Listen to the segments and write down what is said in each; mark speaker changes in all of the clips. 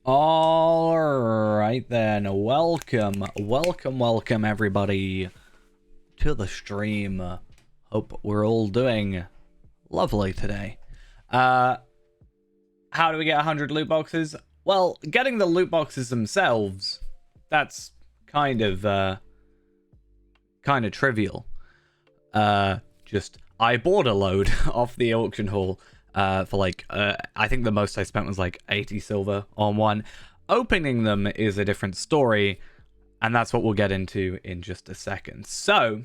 Speaker 1: All right then, welcome everybody to the stream. Hope we're all doing lovely today. How do we get 100 loot boxes? Well, getting the loot boxes themselves, that's kind of trivial. Just I bought a load off the auction hall. For like, I think the most I spent was like 80 silver on one. Opening them is a different story, and that's what we'll get into in just a second. So,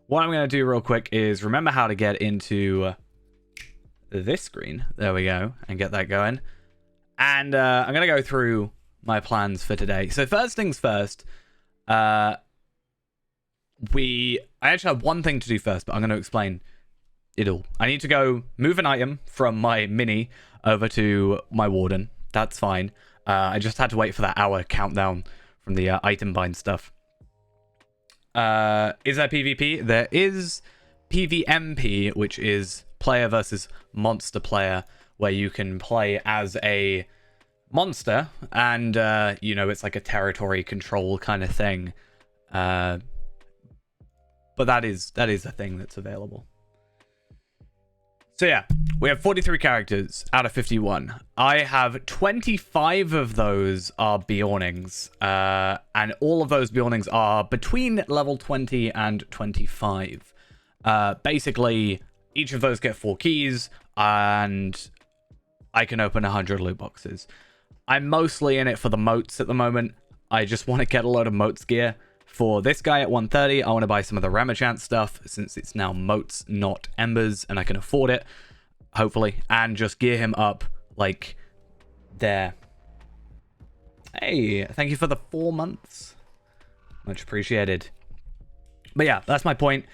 Speaker 1: what I'm going to do real quick is remember how to get into this screen. There we go, and get that going. And I'm going to go through my plans for today. So first things first, I actually have one thing to do first, but I'm going to explain it all. I need to go move an item from my mini over to my warden. That's fine. I just had to wait for that hour countdown from the item bind stuff. Is there PvP? There is PvMP, which is player versus monster player, where you can play as a monster and it's like a territory control kind of thing. But that is a thing that's available. So yeah, we have 43 characters out of 51. I have 25 of those are Bjornings, and all of those Bjornings are between level 20 and 25. Basically, each of those get 4 keys, and I can open 100 loot boxes. I'm mostly in it for the moats at the moment. I just want to get a load of moats gear. For this guy at 130, I want to buy some of the Ramachant stuff, since it's now moats, not embers, and I can afford it, hopefully, and just gear him up, like, there. Hey, thank you for the 4 months. Much appreciated. But yeah, that's my point.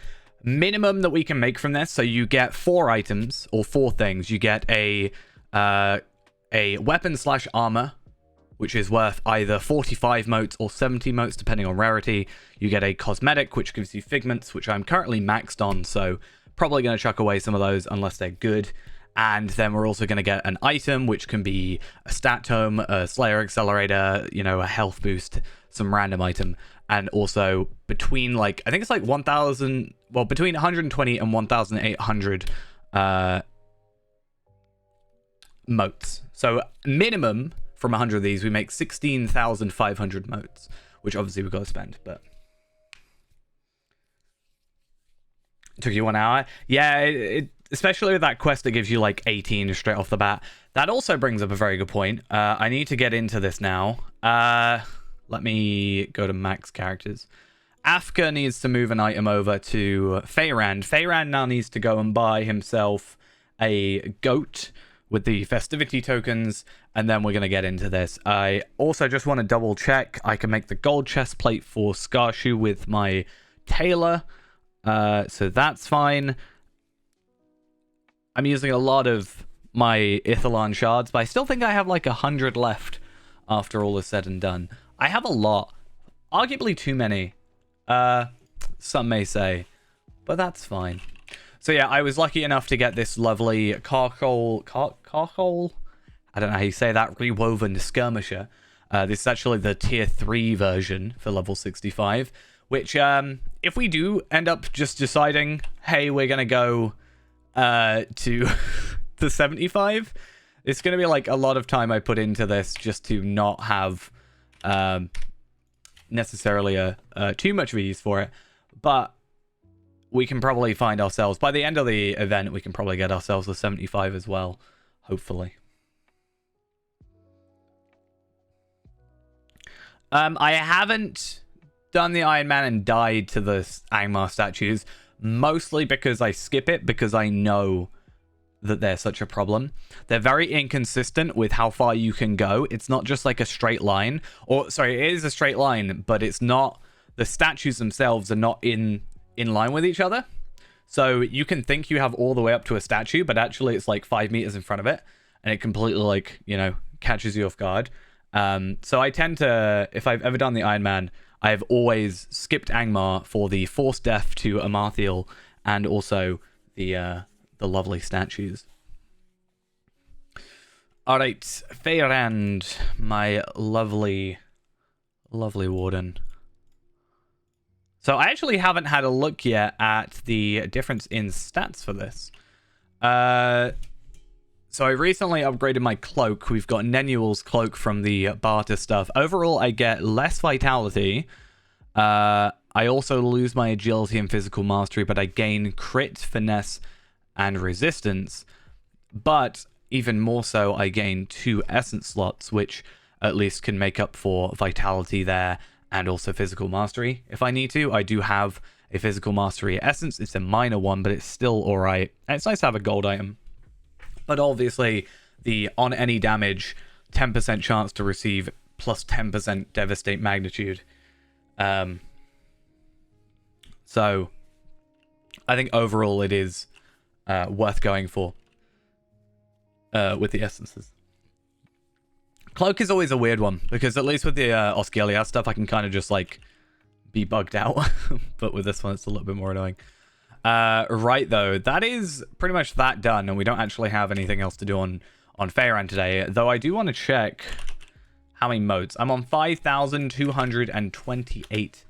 Speaker 1: Minimum that we can make from this, so you get 4 items, or 4 things. You get a weapon/armor, which is worth either 45 motes or 70 motes, depending on rarity. You get a cosmetic, which gives you figments, which I'm currently maxed on, so probably going to chuck away some of those unless they're good. And then we're also going to get an item, which can be a stat tome, a slayer accelerator, a health boost, some random item. And also between, like, I think it's like 1,000, well, between 120 and 1,800 motes. So minimum from 100 of these, we make 16,500 motes, which obviously we've got to spend, but it took you 1 hour. Yeah, especially with that quest that gives you like 18 straight off the bat. That also brings up a very good point. I need to get into this now. Let me go to max characters. Afka needs to move an item over to Feyrand. Feyrand now needs to go and buy himself a goat with the festivity tokens, and then we're going to get into this. I also just want to double check. I can make the gold chest plate for Scarshoe with my tailor, so that's fine. I'm using a lot of my Ithalon shards, but I still think I have like 100 left after all is said and done. I have a lot, arguably too many, some may say, but that's fine. So yeah, I was lucky enough to get this lovely charcoal, I don't know how you say that, rewoven skirmisher. This is actually the tier 3 version for level 65, which if we do end up just deciding, hey, we're going to go to the 75, it's going to be like a lot of time I put into this just to not have necessarily too much of a use for it, but we can probably find ourselves, by the end of the event, we can probably get ourselves a 75 as well, hopefully. I haven't done the Iron Man and died to the Angmar statues, mostly because I skip it, because I know that they're such a problem. They're very inconsistent with how far you can go. It's not just like a straight line, or sorry, it is a straight line, but it's not, the statues themselves are not in line with each other. So you can think you have all the way up to a statue, but actually it's like 5 meters in front of it, and it completely, like, catches you off guard. So I tend to, if I've ever done the Iron Man, I've always skipped Angmar for the forced death to Amarthiel, and also the lovely statues. All right, Feyrand, my lovely, lovely warden. So I actually haven't had a look yet at the difference in stats for this. So I recently upgraded my cloak. We've got Nenual's cloak from the barter stuff. Overall, I get less vitality. I also lose my agility and physical mastery, but I gain crit, finesse, and resistance. But even more so, I gain 2 essence slots, which at least can make up for vitality there and also physical mastery if I need to. I do have a physical mastery essence. It's a minor one, but it's still alright. And it's nice to have a gold item. But obviously, the on any damage, 10% chance to receive plus 10% devastate magnitude. So, I think overall it is worth going for with the essences. Cloak is always a weird one, because at least with the Osgiliath stuff, I can kind of just, like, be bugged out. But with this one, it's a little bit more annoying. Right, though, that is pretty much that done, and we don't actually have anything else to do on Feyrand today, though I do want to check how many motes. I'm on 5,228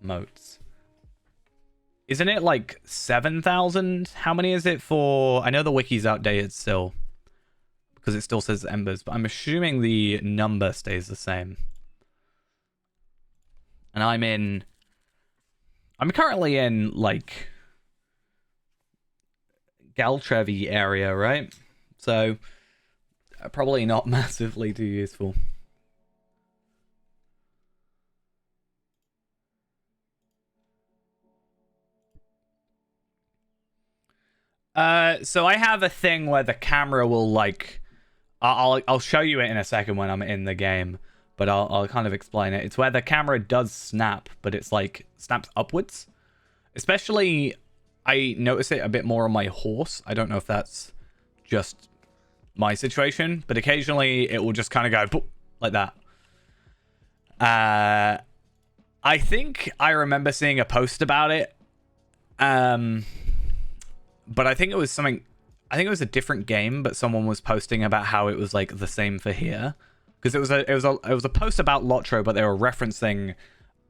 Speaker 1: motes. Isn't it like 7,000? How many is it for? I know the wiki's outdated still, because it still says embers, but I'm assuming the number stays the same. And I'm currently in, like, Galtrevi area, right? So, probably not massively too useful. So I have a thing where the camera will, like, I'll show you it in a second when I'm in the game, but I'll kind of explain it. It's where the camera does snap, but it's like snaps upwards. Especially, I notice it a bit more on my horse. I don't know if that's just my situation, but occasionally it will just kind of go boop, like that. I think I remember seeing a post about it. But I think it was something, I think it was a different game, but someone was posting about how it was like the same for here. Because it was a post about Lotro, but they were referencing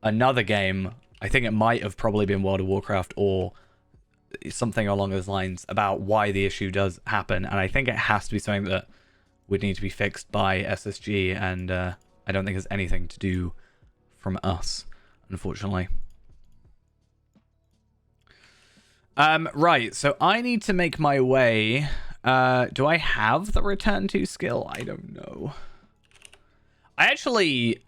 Speaker 1: another game. I think it might have probably been World of Warcraft or something along those lines about why the issue does happen. And I think it has to be something that would need to be fixed by SSG, and I don't think there's anything to do from us, unfortunately. Right, so I need to make my way. Do I have the return to skill? I don't know. I actually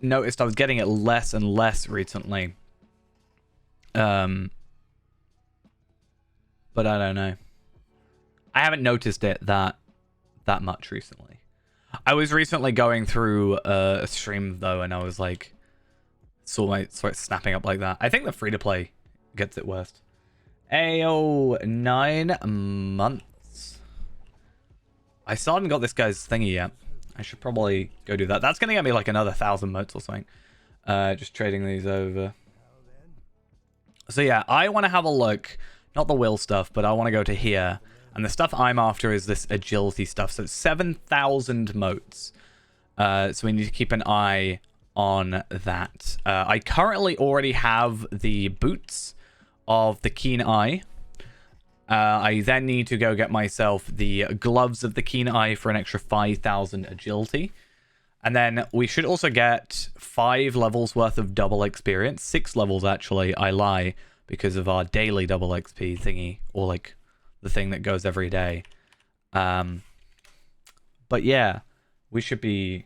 Speaker 1: noticed I was getting it less and less recently. But I don't know. I haven't noticed it that much recently. I was recently going through a stream though, and I was like, saw it snapping up like that. I think the free-to-play gets it worst. Ayo, 9 months. I still haven't got this guy's thingy yet. I should probably go do that. That's gonna get me like another 1,000 motes or something. Just trading these over. So yeah, I want to have a look. Not the will stuff, but I want to go to here. And the stuff I'm after is this agility stuff. So it's 7,000 motes. So we need to keep an eye on that. I currently already have the boots of the Keen Eye. I then need to go get myself the gloves of the Keen Eye for an extra 5,000 agility. And then we should also get 5 levels worth of double experience. 6 levels, actually. I lie, because of our daily double XP thingy, or like the thing that goes every day. But yeah, we should be...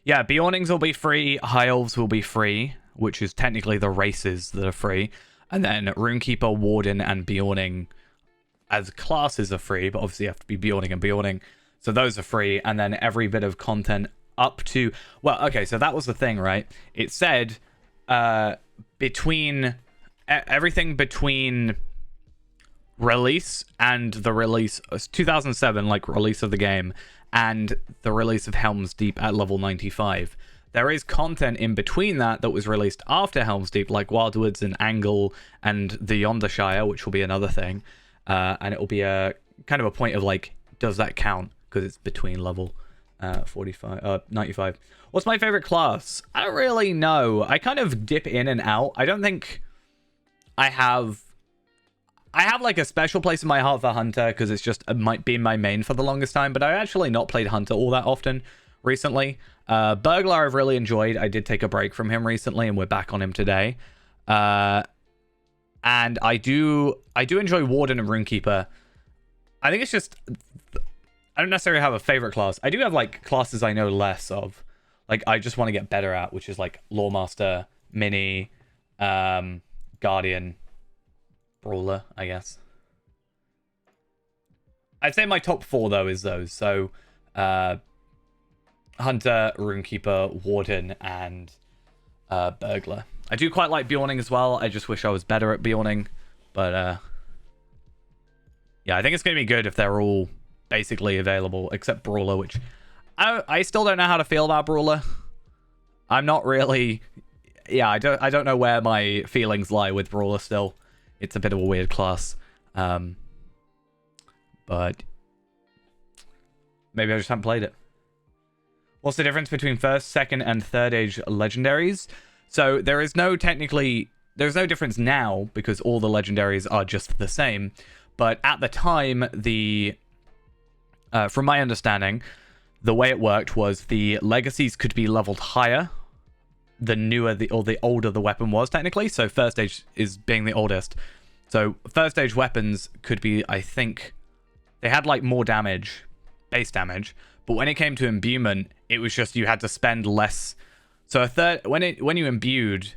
Speaker 1: Yeah, Beornings will be free. High Elves will be free, which is technically the races that are free. And then Runekeeper, Warden, and Beorning as classes are free, but obviously you have to be Beorning and Beorning. So those are free, and then every bit of content up to... Well, okay, so that was the thing, right? It said between... Everything between release and the release... 2007, like, release of the game, and the release of Helm's Deep at level 95. There is content in between that was released after Helm's Deep, like Wildwoods and Angle and the Yondershire, which will be another thing. And it will be a kind of a point of like, does that count? Because it's between level 95. What's my favorite class? I don't really know. I kind of dip in and out. I don't think I have like a special place in my heart for Hunter because it's just might be my main for the longest time, but I actually not played Hunter all that often recently. Burglar I've really enjoyed. I did take a break from him recently and we're back on him today. And I do enjoy Warden and Runekeeper. I think it's just, I don't necessarily have a favorite class. I do have like classes I know less of. Like I just want to get better at, which is like Lawmaster, Mini, Guardian, Brawler, I guess. I'd say my top 4 though is those. So Hunter, Runekeeper, Warden, and Burglar. I do quite like Bjorning as well. I just wish I was better at Bjorning. But yeah, I think it's going to be good if they're all basically available, except Brawler, which I still don't know how to feel about Brawler. I'm not really... Yeah, I don't know where my feelings lie with Brawler still. It's a bit of a weird class. But maybe I just haven't played it. What's the difference between first, second, and third age legendaries? So there's no difference now because all the legendaries are just the same. But at the time, from my understanding, the way it worked was the legacies could be leveled higher the newer the older the weapon was technically. So first age is being the oldest. So first age weapons could be, I think, they had like more damage, base damage, but when it came to imbuement, it was just you had to spend less. So when you imbued,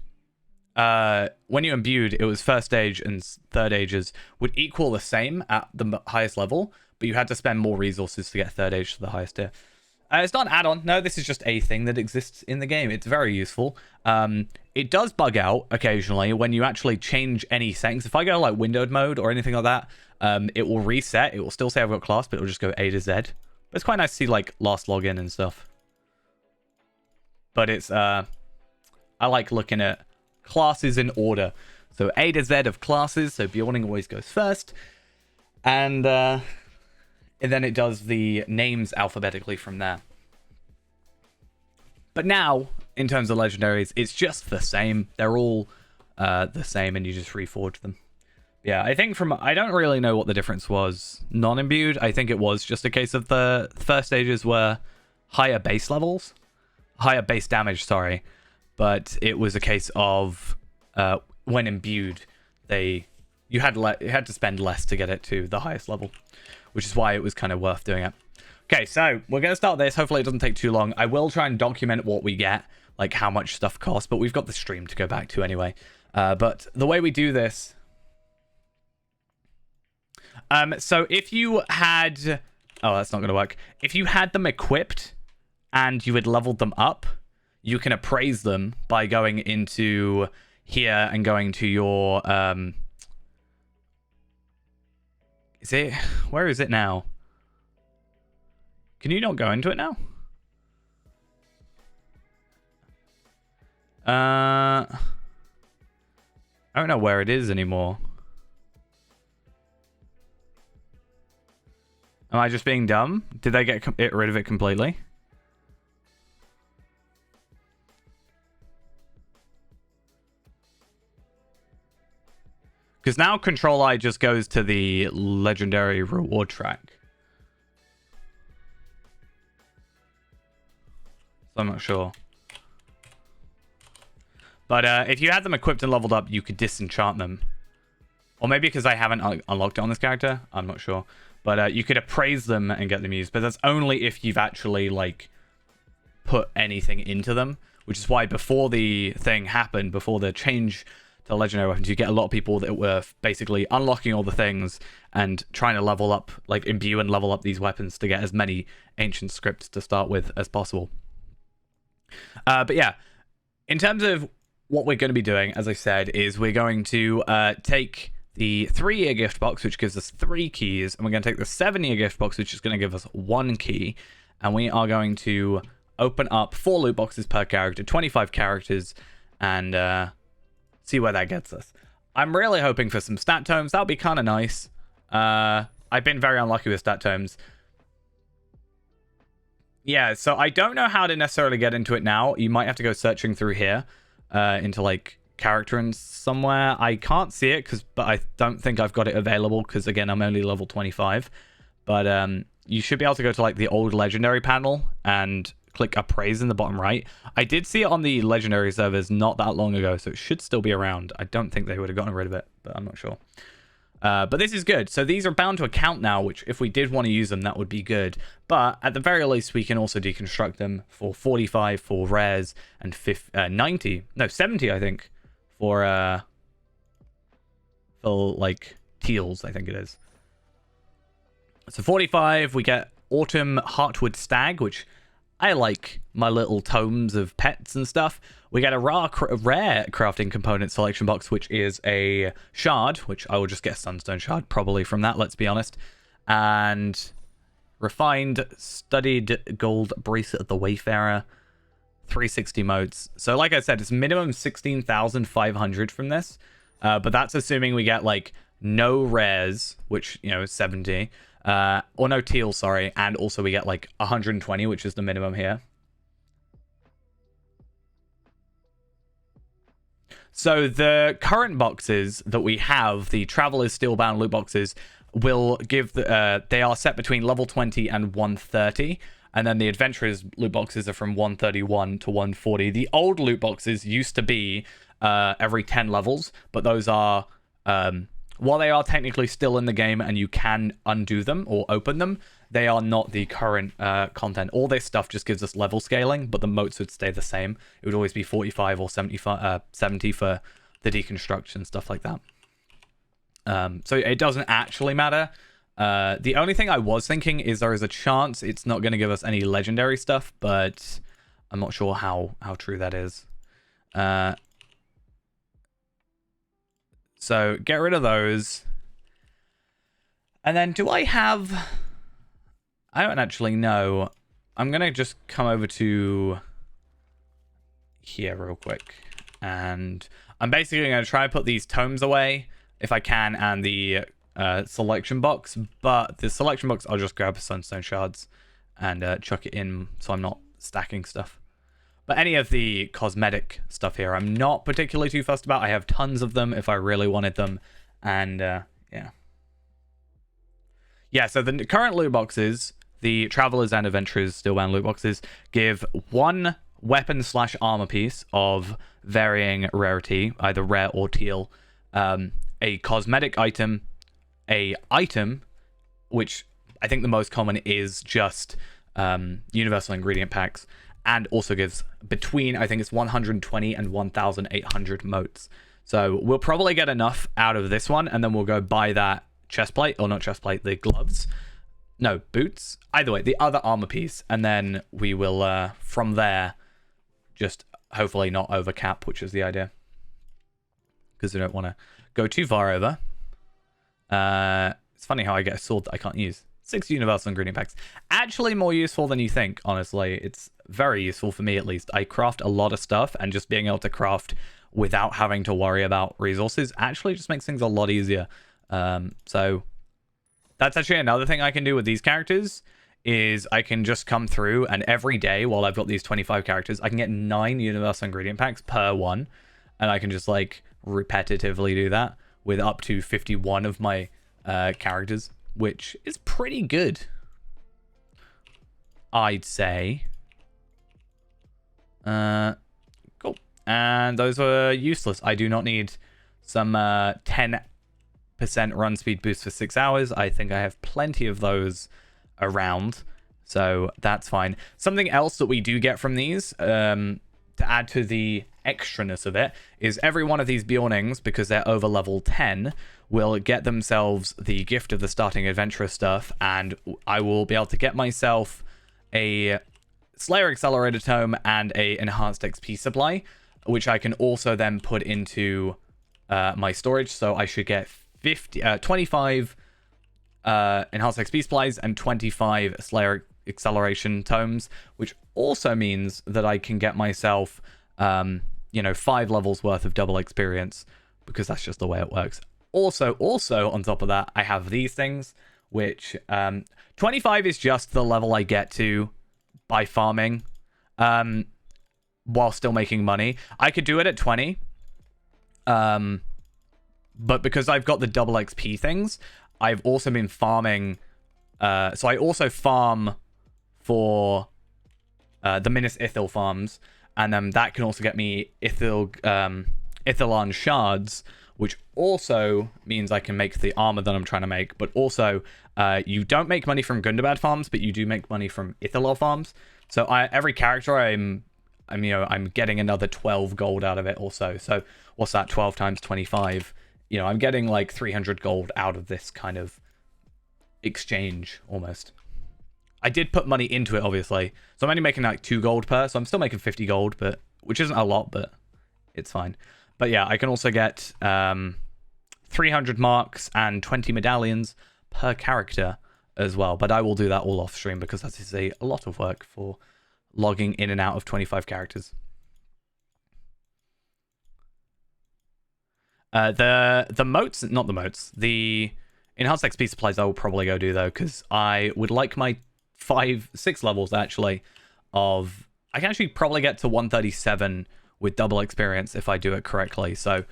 Speaker 1: it was first age and third ages would equal the same at the highest level, but you had to spend more resources to get third age to the highest tier. It's not an add-on. No, this is just a thing that exists in the game. It's very useful. It does bug out occasionally when you actually change any settings. If I go like windowed mode or anything like that, it will reset. It will still say I've got class, but it will just go A to Z. But it's quite nice to see like last login and stuff. But it's I like looking at classes in order. So A to Z of classes. So Bjorning always goes first, and then it does the names alphabetically from there. But now, in terms of legendaries, it's just the same. They're all the same, and you just reforge them. Yeah, I think I don't really know what the difference was. Non-imbued, I think it was just a case of the first stages were higher base levels. Higher base damage, sorry. But it was a case of when imbued, you had to spend less to get it to the highest level, which is why it was kind of worth doing it. Okay, so we're going to start this. Hopefully it doesn't take too long. I will try and document what we get, like how much stuff costs, but we've got the stream to go back to anyway. But the way we do this... so if you had... Oh, that's not going to work. If you had them equipped and you had leveled them up, you can appraise them by going into here and going to your... Where is it now? Can you not go into it now? I don't know where it is anymore. Am I just being dumb? Did they get rid of it completely? Because now Control I just goes to the legendary reward track. So I'm not sure. But if you had them equipped and leveled up, you could disenchant them. Or maybe because I haven't unlocked it on this character. I'm not sure. But you could appraise them and get them used. But that's only if you've actually, like, put anything into them. Which is why before the thing happened, before the change to legendary weapons, you get a lot of people that were basically unlocking all the things and trying to level up, like, imbue and level up these weapons to get as many ancient scripts to start with as possible. But yeah, in terms of what we're going to be doing, as I said, is we're going to take the 3-year gift box, which gives us 3 keys, and we're going to take the 7-year gift box, which is going to give us 1 key, and we are going to open up 4 loot boxes per character, 25 characters, and see where that gets us. I'm really hoping for some stat tomes. That would be kind of nice. I've been very unlucky with stat tomes. Yeah, so I don't know how to necessarily get into it now. You might have to go searching through here into like character and somewhere. I can't see it but I don't think I've got it available because again, I'm only level 25. But you should be able to go to like the old legendary panel and click appraise in the bottom right. I did see it on the legendary servers not that long ago, so it should still be around. I don't think they would have gotten rid of it, but I'm not sure. But this is good. So these are bound to account now, which if we did want to use them, that would be good. But at the very least, we can also deconstruct them for 45 for rares and 70, I think, for like teals, I think it is. So 45, we get Autumn Heartwood Stag, which I like my little tomes of pets and stuff. We get a rare crafting component selection box, which is a shard, which I will just get a sunstone shard probably from that, let's be honest. And refined studied gold bracelet of the Wayfarer, 360 motes. So like I said, it's minimum 16,500 from this. But that's assuming we get like no rares, which, you know, is 70. Or no teal, sorry. And also we get like 120, which is the minimum here. So the current boxes that we have, the Traveler's Steelbound loot boxes, will give they are set between level 20 and 130. And then the Adventurer's loot boxes are from 131 to 140. The old loot boxes used to be every 10 levels, but those are... while they are technically still in the game and you can undo them or open them, they are not the current content. All this stuff just gives us level scaling, but the motes would stay the same. It would always be 45 or 75, 70 for the deconstruction, stuff like that. So it doesn't actually matter. The only thing I was thinking is there is a chance it's not going to give us any legendary stuff, but I'm not sure how true that is. So get rid of those. And then do I have... I don't actually know. I'm going to just come over to here real quick. And I'm basically going to try and put these tomes away if I can and the selection box. But the selection box, I'll just grab sunstone shards and chuck it in so I'm not stacking stuff. But any of the cosmetic stuff here, I'm not particularly too fussed about. I have tons of them if I really wanted them. And, yeah. Yeah, so the current loot boxes, the Travelers and Adventurers Steelbound loot boxes, give one weapon/armor piece of varying rarity, either rare or teal, a cosmetic item, a item, which I think the most common is just universal ingredient packs, and also gives between, I think it's 120 and 1,800 motes. So we'll probably get enough out of this one, and then we'll go buy that chestplate, or not chestplate, the gloves. No, boots. Either way, the other armor piece, and then we will, from there, just hopefully not overcap, which is the idea. Because we don't want to go too far over. It's funny how I get a sword that I can't use. 6 universal ingredient packs. Actually more useful than you think, honestly. It's very useful for me, at least. I craft a lot of stuff, and just being able to craft without having to worry about resources actually just makes things a lot easier. So that's actually another thing I can do with these characters, is I can just come through and every day while I've got these 25 characters, I can get 9 universal ingredient packs per one. And I can just like repetitively do that with up to 51 of my characters, which is pretty good, I'd say. Cool. And those were useless. I do not need some 10% run speed boost for 6 hours. I think I have plenty of those around, so that's fine. Something else that we do get from these, to add to the extraness of it, is every one of these Bjornings, because they're over level 10, will get themselves the gift of the starting adventurer stuff, and I will be able to get myself a Slayer Accelerator Tome and a Enhanced XP Supply, which I can also then put into my storage. So I should get 25 Enhanced XP Supplies and 25 Slayer Acceleration Tomes, which also means that I can get myself, 5 levels worth of double experience, because that's just the way it works. Also, on top of that, I have these things, which 25 is just the level I get to by farming while still making money. I could do it at 20. But because I've got the double XP things, I've also been farming. So I also farm for the Minas Ithil farms, and then that can also get me Ithilon shards, which also means I can make the armor that I'm trying to make. But also, you don't make money from Gundabad farms, but you do make money from Ithilor farms. So every character I'm getting another 12 gold out of it also. So what's that? 12 times 25. I'm getting like 300 gold out of this kind of exchange almost. I did put money into it, obviously. So I'm only making like 2 gold per. So I'm still making 50 gold, which isn't a lot, but it's fine. But yeah, I can also get 300 marks and 20 medallions per character as well. But I will do that all off stream because that is a lot of work for logging in and out of 25 characters. The moats, not the moats, the enhanced XP supplies I will probably go do though, because I would like my 5-6 levels actually of, I can actually probably get to 137 with double experience if I do it correctly. So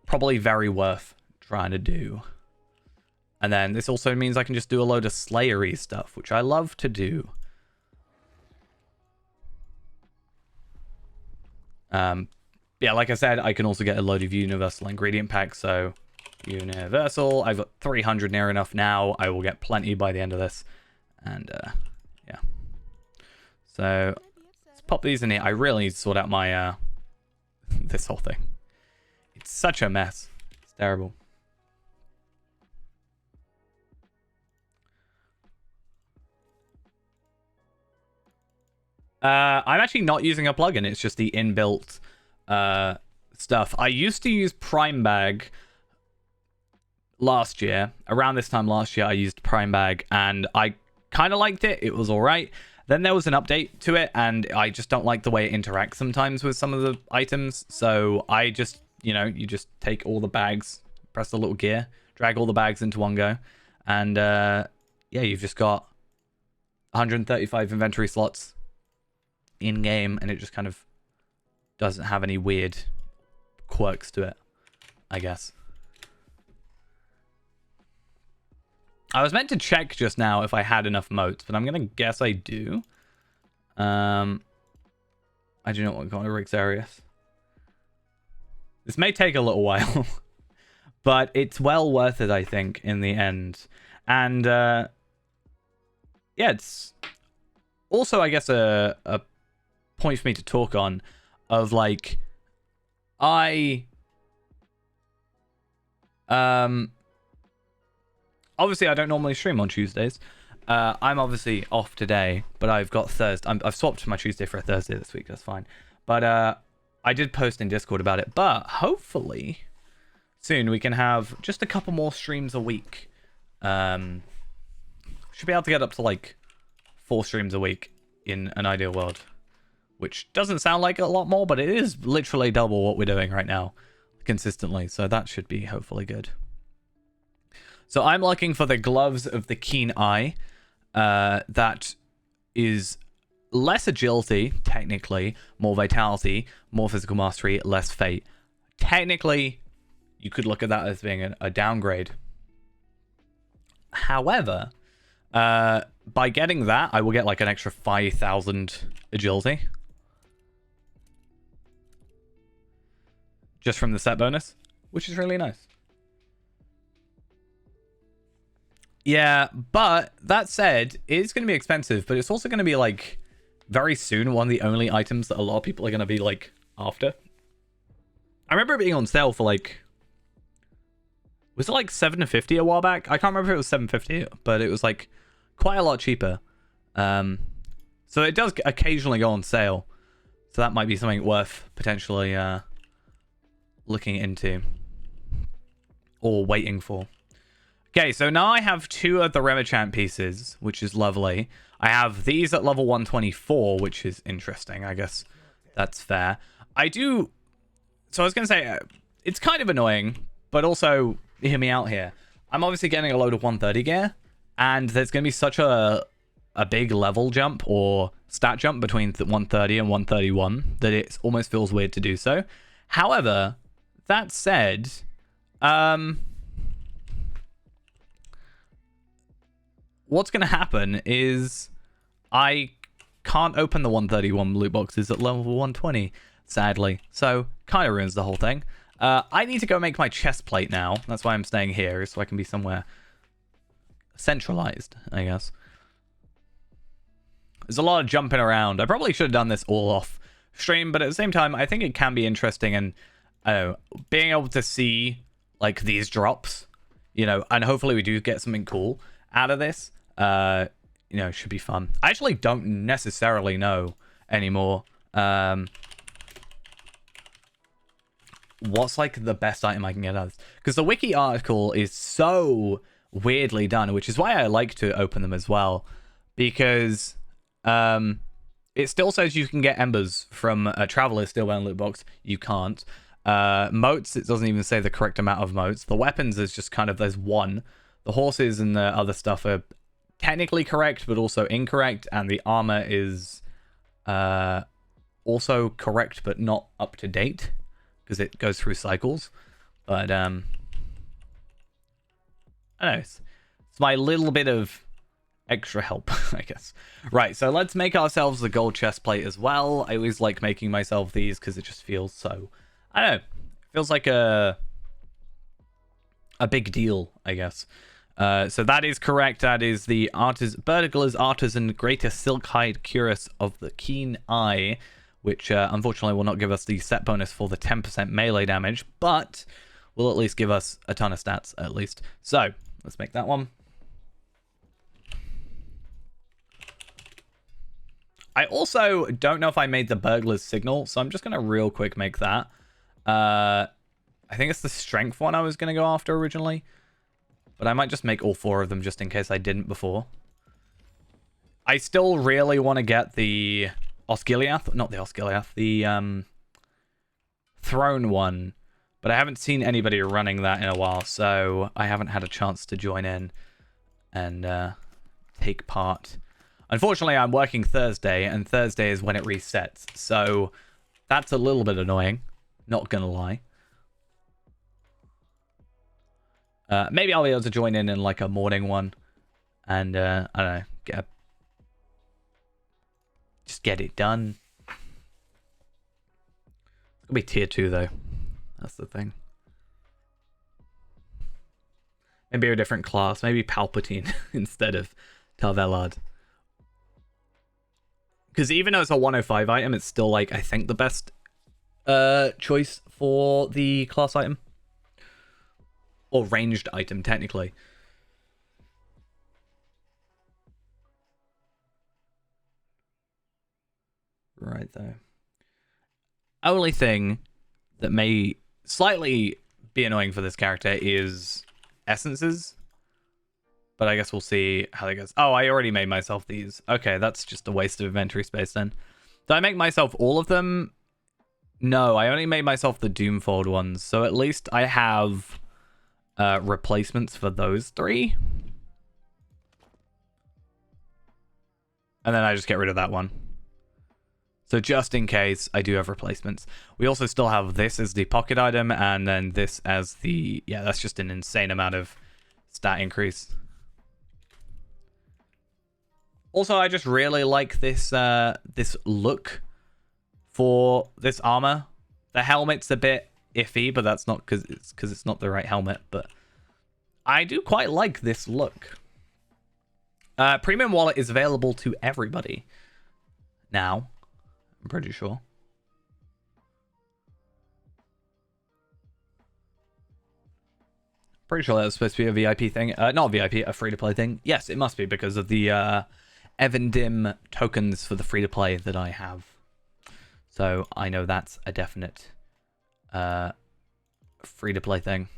Speaker 1: probably very worth trying to do. And then this also means I can just do a load of slayery stuff, which I love to do. Yeah, like I said, I can also get a load of universal ingredient packs. So universal, I've got 300 near enough now. I will get plenty by the end of this. And yeah. So let's pop these in here. I really need to sort out my this whole thing. It's such a mess. It's terrible. I'm actually not using a plugin. It's just the inbuilt stuff. I used to use Prime Bag last year. Around this time last year, I used Prime Bag, and I kind of liked it. It was all right. Then there was an update to it, and I just don't like the way it interacts sometimes with some of the items. So I just, you just take all the bags, press the little gear, drag all the bags into one go, and yeah, you've just got 135 inventory slots in game, and it just kind of doesn't have any weird quirks to it, I guess. I was meant to check just now if I had enough moats, but I'm gonna guess I do. I do not want to go to Rixarius. This may take a little while, but it's well worth it, I think, in the end. And yeah, it's also, I guess, a point for me to talk on of like, obviously I don't normally stream on Tuesdays. I'm obviously off today, but I've got Thursday. I've swapped my Tuesday for a Thursday this week. That's fine. But I did post in Discord about it. But hopefully soon we can have just a couple more streams a week. Should be able to get up to like 4 streams a week in an ideal world, which doesn't sound like a lot more, but it is literally double what we're doing right now consistently. So that should be hopefully good. So I'm looking for the Gloves of the Keen Eye. That is less agility, technically, more vitality, more physical mastery, less fate. Technically, you could look at that as being a downgrade. However, by getting that, I will get like an extra 5,000 agility. Just from the set bonus, which is really nice. Yeah, but that said, it's going to be expensive, but it's also going to be like very soon one of the only items that a lot of people are going to be like after. I remember it being on sale for like, was it like $7.50 a while back? I can't remember if it was $7.50, but it was like quite a lot cheaper. So it does occasionally go on sale. So that might be something worth potentially looking into or waiting for. Okay, so now I have 2 of the Remachant pieces, which is lovely. I have these at level 124, which is interesting. I guess that's fair. So I was going to say, it's kind of annoying, but also, hear me out here. I'm obviously getting a load of 130 gear, and there's going to be such a big level jump or stat jump between 130 and 131 that it almost feels weird to do so. However, that said, what's going to happen is I can't open the 131 loot boxes at level 120, sadly. So, kind of ruins the whole thing. I need to go make my chest plate now. That's why I'm staying here, so I can be somewhere centralized, I guess. There's a lot of jumping around. I probably should have done this all off stream, but at the same time, I think it can be interesting, and I don't know, being able to see like these drops, you know, and hopefully we do get something cool out of this. You know, should be fun. I actually don't necessarily know anymore. What's like the best item I can get out of this? Because the wiki article is so weirdly done, which is why I like to open them as well, because it still says you can get embers from a traveler's steelbound loot box. You can't. Motes, it doesn't even say the correct amount of motes. The weapons is just kind of, there's one. The horses and the other stuff are technically correct, but also incorrect. And the armor is also correct, but not up to date, because it goes through cycles. But, I don't know. It's my little bit of extra help, I guess. Right, so let's make ourselves the gold chest plate as well. I always like making myself these because it just feels so, I don't know, feels like a big deal, I guess. So that is correct. That is the Burglar's Artisan Greater Silkhide Cuirass of the Keen Eye, which unfortunately will not give us the set bonus for the 10% melee damage, but will at least give us a ton of stats, at least. So, let's make that one. I also don't know if I made the Burglar's Signal, so I'm just going to real quick make that. I think it's the Strength one I was going to go after originally, but I might just make all 4 of them just in case I didn't before. I still really want to get the Osgiliath, not the Osgiliath, the Throne one, but I haven't seen anybody running that in a while, so I haven't had a chance to join in and take part. Unfortunately, I'm working Thursday, and Thursday is when it resets, so that's a little bit annoying, not gonna lie. Maybe I'll be able to join in like a morning one, and I don't know, just get it done. It's gonna be tier 2 though. That's the thing. Maybe a different class. Maybe Palpatine instead of Tarvelard. Because even though it's a 105 item, it's still like, I think, the best choice for the class item. Or ranged item, technically. Right, though. Only thing that may slightly be annoying for this character is essences. But I guess we'll see how that goes. Oh, I already made myself these. Okay, that's just a waste of inventory space then. Did I make myself all of them? No, I only made myself the Doomfold ones. So at least I have replacements for those 3. And then I just get rid of that one. So just in case, I do have replacements. We also still have this as the pocket item, and then this as the... Yeah, that's just an insane amount of stat increase. Also, I just really like this this look for this armor. The helmet's a bit iffy, but that's not because it's not the right helmet. But I do quite like this look. Premium Wallet is available to everybody now. I'm pretty sure. Pretty sure that was supposed to be a VIP thing. Not a VIP, a free-to-play thing. Yes, it must be because of the Evandim tokens for the free-to-play that I have. So I know that's a definite free-to-play thing.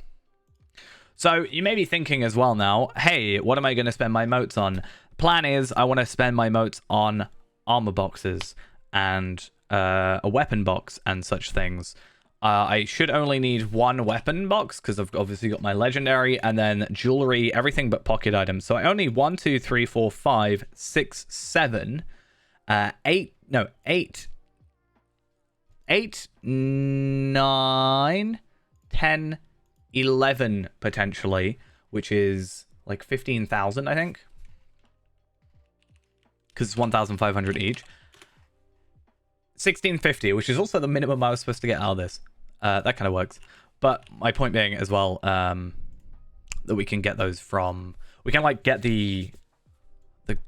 Speaker 1: So you may be thinking as well now, hey, what am I going to spend my motes on? Plan is I want to spend my motes on armor boxes and a weapon box and such things. I should only need one weapon box because I've obviously got my legendary, and then jewelry, everything but pocket items. So I only need 1, 2, 3, 4, 5, 6, 7, 8, 9, 10, 11 potentially, which is like 15,000, I think. Because it's 1,500 each. 1650, which is also the minimum I was supposed to get out of this. That kind of works. But my point being as well, that we can get those from... We can, like, get the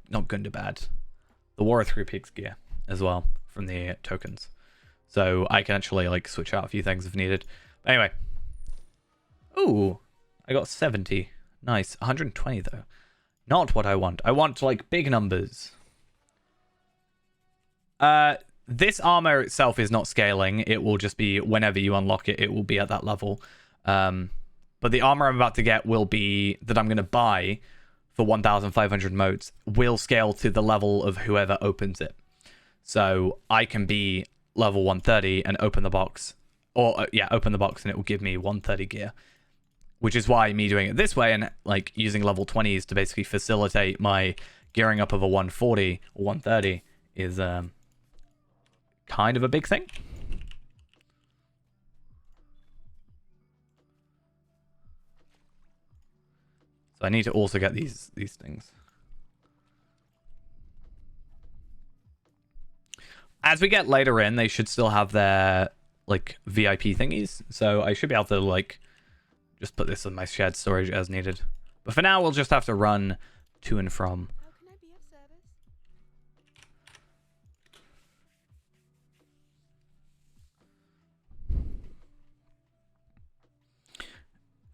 Speaker 1: not Gundabad, the War of Three Peaks gear as well from the tokens. So I can actually, like, switch out a few things if needed. Anyway. Ooh, I got 70. Nice. 120, though. Not what I want. I want, like, big numbers. This armor itself is not scaling. It will just be whenever you unlock it, it will be at that level. But the armor I'm about to get will be, that I'm going to buy for 1,500 motes, will scale to the level of whoever opens it. So I can be level 130 and open the box. Or, yeah, open the box and it will give me 130 gear. Which is why me doing it this way and, like, using level 20s to basically facilitate my gearing up of a 140 or 130 is, kind of a big thing. So I need to also get these things. As we get later in, they should still have their, like, VIP thingies. So I should be able to, like, just put this in my shared storage as needed. But for now, we'll just have to run to and from.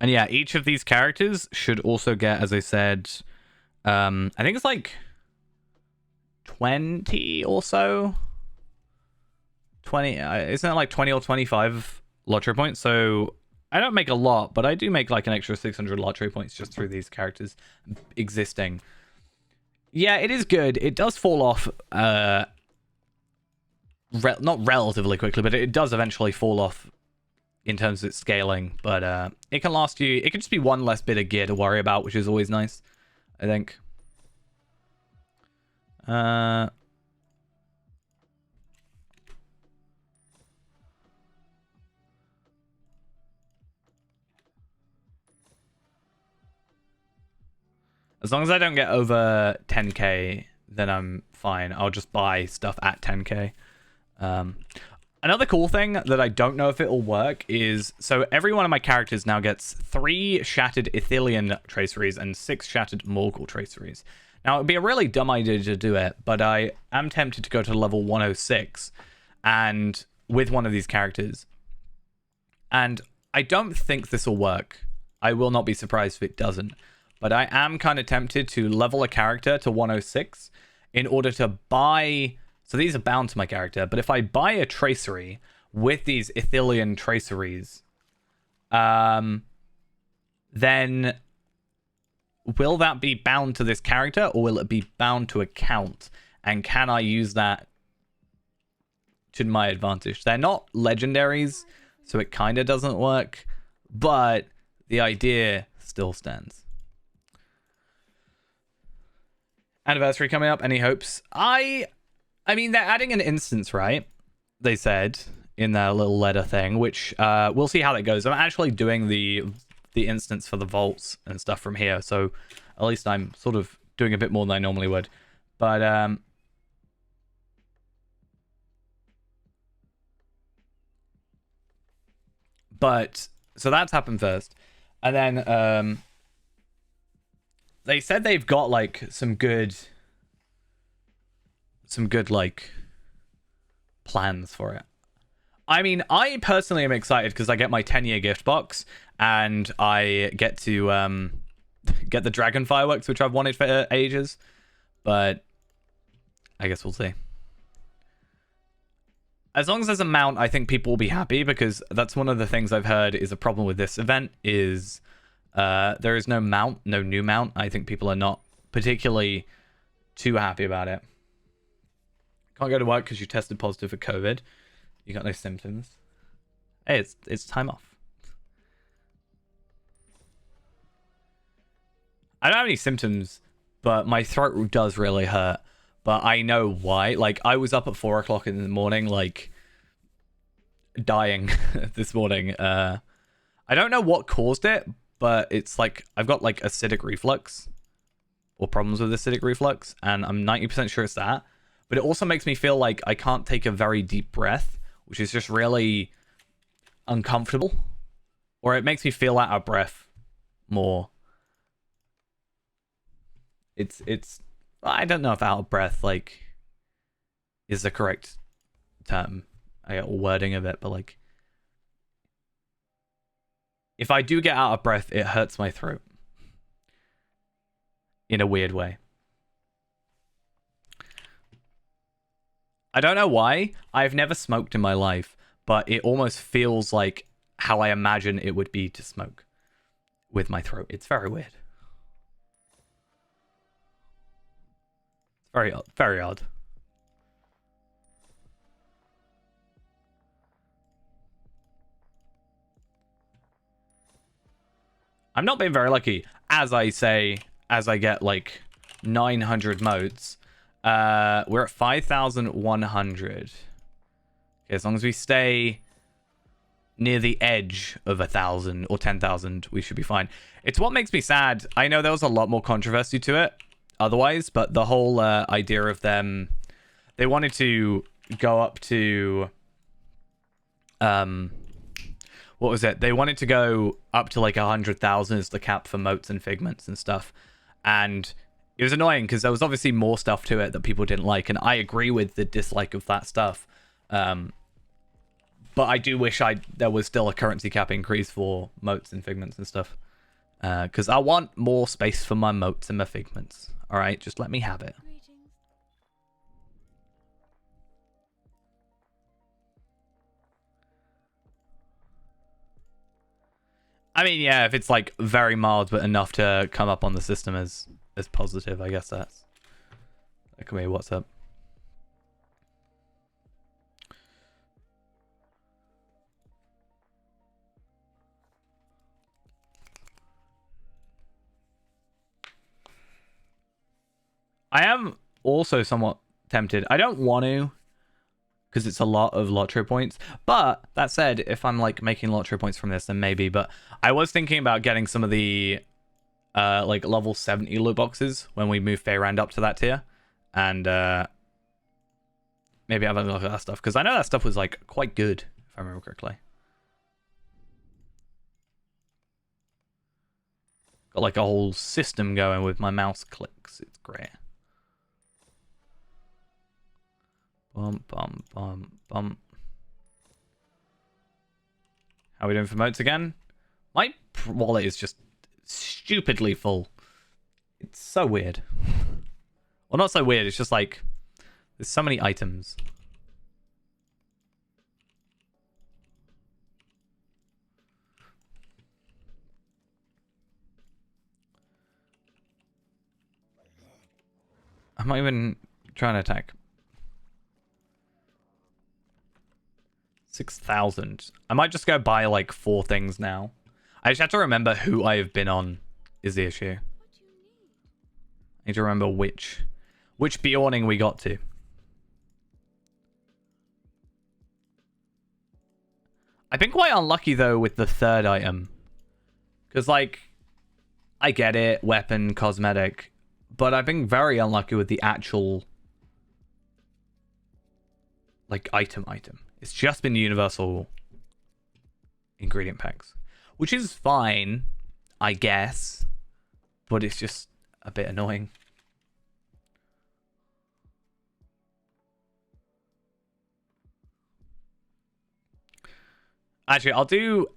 Speaker 1: And yeah, each of these characters should also get, as I said, I think it's like 20 or so. 20, isn't it like 20 or 25 lottery points? So I don't make a lot, but I do make like an extra 600 lottery points just through these characters existing. Yeah, it is good. It does fall off, not relatively quickly, but it does eventually fall off in terms of its scaling, but it can last you... It can just be one less bit of gear to worry about, which is always nice, I think. As long as I don't get over 10k, then I'm fine. I'll just buy stuff at 10k. Another cool thing that I don't know if it'll work is... So every one of my characters now gets 3 Shattered Ithilien traceries and 6 Shattered Morgul traceries. Now, it would be a really dumb idea to do it, but I am tempted to go to level 106 and with one of these characters. And I don't think this will work. I will not be surprised if it doesn't. But I am kind of tempted to level a character to 106 in order to buy... So these are bound to my character, but if I buy a tracery with these Ithilien traceries, then will that be bound to this character or will it be bound to a count? And can I use that to my advantage? They're not legendaries, so it kind of doesn't work, but the idea still stands. Anniversary coming up. Any hopes? I mean, they're adding an instance, right? They said in their little letter thing, which we'll see how that goes. I'm actually doing the instance for the vaults and stuff from here, so at least I'm sort of doing a bit more than I normally would. But so that's happened first, and then they said they've got like some good like plans for it. I mean, I personally am excited because I get my 10-year gift box and I get to get the dragon fireworks, which I've wanted for ages. But I guess we'll see. As long as there's a mount, I think people will be happy, because that's one of the things I've heard is a problem with this event is there is no mount, no new mount. I think people are not particularly too happy about it. Can't go to work because you tested positive for COVID. You got no symptoms. Hey, it's time off. I don't have any symptoms, but my throat does really hurt. But I know why. Like, I was up at 4 o'clock in the morning, like, dying this morning. I don't know what caused it, but it's like I've got like acidic reflux or problems with acidic reflux, and I'm 90% sure it's that. But it also makes me feel like I can't take a very deep breath, which is just really uncomfortable. Or it makes me feel out of breath more. It's I don't know if out of breath like is the correct term. I get wording of it, but like if I do get out of breath, it hurts my throat in a weird way. I don't know why. I've never smoked in my life, but it almost feels like how I imagine it would be to smoke with my throat. It's very weird. Very, very odd. I'm not being very lucky. As I say, as I get like 900 motes, we're at 5,100. Okay, as long as we stay near the edge of 1,000 or 10,000, we should be fine. It's what makes me sad. I know there was a lot more controversy to it otherwise, but the whole idea of them, they wanted to go up to, what was it? They wanted to go up to like 100,000 as the cap for motes and figments and stuff. And it was annoying because there was obviously more stuff to it that people didn't like. And I agree with the dislike of that stuff. But I do wish there was still a currency cap increase for motes and figments and stuff. Because I want more space for my motes and my figments. All right, just let me have it. I mean, yeah, if it's like very mild but enough to come up on the system as positive, I guess that can be what's up. I am also somewhat tempted. I don't want to, because it's a lot of lottery points. But that said, if I'm like making lottery points from this, then maybe. But I was thinking about getting some of the like level 70 loot boxes when we move Feyrand up to that tier, and maybe have a look at that stuff, because I know that stuff was like quite good if I remember correctly. Got like a whole system going with my mouse clicks. It's great. Bum, bum, bum, bum. How are we doing for motes again? My wallet is just stupidly full. It's so weird. Well, not so weird. It's just like there's so many items. I'm not even trying to attack. 6,000. I might just go buy like 4 things now. I just have to remember who I have been on is the issue. I need to remember which Bjorning we got to. I've been quite unlucky though with the 3rd item. Because like, I get it, weapon, cosmetic, but I've been very unlucky with the actual like item. It's just been universal ingredient packs, which is fine, I guess, but it's just a bit annoying. Actually, I'll do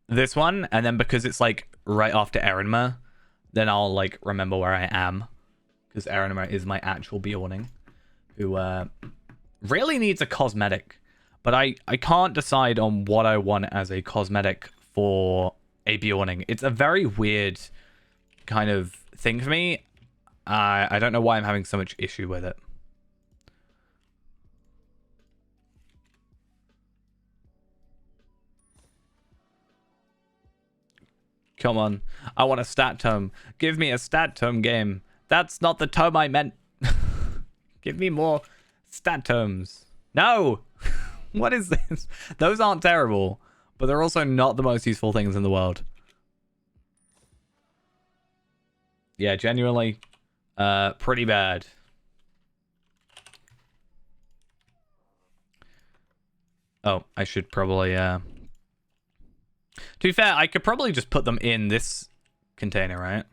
Speaker 1: this one, and then because it's like right after Erinma, then I'll like remember where I am, because Erinma is my actual Bjorning, who really needs a cosmetic. But I can't decide on what I want as a cosmetic for a Bjorning. It's a very weird kind of thing for me. I don't know why I'm having so much issue with it. Come on. I want a stat tome. Give me a stat tome game. That's not the tome I meant. Give me more stat tomes. No! What is this? Those aren't terrible, but they're also not the most useful things in the world. Yeah, genuinely, pretty bad. Oh, I should probably, to be fair, I could probably just put them in this container, right?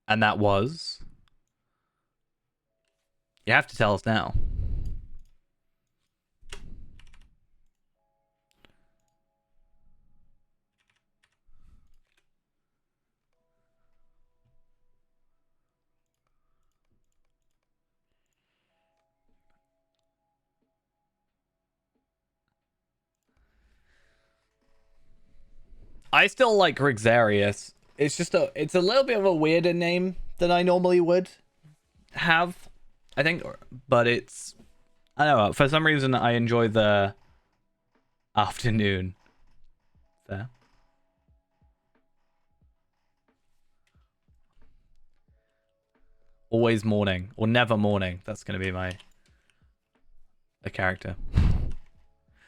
Speaker 1: And that was... You have to tell us now. I still like Rixarius. It's just it's a little bit of a weirder name than I normally would have, I think, but it's, I don't know, for some reason I enjoy the afternoon. Fair. Always morning, or never morning. That's going to be a character.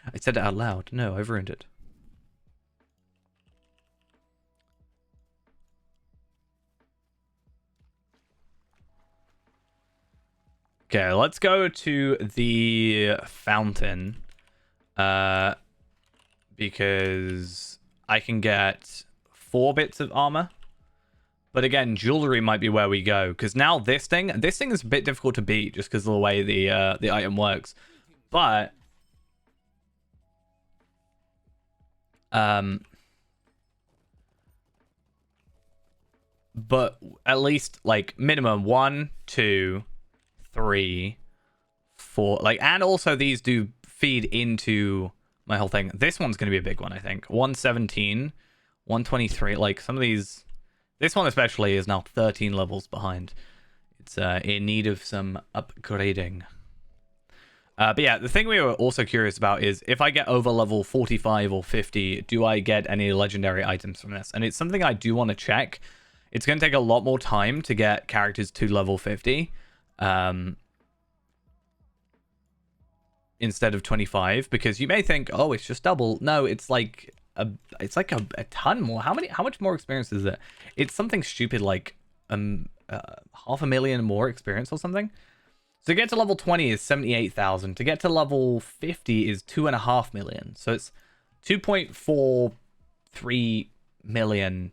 Speaker 1: I said it out loud. No, I've ruined it. Okay, let's go to the fountain. Because I can get 4 bits of armor. But again, jewelry might be where we go. Because now this thing is a bit difficult to beat just because of the way the item works. But at least like minimum 1, 2, 3, 4, like, and also these do feed into my whole thing. This one's going to be a big one, I think. 117, 123, like some of these, this one especially is now 13 levels behind. It's in need of some upgrading. But yeah, the thing we were also curious about is if I get over level 45 or 50, do I get any legendary items from this? And it's something I do want to check. It's going to take a lot more time to get characters to level 50. Instead of 25, because you may think, oh, it's just double. No, it's like a ton more. How much more experience is it? It's something stupid like 500,000 more experience or something. So to get to level 20 is 78,000. To get to level 50 is 2.5 million. So it's 2.43 million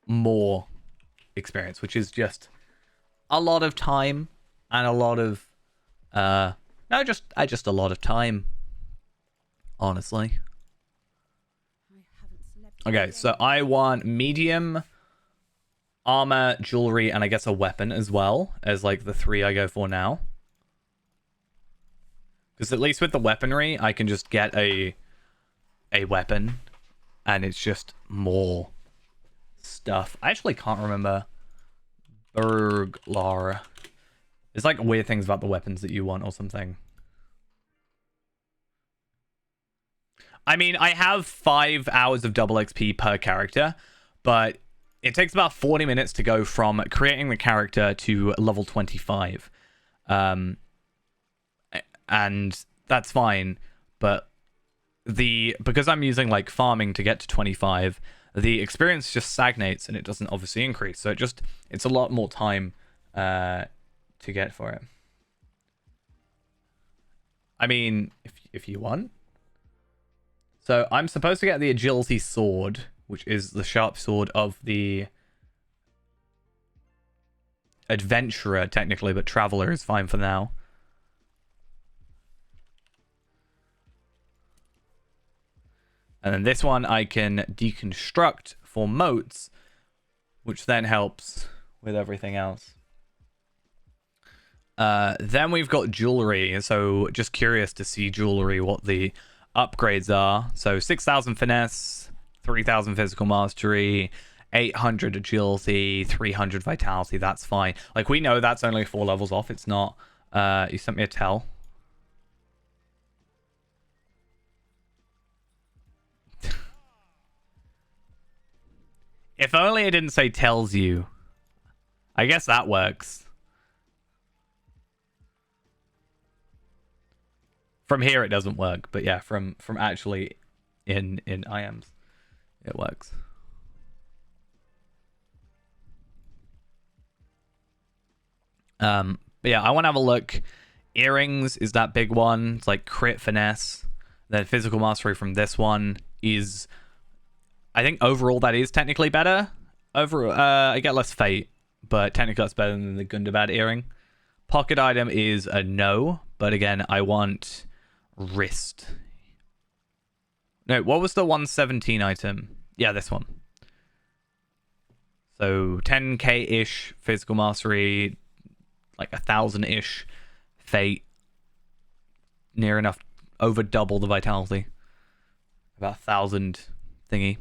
Speaker 1: more experience, which is just a lot of time and a lot of just a lot of time, honestly. Okay, so I want medium armor, jewelry, and I guess a weapon as well as like the 3 I go for now. Because at least with the weaponry, I can just get a weapon, and it's just more stuff. I actually can't remember. Burglar. There's like weird things about the weapons that you want or something. I mean, I have 5 hours of double XP per character, but it takes about 40 minutes to go from creating the character to level 25. And that's fine, but because I'm using like farming to get to 25, the experience just stagnates and it doesn't obviously increase. So it's a lot more time to get for it. I mean, if you want. So I'm supposed to get the agility sword, which is the sharp sword of the adventurer, technically, but traveler is fine for now. And then this one I can deconstruct for motes, which then helps with everything else. Then we've got jewelry. So just curious to see jewelry, what the upgrades are. So 6,000 finesse, 3,000 physical mastery, 800 agility, 300 vitality. That's fine. Like, we know that's only 4 levels off. It's not. You sent me a tell. If only it didn't say tells you. I guess that works. From here it doesn't work, but yeah, from actually in IMs it works. But yeah, I want to have a look. Earrings is that big one. It's like crit finesse. Then physical mastery from this one is, I think overall that is technically better. I get less fate, but technically that's better than the Gundabad earring. Pocket item is a no, but again, I want wrist. No, what was the 117 item? Yeah, this one. So 10k-ish physical mastery, like 1,000-ish fate, near enough, over double the vitality. About 1,000 thingy.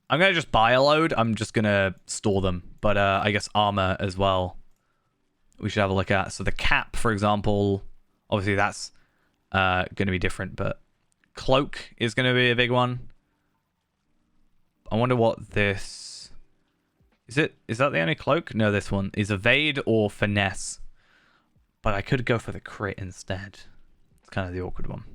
Speaker 1: I'm going to just buy a load. I'm just going to store them. But I guess armor as well, we should have a look at. So the cap, for example, obviously that's going to be different, but cloak is going to be a big one. I wonder what this... Is that the only cloak? No, this one is evade or finesse. But I could go for the crit instead. It's kind of the awkward one.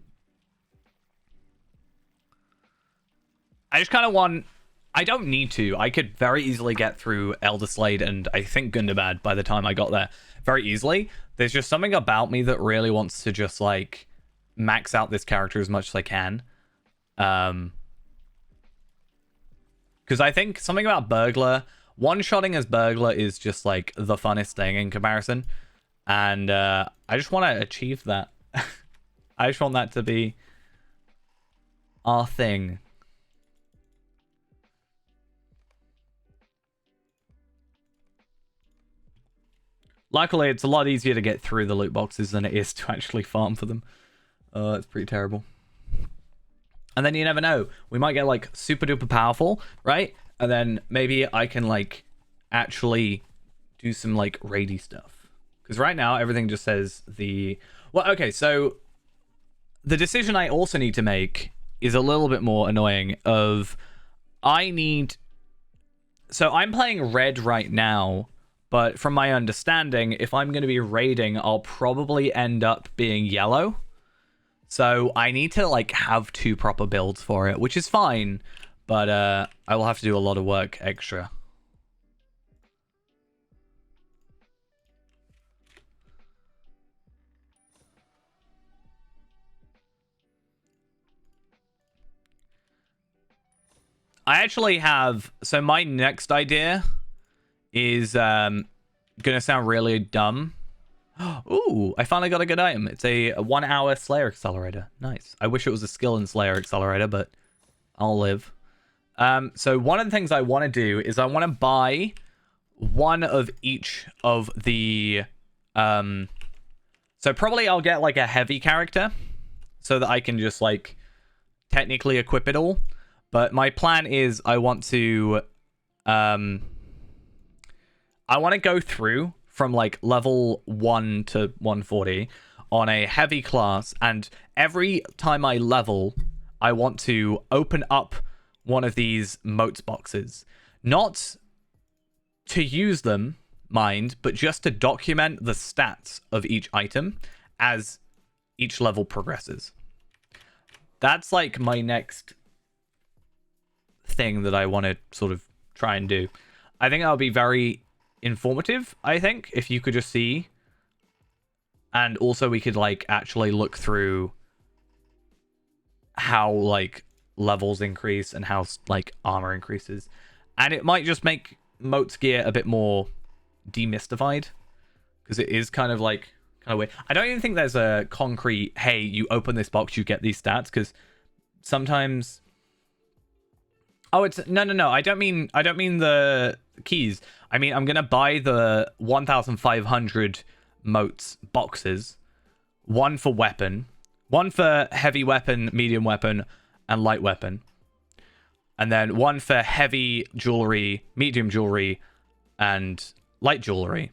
Speaker 1: I just kind of want... I don't need to. I could very easily get through Elder Slade and I think Gundabad by the time I got there. Very easily. There's just something about me that really wants to just like max out this character as much as I can. Because I think something about Burglar... One-shotting as Burglar is just like the funnest thing in comparison. And I just want to achieve that. I just want that to be our thing. Luckily, it's a lot easier to get through the loot boxes than it is to actually farm for them. It's pretty terrible. And then you never know. We might get like super duper powerful, right? And then maybe I can like actually do some like raidy stuff. Because right now everything just says the... Well, okay, so the decision I also need to make is a little bit more annoying of I need... So I'm playing red right now, but from my understanding, if I'm going to be raiding, I'll probably end up being yellow. So I need to like have 2 proper builds for it, which is fine. But I will have to do a lot of work extra. I actually have... So my next idea is going to sound really dumb. Ooh, I finally got a good item. It's a 1-hour Slayer Accelerator. Nice. I wish it was a skill in Slayer Accelerator, but I'll live. So one of the things I want to do is I want to buy one of each of the... So probably I'll get like a heavy character so that I can just like technically equip it all. But my plan is I want to go through from like level 1 to 140 on a heavy class, and every time I level, I want to open up one of these motes boxes. Not to use them, mind, but just to document the stats of each item as each level progresses. That's like my next thing that I want to sort of try and do. I think that'll be very informative, I think, if you could just see. And also we could like actually look through how like levels increase and how like armor increases, and it might just make Mote's gear a bit more demystified, because it is kind of weird. I don't even think there's a concrete, hey, you open this box, you get these stats, because sometimes... Oh, it's no. I don't mean the keys. I mean, I'm gonna buy the 1,500 motes boxes, one for weapon, one for heavy weapon, medium weapon, and light weapon. And then one for heavy jewelry, medium jewelry, and light jewelry.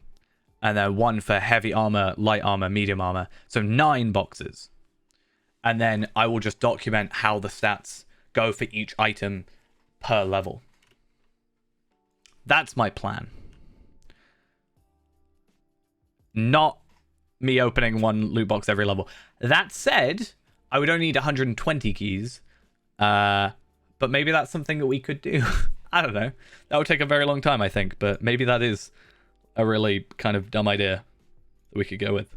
Speaker 1: And then one for heavy armor, light armor, medium armor. So 9 boxes. And then I will just document how the stats go for each item per level. That's my plan. Not me opening one loot box every level. That said, I would only need 120 keys. But maybe that's something that we could do. I don't know. That would take a very long time, I think. But maybe that is a really kind of dumb idea that we could go with.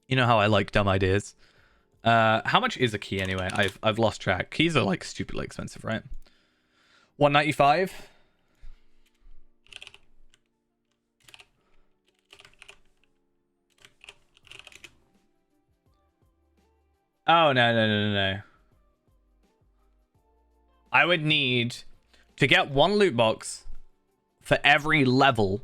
Speaker 1: You know how I like dumb ideas. How much is a key anyway? I've lost track. Keys are like stupidly expensive, right? 195. Oh, no. I would need to get one loot box for every level.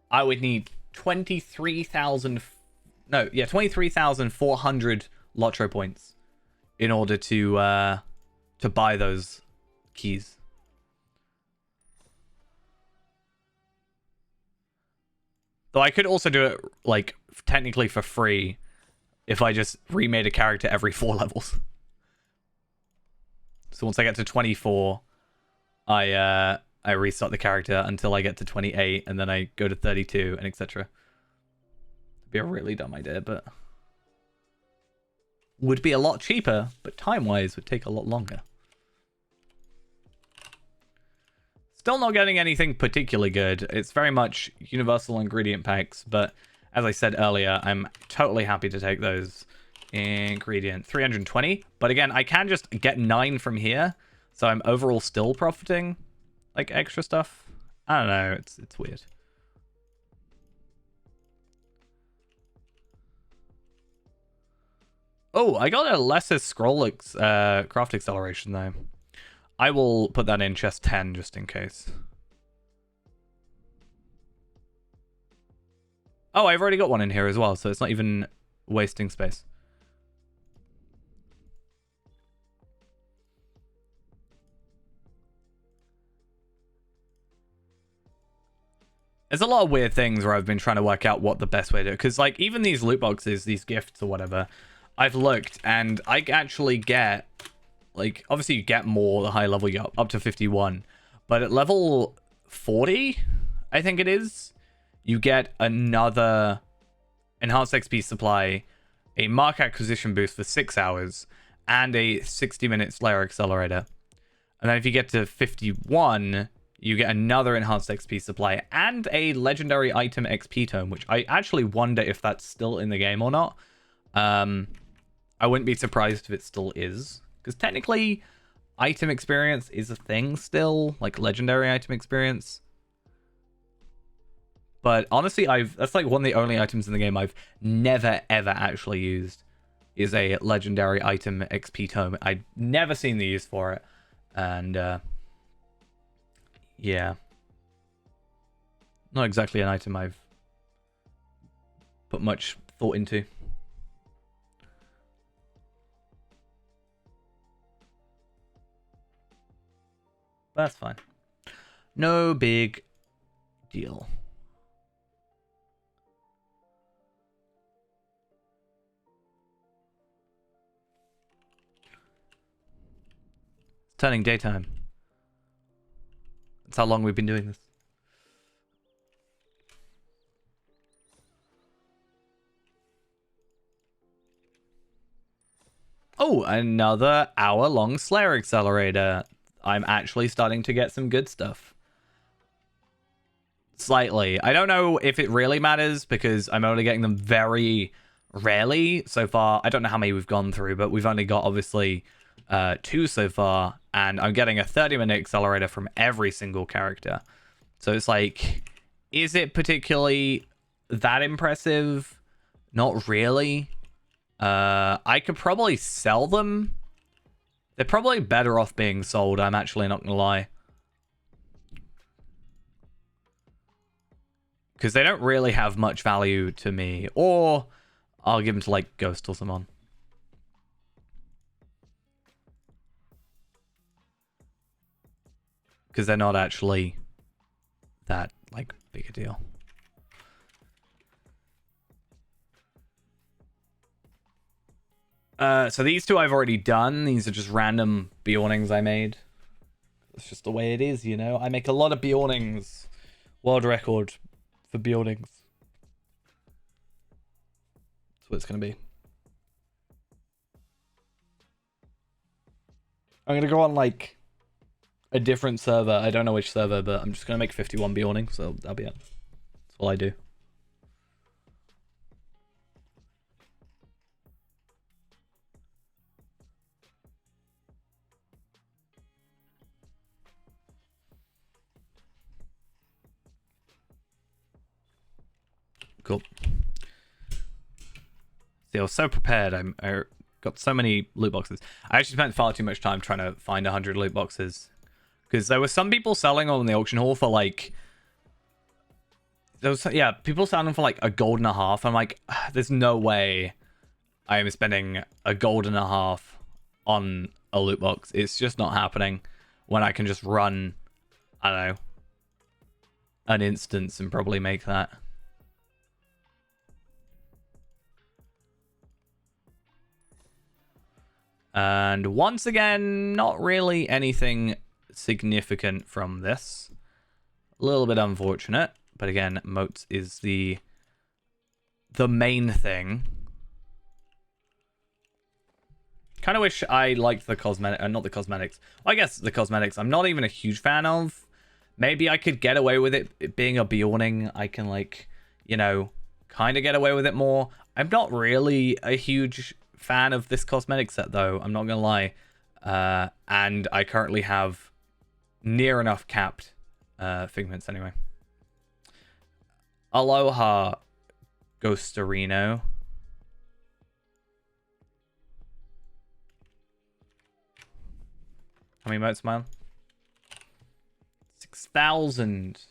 Speaker 1: I would need 23,400 Lotro points in order to buy those keys. Though I could also do it like technically for free if I just remade a character every 4 levels. So once I get to 24, I restart the character until I get to 28, and then I go to 32, and etc. It'd be a really dumb idea, but would be a lot cheaper, but time-wise would take a lot longer. Still not getting anything particularly good. It's very much universal ingredient packs, but as I said earlier, I'm totally happy to take those. Ingredient 320, but again, I can just get 9 from here, so I'm overall still profiting like extra stuff. I don't know, it's weird. Oh, I got a lesser scroll craft acceleration though. I will put that in chest 10 just in case. Oh, I've already got one in here as well, so it's not even wasting space. There's a lot of weird things where I've been trying to work out what the best way to do it. Because, like, even these loot boxes, these gifts or whatever, I've looked and I actually get, like, obviously you get more the higher level you go, up to 51. But at level 40, I think it is, you get another enhanced XP supply, a mark acquisition boost for 6 hours, and a 60-minute Slayer accelerator. And then if you get to 51... you get another enhanced XP supply and a legendary item XP tome, which I actually wonder if that's still in the game or not. I wouldn't be surprised if it still is, because technically item experience is a thing still, like legendary item experience. But honestly, that's like one of the only items in the game I've never ever actually used is a legendary item XP tome. I'd never seen the use for it, and yeah. Not exactly an item I've put much thought into. That's fine. No big deal. It's turning daytime. That's how long we've been doing this. Oh, another hour-long Slayer accelerator. I'm actually starting to get some good stuff. Slightly. I don't know if it really matters because I'm only getting them very rarely so far. I don't know how many we've gone through, but we've only got obviously 2 so far, and I'm getting a 30-minute accelerator from every single character. So it's like, is it particularly that impressive? Not really. I could probably sell them. They're probably better off being sold, I'm actually not gonna lie. Because they don't really have much value to me. Or I'll give them to, like, Ghost or someone. because they're not actually that like big a deal. So these two I've already done. These are just random Bjornings I made. It's just the way it is, you know. I make a lot of Bjornings. World record for Bjornings. That's what it's going to be. I'm going to go on, like, a different server. I don't know which server, but I'm just going to make 51 Bjornings, so that'll be it. That's all I do. Cool. See, I was so prepared. I got so many loot boxes. I actually spent far too much time trying to find 100 loot boxes. Because there were some people selling on the auction hall for like... yeah, people selling them for like $1.50. I'm like, there's no way I am spending $1.50 on a loot box. It's just not happening when I can just run, I don't know, an instance and probably make that. And once again, not really anything significant from this. A little bit unfortunate, but again, moats is the main thing. Kind of wish I liked the cosmetic, not the cosmetics. Well, I guess the cosmetics I'm not even a huge fan of. Maybe I could get away with it being a Bjorning. I can, like, you know, kind of get away with it more. I'm not really a huge fan of this cosmetic set, though. I'm not gonna lie. And I currently have near enough capped figments anyway. Aloha, Ghostarino. How many motes, man? 6,000.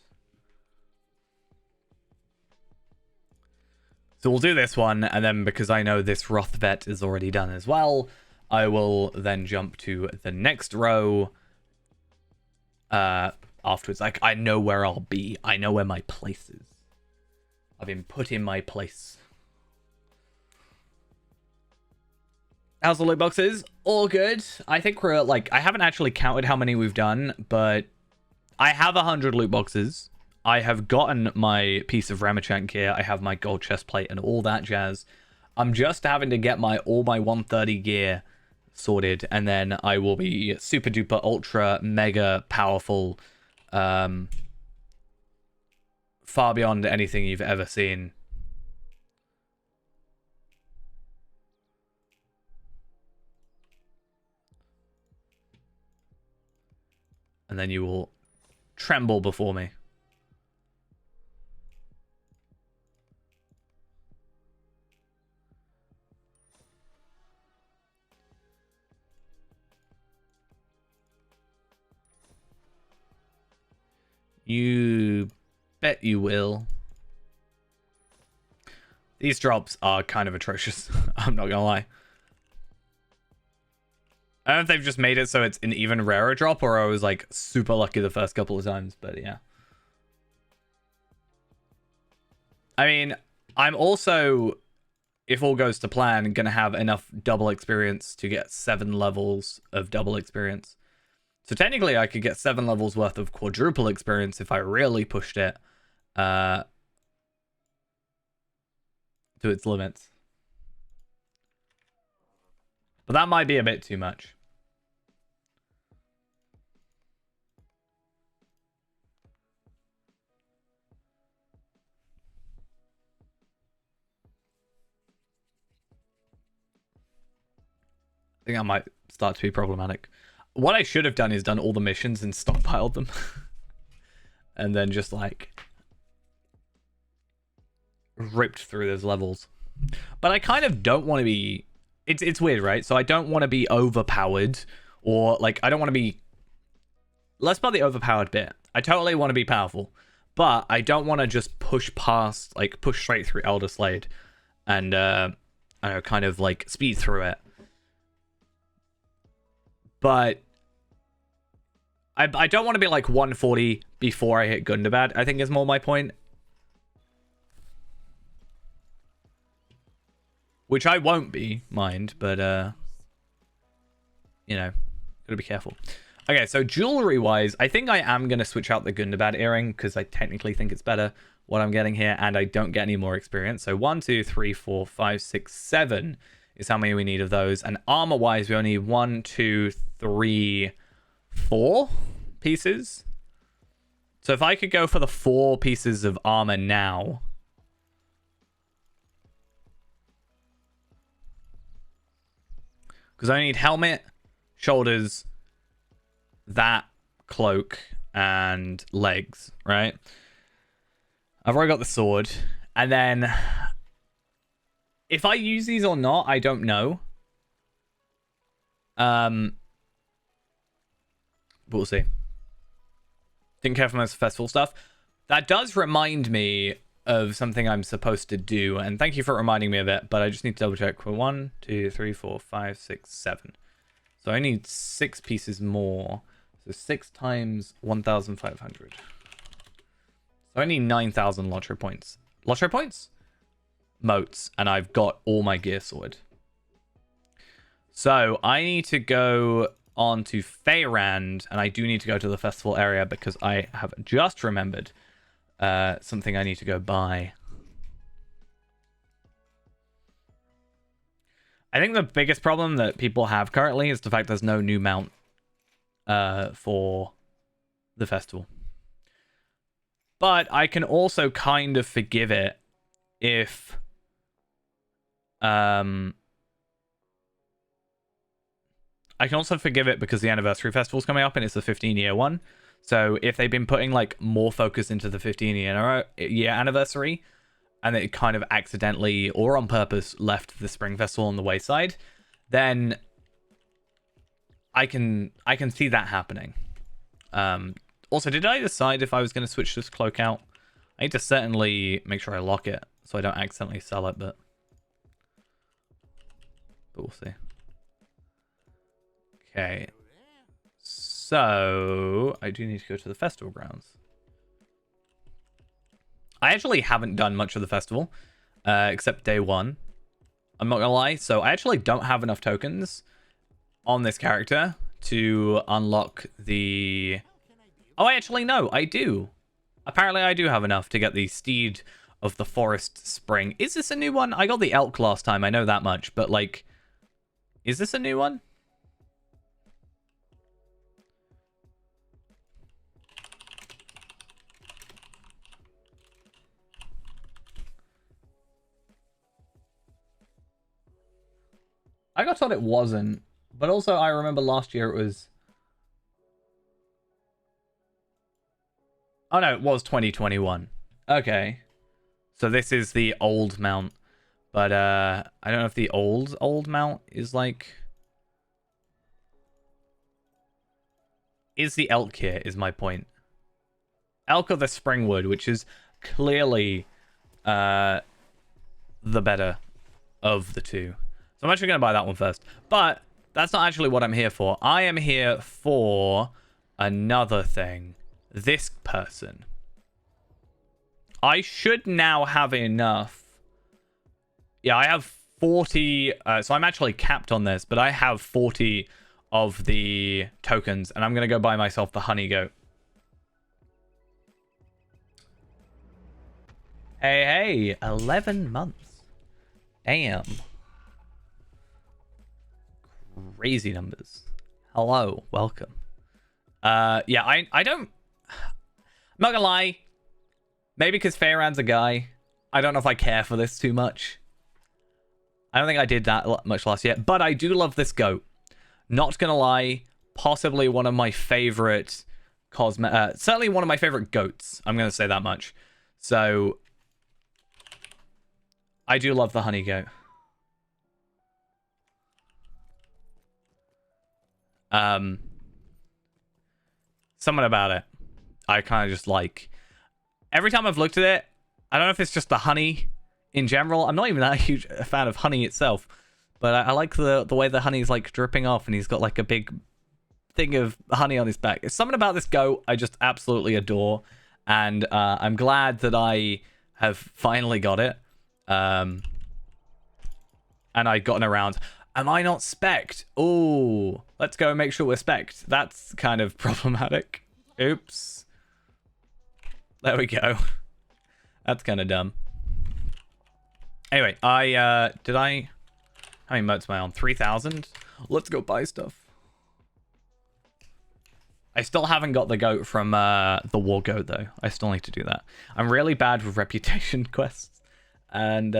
Speaker 1: So we'll do this one, and then because I know this Rothvet is already done as well, I will then jump to the next row afterwards. Like, I know where I'll be. I know where my place is. I've been put in my place. How's the loot boxes? All good. I think we're like, I haven't actually counted how many we've done, but I have 100 loot boxes. I have gotten my piece of Ramachank gear. I have my gold chest plate and all that jazz. I'm just having to get all my 130 gear sorted, and then I will be super duper ultra mega powerful, far beyond anything you've ever seen. And then you will tremble before me. You bet you will. These drops are kind of atrocious. I'm not gonna lie. I don't know if they've just made it so it's an even rarer drop, or I was like super lucky the first couple of times, but yeah. I mean, I'm also, if all goes to plan, gonna have enough double experience to get 7 levels of double experience. So technically I could get 7 levels worth of quadruple experience if I really pushed it to its limits. But that might be a bit too much. I think that might start to be problematic. What I should have done is done all the missions and stockpiled them. And then just, like, ripped through those levels. But I kind of don't want to be... It's weird, right? So I don't want to be overpowered, or, like, I don't want to be... Less about the overpowered bit. I totally want to be powerful. But I don't want to just push past, like, push straight through Elder Slade and, I don't know, kind of, like, speed through it. But I don't want to be like 140 before I hit Gundabad, I think is more my point. Which I won't be, mind, but, you know, gotta be careful. Okay, so jewelry-wise, I think I am going to switch out the Gundabad earring, because I technically think it's better what I'm getting here, and I don't get any more experience. So 1, 2, 3, 4, 5, 6, 7 is how many we need of those. And armor-wise, we only need 1, 2, 3, 4 pieces. So if I could go for the 4 pieces of armor now... Because I need helmet, shoulders, that cloak, and legs, right? I've already got the sword. And then... if I use these or not, I don't know. But we'll see. Didn't care for most festival stuff. That does remind me of something I'm supposed to do, and thank you for reminding me of it, but I just need to double check. 1, 2, 3, 4, 5, 6, 7. So I need 6 pieces more. So 6 times 1,500. So I need 9,000 lottery points. Lottery points? Motes, and I've got all my gear sorted. So I need to go on to Feyrand, and I do need to go to the festival area because I have just remembered something I need to go buy. I think the biggest problem that people have currently is the fact there's no new mount for the festival. But I can also kind of forgive it if I can also forgive it because the anniversary festival's coming up and it's the 15-year one. So if they've been putting like more focus into the 15-year anniversary, and it kind of accidentally or on purpose left the spring festival on the wayside, then I can see that happening. Also, did I decide if I was going to switch this cloak out? I need to certainly make sure I lock it so I don't accidentally sell it, but we'll see. Okay. So, I do need to go to the festival grounds. I actually haven't done much of the festival, except day 1. I'm not gonna lie. So, I actually don't have enough tokens on this character to unlock the... Oh, actually, no, I do. Apparently, I do have enough to get the Steed of the Forest Spring. Is this a new one? I got the Elk last time, I know that much, but, like, is this a new one? I got told it wasn't, but also I remember last year it was... Oh no, it was 2021. Okay. So this is the old mount. But I don't know if the old mount is like... Is the elk here, is my point. Elk or the Springwood, which is clearly the better of the two. So I'm actually going to buy that one first. But that's not actually what I'm here for. I am here for another thing. This person. I should now have enough. Yeah, I have 40. So I'm actually capped on this, but I have 40 of the tokens. And I'm going to go buy myself the honey goat. Hey, 11 months. Damn. Crazy numbers. Hello, welcome. Yeah, I don't... I'm not gonna lie. Maybe because Feyrand's a guy. I don't know if I care for this too much. I don't think I did that much last year. But I do love this goat. Not gonna lie. Possibly one of my favorite certainly one of my favorite goats. I'm gonna say that much. So... I do love the honey goat. Something about it I kind of just like. Every time I've looked at it, I don't know if it's just the honey in general. I'm not even that huge a fan of honey itself, but I like the way the honey's like dripping off, and he's got like a big thing of honey on his back. It's something about this goat I just absolutely adore, and I'm glad that I have finally got it. And I've gotten around. Am I not spec'd? Oh, let's go and make sure we're spec'd. That's kind of problematic. Oops. There we go. That's kind of dumb. Anyway, how many motes am I on? 3,000? Let's go buy stuff. I still haven't got the goat from the war goat, though. I still need to do that. I'm really bad with reputation quests. And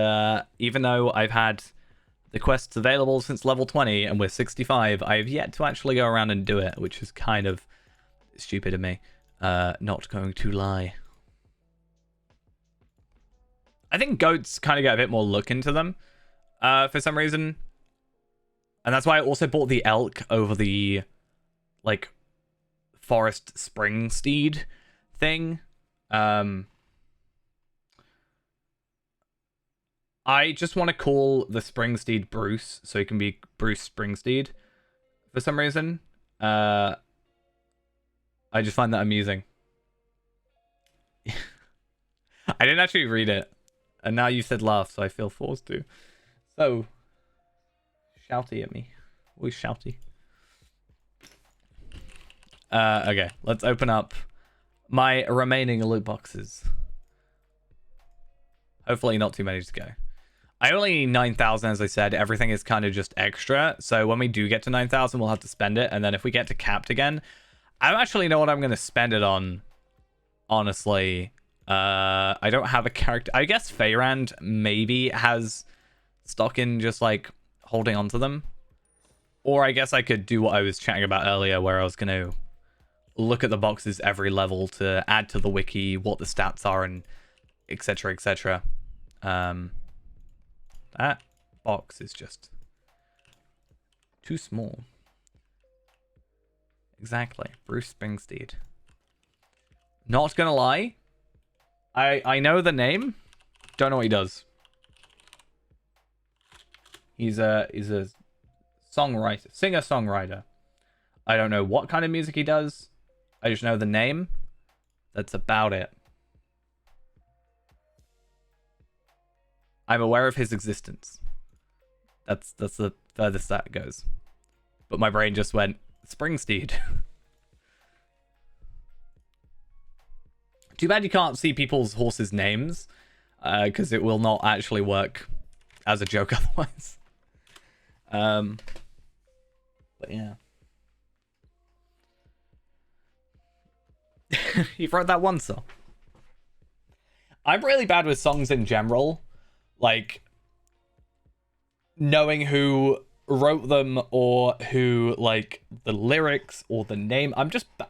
Speaker 1: even though I've had the quests available since level 20 and we're 65, I have yet to actually go around and do it, which is kind of stupid of me. Not going to lie. I think goats kind of get a bit more look into them for some reason. And that's why I also bought the elk over the, like, forest spring steed thing. I just want to call the spring steed Bruce, so he can be Bruce Springsteed for some reason. I just find that amusing. I didn't actually read it. And now you said laugh, so I feel forced to. So, shouty at me. Always shouty. Okay, let's open up my remaining loot boxes. Hopefully not too many to go. I only need 9,000, as I said. Everything is kind of just extra. So when we do get to 9,000, we'll have to spend it. And then if we get to capped again, I don't actually know what I'm going to spend it on, honestly. I don't have a character. I guess Feyrand maybe has stock in just, like, holding on to them. Or I guess I could do what I was chatting about earlier, where I was going to look at the boxes every level to add to the wiki what the stats are and etc, etc. That box is just too small. Exactly. Bruce Springsteen. Not gonna lie, I know the name, don't know what he does. He's a songwriter, singer-songwriter. I don't know what kind of music he does. I just know the name. That's about it. I'm aware of his existence. That's the furthest that goes. But my brain just went, Springsteed. Too bad you can't see people's horses' names, because it will not actually work as a joke otherwise. But yeah. He wrote that one song. I'm really bad with songs in general. Like, knowing who wrote them or who, like, the lyrics or the name.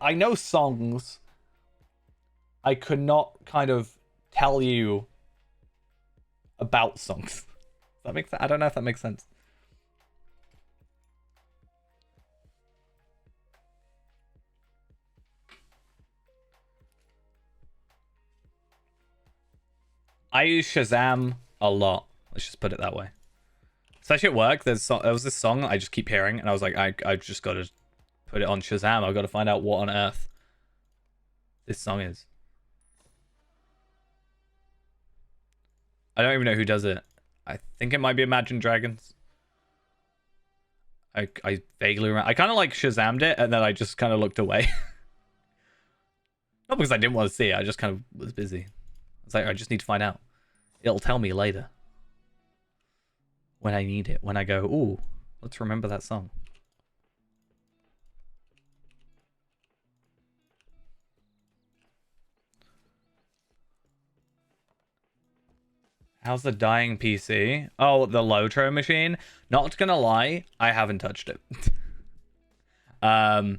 Speaker 1: I know songs. I could not kind of tell you about songs. Does that make sense? I don't know if that makes sense. I use Shazam a lot. Let's just put it that way. Especially at work, there was this song I just keep hearing, and I was like, I just got to put it on Shazam. I've got to find out what on earth this song is. I don't even know who does it. I think it might be Imagine Dragons. I vaguely remember. I kind of like Shazammed it, and then I just kind of looked away. Not because I didn't want to see it. I just kind of was busy. It's like, I just need to find out. It'll tell me later. When I need it. When I go, ooh, let's remember that song. How's the dying PC? Oh, the Lotro machine? Not gonna lie, I haven't touched it. I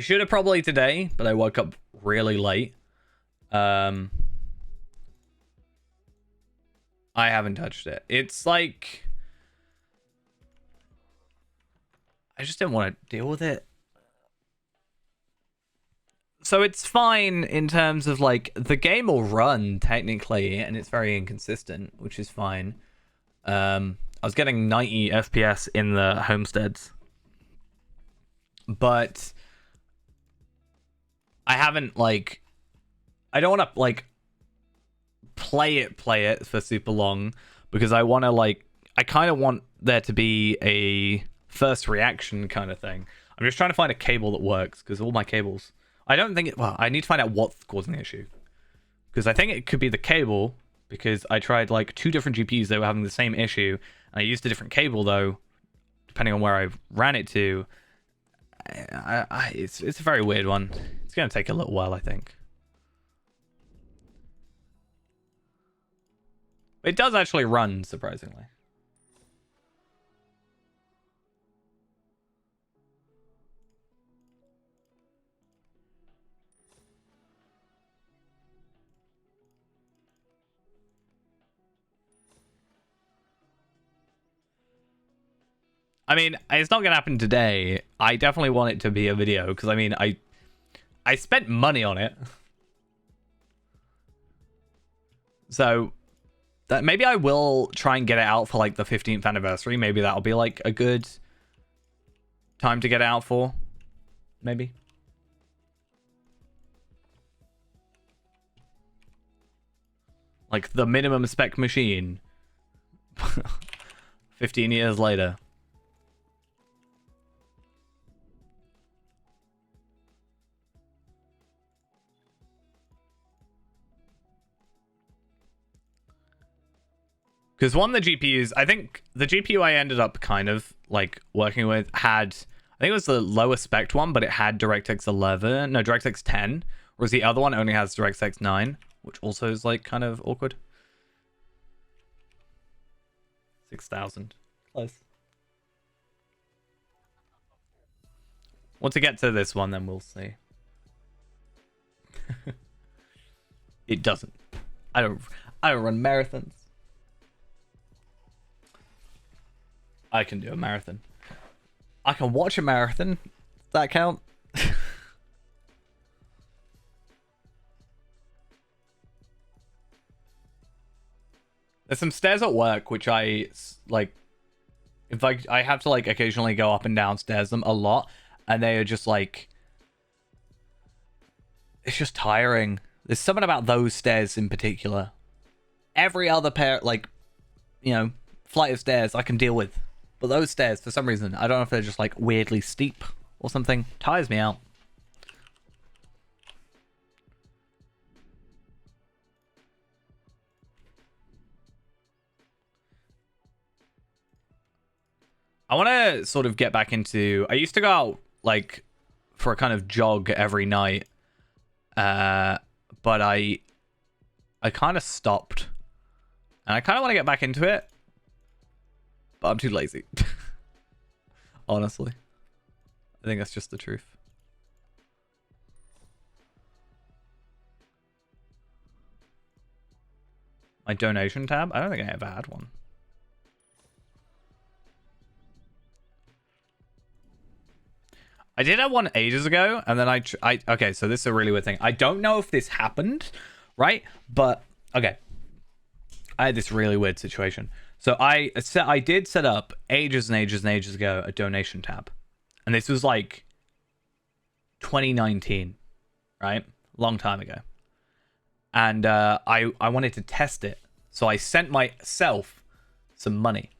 Speaker 1: should have probably today, but I woke up really late. I haven't touched it. It's like, I just didn't want to deal with it. So it's fine in terms of, like, the game will run technically, and it's very inconsistent, which is fine. I was getting 90 FPS in the homesteads. but I haven't like I don't want to like play it for super long because I want to like I kind of want there to be a first reaction kind of thing. I'm just trying to find a cable that works because all my cables. I don't think it. Well, I need to find out what's causing the issue because I think it could be the cable because I tried like 2 different GPUs that were having the same issue. And I used a different cable though, depending on where I ran it to. It's a very weird one. It's gonna take a little while, I think. It does actually run, surprisingly. I mean, it's not gonna happen today. I definitely want it to be a video because I mean, I spent money on it, so that maybe I will try and get it out for like the 15th anniversary. Maybe that'll be like a good time to get it out for. Maybe. Like the minimum spec machine. 15 years later. Because one of the GPUs, I think the GPU I ended up kind of like working with had, I think it was the lowest spec one, but it had DirectX 11, no, DirectX 10, whereas the other one only has DirectX 9, which also is like kind of awkward. 6,000. Close. Once we get to this one, then we'll see. It doesn't. I don't run marathons. I can do a marathon. I can watch a marathon. Does that count? There's some stairs at work which I like. If I have to like occasionally go up and down stairs them a lot, and they are just like, it's just tiring. There's something about those stairs in particular. Every other pair, like, you know, flight of stairs I can deal with. But those stairs, for some reason, I don't know if they're just like weirdly steep or something, tires me out. I want to sort of get back into... I used to go out, like, for a kind of jog every night. But I kind of stopped. And I kind of want to get back into it. But I'm too lazy. Honestly. I think that's just the truth. My donation tab? I don't think I ever had one. I did have one ages ago, and then okay, so this is a really weird thing. I don't know if this happened, right? But, okay. I had this really weird situation. So I did set up ages and ages and ages ago a donation tab. And this was like 2019, right? Long time ago. And I wanted to test it. So I sent myself some money.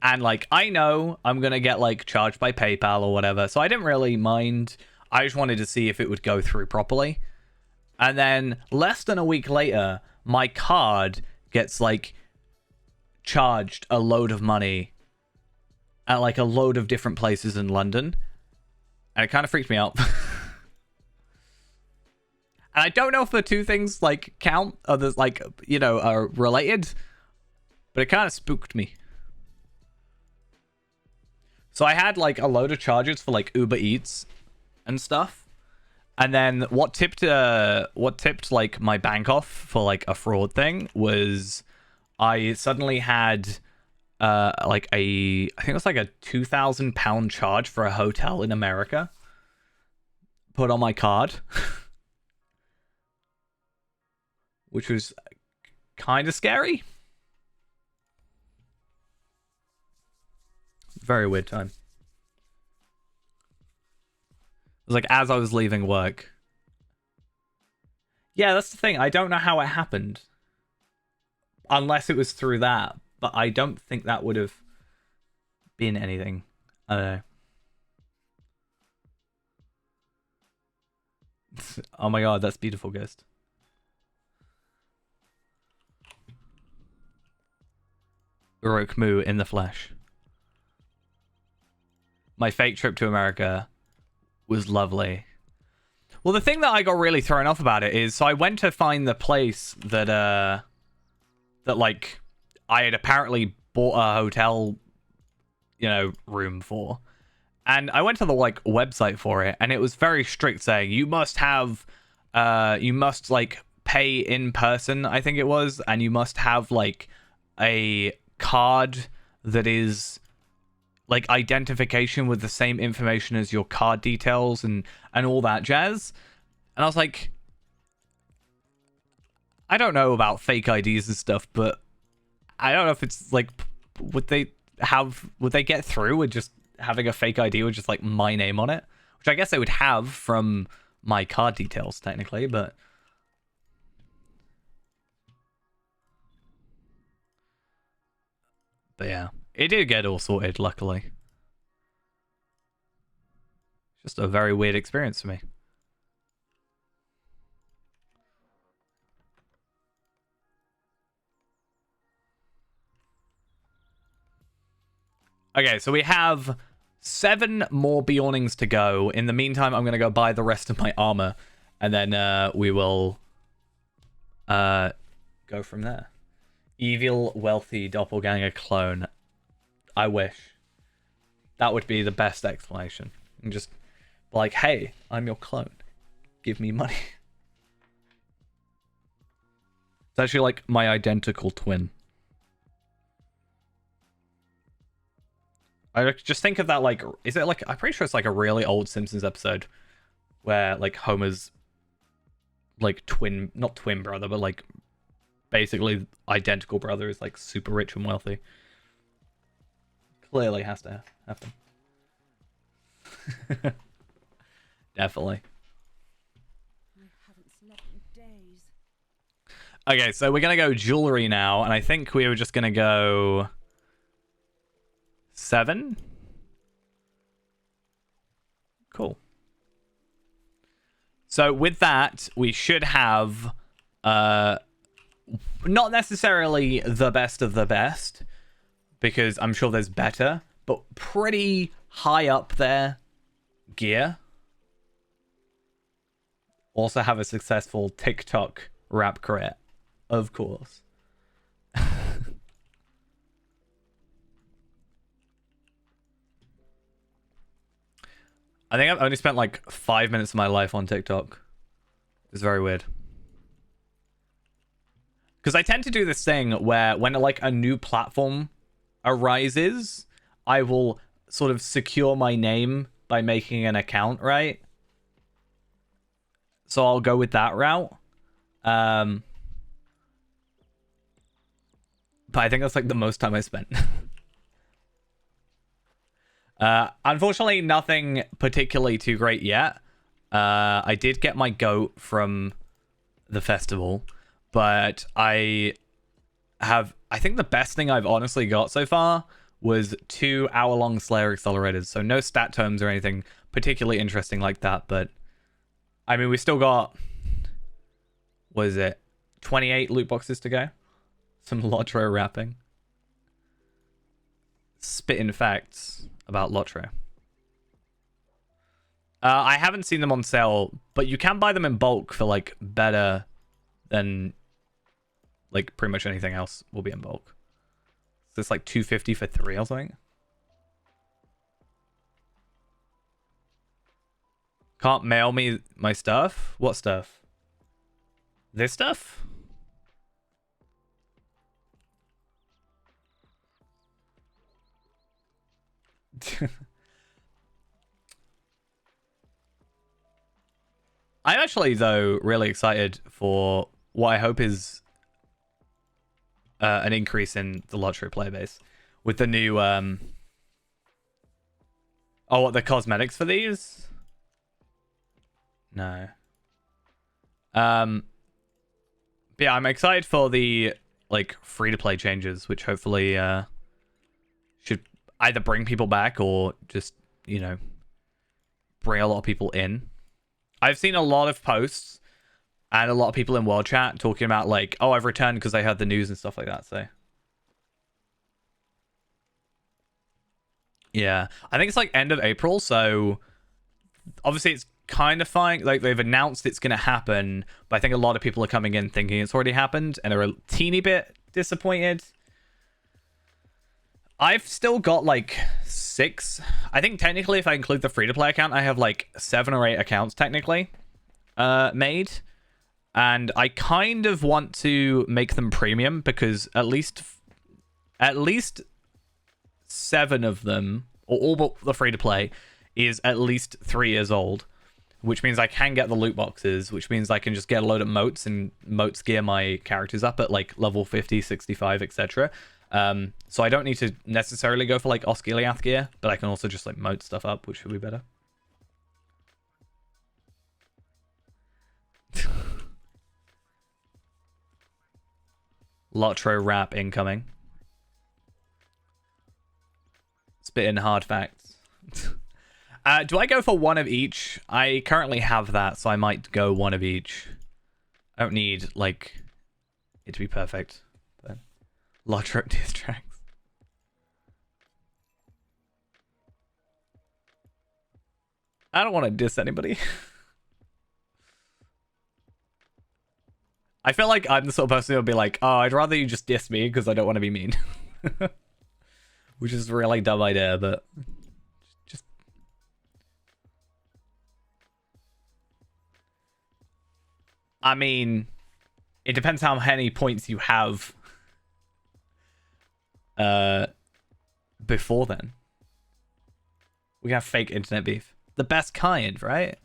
Speaker 1: And like, I know I'm going to get like charged by PayPal or whatever. So I didn't really mind. I just wanted to see if it would go through properly. And then less than a week later, my card gets like charged a load of money at like a load of different places in London. And it kind of freaked me out. And I don't know if the two things like count or there's like, you know, are related, but it kind of spooked me. So I had like a load of charges for like Uber Eats and stuff. And then what tipped like my bank off for like a fraud thing was I suddenly had like I think it was like a £2,000 charge for a hotel in America put on my card. Which was kind of scary. Very weird time. was like as I was leaving work. Yeah, that's the thing. I don't know how it happened. Unless it was through that. But I don't think that would have been anything. I don't know. Oh my god, that's beautiful, Ghost. Uruk Mu in the flesh. My fake trip to America was lovely. Well, the thing that I got really thrown off about it is, so I went to find the place that like I had apparently bought a hotel, room for. And I went to the like website for it, and it was very strict, saying you must like pay in person, I think it was, and you must have like a card that is like identification with the same information as your card details and all that jazz. And I was like, I don't know about fake IDs and stuff, but I don't know if it's like, would they get through with just having a fake ID with just like my name on it? Which I guess they would have from my card details technically, but yeah, it did get all sorted, luckily. Just a very weird experience for me. Okay, so we have 7 more Bjornings to go. In the meantime, I'm going to go buy the rest of my armor, and then we will go from there. Evil, wealthy doppelganger clone. I wish. That would be the best explanation. And just like, hey, I'm your clone. Give me money. It's actually like my identical twin. I just think of that like, is it like, I'm pretty sure it's like a really old Simpsons episode where like Homer's like not twin brother, but like basically identical brother is like super rich and wealthy. Clearly has to happen. Definitely.
Speaker 2: I haven't slept in days.
Speaker 1: Okay, so we're gonna go jewelry now, and I think we were just gonna go 7. Cool. So with that, we should have not necessarily the best of the best, because I'm sure there's better, but pretty high up there gear. Also have a successful TikTok rap career, of course. I think I've only spent like 5 minutes of my life on TikTok. It's very weird. Because I tend to do this thing where when like a new platform arises, I will sort of secure my name by making an account, right? So I'll go with that route. But I think that's like the most time I spent. Unfortunately, nothing particularly too great yet. I did get my goat from the festival, but I think the best thing I've honestly got so far was 2 hour-long Slayer accelerators. So no stat terms or anything particularly interesting like that, but I mean, we still got, what is it, 28 loot boxes to go? Some Lotro wrapping. Spitting facts about Lotro. I haven't seen them on sale, but you can buy them in bulk for like better than like pretty much anything else will be in bulk. So it's like $250 for 3 or something. Can't mail me my stuff? What stuff? This stuff? I'm actually, though, really excited for what I hope is an increase in the Lottery player base with the new oh, what, the cosmetics for these? No. But yeah, I'm excited for the like free-to-play changes, which hopefully should either bring people back or just, you know, bring a lot of people in. I've seen a lot of posts and a lot of people in world chat talking about like, oh, I've returned because I heard the news and stuff like that. So yeah, I think it's like end of April. So obviously it's kind of fine. Like they've announced it's going to happen, but I think a lot of people are coming in thinking it's already happened and are a teeny bit disappointed. I've still got like 6. I think technically if I include the free-to-play account, I have like 7 or 8 accounts technically made. And I kind of want to make them premium because at least 7 of them, or all but the free-to-play, is at least 3 years old. Which means I can get the loot boxes, which means I can just get a load of motes and motes gear my characters up at like level 50, 65, etc. So I don't need to necessarily go for like Osgiliath gear, but I can also just like mote stuff up, which would be better. Lotro rap incoming. Spit in hard facts. Do I go for one of each? I currently have that, so I might go one of each. I don't need, like, it to be perfect. But Lotro diss tracks. I don't want to diss anybody. I feel like I'm the sort of person who would be like, oh, I'd rather you just diss me because I don't want to be mean. Which is a really dumb idea, but... I mean, it depends how many points you have before then. We have fake internet beef. The best kind, right?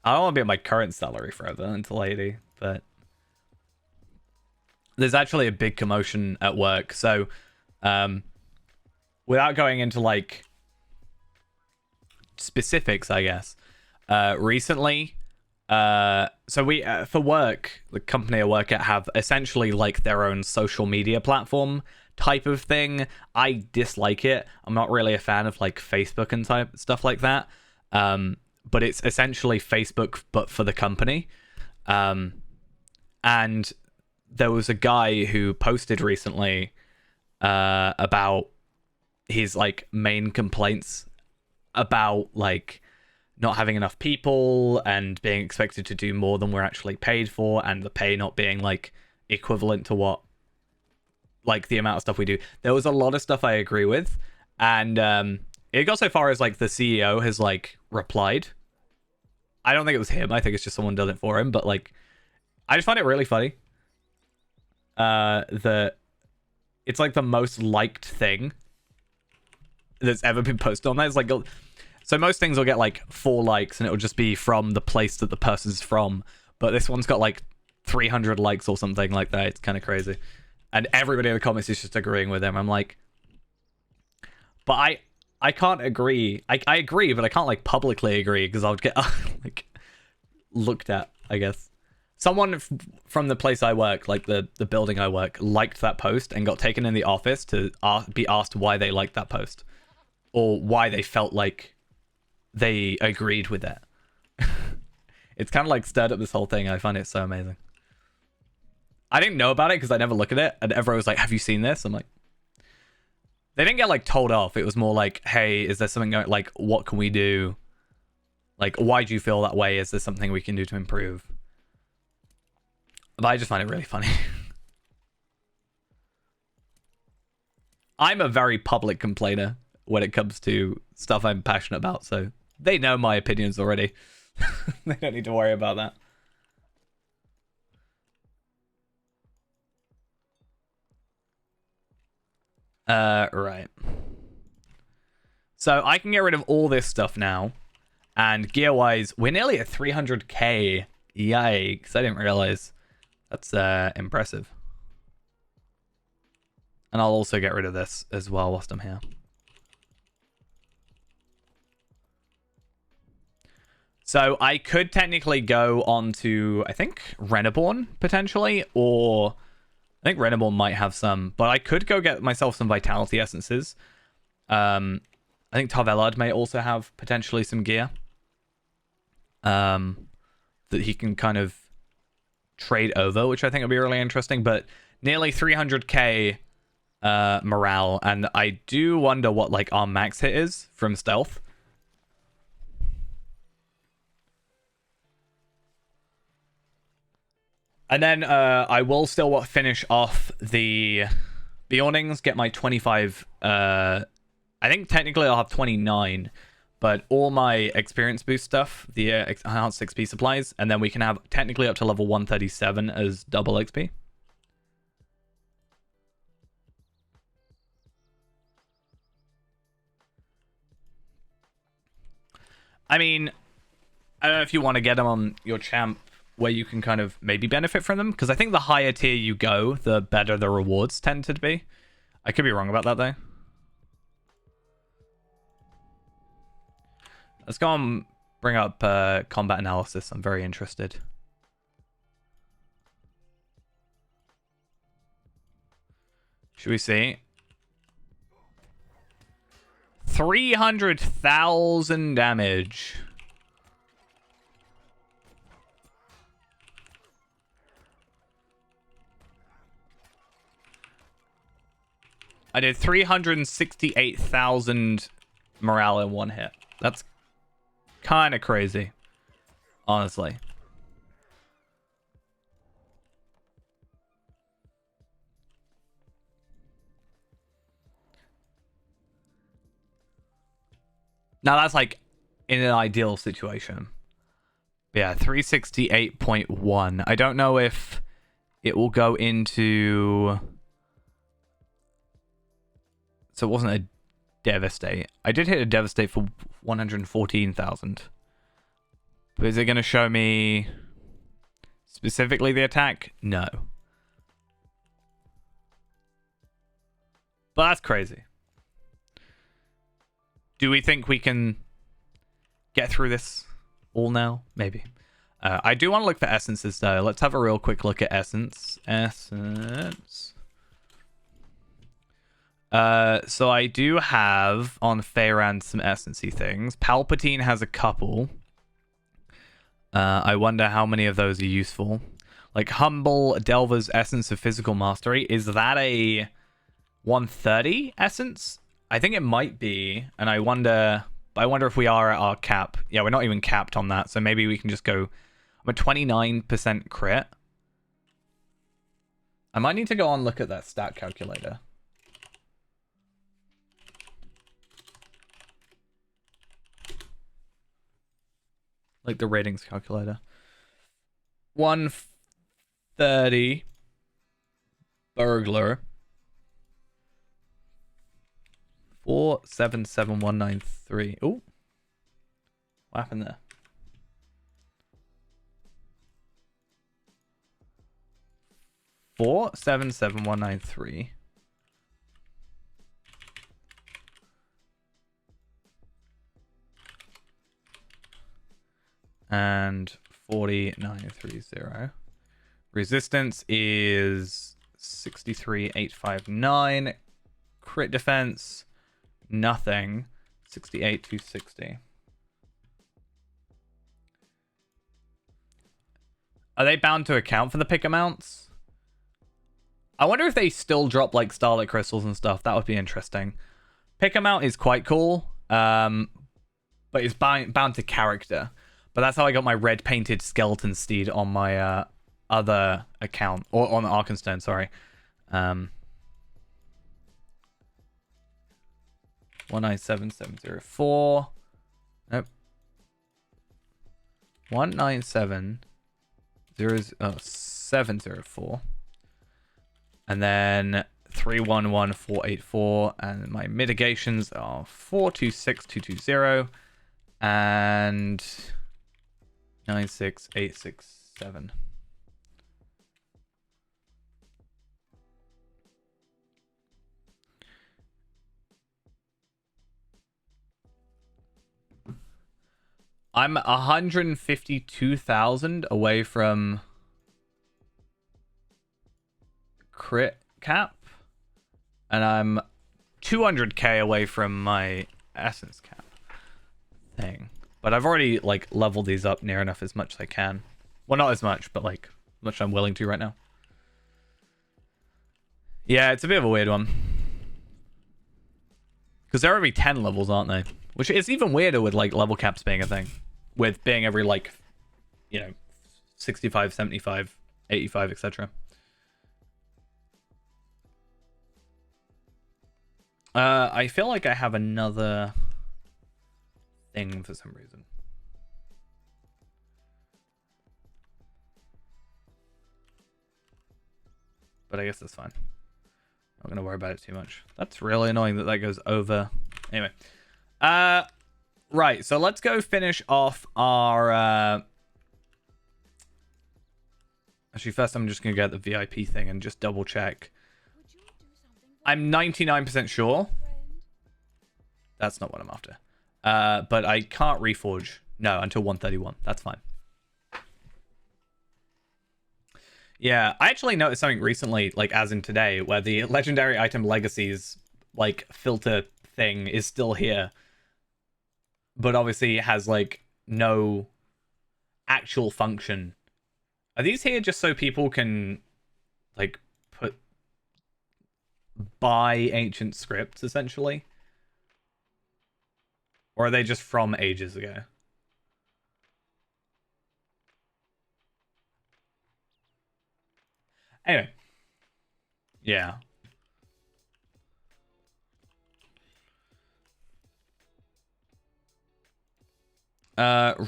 Speaker 1: I don't want to be at my current salary forever until 80, but there's actually a big commotion at work. So, without going into like specifics, I guess, recently, so we for work, the company I work at have essentially like their own social media platform type of thing. I dislike it. I'm not really a fan of like Facebook and type stuff like that. But it's essentially Facebook but for the company. And there was a guy who posted recently about his like main complaints about like not having enough people and being expected to do more than we're actually paid for, and the pay not being like equivalent to what like the amount of stuff we do. There was a lot of stuff I agree with, and it got so far as like the CEO has like replied. I don't think it was him. I think it's just someone done it for him, but like I just find it really funny. That it's like the most liked thing that's ever been posted on there. It's like, so most things will get like 4 likes and it'll just be from the place that the person's from, but this one's got like 300 likes or something like that. It's kind of crazy, and everybody in the comments is just agreeing with him. I'm like, but I can't agree. I agree, but I can't like publicly agree because I would get like looked at, I guess. Someone from the place I work, like the building I work, liked that post and got taken in the office to be asked why they liked that post or why they felt like they agreed with it. It's kind of like stirred up this whole thing. I find it so amazing. I didn't know about it because I never look at it, and everyone was like, have you seen this? I'm like, they didn't get like told off. It was more like, hey, is there something going, like, what can we do? Like, why do you feel that way? Is there something we can do to improve? But I just find it really funny. I'm a very public complainer when it comes to stuff I'm passionate about, so they know my opinions already. They don't need to worry about that. Right. So I can get rid of all this stuff now. And gear-wise, we're nearly at 300k. Yikes. I didn't realize. That's impressive. And I'll also get rid of this as well whilst I'm here. So I could technically go on to, I think, Reneborn, potentially, or I think Reneborn might have some, but I could go get myself some Vitality Essences. I think Tarvelard may also have potentially some gear that he can kind of trade over, which I think would be really interesting, but nearly 300k morale, and I do wonder what like our max hit is from stealth. And then I will still finish off the awnings, get my 25. I think technically I'll have 29, but all my experience boost stuff, the enhanced XP supplies, and then we can have technically up to level 137 as double XP. I mean, I don't know if you want to get them on your champ where you can kind of maybe benefit from them, because I think the higher tier you go, the better the rewards tend to be. I could be wrong about that, though. Let's go and bring up combat analysis. I'm very interested. Should we see? 300,000 damage. I did 368,000 morale in one hit. That's kind of crazy, honestly. Now that's like in an ideal situation. But yeah, 368.1. I don't know if it will go into... So it wasn't a Devastate. I did hit a Devastate for 114,000. But is it going to show me specifically the attack? No. But that's crazy. Do we think we can get through this all now? Maybe. I do want to look for essences, though. Let's have a real quick look at essence. Essence. So I do have on Feyran some essency things. Palpatine has a couple. I wonder how many of those are useful. Like Humble Delver's Essence of Physical Mastery. Is that a 130 essence? I think it might be, and I wonder if we are at our cap. Yeah, we're not even capped on that, so maybe we can just go. I'm a 29% crit. I might need to go on and look at that stat calculator. Like the ratings calculator. 130 Burglar. 477193. Oh, what happened there? Four 77193. And 4930. Resistance is 63859. Crit defense, nothing. 68260. Are they bound to account for the pick amounts? I wonder if they still drop like starlight crystals and stuff. That would be interesting. Pick amount is quite cool, but it's bound to character. But that's how I got my red painted skeleton steed on my other account, or on Arkenstone, sorry. 197704. Nope. 19700704. And then 311484. And my mitigations are 426220 and 96867. 7. I'm 152,000 away from crit cap, and I'm 200k away from my essence cap thing. But I've already like leveled these up near enough as much as I can. Well, not as much, but like as much as I'm willing to right now. Yeah, it's a bit of a weird one. Because they're every 10 levels, aren't they? Which is even weirder with like level caps being a thing. With being every like, you know, 65, 75, 85, etc. I feel like I have another thing for some reason. But I guess that's fine. I'm not gonna worry about it too much. That's really annoying that that goes over. Anyway. Right, so let's go finish off our actually first I'm just gonna get the VIP thing and just double check. I'm 99% sure. That's not what I'm after. But I can't reforge. No, until 131. That's fine. Yeah, I actually noticed something recently, like as in today, where the legendary item legacies like filter thing is still here. But obviously it has like no actual function. Are these here just so people can like buy ancient scripts essentially? Or are they just from ages ago? Anyway. Yeah.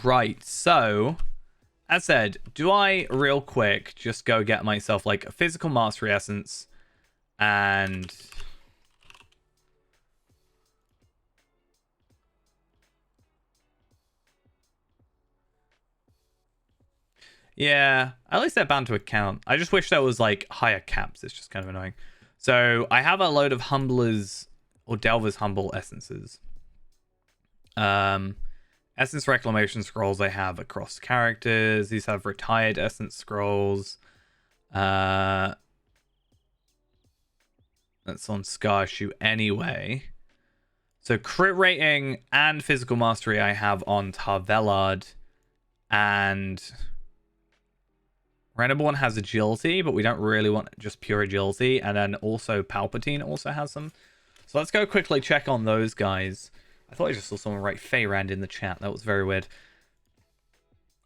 Speaker 1: Right. So, as said, do I real quick just go get myself like a physical mastery essence and yeah, at least they're bound to account. I just wish there was like higher caps. It's just kind of annoying. So I have a load of humblers or delvers humble essences. Essence reclamation scrolls I have across characters. These have retired essence scrolls. That's on Scarshoe anyway. So crit rating and physical mastery I have on Tarvelard, and Reneborn has agility, but we don't really want just pure agility. And then also Palpatine also has some. So let's go quickly check on those guys. I thought I just saw someone write Feyrand in the chat. That was very weird.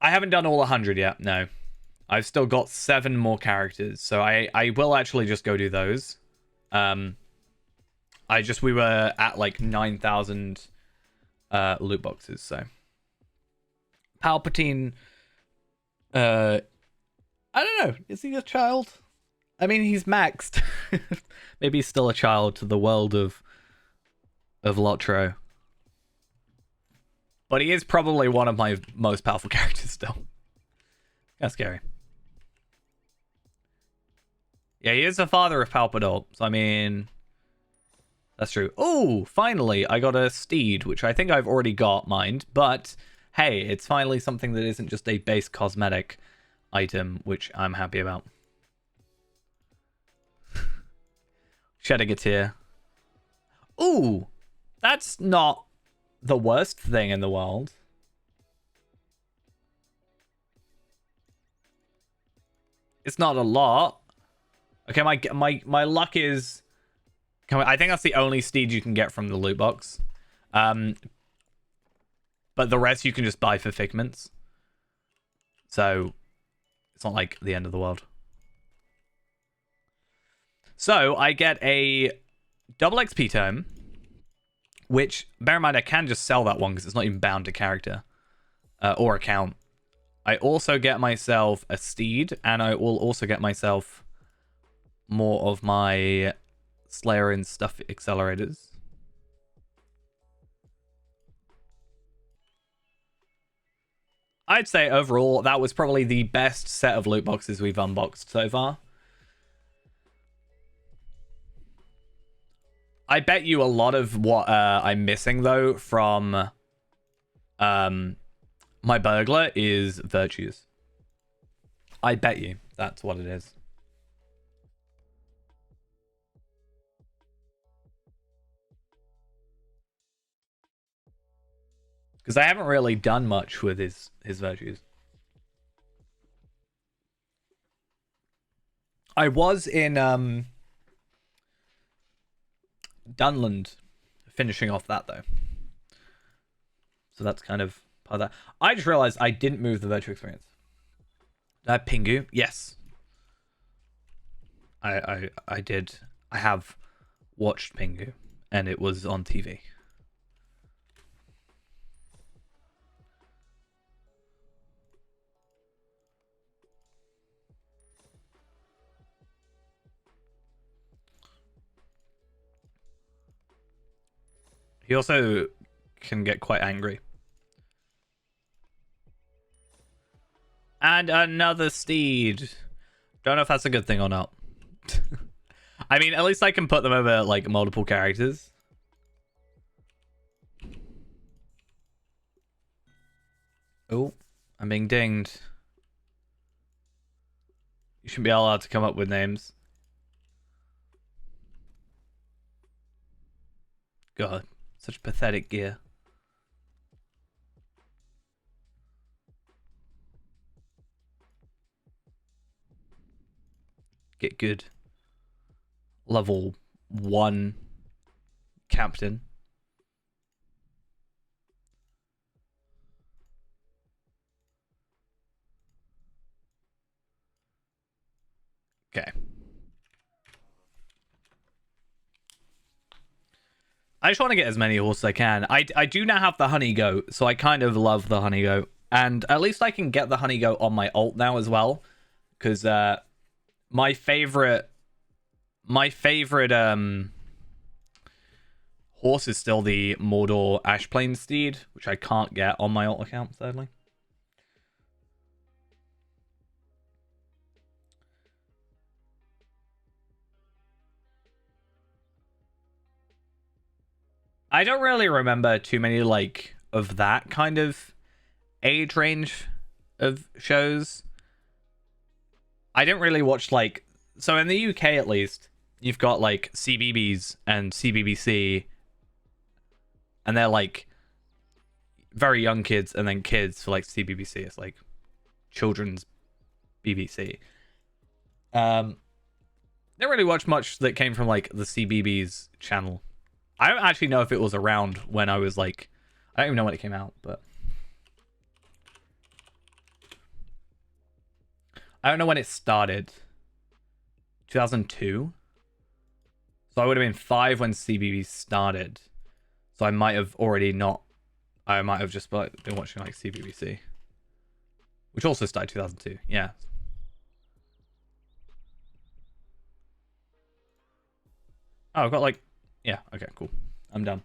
Speaker 1: I haven't done all 100 yet, no. I've still got 7 more characters, so I will actually just go do those. We were at like 9,000 loot boxes, so. Palpatine, I don't know. Is he a child? I mean, he's maxed. Maybe he's still a child to the world of Lotro. But he is probably one of my most powerful characters still. That's scary. Yeah, he is the father of Palpador. So, I mean, that's true. Oh, finally, I got a steed, which I think I've already got, mind. But, hey, it's finally something that isn't just a base cosmetic item, which I'm happy about. Shedagatir. Ooh, that's not the worst thing in the world. It's not a lot. Okay, my luck is. I think that's the only steed you can get from the loot box. But the rest you can just buy for figments. So it's not like the end of the world. So I get a double XP tome, which, bear in mind, I can just sell that one because it's not even bound to character or account. I also get myself a steed, and I will also get myself more of my Slayer and stuff accelerators. I'd say overall that was probably the best set of loot boxes we've unboxed so far. I bet you a lot of what I'm missing though from My burglar is virtues. I bet you that's what it is. Because I haven't really done much with his virtues. I was in Dunland finishing off that though. So that's kind of part of that. I just realized I didn't move the virtue experience. Did I have Pingu? Yes. I did. I have watched Pingu and it was on TV. He also can get quite angry. And another steed. Don't know if that's a good thing or not. I mean, at least I can put them over like multiple characters. Oh, I'm being dinged. You shouldn't be allowed to come up with names. God, such pathetic gear. Get good. Level 1 captain. Okay. I just want to get as many horses as I can. I do now have the honey goat, so I kind of love the honey goat. And at least I can get the honey goat on my ult now as well. Because my favorite horse is still the Mordor Ashplane steed, which I can't get on my ult account, sadly. I don't really remember too many like of that kind of age range of shows. I didn't really watch like, so in the UK at least, you've got like CBBS and CBBC, and they're like very young kids, and then kids for like CBBC. It's like children's BBC. Didn't really watch much that came from like the CBBS channel. I don't actually know if it was around when I was like, I don't even know when it came out, but I don't know when it started. 2002. So I would have been 5 when CBB started. So I might have already not. I might have just been watching like CBBC, which also started 2002. Yeah. Oh, I've got like, yeah. Okay, cool. I'm done.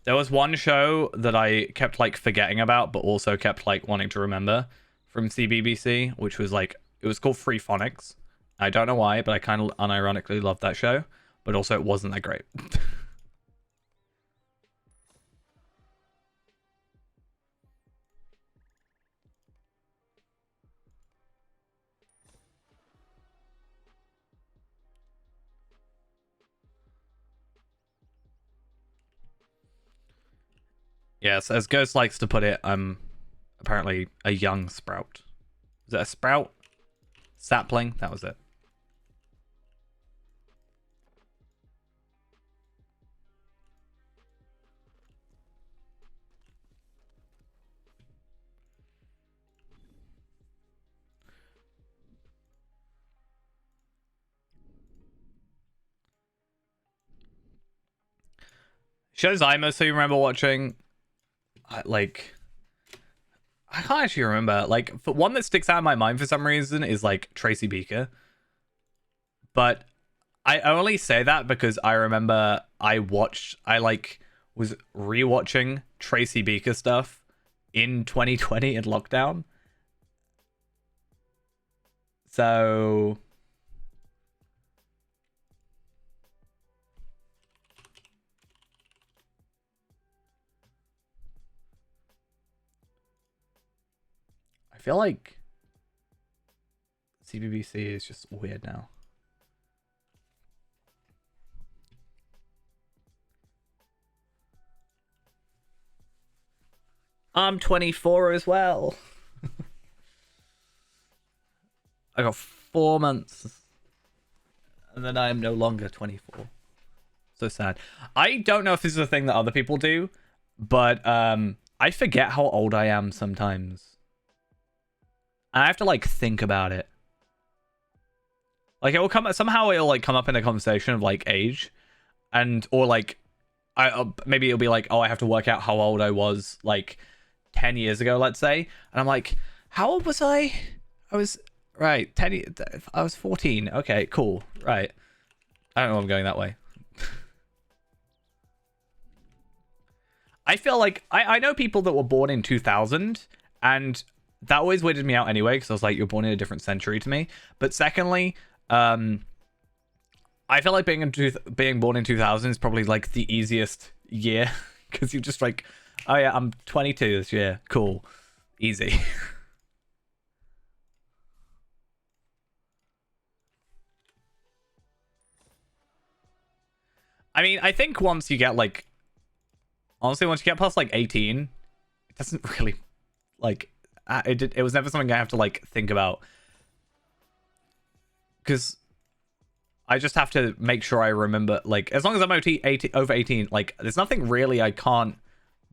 Speaker 1: There was one show that I kept like forgetting about, but also kept like wanting to remember from CBBC, which was like, it was called Free Phonics. I don't know why, but I kind of unironically loved that show, but also it wasn't that great. Yes, as Ghost likes to put it, I'm apparently a young sprout. Is it a sprout? Sapling? That was it. Shows I mostly remember watching, like, I can't actually remember. Like, one that sticks out in my mind for some reason is like Tracy Beaker. But I only say that because I remember I was rewatching Tracy Beaker stuff in 2020 in lockdown. So feel like CBBC is just weird now. I'm 24 as well. I got 4 months. And then I am no longer 24. So sad. I don't know if this is a thing that other people do, but I forget how old I am sometimes. And I have to like think about it. Like it will come somehow it'll like come up in a conversation of like age, and or like maybe it'll be like, oh, I have to work out how old I was like 10 years ago, let's say, and I'm like, how old was I? I was right 10. I was 14. Okay, cool. Right. I don't know. I'm going that way. I feel like I know people that were born in 2000, and that always weirded me out anyway, because I was like, you're born in a different century to me. But secondly, I feel like being born in 2000 is probably like the easiest year, because you're just like, oh yeah, I'm 22 this year. Cool. Easy. I mean, I think once you get like, honestly, once you get past like 18, it doesn't really like, it was never something I have to like think about, because I just have to make sure I remember, like, as long as I'm over 18, like, there's nothing really I can't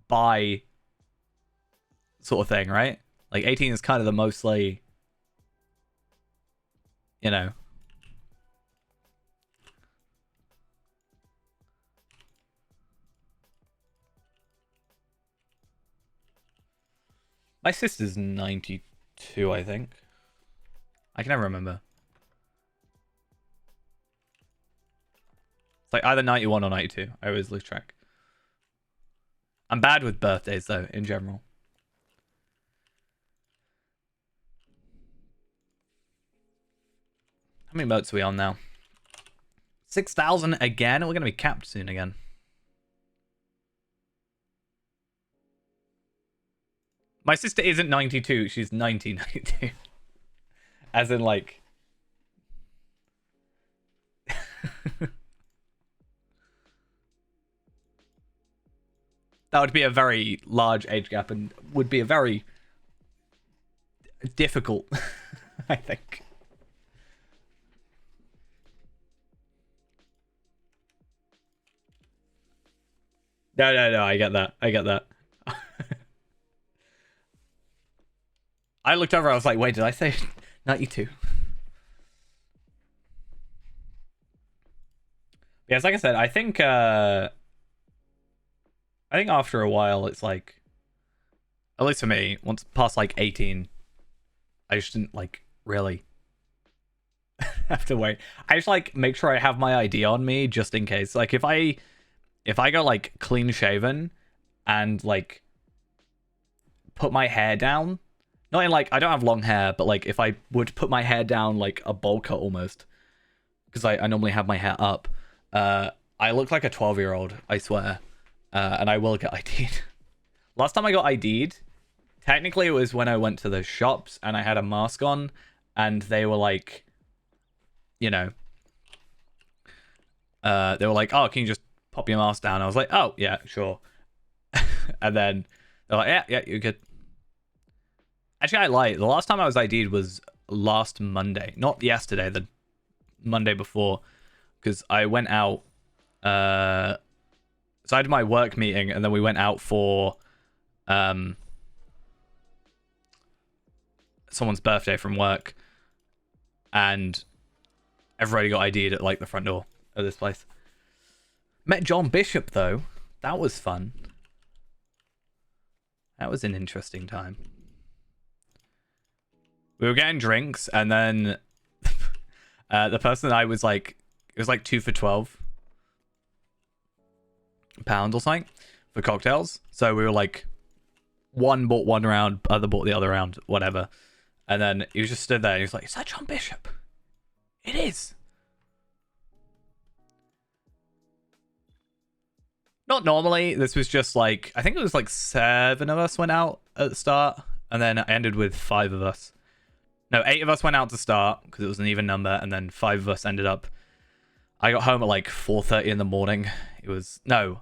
Speaker 1: buy sort of thing, right? Like, 18 is kind of the mostly, you know. My sister's 92, I think. I can never remember. It's like either 91 or 92. I always lose track. I'm bad with birthdays, though, in general. How many moats are we on now? 6,000 again? We're going to be capped soon again. My sister isn't 92. She's 1992. As in, like... that would be a very large age gap and would be a very difficult, I think. No, I get that. I get that. I looked over, I was like, wait, did I say 92? Yes, like I said, I think after a while, it's like, at least for me, once past like 18, I just didn't like really have to wait. I just like make sure I have my ID on me just in case. Like if I go like clean shaven and like put my hair down, not in like, I don't have long hair, but like if I would put my hair down like a bowl cut almost, because I normally have my hair up, I look like a 12-year-old, I swear. And I will get ID'd. Last time I got ID'd, technically it was when I went to the shops and I had a mask on, and they were like, you know, they were like, oh, can you just pop your mask down? I was like, oh, yeah, sure. And then they're like, yeah, you're good. Actually, I lied. The last time I was ID'd was last Monday. Not yesterday, the Monday before. Because I went out. So I had my work meeting, and then we went out for someone's birthday from work. And everybody got ID'd at like the front door of this place. Met John Bishop, though. That was fun. That was an interesting time. We were getting drinks, and then the person I was like, it was like 2 for £12 or something for cocktails. So we were like, one bought one round, other bought the other round, whatever. And then he was just stood there, and he was like, "Is that John Bishop?" It is. Not normally. This was just like, I think it was like 7 of us went out at the start, and then I ended with 5 of us. No, 8 of us went out to start because it was an even number, and then 5 of us ended up. I got home at like 4:30 in the morning. It was no.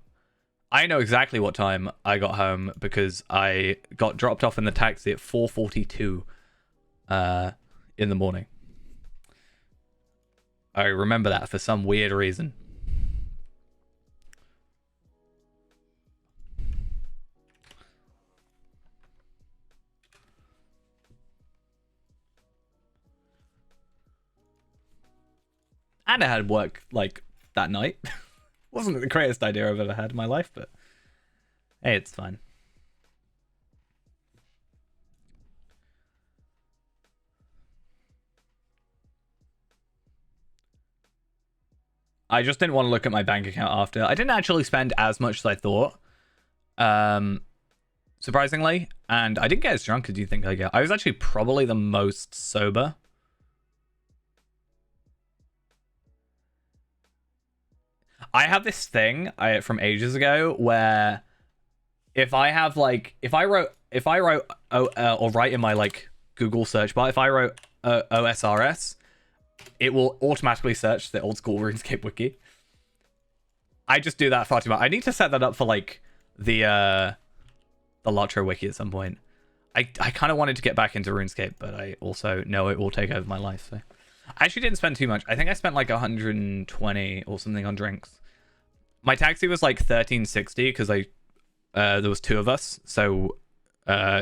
Speaker 1: I know exactly what time I got home because I got dropped off in the taxi at 4:42 in the morning. I remember that for some weird reason. And I had work like that night. Wasn't the greatest idea I've ever had in my life, but hey, it's fine. I just didn't want to look at my bank account after. I didn't actually spend as much as I thought. Surprisingly. And I didn't get as drunk as you think I get. I was actually probably the most sober. I have this thing from ages ago where if I have like if I wrote or write in my like Google search bar, if I wrote OSRS, it will automatically search the old school RuneScape wiki. I just do that far too much. I need to set that up for like the Lotro wiki at some point. I kind of wanted to get back into RuneScape, but I also know it will take over my life. So I actually didn't spend too much. I think I spent like 120 or something on drinks. My taxi was like 1360 because there was 2 of us, so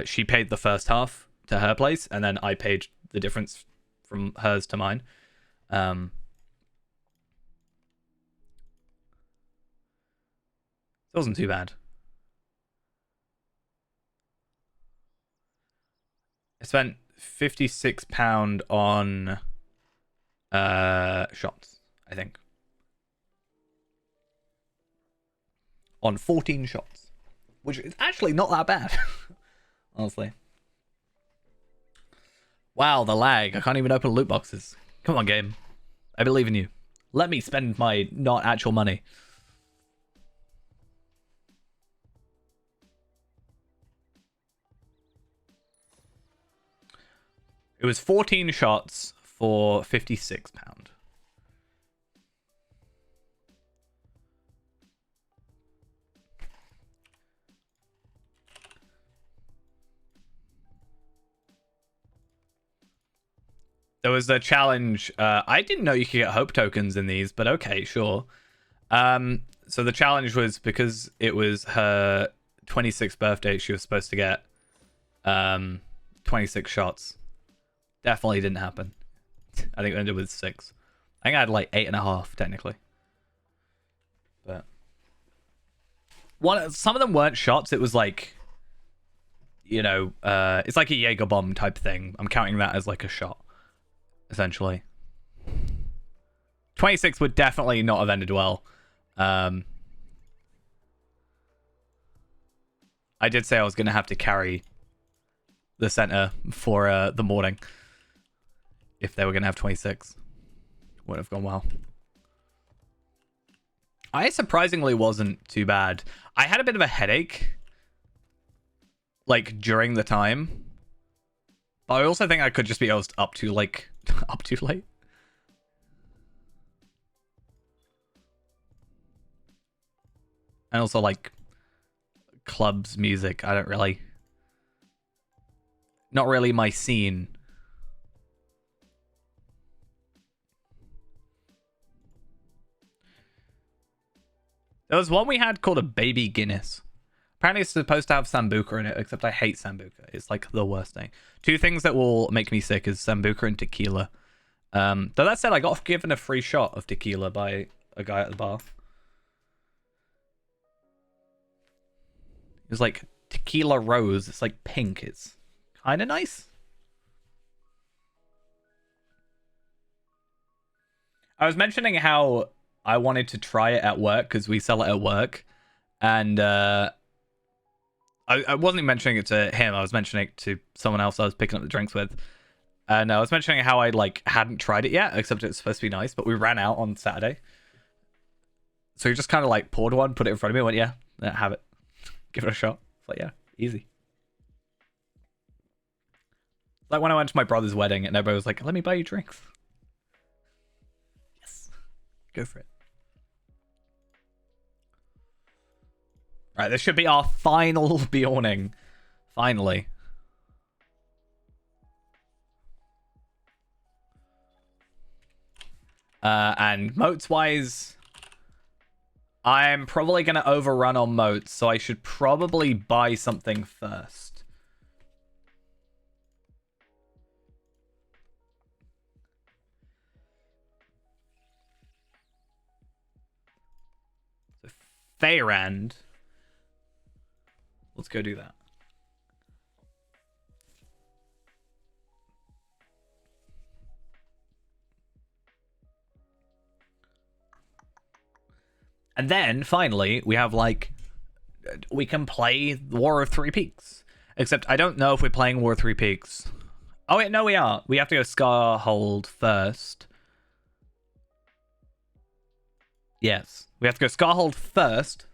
Speaker 1: she paid the first half to her place, and then I paid the difference from hers to mine. It wasn't too bad. I spent £56 on shots, I think. On 14 shots, which is actually not that bad, honestly. Wow, the lag. I can't even open loot boxes. Come on, game. I believe in you. Let me spend my not actual money. It was 14 shots for £56. There was a challenge. I didn't know you could get hope tokens in these, but okay, sure. So the challenge was because it was her 26th birthday, she was supposed to get 26 shots. Definitely didn't happen. I think it ended with 6. I think I had like 8.5 technically. But some of them weren't shots. It was like, you know, it's like a Jaeger bomb type thing. I'm counting that as like a shot, essentially. 26 would definitely not have ended well. I did say I was going to have to carry the center for the morning if they were going to have 26. Would have gone well. I surprisingly wasn't too bad. I had a bit of a headache like during the time, but I also think I could just be up too like up too late. And also like clubs music, I don't really, not really my scene. There was one we had called a baby Guinness. Apparently it's supposed to have Sambuca in it, except I hate Sambuca. It's like the worst thing. 2 things that will make me sick is Sambuca and tequila. Though that said, I got given a free shot of tequila by a guy at the bar. It was like tequila rose. It's like pink. It's kind of nice. I was mentioning how I wanted to try it at work because we sell it at work. And I wasn't mentioning it to him. I was mentioning it to someone else I was picking up the drinks with. And I was mentioning how I like hadn't tried it yet, except it's supposed to be nice. But we ran out on Saturday. So he just kind of like poured one, put it in front of me, and went, yeah, have it. Give it a shot. It's like, yeah, easy. Like when I went to my brother's wedding and everybody was like, let me buy you drinks. Yes. Go for it. Right, this should be our final Bjorning. Finally. And moats-wise, I'm probably going to overrun on moats, so I should probably buy something first. So, Feyrand. Let's go do that. And then, finally, we have, like, we can play War of Three Peaks. Except, I don't know if we're playing War of Three Peaks. Oh, wait, no, we are. We have to go Scarhold first. Yes. We have to go Scarhold first.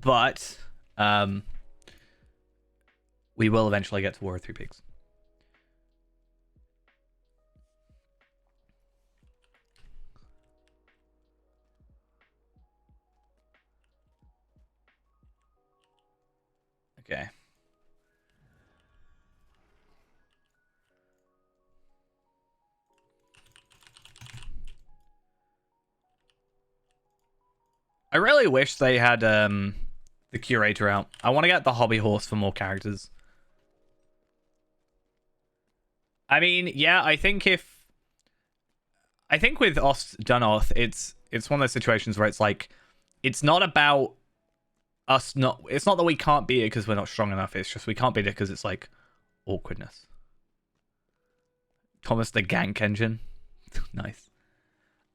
Speaker 1: But, we will eventually get to War of Three Peaks. Okay. I really wish they had the curator out. I want to get the hobby horse for more characters. I mean, yeah, I think with Ost Dunoth, it's one of those situations where it's like, it's not about us not. It's not that we can't beat it because we're not strong enough. It's just we can't beat it because it's like awkwardness. Thomas the Gank Engine, nice.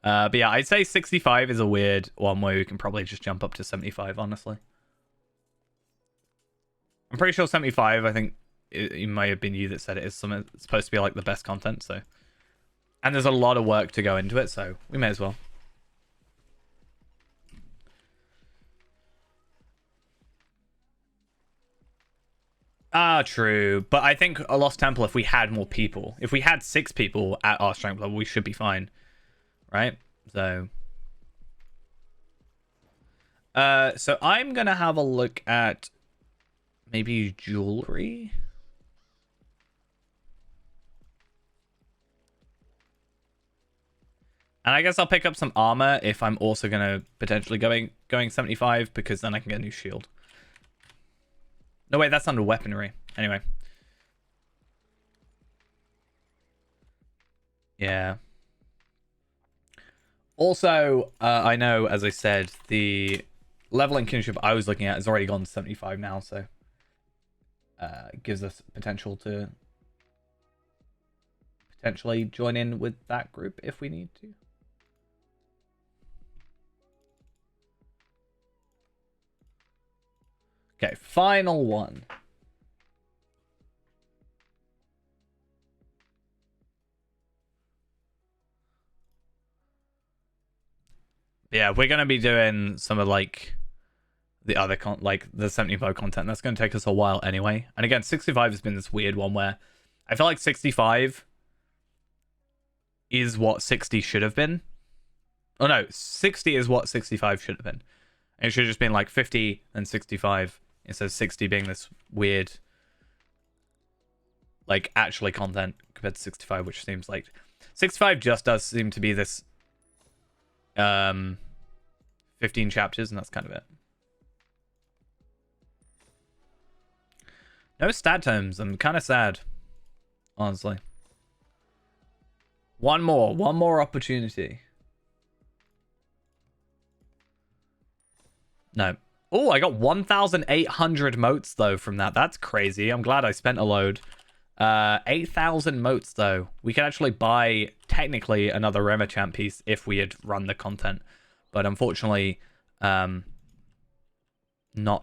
Speaker 1: But yeah, I'd say 65 is a weird one where we can probably just jump up to 75. Honestly, I'm pretty sure 75. I think it might have been you that said it is something it's supposed to be like the best content. So, and there's a lot of work to go into it, so we may as well. Ah, true. But I think a Lost Temple, if we had more people, if we had 6 people at our strength level, we should be fine. Right? So I'm going to have a look at maybe jewelry. And I guess I'll pick up some armor if I'm also going to potentially going 75, because then I can get a new shield. No, wait, that's under weaponry. Anyway. Yeah. Also, I know, as I said, the leveling kinship I was looking at has already gone to 75 now, so it gives us potential to potentially join in with that group if we need to. Okay, final one. Yeah, we're going to be doing some of like the other like the 75 content. That's going to take us a while anyway. And again, 65 has been this weird one where I feel like 65 is what 60 should have been. Oh no, 60 is what 65 should have been. And it should have just been like 50 and 65 instead of 60 being this weird like actually content compared to 65, which seems like 65 just does seem to be this 15 chapters, and that's kind of it. No stat tomes. I'm kind of sad, honestly. One more opportunity. No. Oh, I got 1,800 motes though from that. That's crazy. I'm glad I spent a load. 8,000 motes though. We could actually buy technically another Remachant piece if we had run the content, but unfortunately, not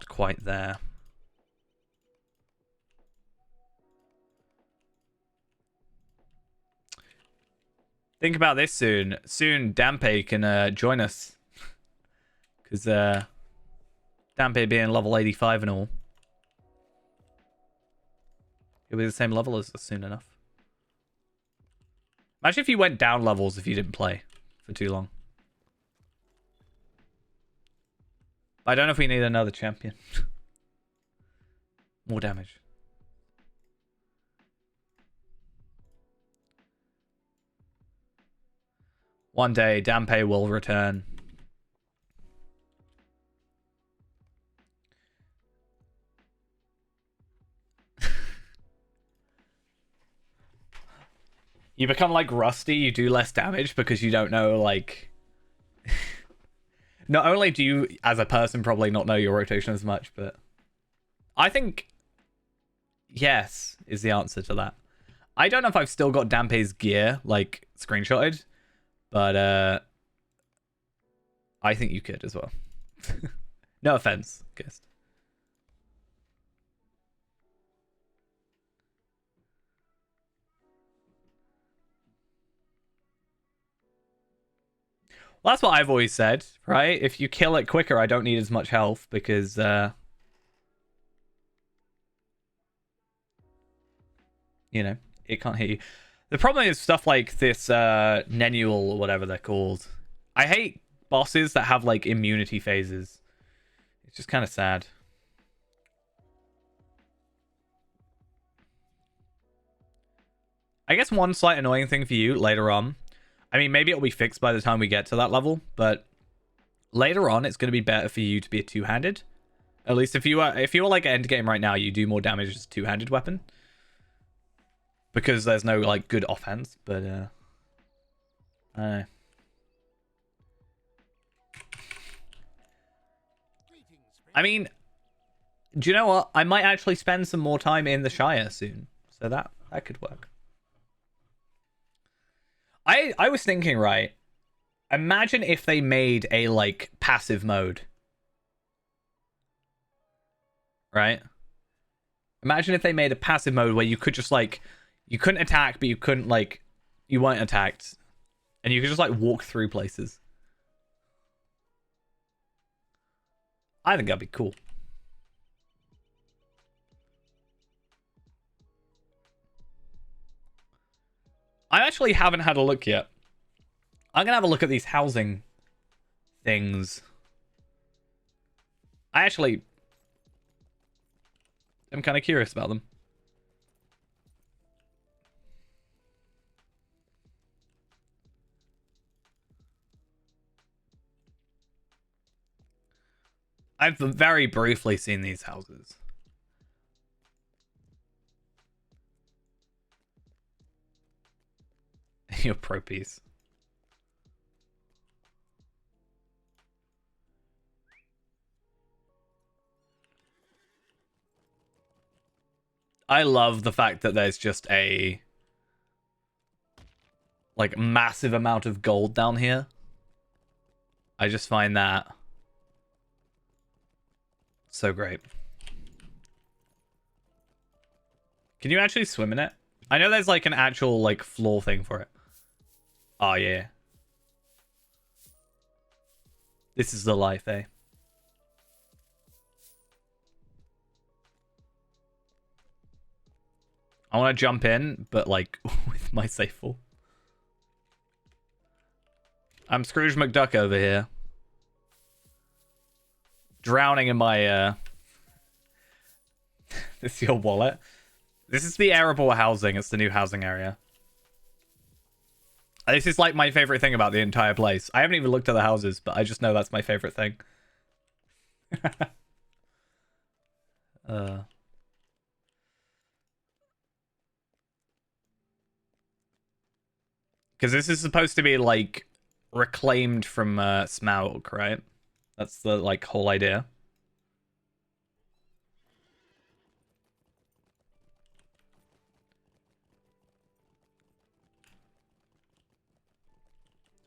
Speaker 1: quite there. Think about this soon. Soon, Dampe can join us, because Dampe being level 85 and all. You'll be the same level as us soon enough. Imagine if you went down levels if you didn't play for too long. I don't know if we need another champion. More damage. One day, Dampe will return. You become like Rusty, you do less damage because you don't know, like... Not only do you, as a person, probably not know your rotation as much, but... I think... Yes, is the answer to that. I don't know if I've still got Dampe's gear, like, screenshotted, but, I think you could as well. No offense, Gist. Well, that's what I've always said, right? If you kill it quicker, I don't need as much health because, you know, it can't hit you. The problem is stuff like this Nenual or whatever they're called. I hate bosses that have, like, immunity phases. It's just kind of sad. I guess one slight annoying thing for you later on, I mean, maybe it'll be fixed by the time we get to that level, but later on, it's going to be better for you to be a two-handed. At least if you were like end game right now, you do more damage as a two-handed weapon. Because there's no, like, good offense, but, I don't know. I mean, do you know what? I might actually spend some more time in the Shire soon. So that could work. I was thinking, right? Imagine if they made a, like, passive mode. Right? Imagine if they made a passive mode where you could just, like... You couldn't attack, but you couldn't, like... You weren't attacked. And you could just, like, walk through places. I think that'd be cool. I actually haven't had a look yet. I'm gonna have a look at these housing things. I actually am kind of curious about them. I've very briefly seen these houses. Your pro piece. I love the fact that there's just a like massive amount of gold down here. I just find that so great. Can you actually swim in it? I know there's like an actual like floor thing for it. Oh yeah. This is the life, eh? I want to jump in, but like with my safe full. I'm Scrooge McDuck over here. Drowning in my This is your wallet. This is the arable housing. It's the new housing area. This is like my favorite thing about the entire place. I haven't even looked at the houses, but I just know that's my favorite thing. Because this is supposed to be like reclaimed from Smaug, right? That's the like whole idea.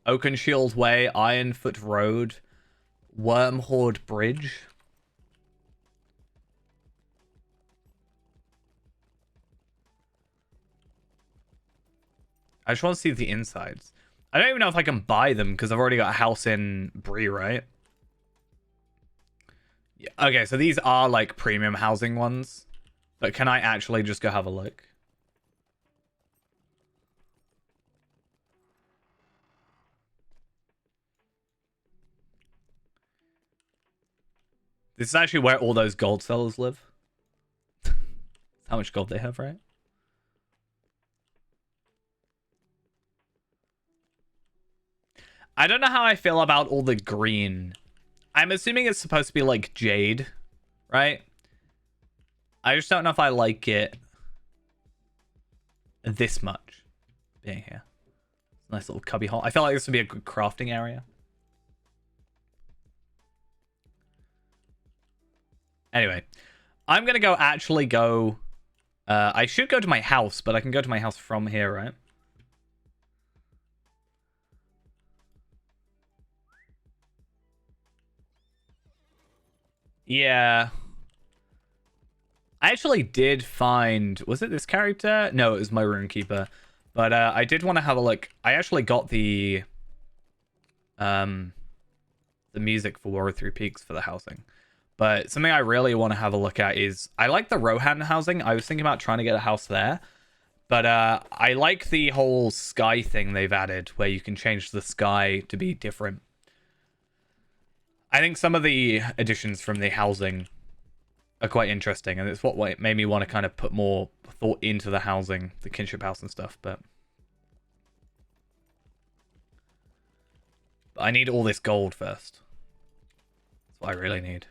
Speaker 1: Oakenshield Way, Ironfoot Road, Wormhorde Bridge. I just want to see the insides. I don't even know if I can buy them because I've already got a house in Bree, right? Yeah. Okay, so these are like premium housing ones. But can I actually just go have a look? This is actually where all those gold sellers live. How much gold they have, right? I don't know how I feel about all the green. I'm assuming it's supposed to be like jade, right? I just don't know if I like it this much being here. Nice little cubby hole. I feel like this would be a good crafting area. Anyway, I'm going to actually go... I should go to my house, but I can go to my house from here, right? Yeah. I actually did find... Was it this character? No, it was my Runekeeper. But I did want to have a look. I actually got the music for War of Three Peaks for the housing. But something I really want to have a look at is... I like the Rohan housing. I was thinking about trying to get a house there. But I like the whole sky thing they've added, where you can change the sky to be different. I think some of the additions from the housing are quite interesting, and it's what made me want to kind of put more thought into the housing, the kinship house and stuff, but I need all this gold first. That's what I really need.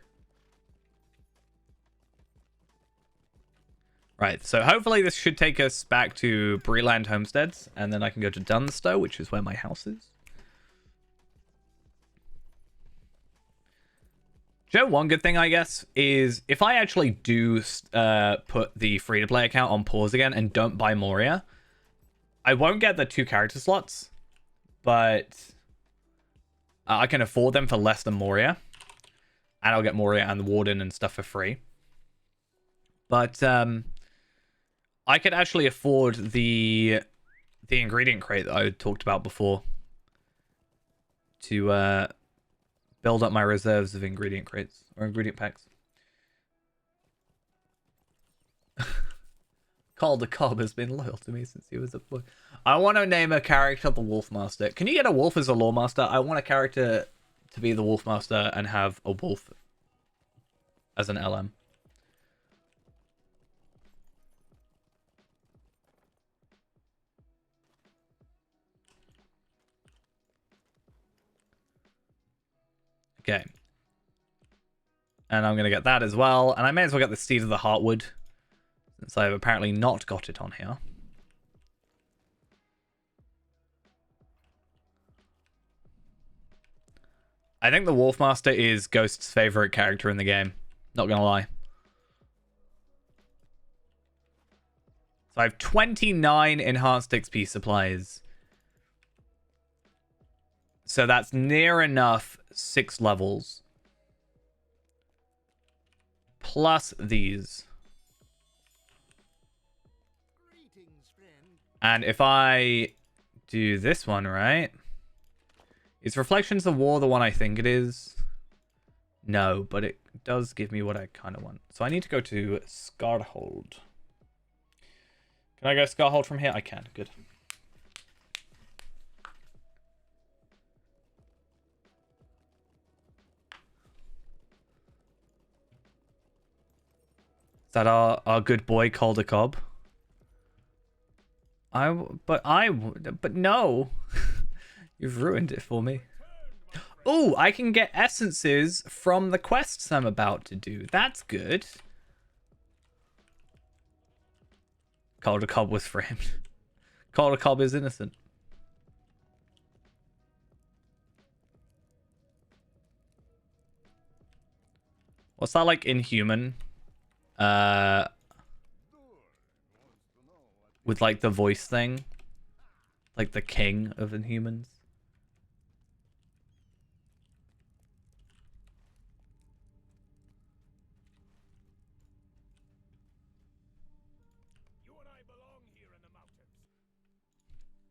Speaker 1: Right, so hopefully this should take us back to Breland Homesteads, and then I can go to Dunstow, which is where my house is. Joe, one good thing, I guess, is if I actually do put the free-to-play account on pause again and don't buy Moria, I won't get the 2 character slots, but I can afford them for less than Moria. And I'll get Moria and the Warden and stuff for free. But I could actually afford the ingredient crate that I talked about before to build up my reserves of ingredient crates or ingredient packs. Carl the Cobb has been loyal to me since he was a boy. I want to name a character the Wolfmaster. Can you get a wolf as a Lawmaster? I want a character to be the Wolfmaster and have a wolf as an LM. Okay. And I'm going to get that as well. And I may as well get the Steed of the Heartwood, since I've apparently not got it on here. I think the Wolfmaster is Ghost's favorite character in the game. Not going to lie. So I have 29 enhanced XP supplies. So that's near enough 6 levels. Plus these. And if I do this one, right? Is Reflections of War the one I think it is? No, but it does give me what I kind of want. So I need to go to Scarhold. Can I go Scarhold from here? I can. Good. Is that our good boy Calder Cobb? But no. You've ruined it for me. Oh, I can get essences from the quests I'm about to do. That's good. Calder Cobb was framed. Calder Cobb is innocent. What's that like Inhuman? With like the voice thing. Like the king of Inhumans.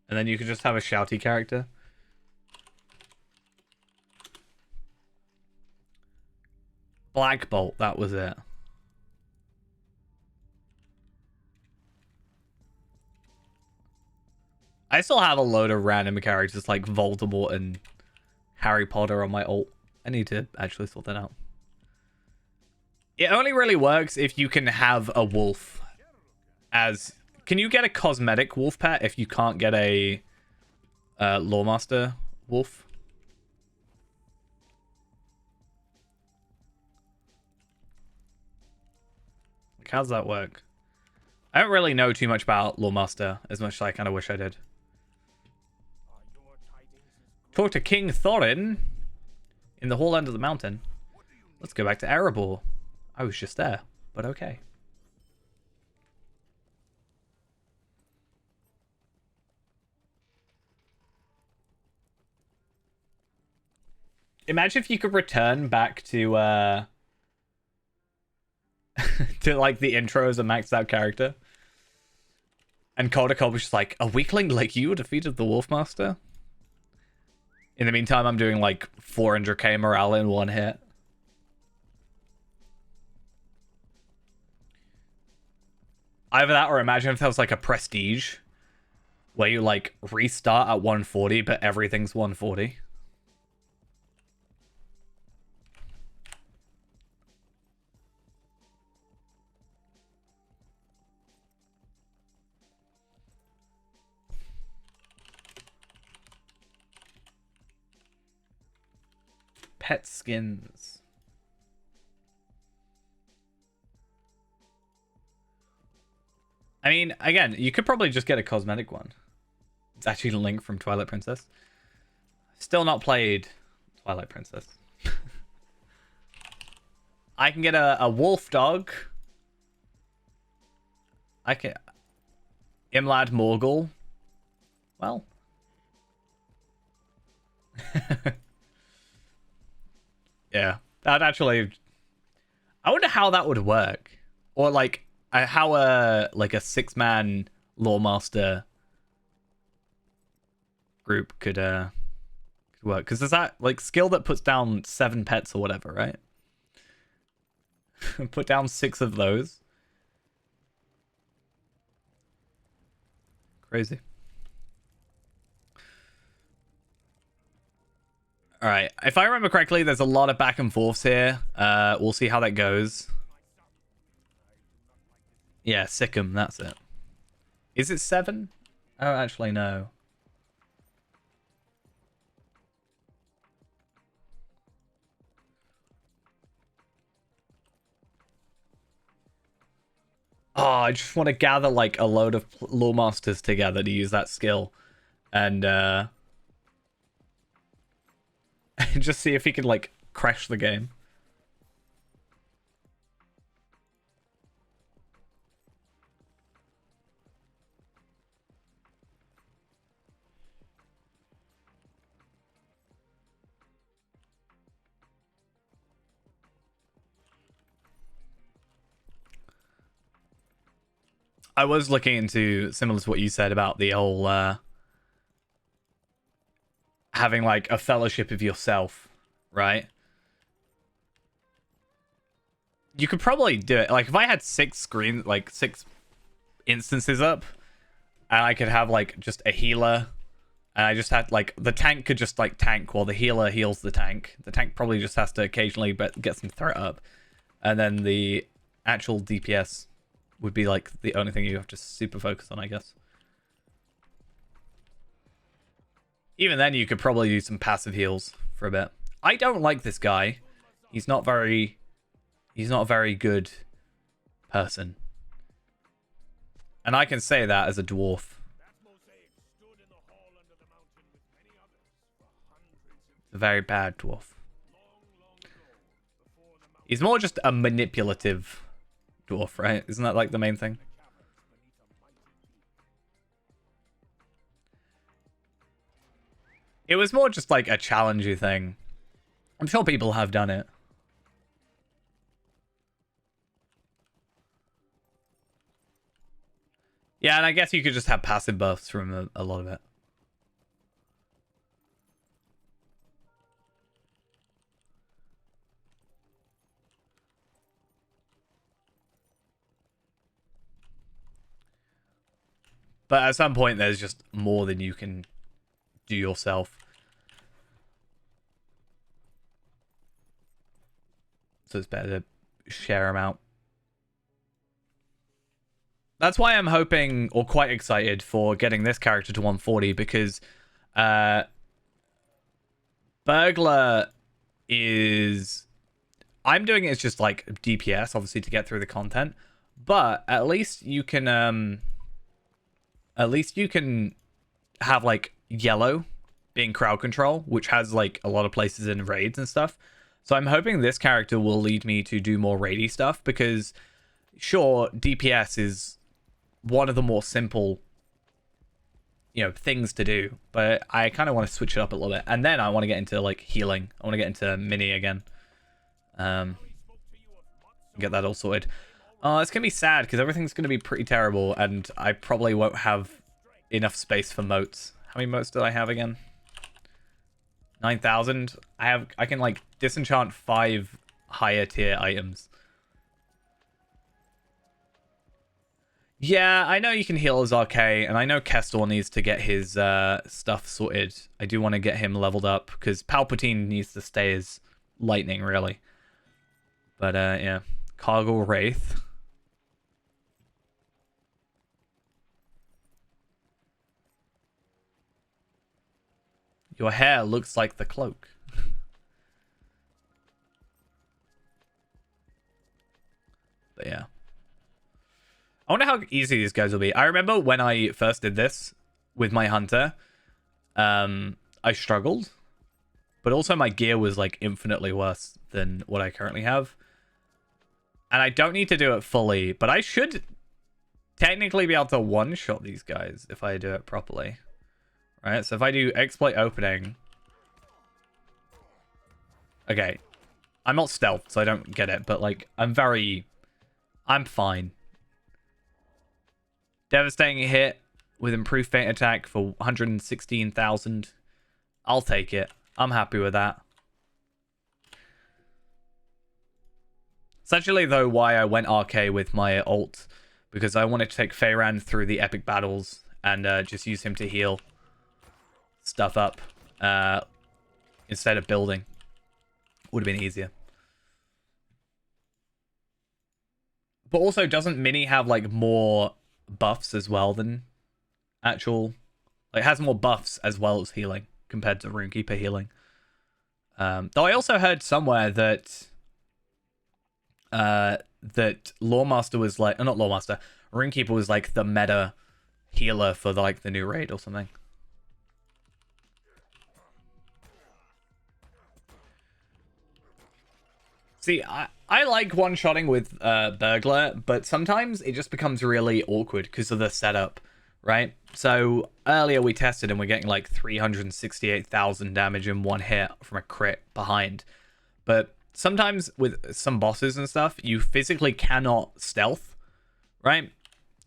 Speaker 1: And then you could just have a shouty character. Black Bolt, that was it. I still have a load of random characters like Voldemort and Harry Potter on my alt. I need to actually sort that out. It only really works if you can have a wolf as... Can you get a cosmetic wolf pet if you can't get a Lawmaster wolf? Like, how's that work? I don't really know too much about Lawmaster, as much as I kind of wish I did. Talk to King Thorin in the Hall End of the Mountain. Let's go back to Erebor. I was just there, but okay. Imagine if you could return back to to like the intro as a maxed out character. And Caldecott was just like, a weakling like you defeated the Wolfmaster? In the meantime, I'm doing like 400k morale in one hit. Either that, or imagine if there was like a prestige where you like restart at 140, but everything's 140. Pet skins. I mean, again, you could probably just get a cosmetic one. It's actually Link from Twilight Princess. Still not played Twilight Princess. I can get a wolf dog. I can... Imlad Morgul. Well. Yeah. That actually... I wonder how that would work. Or like... how a 6-man Lawmaster group could work, because there's that like skill that puts down 7 pets or whatever, right? Put down 6 of those. Crazy. All right, if I remember correctly, there's a lot of back and forths here. We'll see how that goes. Yeah, Sikkim, that's it. Is it 7? I don't actually know. Oh, I just want to gather like a load of Lawmasters together to use that skill. And just see if he can like crash the game. I was looking into, similar to what you said about the whole having like a fellowship of yourself, right? You could probably do it. Like if I had 6 screens, like 6 instances up, and I could have like just a healer, and I just had like the tank could just like tank while the healer heals the tank. The tank probably just has to occasionally get some threat up, and then the actual DPS would be like the only thing you have to super focus on, I guess. Even then, you could probably do some passive heals for a bit. I don't like this guy. He's not very a very good person. And I can say that as a dwarf. A very bad dwarf. He's more just a manipulative dwarf, right? Isn't that like the main thing? It was more just like a challenging thing. I'm sure people have done it. Yeah, and I guess you could just have passive buffs from a lot of it. But at some point, there's just more than you can do yourself. So it's better to share them out. That's why I'm hoping, or quite excited, for getting this character to 140, because Burglar is... I'm doing it as just like DPS, obviously, to get through the content. But at least you can have like yellow being crowd control, which has like a lot of places in raids and stuff. So I'm hoping this character will lead me to do more raidy stuff, because sure, DPS is one of the more simple, you know, things to do, but I kind of want to switch it up a little bit. And then I want to get into like healing. I want to get into mini again. Get that all sorted. It's gonna be sad because everything's gonna be pretty terrible, and I probably won't have enough space for moats. How many moats did I have again? 9,000. I can like disenchant 5 higher tier items. Yeah, I know you can heal as RK, and I know Kestor needs to get his stuff sorted. I do want to get him leveled up, because Palpatine needs to stay as lightning, really. But, yeah. Cargo Wraith. Your hair looks like the cloak. But, yeah. I wonder how easy these guys will be. I remember when I first did this with my hunter, I struggled. But also my gear was like infinitely worse than what I currently have. And I don't need to do it fully, but I should technically be able to one-shot these guys if I do it properly. Right, so if I do exploit opening... Okay. I'm not stealth, so I don't get it, but like, I'm fine. Devastating hit with improved feint attack for 116,000. I'll take it. I'm happy with that. It's actually, though, why I went RK with my ult, because I wanted to take Feyran through the epic battles and just use him to heal stuff up instead of building. Would have been easier. But also, doesn't Mini have like more buffs as well than actual... Like, it has more buffs as well as healing compared to Runekeeper healing. Though I also heard somewhere that that Lawmaster was like... not Lawmaster. Runekeeper was like the meta healer for like the new raid or something. See, I like one-shotting with Burglar, but sometimes it just becomes really awkward because of the setup, right? So earlier we tested and we're getting like 368,000 damage in one hit from a crit behind. But sometimes with some bosses and stuff, you physically cannot stealth, right?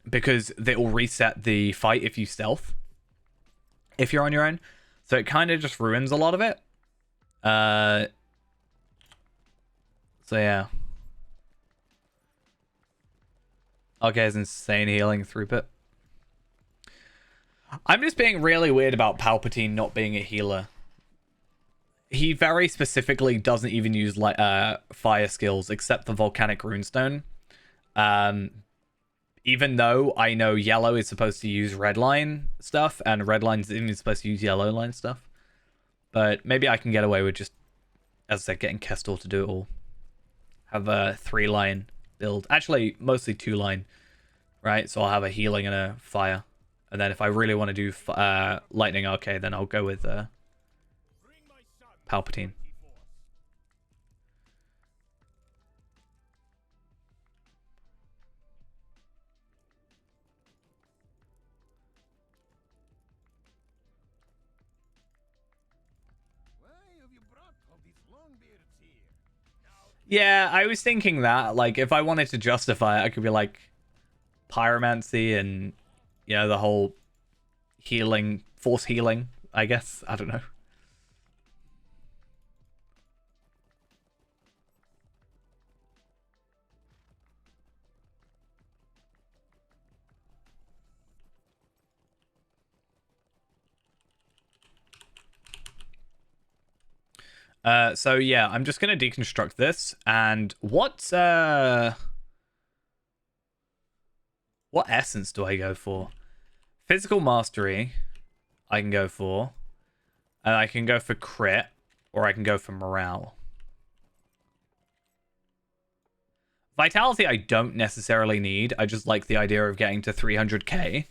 Speaker 1: Because they will reset the fight if you stealth, if you're on your own. So it kind of just ruins a lot of it. So yeah. Okay, it's insane healing throughput. I'm just being really weird about Palpatine not being a healer. He very specifically doesn't even use like fire skills except the volcanic runestone. Even though I know yellow is supposed to use red line stuff and red line's even supposed to use yellow line stuff. But maybe I can get away with just, as I said, getting Kestor to do it all. Have a 3-line build. Actually, mostly 2-line, right? So I'll have a healing and a fire. And then if I really want to do lightning, okay, then I'll go with Palpatine. Yeah, I was thinking that, like, if I wanted to justify it, I could be like, pyromancy and, you know, the whole healing, force healing, I guess. I don't know. So yeah, I'm just gonna deconstruct this. And what essence do I go for? Physical mastery, I can go for. And I can go for crit, or I can go for morale. Vitality I don't necessarily need. I just like the idea of getting to 300k.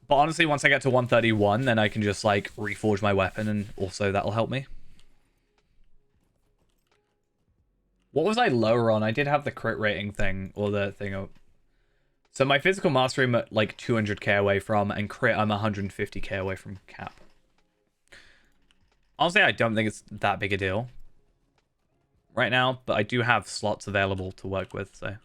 Speaker 1: But honestly, once I get to 131, then I can just, like, reforge my weapon, and also that'll help me. What was I lower on? I did have the crit rating thing, or the thing. So my physical mastery I'm at, like, 200k away from, and crit I'm 150k away from cap. Honestly, I don't think it's that big a deal right now, but I do have slots available to work with, so.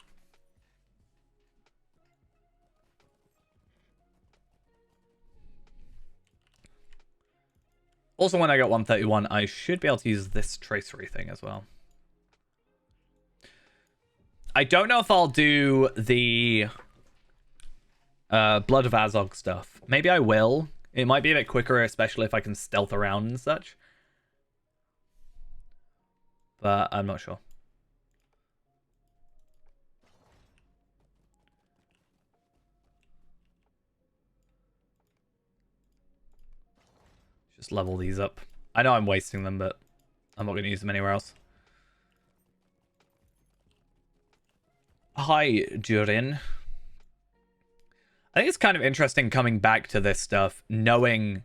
Speaker 1: Also, when I got 131, I should be able to use this tracery thing as well. I don't know if I'll do the Blood of Azog stuff. Maybe I will. It might be a bit quicker, especially if I can stealth around and such. But I'm not sure. Just level these up. I know I'm wasting them, but I'm not going to use them anywhere else. Hi, Durin. I think it's kind of interesting coming back to this stuff, knowing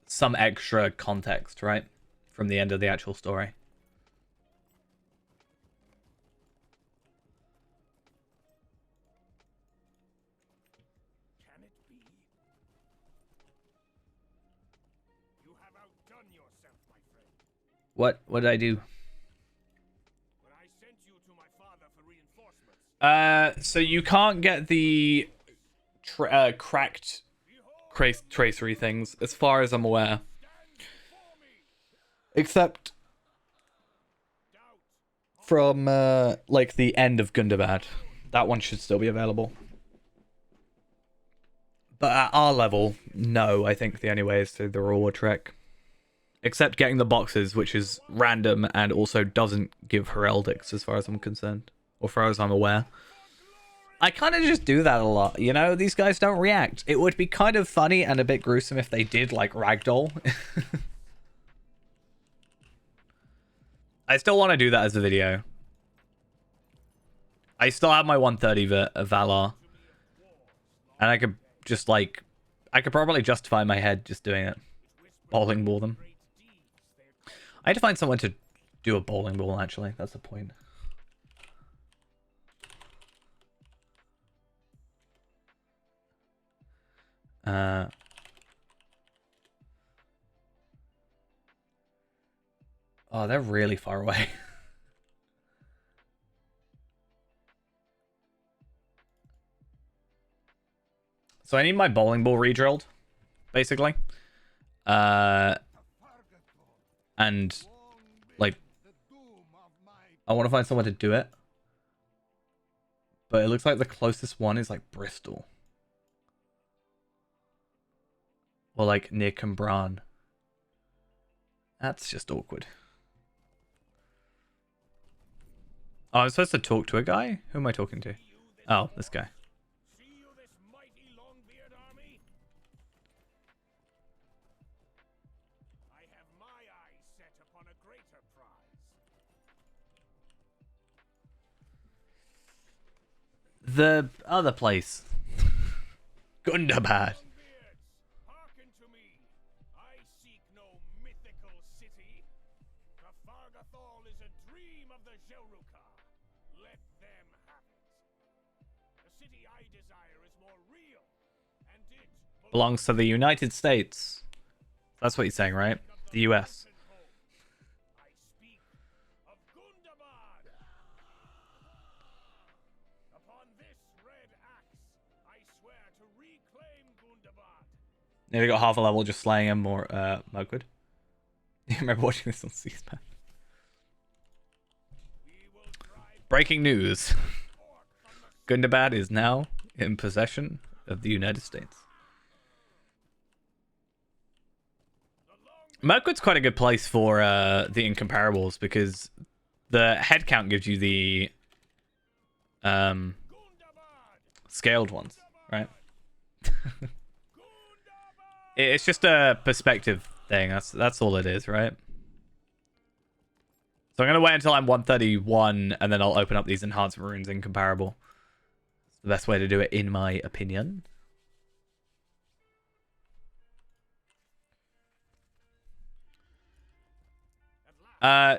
Speaker 1: some extra context, right? From the end of the actual story.
Speaker 3: Can it be? You have outdone yourself, my friend.
Speaker 1: What did I do?
Speaker 3: When I sent you to my father for reinforcements.
Speaker 1: So you can't get the cracked tracery things, as far as I'm aware. Except from, like, the end of Gundabad. That one should still be available. But at our level, no, I think the only way is through the reward trek. Except getting the boxes, which is random and also doesn't give heraldics, as far as I'm concerned. Or as far as I'm aware. I kind of just do that a lot, you know? These guys don't react. It would be kind of funny and a bit gruesome if they did, like, ragdoll. I still want to do that as a video. I still have my 130 Valar. And I could just, like... I could probably justify in my head just doing it. Bowling ball them. I had to find someone to do a bowling ball, actually. That's the point. Oh, they're really far away. So I need my bowling ball re-drilled, basically. And, like, I want to find someone to do it. But it looks like the closest one is, like, Bristol. Or, like, near Cambran. That's just awkward. Oh, I'm supposed to talk to a guy? Who am I talking to? Oh, this guy. The other place. Gundabad.
Speaker 3: Hearken to me. I seek no mythical city. The Fargathol is a dream of the Jeruka. Let them have it. The city I desire is more real, and it
Speaker 1: Belongs to the United States. That's what you're saying, right? The US.
Speaker 3: I speak of Gundabad. Upon this red axe, I swear to reclaim Gundabad.
Speaker 1: Nearly got half a level just slaying him more, Mugwood. You remember watching this on C-SPAN? Breaking news. Gundabad is now in possession of the United States. Mirkwood's quite a good place for the incomparables because the head count gives you the scaled ones, right? It's just a perspective thing. That's all it is, right? So I'm gonna wait until I'm 131 and then I'll open up these enhancement runes incomparable. It's the best way to do it, in my opinion.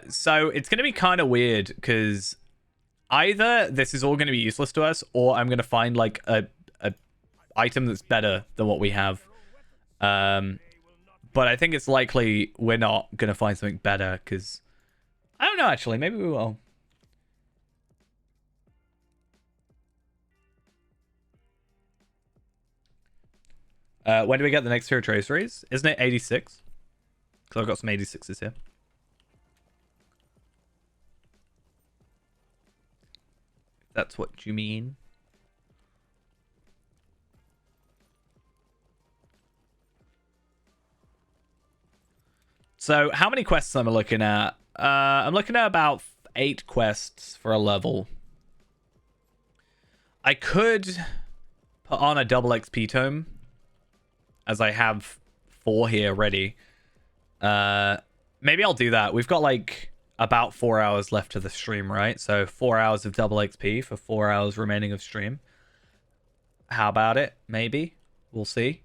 Speaker 1: So it's gonna be kind of weird because either this is all gonna be useless to us, or I'm gonna find like a item that's better than what we have. But I think it's likely we're not gonna find something better because I don't know. Actually, maybe we will. When do we get the next tier of traceries? Isn't it 86? Because I've got some 86s here. If that's what you mean. So how many quests am I looking at? I'm looking at about 8 quests for a level. I could put on a double XP tome, as I have 4 here ready. Maybe I'll do that. We've got like about 4 hours left of the stream, right? So 4 hours of double XP for 4 hours remaining of stream. How about it? Maybe. We'll see.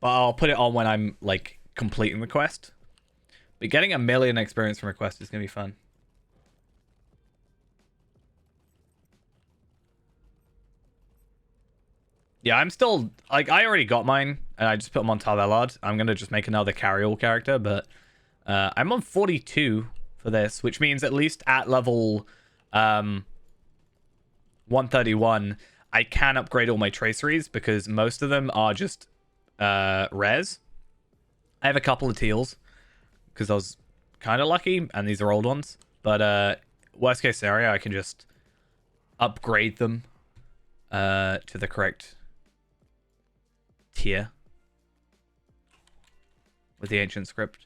Speaker 1: But I'll put it on when I'm like completing the quest. But getting 1,000,000 experience from a quest is going to be fun. Yeah, I'm still... Like, I already got mine, and I just put them on Tarvelard. I'm going to just make another carry-all character, but... I'm on 42 for this, which means at least at level 131, I can upgrade all my traceries, because most of them are just rares. I have a couple of teals, because I was kind of lucky, and these are old ones. But worst case scenario, I can just upgrade them to the correct tier with the ancient script.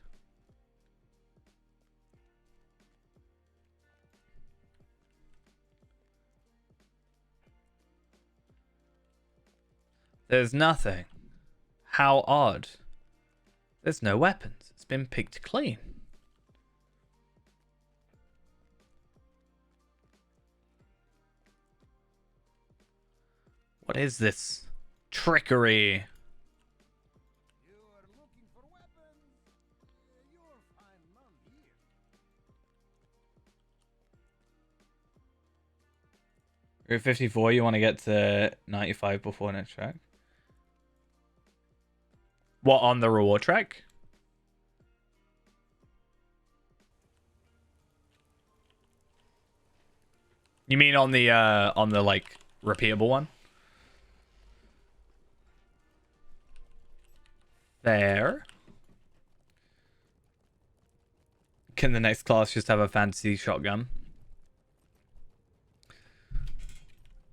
Speaker 1: There's nothing. How odd. There's no weapons. It's been picked clean. What is this trickery?
Speaker 3: You are looking for weapons? You'll find none here.
Speaker 1: You're at 54, you want to get to 95 before next track? What, on the reward track? You mean on the like repeatable one? There. Can the next class just have a fancy shotgun?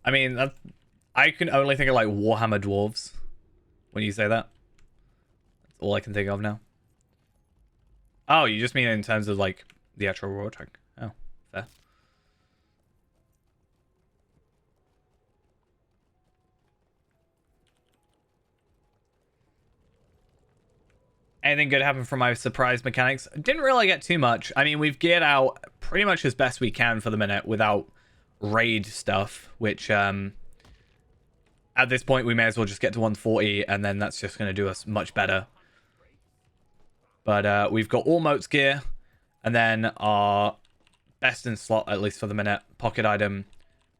Speaker 1: I mean, I can only think of like Warhammer Dwarves when you say that. That's all I can think of now. Oh, you just mean in terms of like the actual reward track. Oh, fair. Anything good happened from my surprise mechanics? Didn't really get too much. I mean, we've geared out pretty much as best we can for the minute without raid stuff, which at this point we may as well just get to 140 and then that's just going to do us much better. But we've got all moats gear and then our best in slot, at least for the minute, pocket item,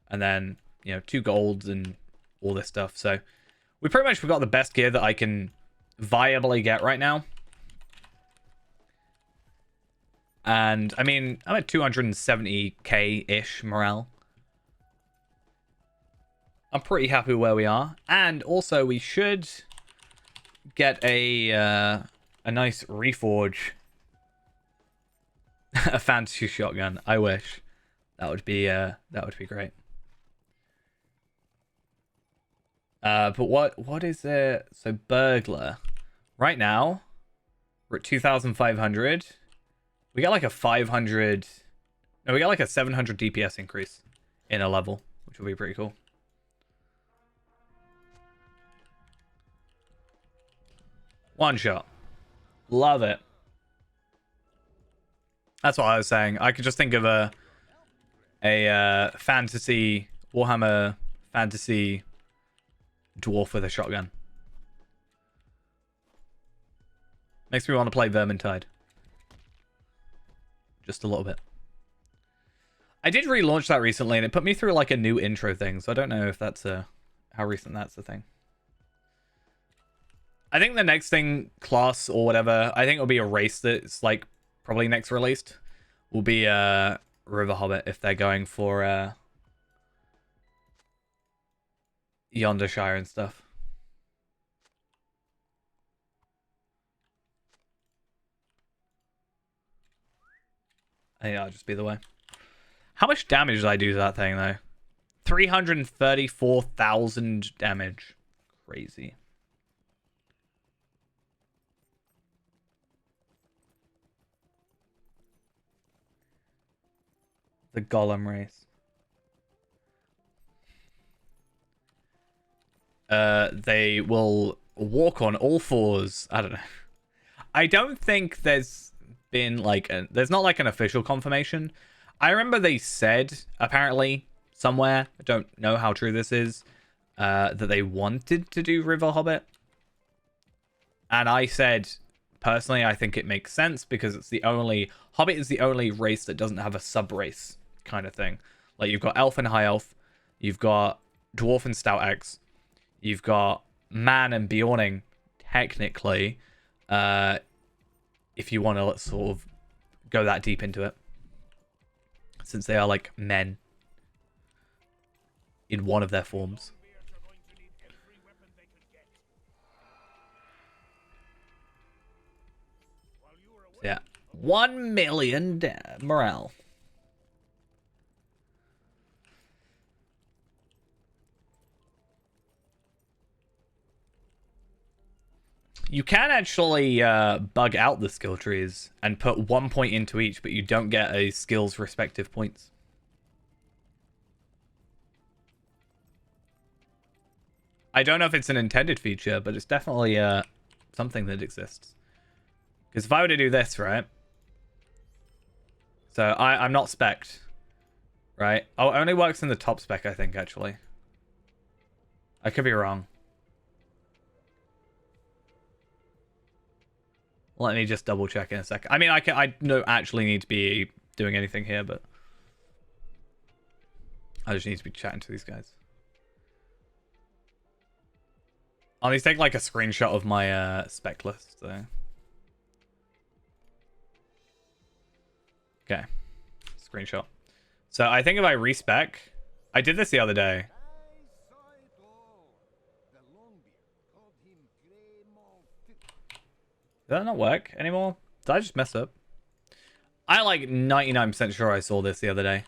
Speaker 1: and then, you know, 2 golds and all this stuff. So we pretty much got the best gear that I can viably get right now. And I mean, I'm at 270k-ish morale. I'm pretty happy where we are. And also we should get a nice reforge. A fantasy shotgun. I wish. That would be great. But what is it? So Burglar. Right now, We're at 2,500. We got like a 500... No, we got like a 700 DPS increase in a level, which will be pretty cool. One shot. Love it. That's what I was saying. I could just think of a fantasy Warhammer fantasy dwarf with a shotgun. Makes me want to play Vermintide. Just a little bit. I did relaunch that recently, and it put me through like a new intro thing, so I don't know if that's how recent that's the thing. I think the next thing, class or whatever, I think it'll be a race that's like probably next released. Will be River Hobbit if they're going for Yonder Shire and stuff. I think that'll just be the way. How much damage did I do to that thing though? 334,000 damage. Crazy. The Golem race. They will walk on all fours. I don't know. I don't think there's been like there's not like an official confirmation. I remember they said apparently somewhere, I don't know how true this is, that they wanted to do River Hobbit. And I said personally I think it makes sense because it's the only Hobbit is the only race that doesn't have a sub race kind of thing. Like you've got elf and high elf, you've got dwarf and stout X, you've got man and Bjorning technically, if you want to sort of go that deep into it, since they are like men in one of their forms. So yeah, 1 million morale. You can actually bug out the skill trees and put 1 point into each, but you don't get a skill's respective points. I don't know if it's an intended feature, but it's definitely something that exists. Because if I were to do this, right? So I'm not spec'd, right? Oh, it only works in the top spec, I think, actually. I could be wrong. Let me just double check in a second. I mean, I don't actually need to be doing anything here, but I just need to be chatting to these guys. I'll need to take like a screenshot of my spec list. So. Okay, screenshot. So I think if I respec, I did this the other day. Did that not work anymore? Did I just mess up? I like 99% sure I saw this the other day.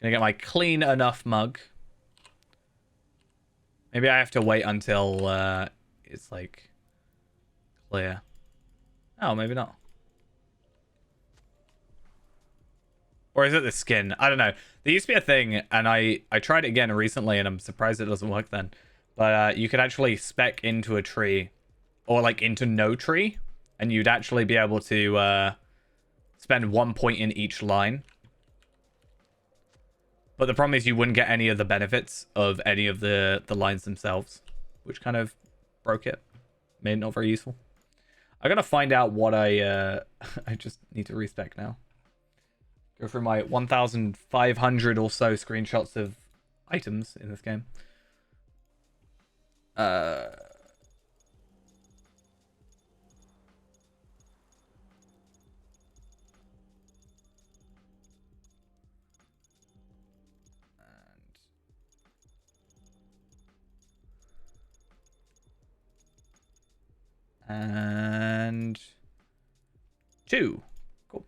Speaker 1: Gonna get my clean enough mug. Maybe I have to wait until it's like clear. Oh, maybe not. Or is it the skin? I don't know. There used to be a thing, and I tried it again recently, and I'm surprised it doesn't work then. But you could actually spec into a tree, or like into no tree, and you'd actually be able to spend 1 point in each line. But the problem is you wouldn't get any of the benefits of any of the lines themselves, which kind of broke it. Made it not very useful. I gotta find out what I just need to respec now. Go through my 1,500 or so screenshots of items in this game. And 2. Cool.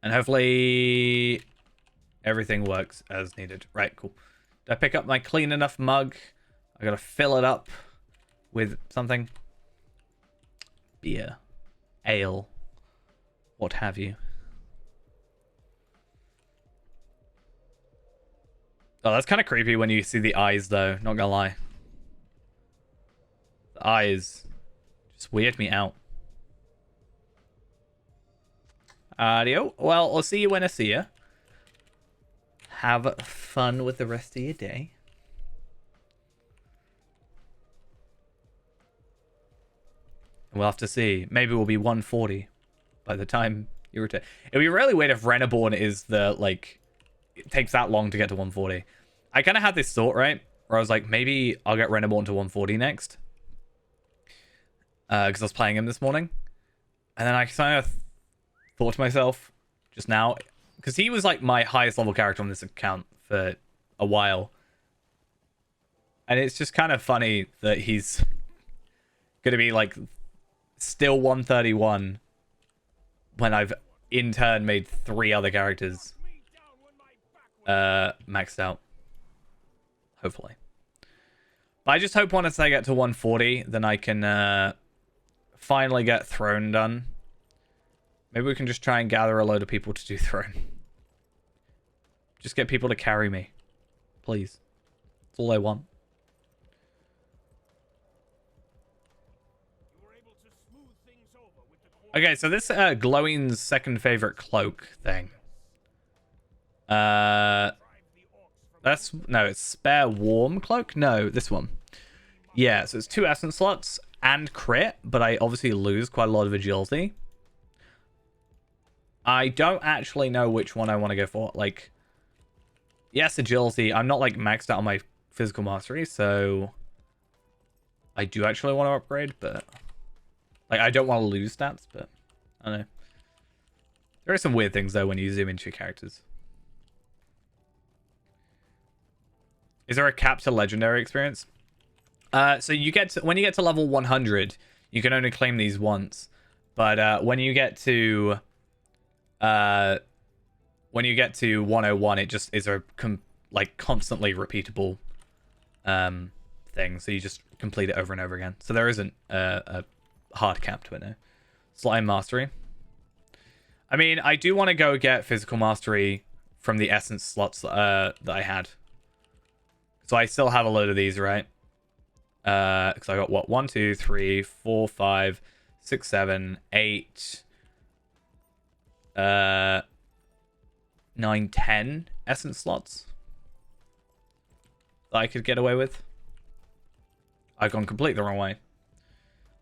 Speaker 1: And hopefully everything works as needed. Right, cool. Did I pick up my clean enough mug? I gotta fill it up with something. Beer. Ale. What have you. Oh, that's kind of creepy when you see the eyes, though. Not gonna lie. The eyes just weird me out. Adio. Well, I'll see you when I see you. Have fun with the rest of your day. We'll have to see. Maybe we'll be 140 by the time you return. It'd be really weird if Renaborn is the, like, it takes that long to get to 140. I kind of had this thought, right? Where I was like, maybe I'll get Renaborn to 140 next. Because I was playing him this morning. And then I kind of thought to myself just now, because he was like my highest level character on this account for a while. And it's just kind of funny that he's going to be like still 131 when I've in turn made 3 other characters maxed out. Hopefully. But I just hope once I get to 140, then I can finally get Throne done. Maybe we can just try and gather a load of people to do Throne. Just get people to carry me. Please. That's all I want. Okay, so this Glowing's second favorite cloak thing. That's... No, it's Spare Warm Cloak? No, this one. Yeah, so it's 2 essence slots and crit, but I obviously lose quite a lot of agility. I don't actually know which one I want to go for. Like, yes, agility. I'm not, like, maxed out on my physical mastery, so I do actually want to upgrade, but... Like, I don't want to lose stats, but I don't know. There are some weird things, though, when you zoom into your characters. Is there a cap to legendary experience? So you get to, when you get to level 100, you can only claim these once. But when you get to 101, it just is a constantly repeatable thing. So you just complete it over and over again. So there isn't a hard cap to it now. Slime mastery. I mean, I do want to go get physical mastery from the essence slots that I had. So I still have a load of these, right? Because I got what? 1, 2, 3, 4, 5, 6, 7, 8, 9, 10 essence slots that I could get away with. I've gone completely the wrong way.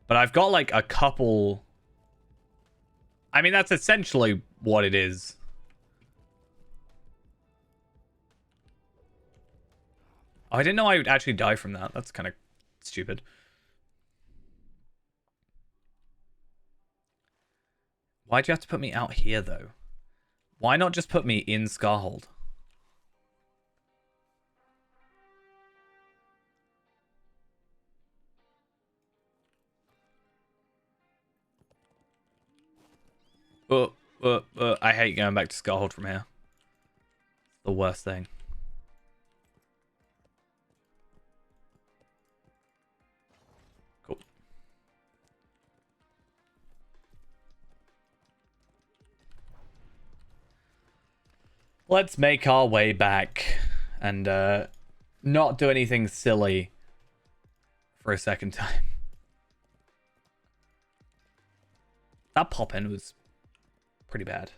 Speaker 1: But I've got like a couple. I mean, that's essentially what it is. Oh, I didn't know I would actually die from that. That's kind of stupid. Why'd you have to put me out here, though? Why not just put me in Scarhold? I hate going back to Scarhold from here. It's the worst thing. Cool. Let's make our way back and not do anything silly for a second time. That pop-in was pretty bad.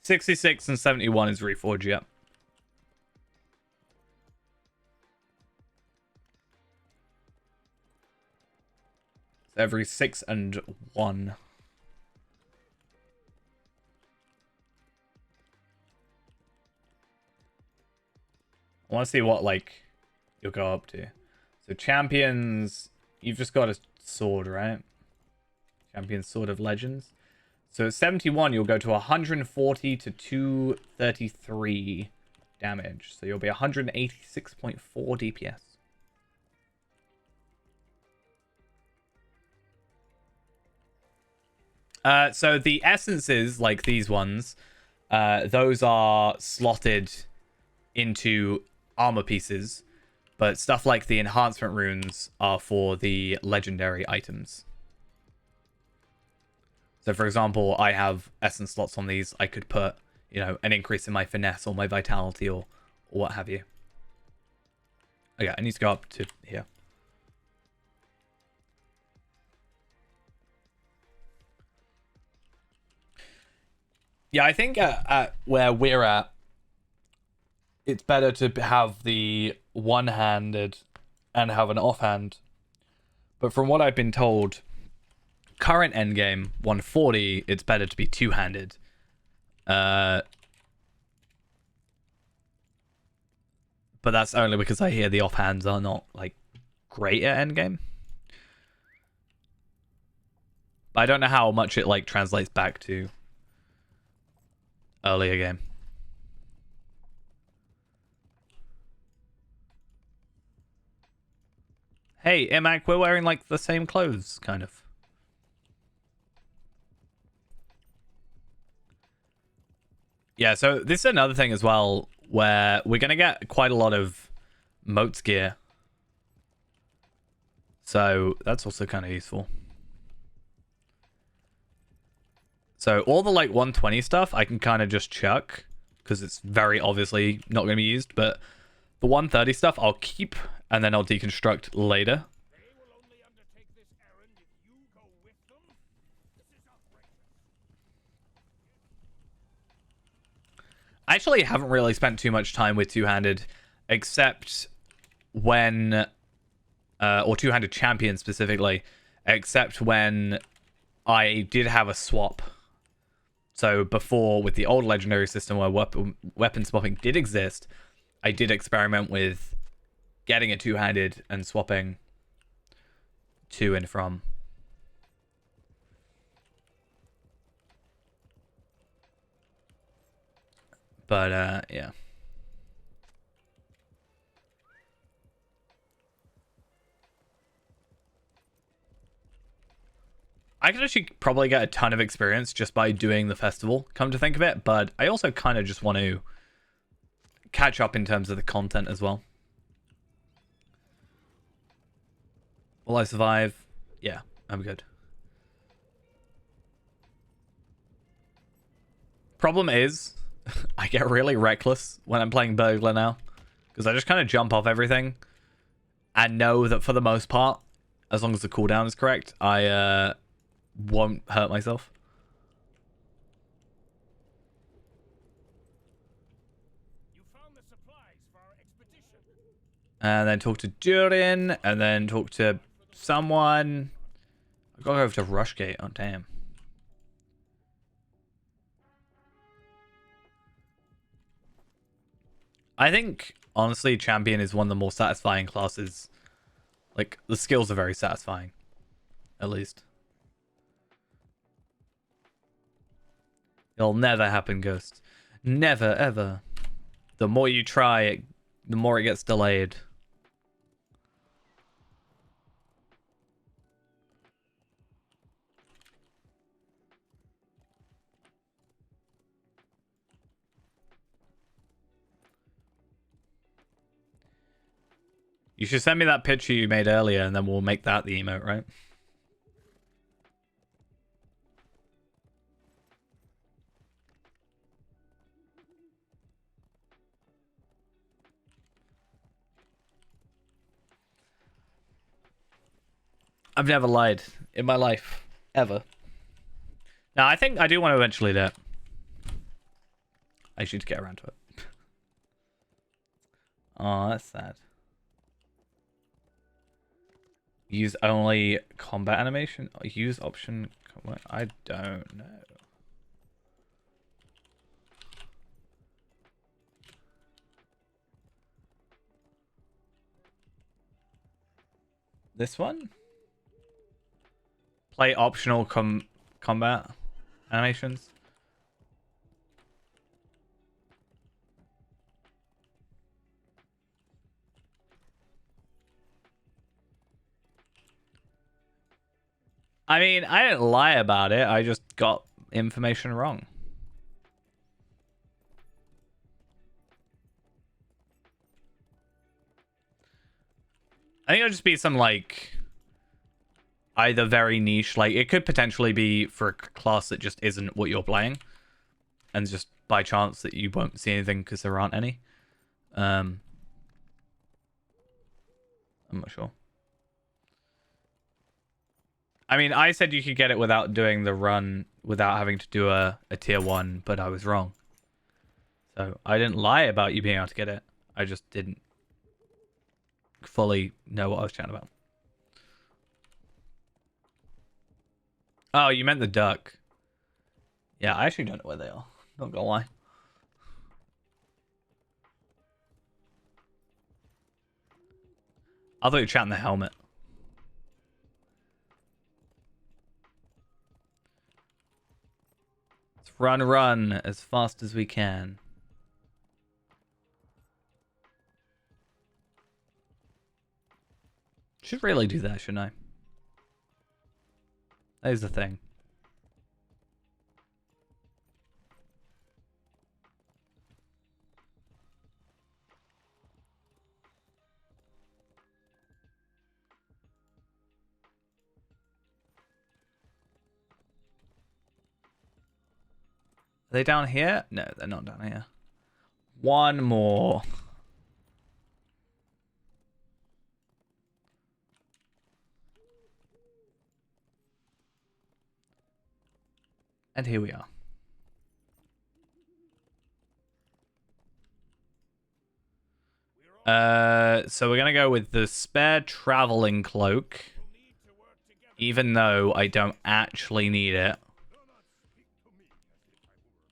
Speaker 1: $66 and $71 is Reforge, yep. So every 6 and 1. I want to see what, like, you'll go up to. So champions, you've just got a sword, right? Champion Sword of Legends. So at 71, you'll go to 140 to 233 damage. So you'll be 186.4 DPS. So the essences, like these ones, those are slotted into armor pieces, but stuff like the enhancement runes are for the legendary items. So for example, I have essence slots on these. I could put, you know, an increase in my finesse or my vitality or what have you. Okay, I need to go up to here. Yeah, I think at where we're at, it's better to have the one-handed and have an offhand. But from what I've been told, current endgame 140, it's better to be two-handed. But that's only because I hear the offhands are not like great at endgame. But I don't know how much it like translates back to earlier game. Hey, Imac, we're wearing like the same clothes, kind of. Yeah, so this is another thing as well, where we're going to get quite a lot of moats gear. So that's also kind of useful. So all the like 120 stuff I can kind of just chuck, because it's very obviously not going to be used, but the 130 stuff I'll keep, and then I'll deconstruct later.
Speaker 3: They will only undertake this errand if you go with them. This is outrageous.
Speaker 1: I actually haven't really spent too much time with two-handed, except when, or two-handed champion specifically, except when I did have a swap. So before, with the old legendary system where weapon swapping did exist, I did experiment with getting a two-handed and swapping to and from. But, yeah. I could actually probably get a ton of experience just by doing the festival, come to think of it, but I also kind of just want to catch up in terms of the content as well. Will I survive? Yeah, I'm good. Problem is, I get really reckless when I'm playing Burglar now, because I just kind of jump off everything and know that for the most part, as long as the cooldown is correct, I won't hurt myself.
Speaker 3: You found the supplies for our expedition.
Speaker 1: And then talk to Durin, and then talk to someone. I gotta go over to Rushgate. Oh, damn. I think, honestly, Champion is one of the more satisfying classes. Like, the skills are very satisfying. At least. It'll never happen, Ghost. Never, ever. The more you try, the more it gets delayed. You should send me that picture you made earlier, and then we'll make that the emote, right? I've never lied in my life. Ever. Now, I think I do want to eventually do it. I should get around to it. Oh, that's sad. Use only combat animation? Use option... I don't know. This one? Play optional combat animations. I mean, I didn't lie about it. I just got information wrong. I think it'll just be some like either very niche, like it could potentially be for a class that just isn't what you're playing, and just by chance that you won't see anything because there aren't any. I'm not sure. I mean, I said you could get it without doing the run, without having to do a tier 1, but I was wrong. So I didn't lie about you being able to get it. I just didn't fully know what I was chatting about. Oh, you meant the duck. Yeah, I actually don't know where they are. Not gonna lie. I thought you were chatting the helmet. Let's run as fast as we can. Should really do that, shouldn't I? That is the thing. Are they down here? No, they're not down here. One more. And here we are. So we're gonna go with the spare traveling cloak, even though I don't actually need it.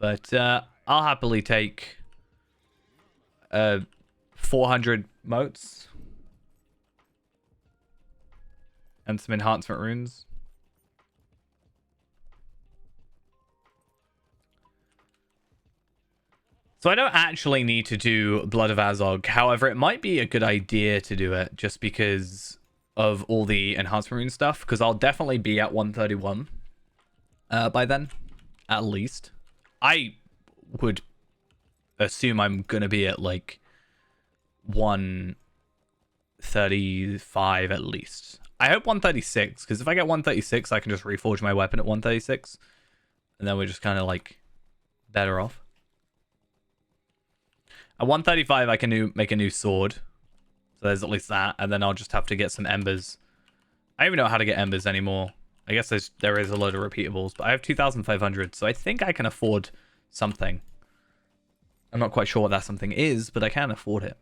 Speaker 1: But I'll happily take 400 motes and some enhancement runes. So I don't actually need to do Blood of Azog. However, it might be a good idea to do it just because of all the enhancement rune stuff. Because I'll definitely be at 131 by then, at least. I would assume I'm going to be at like 135 at least. I hope 136, because if I get 136, I can just reforge my weapon at 136. And then we're just kind of like better off. At 135, I can make a new sword. So there's at least that. And then I'll just have to get some embers. I don't even know how to get embers anymore. I guess there is a load of repeatables. But I have 2,500. So I think I can afford something. I'm not quite sure what that something is, but I can afford it.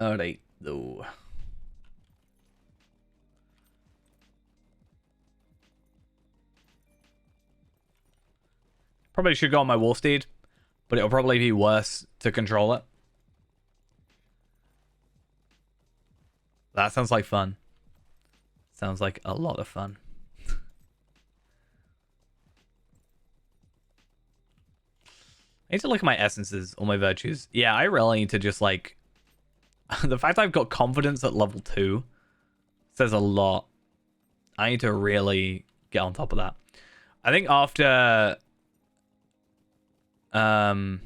Speaker 1: Alright, though. Probably should go on my wolf steed, but it'll probably be worse to control it. That sounds like fun. Sounds like a lot of fun. I need to look at my essences or my virtues. Yeah, I really need to just like... the fact I've got confidence at level 2 says a lot. I need to really get on top of that. I think after... I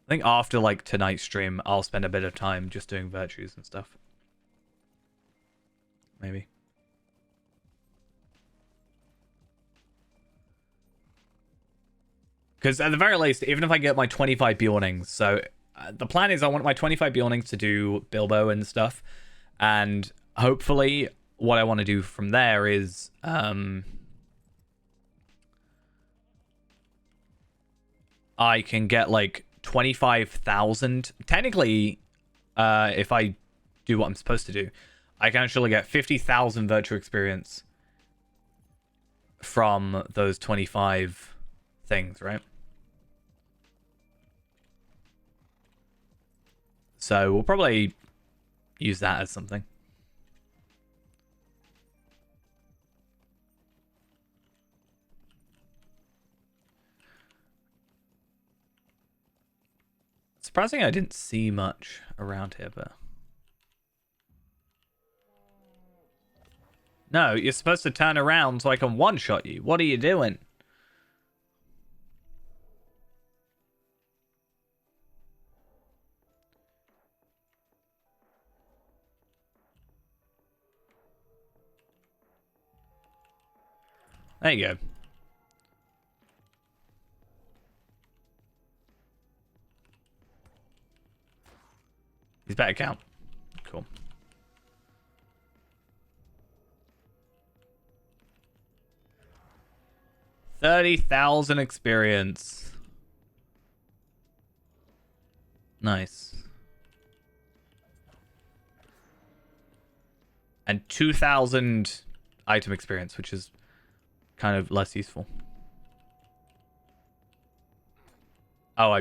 Speaker 1: think after like tonight's stream, I'll spend a bit of time just doing virtues and stuff. Maybe. Because at the very least, even if I get my 25 Bjornings, so the plan is I want my 25 Bjornings to do Bilbo and stuff. And hopefully what I want to do from there is... I can get like 25,000. Technically, if I do what I'm supposed to do, I can actually get 50,000 virtual experience from those 25 things, right? So we'll probably use that as something. Surprising I didn't see much around here, but... No, you're supposed to turn around so I can one-shot you. What are you doing? There you go. He's better count. Cool. $30,000 experience. Nice. And 2,000 item experience, which is kind of less useful. Oh, I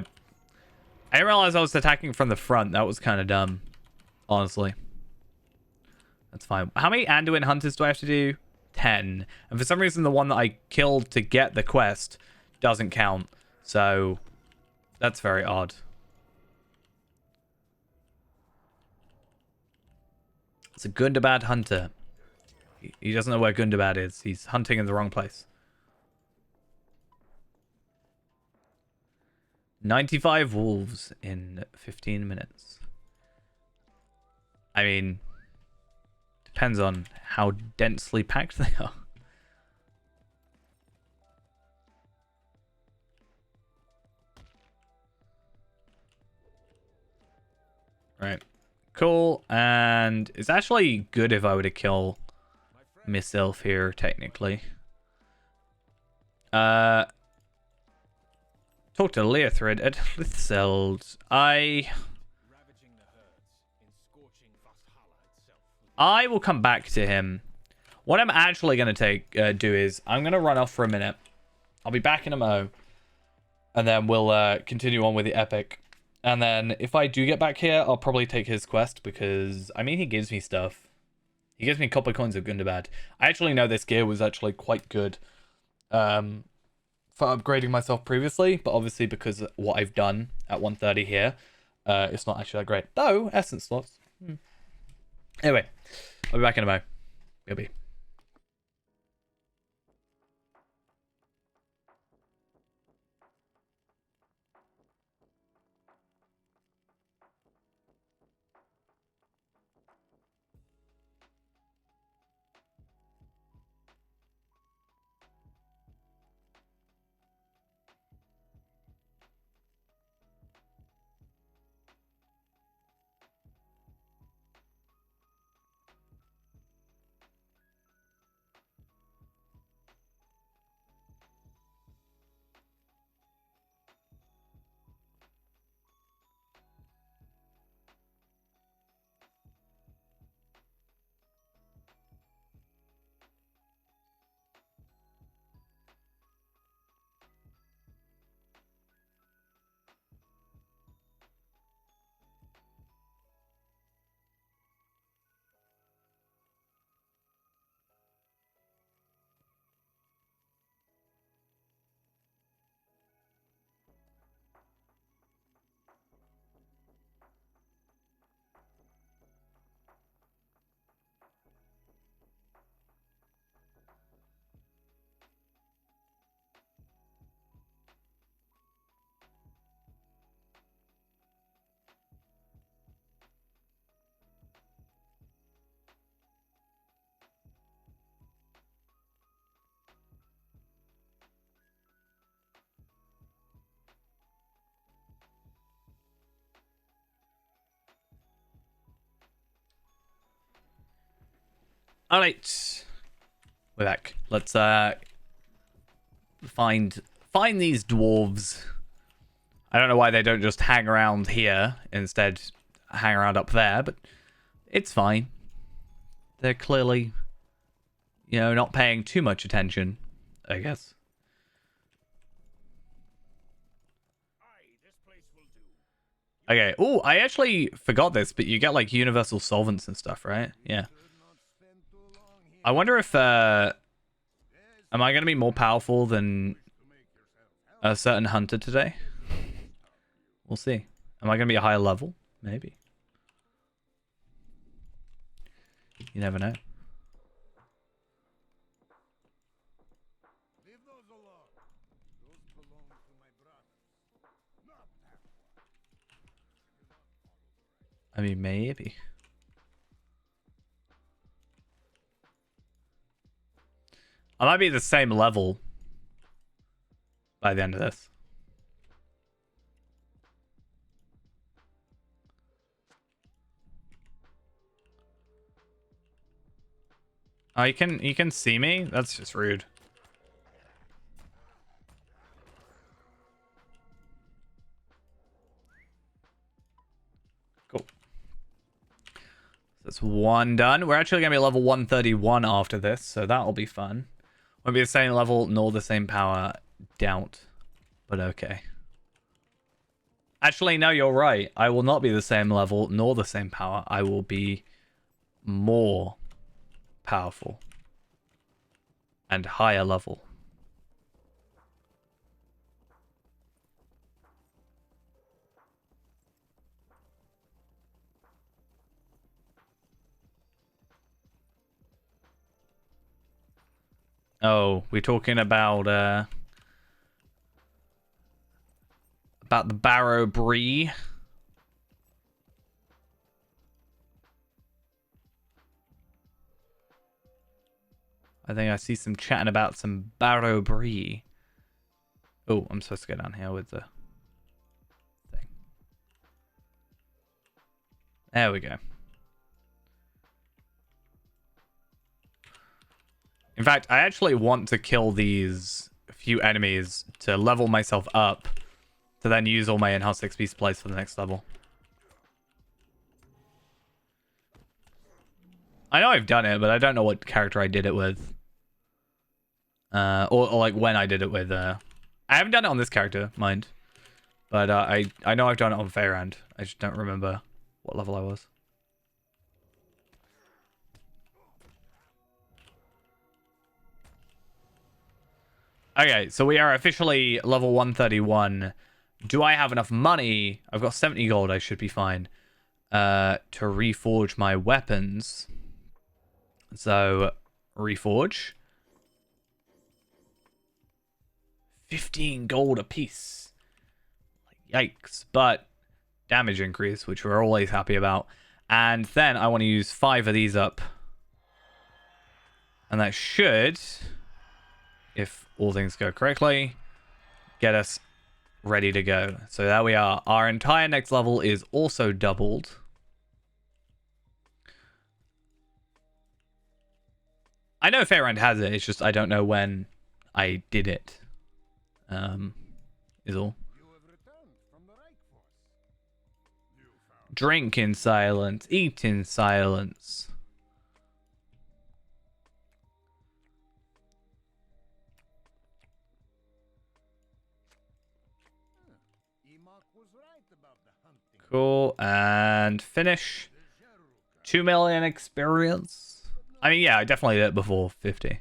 Speaker 1: didn't realize I was attacking from the front. That was kind of dumb, honestly. That's fine. How many Anduin hunters do I have to do? 10. And for some reason, the one that I killed to get the quest doesn't count. So that's very odd. It's a Gundabad hunter. He doesn't know where Gundabad is. He's hunting in the wrong place. 95 wolves in 15 minutes. I mean, depends on how densely packed they are. Right. Cool. And it's actually good if I were to kill Miss Elf here, technically. Talk to Leothred at Lithseld. I will come back to him. What I'm actually going to do is I'm going to run off for a minute. I'll be back in a mo. And then we'll continue on with the epic. And then if I do get back here, I'll probably take his quest because, I mean, he gives me stuff. He gives me a couple of coins of Gundabad. I actually know this gear was actually quite good for upgrading myself previously. But obviously because of what I've done at 130 here, it's not actually that great. Though, essence slots. Anyway, I'll be back in a mo. Maybe. All right, we're back. Let's find these dwarves. I don't know why they don't just hang around here instead, hang around up there, but it's fine. They're clearly, you know, not paying too much attention, I guess. Okay. Oh, I actually forgot this, but you get like universal solvents and stuff, right? Yeah. I wonder if am I going to be more powerful than a certain hunter today? We'll see. Am I going to be a higher level? Maybe. You never know. I mean, maybe. I might be the same level by the end of this. Oh, you can see me? That's just rude. Cool. That's one done. We're actually going to be level 131 after this, so that'll be fun. Won't be the same level nor the same power. Doubt. But okay. Actually, no, you're right. I will not be the same level nor the same power. I will be more powerful and higher level. Oh, we're talking about the Barrow Brie. I think I see some chatting about some Barrow Brie. Oh, I'm supposed to go down here with the thing. There we go. In fact, I actually want to kill these few enemies to level myself up to then use all my enhanced XP supplies for the next level. I know I've done it, but I don't know what character I did it with. Or like when I did it with. I haven't done it on this character, mind. But I know I've done it on Fayrand. I just don't remember what level I was. Okay, so we are officially level 131. Do I have enough money? I've got 70 gold. I should be fine. To reforge my weapons. So, reforge. 15 gold a piece. Yikes. But damage increase, which we're always happy about. And then I want to use 5 of these up. And that should, if all things go correctly, get us ready to go. So there we are. Our entire next level is also doubled. I know Fayrand has it. It's just I don't know when I did it. Is all. Drink in silence. Eat in silence. Cool. And finish. 2 million experience. I mean, yeah, I definitely did it before 50.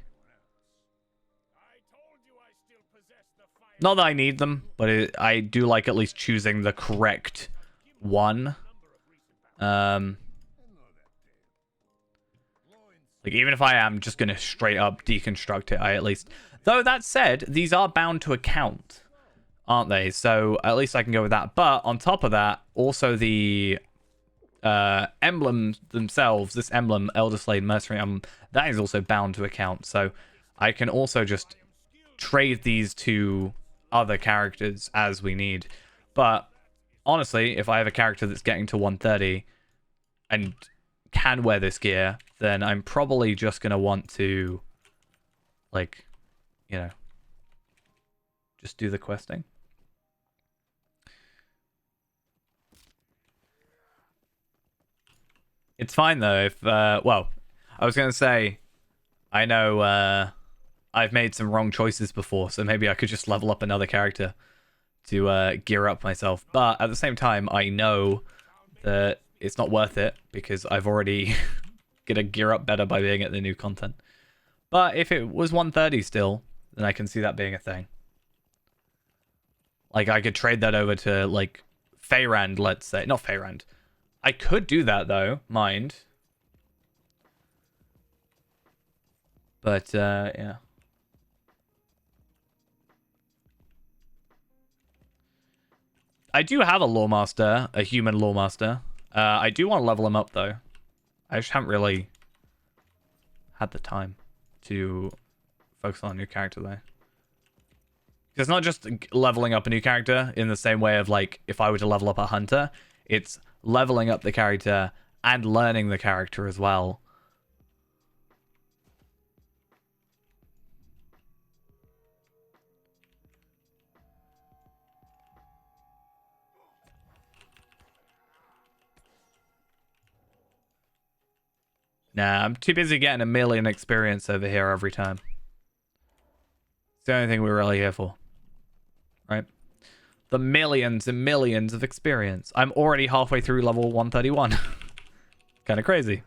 Speaker 1: Not that I need them, but I do like at least choosing the correct one. Like, even if I am just going to straight up deconstruct it, I at least... Though, that said, these are bound to account, aren't they? So, at least I can go with that. But, on top of that, also the emblems themselves, this emblem, Elder Slade Mercenary Emblem, that is also bound to account. So, I can also just trade these to other characters as we need. But, honestly, if I have a character that's getting to 130 and can wear this gear, then I'm probably just going to want to, like, you know, just do the questing. It's fine, though, if, well, I was going to say, I know, I've made some wrong choices before, so maybe I could just level up another character to, gear up myself. But at the same time, I know that it's not worth it, because I've already gonna gear up better by being at the new content. But if it was 130 still, then I can see that being a thing. Like, I could trade that over to, like, Fayrand, let's say. Not Fayrand. I could do that, though. Mind. But, yeah. I do have a Lawmaster, a human Lawmaster. I do want to level him up, though. I just haven't really had the time to focus on a new character, though. It's not just leveling up a new character in the same way of, like, if I were to level up a hunter. It's leveling up the character and learning the character as well. Nah, I'm too busy getting 1,000,000 experience over here every time. It's the only thing we're really here for. Right? The millions and millions of experience. I'm already halfway through level 131. Kind of crazy.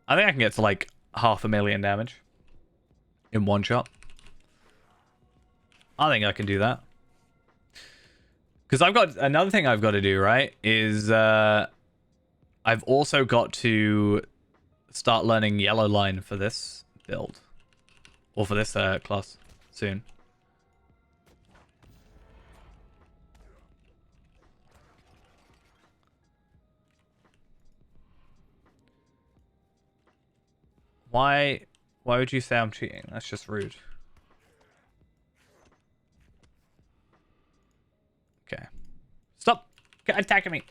Speaker 1: I think I can get to like 500,000 damage in one shot. I think I can do that. Because I've got another thing I've got to do, right? Is I've also got to start learning Yellow Line for this build. Or for this class soon. Why would you say I'm cheating? That's just rude. Okay. Stop attacking me.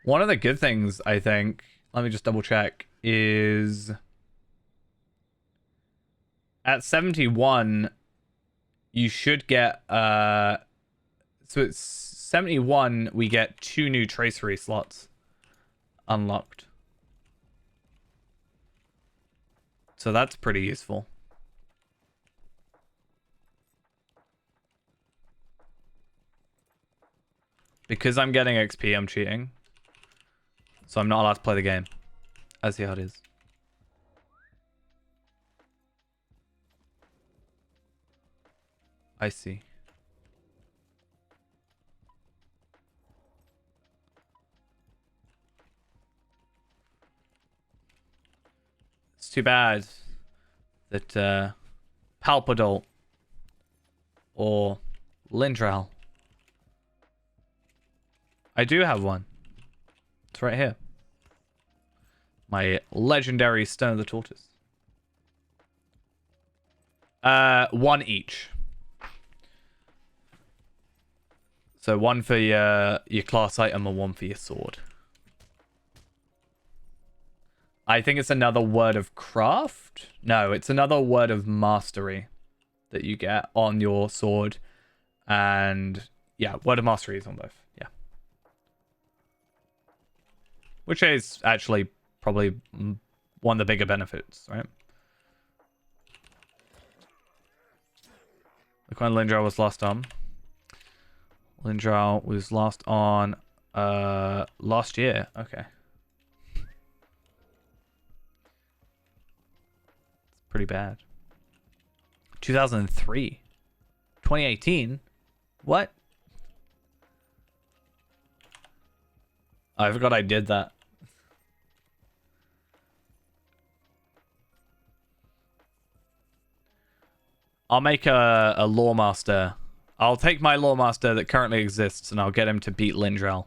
Speaker 1: One of the good things, I think, let me just double check, is at 71, you should get, so it's 71, we get 2 new tracery slots unlocked. So that's pretty useful. Because I'm getting XP, I'm cheating. So I'm not allowed to play the game. I see how it is. I see. It's too bad that Palpadol or Lindral. I do have one. It's right here. My legendary Stone of the Tortoise. 1 each. So 1 for your class item and 1 for your sword. I think it's another word of craft. No, it's another word of mastery that you get on your sword. And yeah, word of mastery is on both. Yeah. Which is actually probably one of the bigger benefits, right? Look when Lindral was last on. Lindral was last on last year. Okay. It's pretty bad. 2003. 2018? What? I forgot I did that. I'll make a lore master. I'll take my lore master that currently exists and I'll get him to beat Lindral.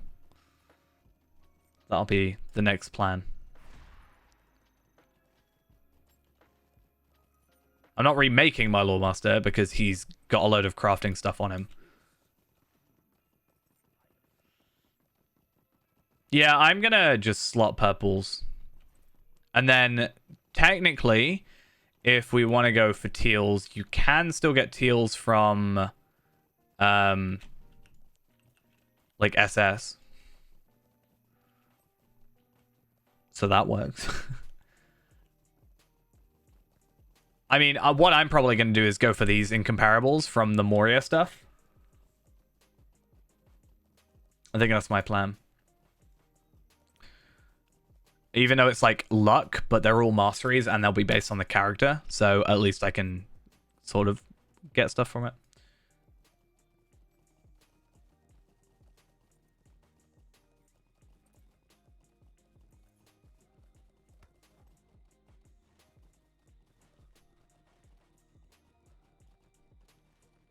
Speaker 1: That'll be the next plan. I'm not remaking my lore master because he's got a load of crafting stuff on him. Yeah, I'm gonna just slot purples. And then technically, if we want to go for teals, you can still get teals from like SS. So that works. I mean, what I'm probably going to do is go for these incomparables from the Moria stuff. I think that's my plan. Even though it's like luck, but they're all masteries and they'll be based on the character. So at least I can sort of get stuff from it.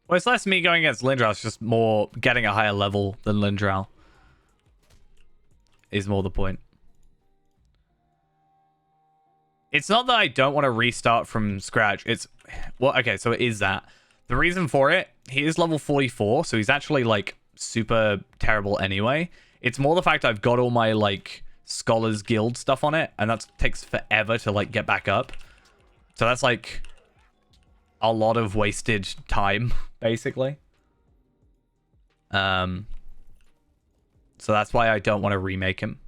Speaker 1: Well, it's less me going against Lindral, it's just more getting a higher level than Lindral. Is more the point. It's not that I don't want to restart from scratch. It's... Well, okay, so it is that. The reason for it, he is level 44, so he's actually, like, super terrible anyway. It's more the fact I've got all my, like, Scholars Guild stuff on it, and that takes forever to, like, get back up. So that's, like, a lot of wasted time, basically. So that's why I don't want to remake him.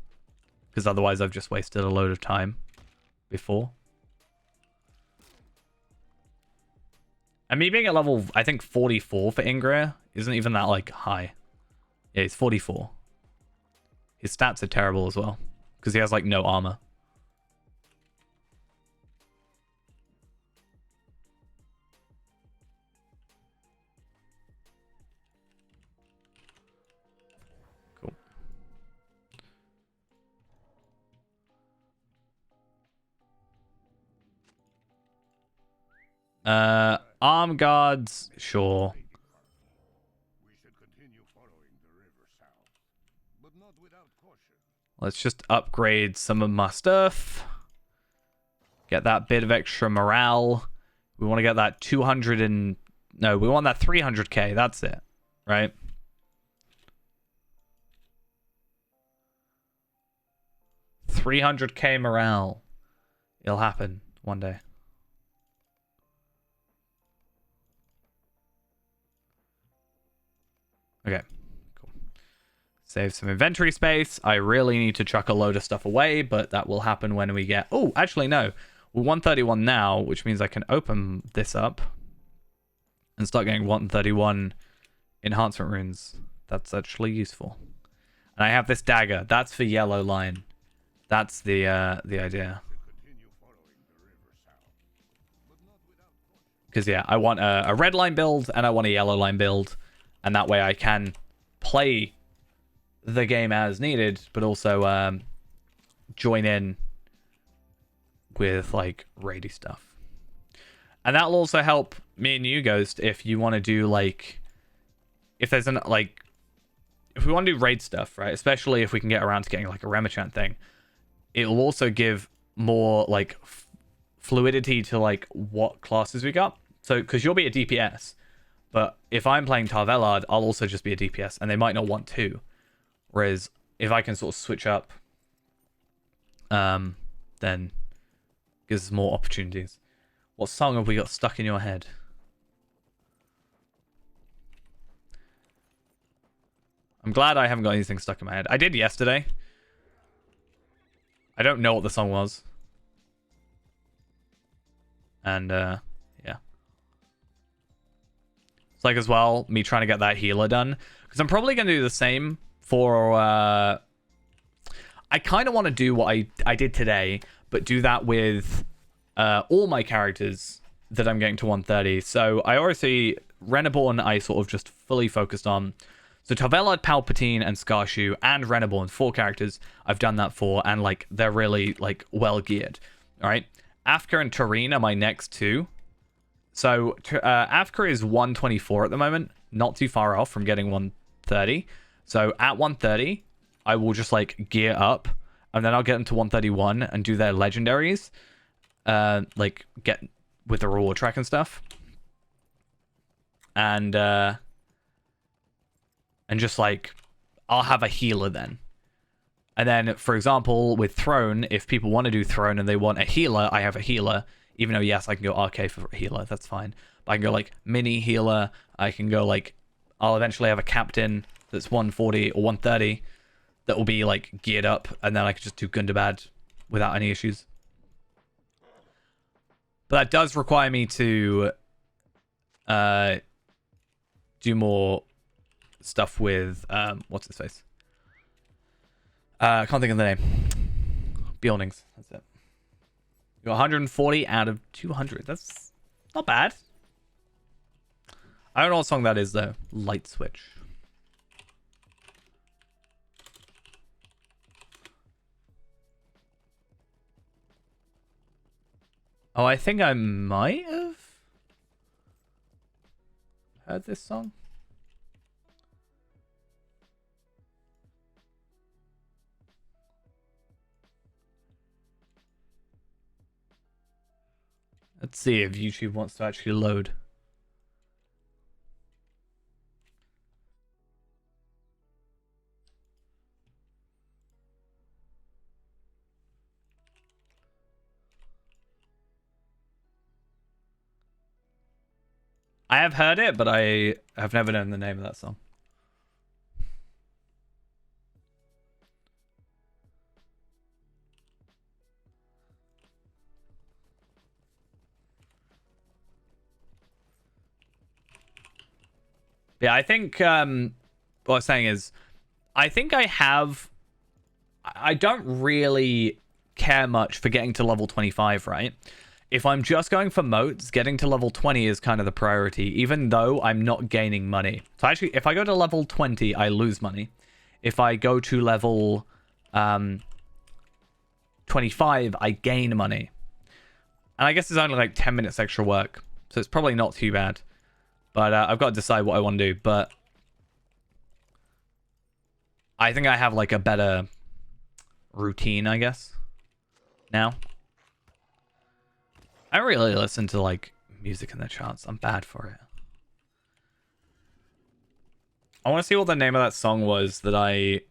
Speaker 1: Because otherwise I've just wasted a load of time before. And me being at level, I think, 44 for Ingria isn't even that, like, high. Yeah, he's 44. His stats are terrible as well. Because he has, like, no armor. Arm guards, sure.
Speaker 3: We should continue following the river south, but not without caution.
Speaker 1: Let's just upgrade some of my stuff. Get that bit of extra morale. We want to get that 200 and... No, we want that 300k. That's it, right? $300k morale. It'll happen one day. Okay, cool. Save some inventory space. I really need to chuck a load of stuff away, but that will happen when we get... Oh, actually, no. We're 131 now, which means I can open this up and start getting 131 enhancement runes. That's actually useful. And I have this dagger. That's for yellow line. That's the idea. Because, yeah, I want a red line build and I want a yellow line build. And that way I can play the game as needed, but also join in with, like, raidy stuff. And that'll also help me and you, Ghost, if you want to do, like... If there's an, like... If we want to do raid stuff, right? Especially if we can get around to getting, like, a Remachant thing. It will also give more, like, fluidity to, like, what classes we got. So, because you'll be a DPS. But if I'm playing Tarvelard, I'll also just be a DPS, and they might not want to. Whereas if I can sort of switch up, then gives us more opportunities. What song have we got stuck in your head? I'm glad I haven't got anything stuck in my head. I did yesterday. I don't know what the song was. And, yeah. Like, as well, me trying to get that healer done, because I'm probably going to do the same for I kind of want to do what I did today, but do that with all my characters that I'm getting to 130. So I already Reneborn I sort of just fully focused on. So Tarvelard, Palpatine, and Scarshoe and Reneborn, 4 characters I've done that for, and, like, they're really, like, well geared. All right, Afka and Tareen are my next 2. So, Afka is 124 at the moment. Not too far off from getting 130. So, at 130, I will just, like, gear up. And then I'll get them to 131 and do their legendaries. Like, get with the reward track and stuff. And just, like, I'll have a healer then. And then, for example, with Throne, if people want to do Throne and they want a healer, I have a healer. Even though, yes, I can go RK for healer, that's fine. But I can go, like, mini healer. I can go, like, I'll eventually have a captain that's 140 or 130 that will be, like, geared up. And then I can just do Gundabad without any issues. But that does require me to do more stuff with, what's his face? I can't think of the name. Bjornings, that's it. You're 140 out of 200. That's not bad. I don't know what song that is though. Light Switch. Oh, I think I might have heard this song. Let's see if YouTube wants to actually load. I have heard it, but I have never known the name of that song. Yeah, I think what I was saying is, I think I don't really care much for getting to level 25, right? If I'm just going for moats, getting to level 20 is kind of the priority, even though I'm not gaining money. So actually, if I go to level 20, I lose money. If I go to level 25, I gain money. And I guess it's only like 10 minutes extra work, so it's probably not too bad. But I've got to decide what I want to do. But I think I have like a better routine, I guess, now. I don't really listen to like music in the charts. I'm bad for it. I want to see what the name of that song was that I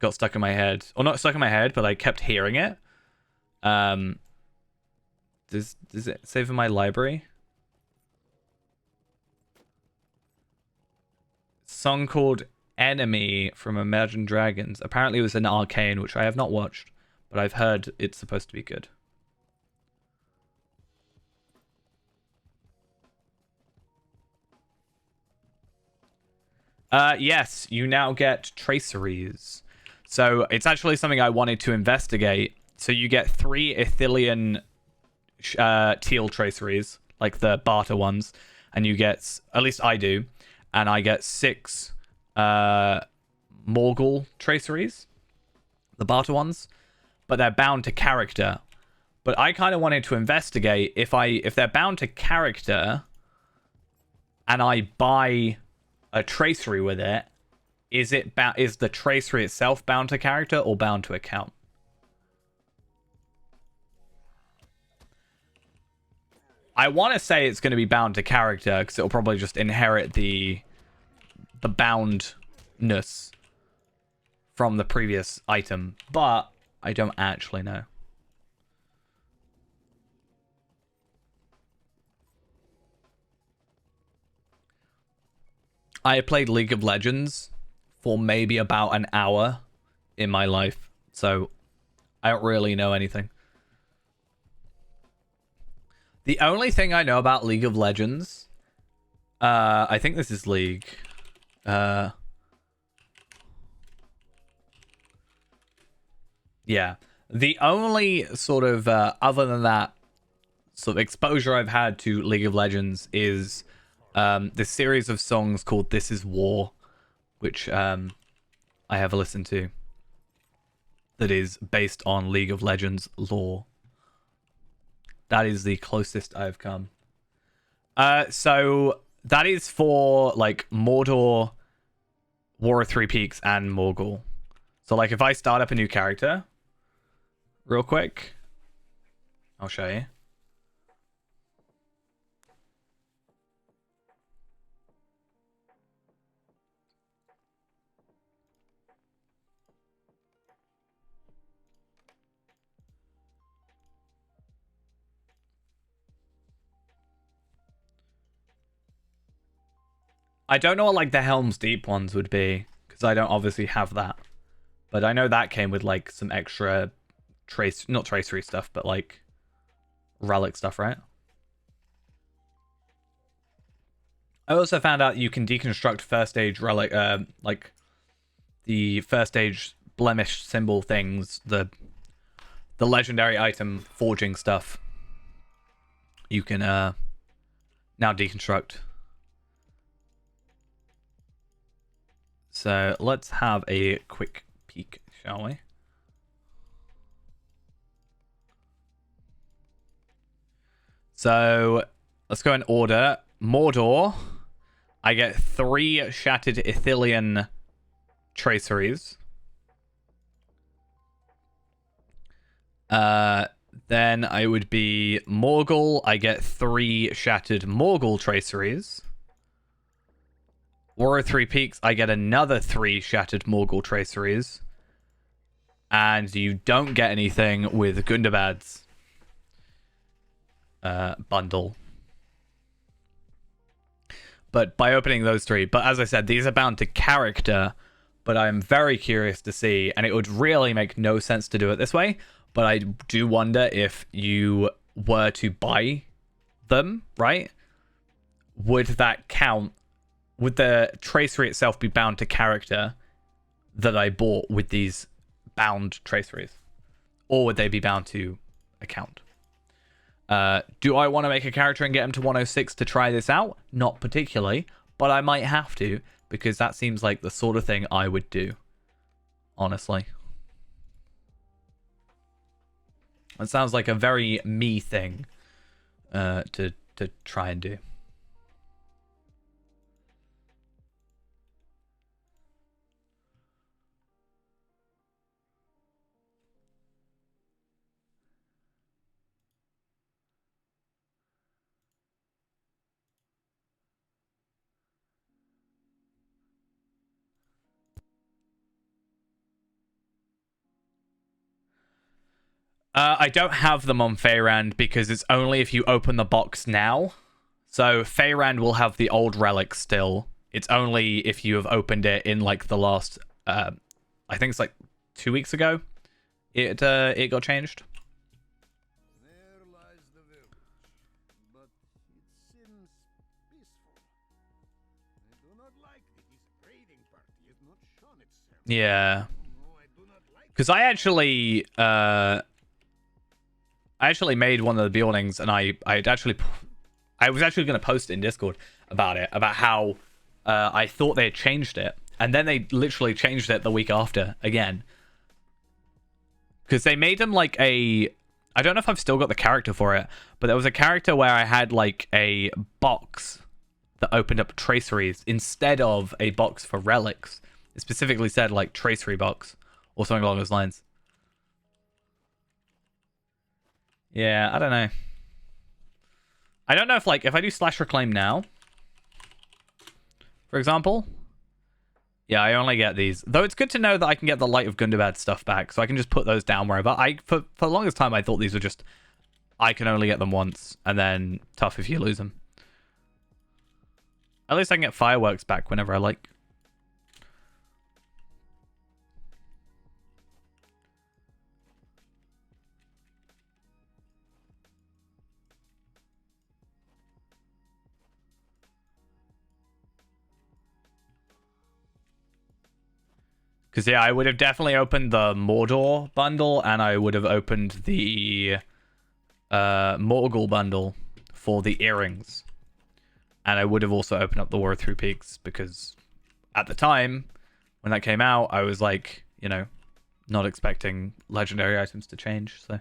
Speaker 1: got stuck in my head. Or not stuck in my head, but I kept hearing it. Does it save in my library? Song called Enemy from Imagine Dragons. Apparently it was an Arcane, which I have not watched, but I've heard it's supposed to be good. Yes, you now get traceries. So it's actually something I wanted to investigate. So you get 3 Ithilien teal traceries, like the barter ones, and you get, at least I do, and I get 6 Morgul traceries, the barter ones, but they're bound to character. But I kind of wanted to investigate if they're bound to character and I buy a tracery with it, is the tracery itself bound to character or bound to account? I want to say it's going to be bound to character because it'll probably just inherit the boundness from the previous item, but I don't actually know. I played League of Legends for maybe about an hour in my life, so I don't really know anything. The only thing I know about League of Legends, I think this is League. Yeah. The only sort of, other than that, sort of exposure I've had to League of Legends is this series of songs called This Is War, which I have listened to, that is based on League of Legends lore. That is the closest I've come. So that is for like Mordor, War of Three Peaks, and Morgul. So like if I start up a new character real quick, I'll show you. I don't know what like the Helm's Deep ones would be, because I don't obviously have that. But I know that came with like some extra not tracery stuff, but like relic stuff, right? I also found out you can deconstruct first age relic, like the first age blemish symbol things, the legendary item forging stuff. You can now deconstruct. So let's have a quick peek, shall we? So let's go in order. Mordor, I get 3 Shattered Ithilien traceries. Then I would be Morgul. I get 3 Shattered Morgul traceries. War of Three Peaks, I get another 3 Shattered Morgul traceries. And you don't get anything with Gundabad's bundle. But by opening those 3, but as I said, these are bound to character, but I'm very curious to see, and it would really make no sense to do it this way, but I do wonder if you were to buy them, right? Would that count? Would the tracery itself be bound to character that I bought with these bound traceries? Or would they be bound to account? Do I want to make a character and get him to 106 to try this out? Not particularly, but I might have to, because that seems like the sort of thing I would do, honestly. It sounds like a very me thing to try and do. I don't have them on Feyrand because it's only if you open the box now. So Feyrand will have the old relics still. It's only if you have opened it in like the last, I think it's like 2 weeks ago. It got changed.
Speaker 3: There lies the village, but it seems peaceful. I do not like that this raiding party has not shown itself.
Speaker 1: Yeah,
Speaker 3: No, I do not like
Speaker 1: because I actually made one of the buildings, and I was actually going to post in Discord about it, about how I thought they had changed it, and then they literally changed it the week after again. Because they made them like a... I don't know if I've still got the character for it, but there was a character where I had like a box that opened up traceries instead of a box for relics. It specifically said like tracery box or something along those lines. Yeah, I don't know. I don't know if like if I do slash reclaim now, for example. Yeah, I only get these. Though it's good to know that I can get the Light of Gundabad stuff back, so I can just put those down wherever. For the longest time I thought these were just I can only get them once, and then tough if you lose them. At least I can get fireworks back whenever I like. Because, yeah, I would have definitely opened the Mordor bundle, and I would have opened the Morgul bundle for the earrings. And I would have also opened up the War of Three Peaks, because at the time, when that came out, I was like, you know, not expecting legendary items to change, so...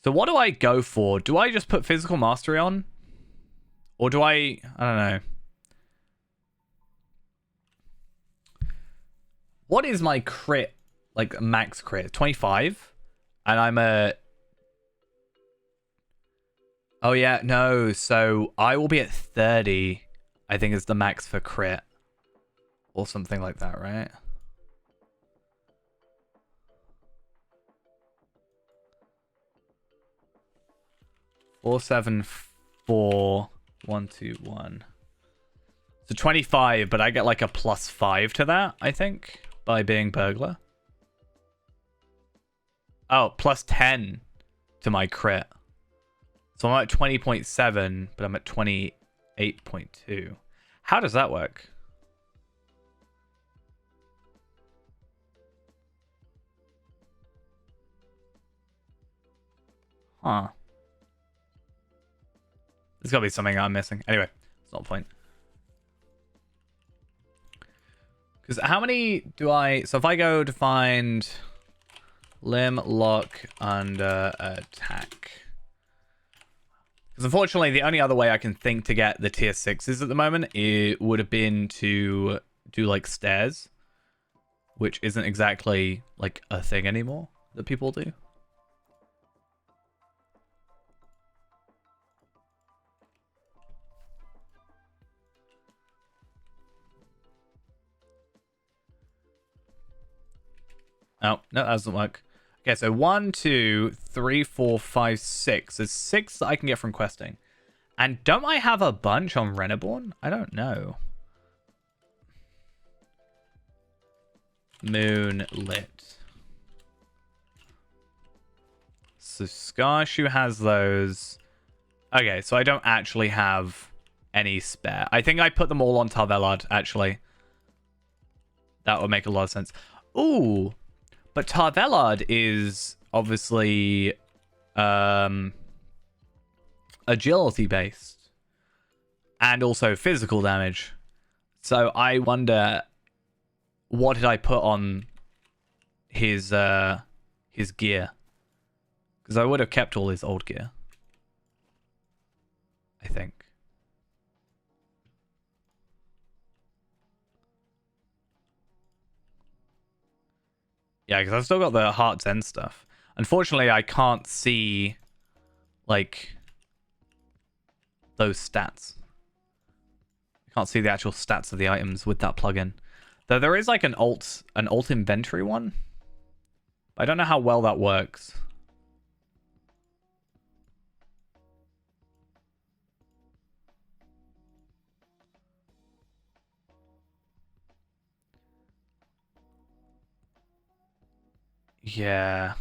Speaker 1: So what do I go for? Do I just put Physical Mastery on? Or do I don't know. What is my crit, like max crit? 25? And I'm a... Oh yeah, no. So I will be at 30, I think is the max for crit. Or something like that, right? Four, 7, 4, 1, 2, 1. So 25, but I get like a +5 to that, I think, by being Burglar. Oh, +10 to my crit. So I'm at 20.7, but I'm at 28.2. How does that work? Huh. There's got to be something I'm missing. Anyway, it's not the point. Because how many do I... So if I go to find limb, lock, under attack. Because unfortunately, the only other way I can think to get the tier 6s at the moment, it would have been to do like stairs. Which isn't exactly like a thing anymore that people do. Oh, no, that doesn't work. Okay, so 1, 2, 3, 4, 5, 6. There's 6 that I can get from questing. And don't I have a bunch on Reneborn? I don't know. Moonlit. So Scarshoe has those. Okay, so I don't actually have any spare. I think I put them all on Tarvelard, actually. That would make a lot of sense. Ooh, but Tarvelard is obviously agility based and also physical damage. So I wonder, what did I put on his gear? Because I would have kept all his old gear, I think. Yeah, because I've still got the Heart's End stuff. Unfortunately, I can't see, like, those stats. I can't see the actual stats of the items with that plugin. Though there is, like, an alt inventory one. I don't know how well that works. Yeah.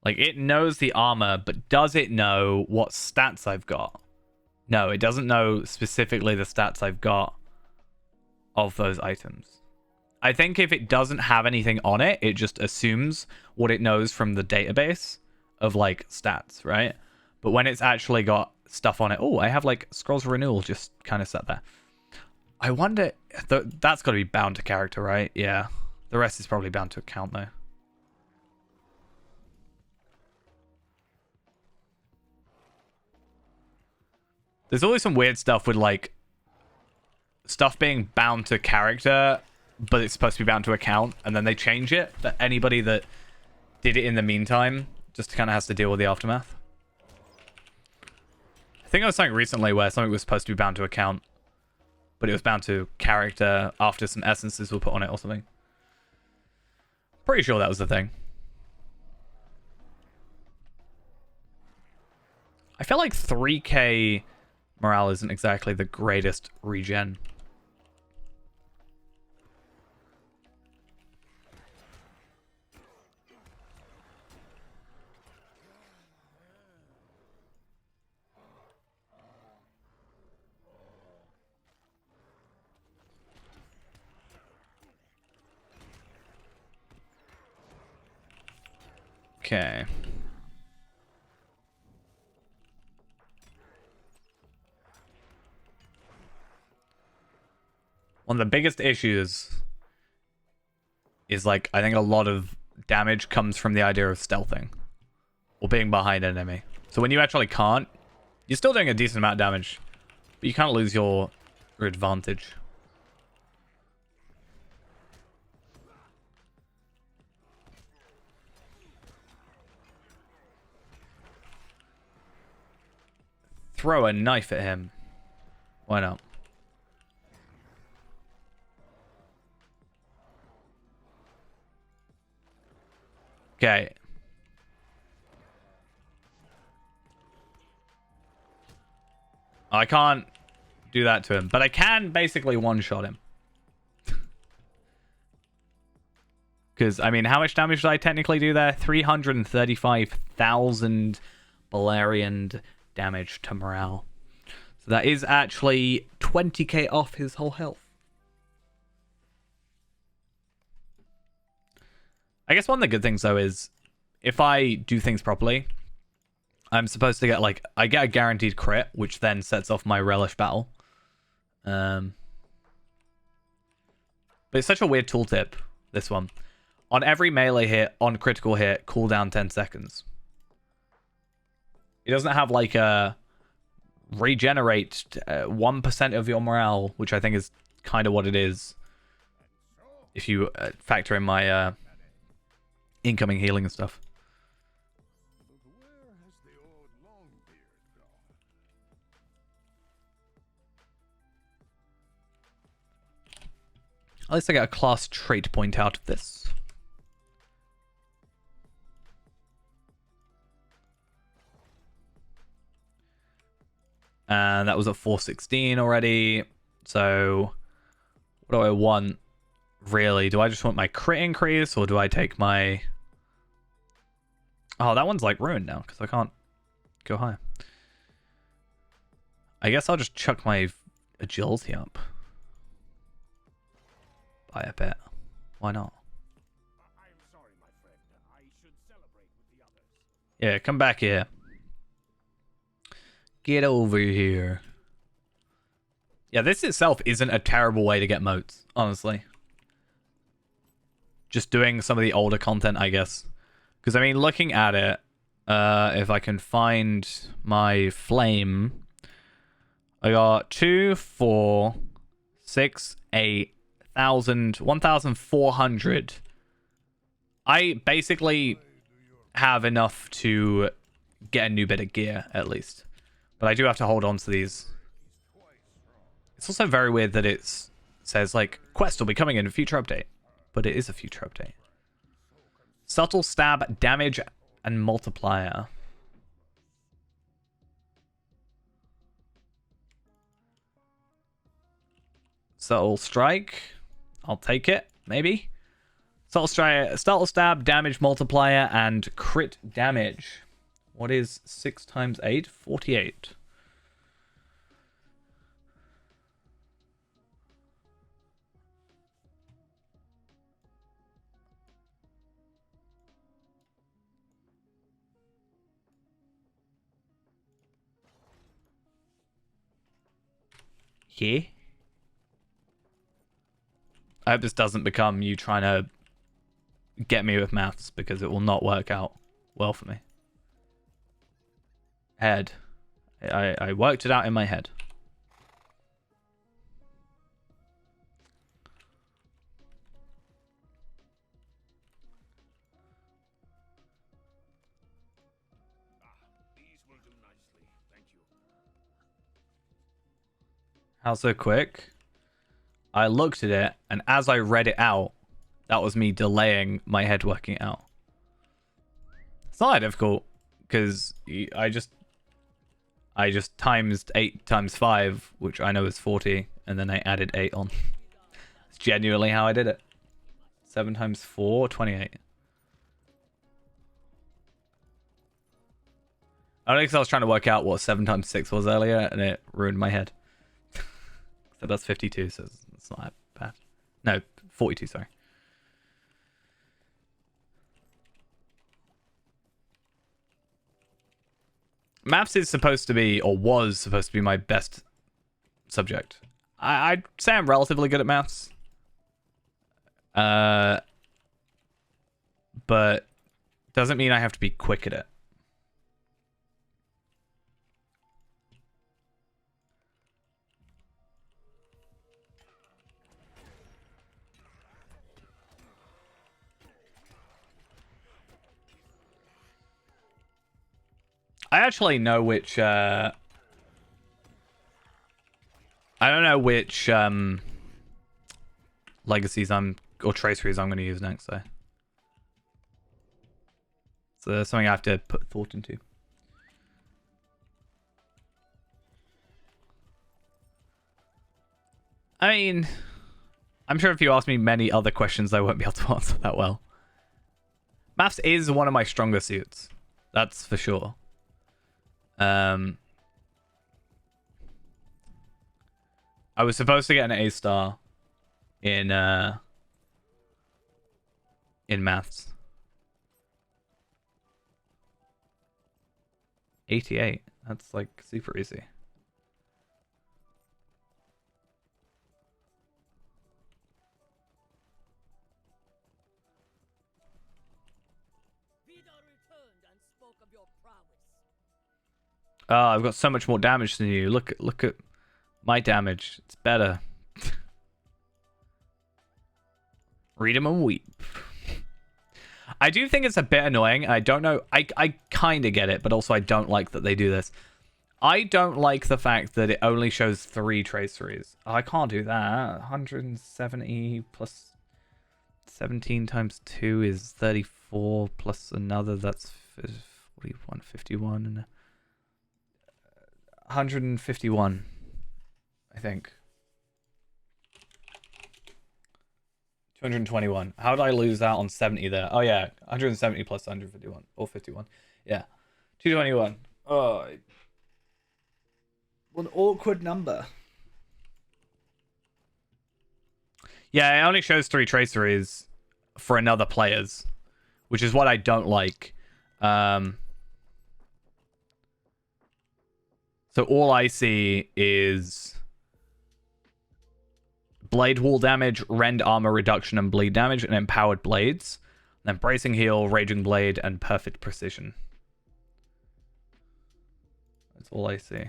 Speaker 1: Like, it knows the armor, but does it know what stats I've got? No, it doesn't know specifically the stats I've got of those items. I think if it doesn't have anything on it, it just assumes what it knows from the database of, like, stats, right? But when it's actually got stuff on it... Oh, I have, like, Scrolls of Renewal just kind of set there. I wonder... That's got to be bound to character, right? Yeah. The rest is probably bound to account, though. There's always some weird stuff with, like, stuff being bound to character, but it's supposed to be bound to account, and then they change it. But anybody that did it in the meantime just kind of has to deal with the aftermath. I think there was something recently where something was supposed to be bound to account, but it was bound to character after some essences were put on it or something. Pretty sure that was the thing. I feel like 3k morale isn't exactly the greatest regen. Okay. One of the biggest issues is, like, I think a lot of damage comes from the idea of stealthing or being behind an enemy. So when you actually can't, you're still doing a decent amount of damage, but you can't lose your advantage. Throw a knife at him. Why not? Okay. I can't do that to him, but I can basically one-shot him. Because, I mean, how much damage did I technically do there? 335,000 Balerian damage to morale. So that is actually 20k off his whole health. I guess one of the good things, though, is if I do things properly, I'm supposed to get like I get a guaranteed crit, which then sets off my relish battle. But it's such a weird tooltip, this one. On every melee hit, on critical hit, cooldown 10 seconds. It doesn't have like a regenerate 1% of your morale, which I think is kind of what it is. If you factor in my incoming healing and stuff.
Speaker 3: But where has the old Longbeard gone?
Speaker 1: At least I get a class trait point out of this. And that was at 416 already. So what do I want? Really? Do I just want my crit increase, or do I take my... Oh, that one's like ruined now because I can't go higher. I guess I'll just chuck my agility up by a bit. Why not?
Speaker 3: I'm sorry, my friend. I should celebrate with the others.
Speaker 1: Yeah, come back here. Get over here. Yeah, this itself isn't a terrible way to get moats, honestly. Just doing some of the older content, I guess. Because, I mean, looking at it, if I can find my flame, I got 2, 4, 6, 8,000, 1,400. I basically have enough to get a new bit of gear, at least. But I do have to hold on to these. It's also very weird that it says, like, quest will be coming in a future update. But it is a future update. Subtle stab, damage, and multiplier. Subtle strike. I'll take it, maybe. Subtle strike, subtle stab, damage multiplier, and crit damage. What is 6 times 8? 48. Here. I hope this doesn't become you trying to get me with maths, because it will not work out well for me. Head. I worked it out in my head.
Speaker 3: These will do nicely. Thank you.
Speaker 1: How so quick? I looked at it, and as I read it out, that was me delaying my head working out. It's not that difficult, because I just times 8 times 5, which I know is 40, and then I added 8 on. It's genuinely how I did it. 7 times 4, 28. I think I was trying to work out what 7 times 6 was earlier, and it ruined my head. So that's 52, so it's not that bad. No, 42, sorry. Maths is supposed to be, or was supposed to be, my best subject. I'd say I'm relatively good at maths. But doesn't mean I have to be quick at it. I actually know which, I don't know which, legacies or traceries I'm going to use next, though. So that's something I have to put thought into. I mean, I'm sure if you ask me many other questions, I won't be able to answer that well. Maths is one of my stronger suits. That's for sure. I was supposed to get an A star in maths. 88. That's like super easy. Oh, I've got so much more damage than you. Look at my damage. It's better. Read 'em and weep. I do think it's a bit annoying. I don't know. I kind of get it, but also I don't like that they do this. I don't like the fact that it only shows 3 traceries. Oh, I can't do that. 170 plus 17 times 2 is 34 plus another. That's 41, 51, and 151, I think. 221. How did I lose out on 70 there? Oh yeah, 170 plus 151 or 51. Yeah, 221. Oh, what an awkward number. Yeah, it only shows 3 traceries for another players, which is what I don't like. So all I see is blade wall damage, rend armor reduction, and bleed damage, and empowered blades. And then bracing heal, raging blade, and perfect precision. That's all I see.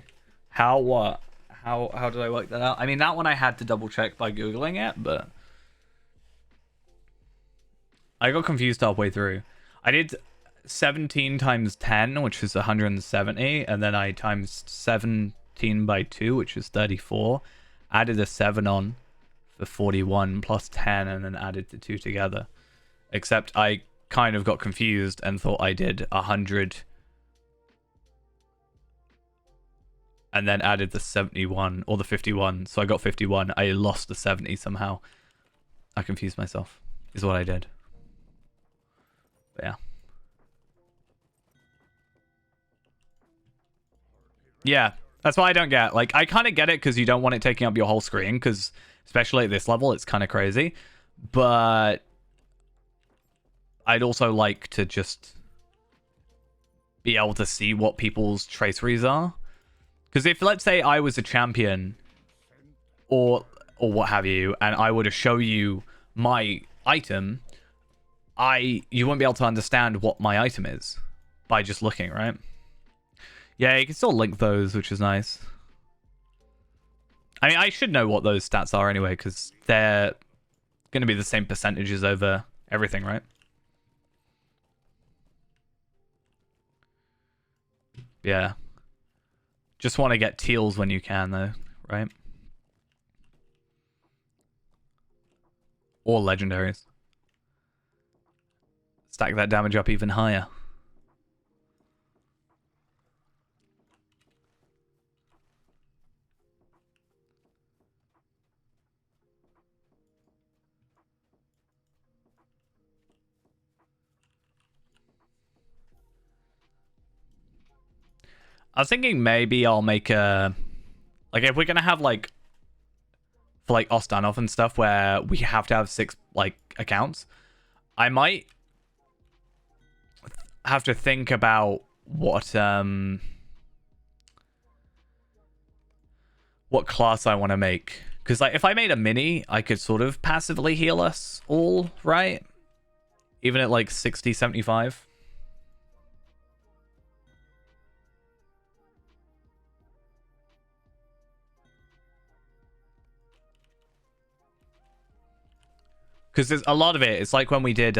Speaker 1: How did I work that out? I mean, that one I had to double check by Googling it, but I got confused halfway through. I did 17 times 10, which is 170, and then I times 17 by 2, which is 34. Added a 7 on for 41 plus 10, and then added the 2 together. Except I kind of got confused and thought I did 100 and then added the 71 or the 51. So I got 51. I lost the 70 somehow. I confused myself, is what I did. But yeah. Yeah, that's what I don't get. Like, I kind of get it because you don't want it taking up your whole screen, because especially at this level, it's kind of crazy. But I'd also like to just be able to see what people's traceries are. Because if, let's say, I was a champion or what have you, and I were to show you my item, you wouldn't be able to understand what my item is by just looking, right? Yeah, you can still link those, which is nice. I mean, I should know what those stats are anyway, because they're going to be the same percentages over everything, right? Yeah. Just want to get teals when you can, though, right? Or legendaries. Stack that damage up even higher. I was thinking maybe I'll make a... Like, if we're going to have, like... For, like, Ostanov and stuff, where we have to have 6, like, accounts, I might have to think about what class I want to make. Because, like, if I made a mini, I could sort of passively heal us all, right? Even at, like, 60, 75. Because there's a lot of it. It's like when we did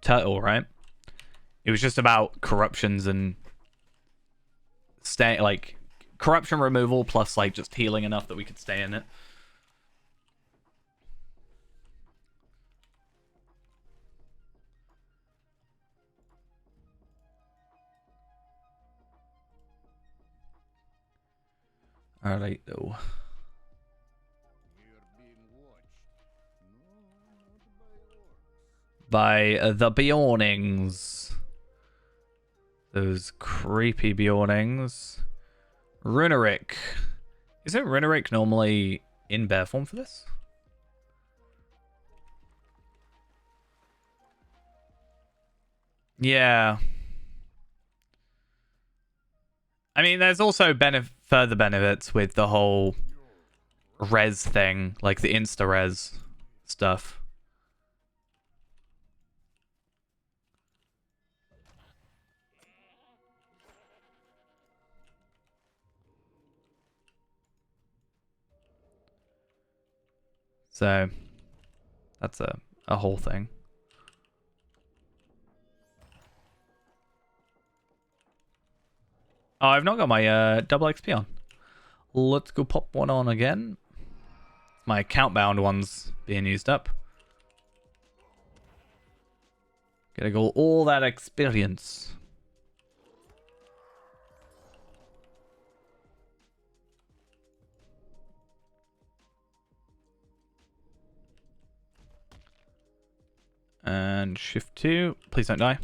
Speaker 1: Turtle, right? It was just about corruptions and like corruption removal plus like just healing enough that we could stay in it. Alright though. By the Bjornings. Those creepy Bjornings. Runerick. Isn't Runerick normally in bear form for this? Yeah. I mean, there's also further benefits with the whole res thing, like the insta res stuff. So that's a whole thing. Oh, I've not got my double XP on. Let's go pop one on again. My account bound one's being used up. Gotta go all that experience. And shift 2. Please don't die.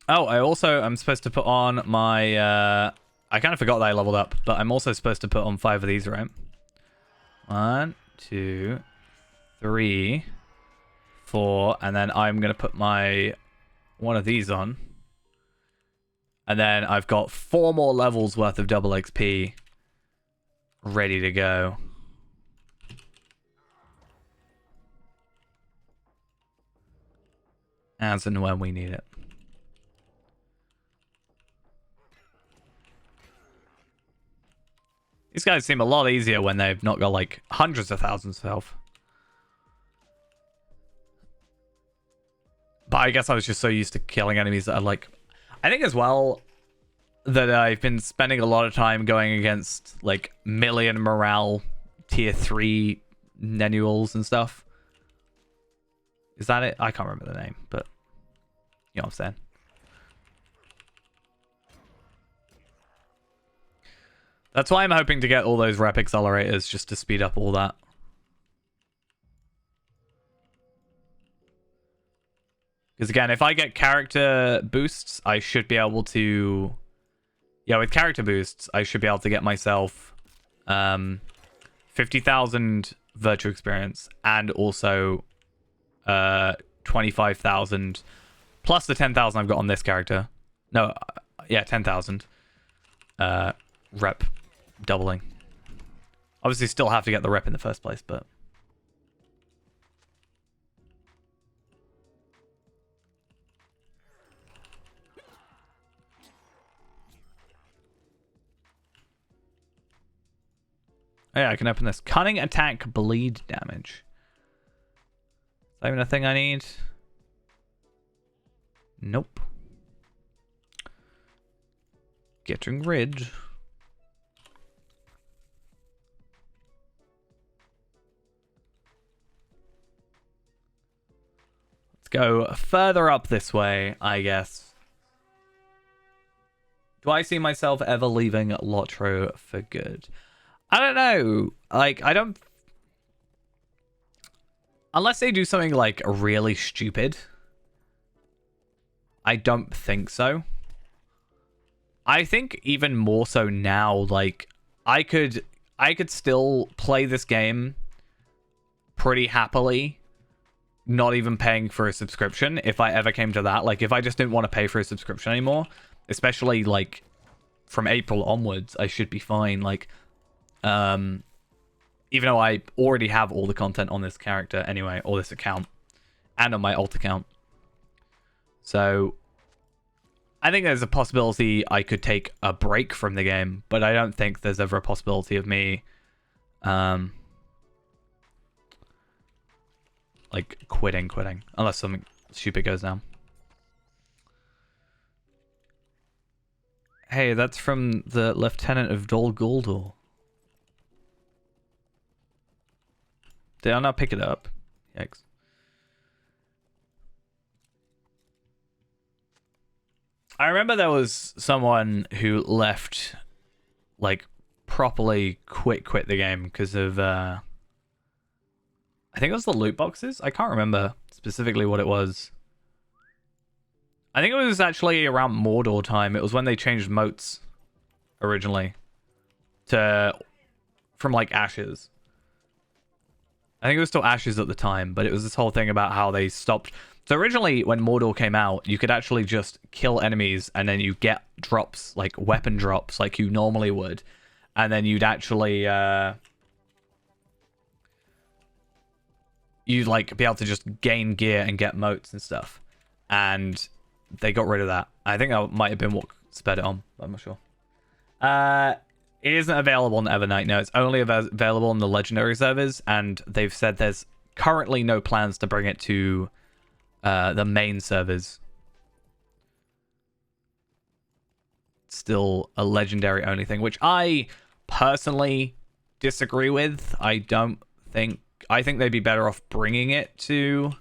Speaker 1: Oh, I'm supposed to put on my, I kind of forgot that I leveled up, but I'm also supposed to put on 5 of these, right? 1, 2, 3, 4, and then I'm going to put one of these on. And then I've got 4 more levels worth of double XP ready to go. As and when we need it. These guys seem a lot easier when they've not got like hundreds of thousands of health. But I guess I was just so used to killing enemies that are like... I think as well that I've been spending a lot of time going against like million morale tier 3 Nenuals and stuff. Is that it? I can't remember the name, but you know what I'm saying. That's why I'm hoping to get all those rep accelerators just to speed up all that. Because again, if I get character boosts, I should be able to... Yeah, with character boosts, I should be able to get myself 50,000 virtue experience and also 25,000 plus the 10,000 I've got on this character. No, yeah, 10,000 rep doubling. Obviously still have to get the rep in the first place, but oh, yeah, I can open this. Cunning attack bleed damage. Is that even a thing I need? Nope. Getting rid. Let's go further up this way, I guess. Do I see myself ever leaving Lotro for good? I don't know. Like, I don't... Unless they do something, like, really stupid. I don't think so. I think even more so now, like, I could still play this game pretty happily, not even paying for a subscription if I ever came to that. Like, if I just didn't want to pay for a subscription anymore, especially, like, from April onwards, I should be fine. Like, even though I already have all the content on this character anyway, or this account, and on my alt account. So, I think there's a possibility I could take a break from the game, but I don't think there's ever a possibility of me, like, quitting, unless something stupid goes down. Hey, that's from the Lieutenant of Dol Guldur. Did I not pick it up? Yikes. I remember there was someone who left, like, properly quit the game because of, I think it was the loot boxes? I can't remember specifically what it was. I think it was actually around Mordor time. It was when they changed moats originally from, like, ashes. I think it was still Ashes at the time, but it was this whole thing about how they stopped. So originally, when Mordor came out, you could actually just kill enemies, and then you get drops, like weapon drops, like you normally would, and then you'd actually you'd like be able to just gain gear and get moats and stuff. And they got rid of that. I think that might have been what sped it on. I'm not sure. It isn't available on Evernight. No, it's only available on the Legendary servers, and they've said there's currently no plans to bring it to the main servers. It's still a Legendary only thing, which I personally disagree with. I think they'd be better off bringing it to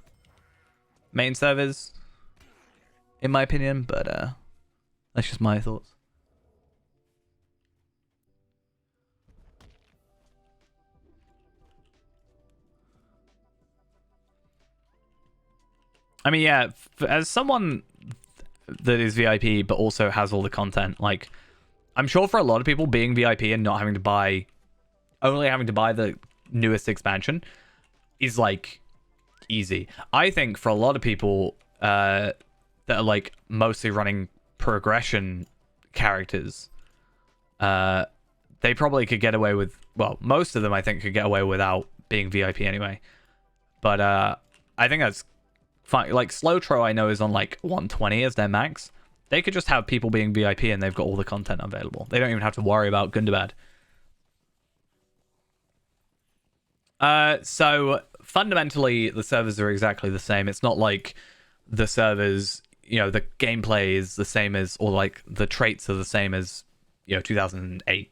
Speaker 1: main servers, in my opinion, but that's just my thoughts. I mean, yeah, as someone that is VIP but also has all the content, like, I'm sure for a lot of people, being VIP and not having to buy, only having to buy the newest expansion is, like, easy. I think for a lot of people that are, like, mostly running progression characters, they probably could get away with, well, most of them, I think, could get away without being VIP anyway. But I think that's fine. Like, Slowtro, I know, is on like 120 as their max. They could just have people being VIP and they've got all the content available. They don't even have to worry about Gundabad. So fundamentally, the servers are exactly the same. It's not like the servers, you know, the gameplay is the same as, or like the traits are the same as, you know, 2008.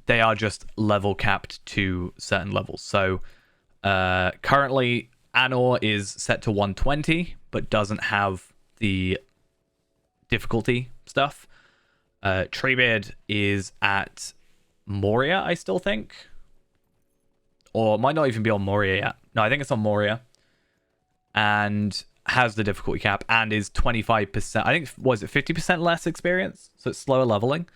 Speaker 1: They are just level capped to certain levels. So currently, Anor is set to 120, but doesn't have the difficulty stuff. Treebeard is at Moria, I still think. Or it might not even be on Moria yet. No, I think it's on Moria. And has the difficulty cap and is 25%. I think, was it 50% less experience? So it's slower leveling.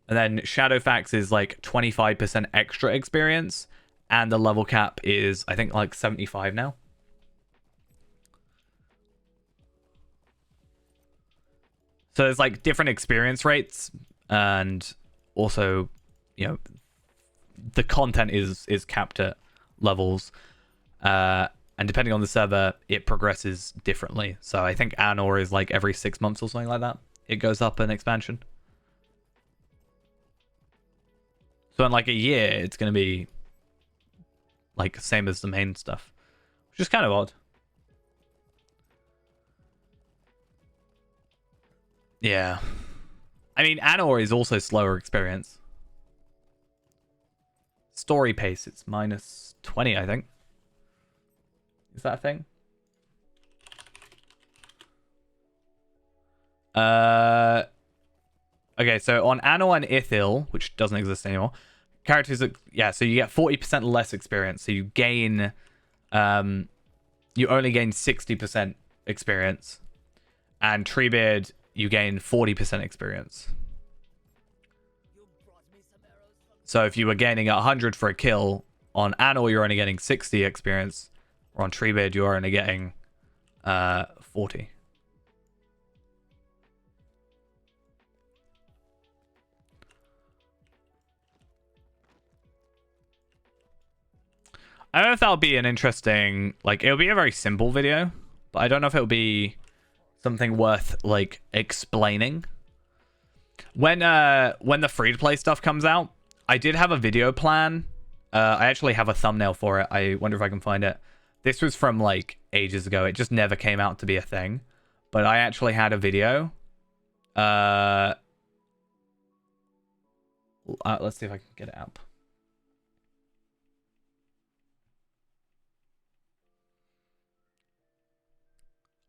Speaker 1: And then Shadowfax is like 25% extra experience. And the level cap is, I think, like 75 now. So there's like different experience rates, and also, you know, the content is capped at levels, and depending on the server, it progresses differently. So I think Anor is like every 6 months or something like that. It goes up an expansion. So in like a year, it's going to be like same as the main stuff, which is kind of odd. Yeah. I mean, Anor is also slower experience. Story pace, it's minus 20, I think. Is that a thing? Okay, so on Anor and Ithil, which doesn't exist anymore, characters that, yeah, so you get 40% less experience. So you gain, you only gain 60% experience. And Treebeard, you gain 40% experience. So if you were gaining 100 for a kill, on Anor you're only getting 60 experience, or on Treebeard you're only getting 40. I don't know if that'll be an interesting, like, it'll be a very simple video, but I don't know if it'll be something worth, like, explaining. When the free-to-play stuff comes out, I did have a video plan. I actually have a thumbnail for it. I wonder if I can find it. This was from, like, ages ago. It just never came out to be a thing. But I actually had a video. Let's see if I can get it up.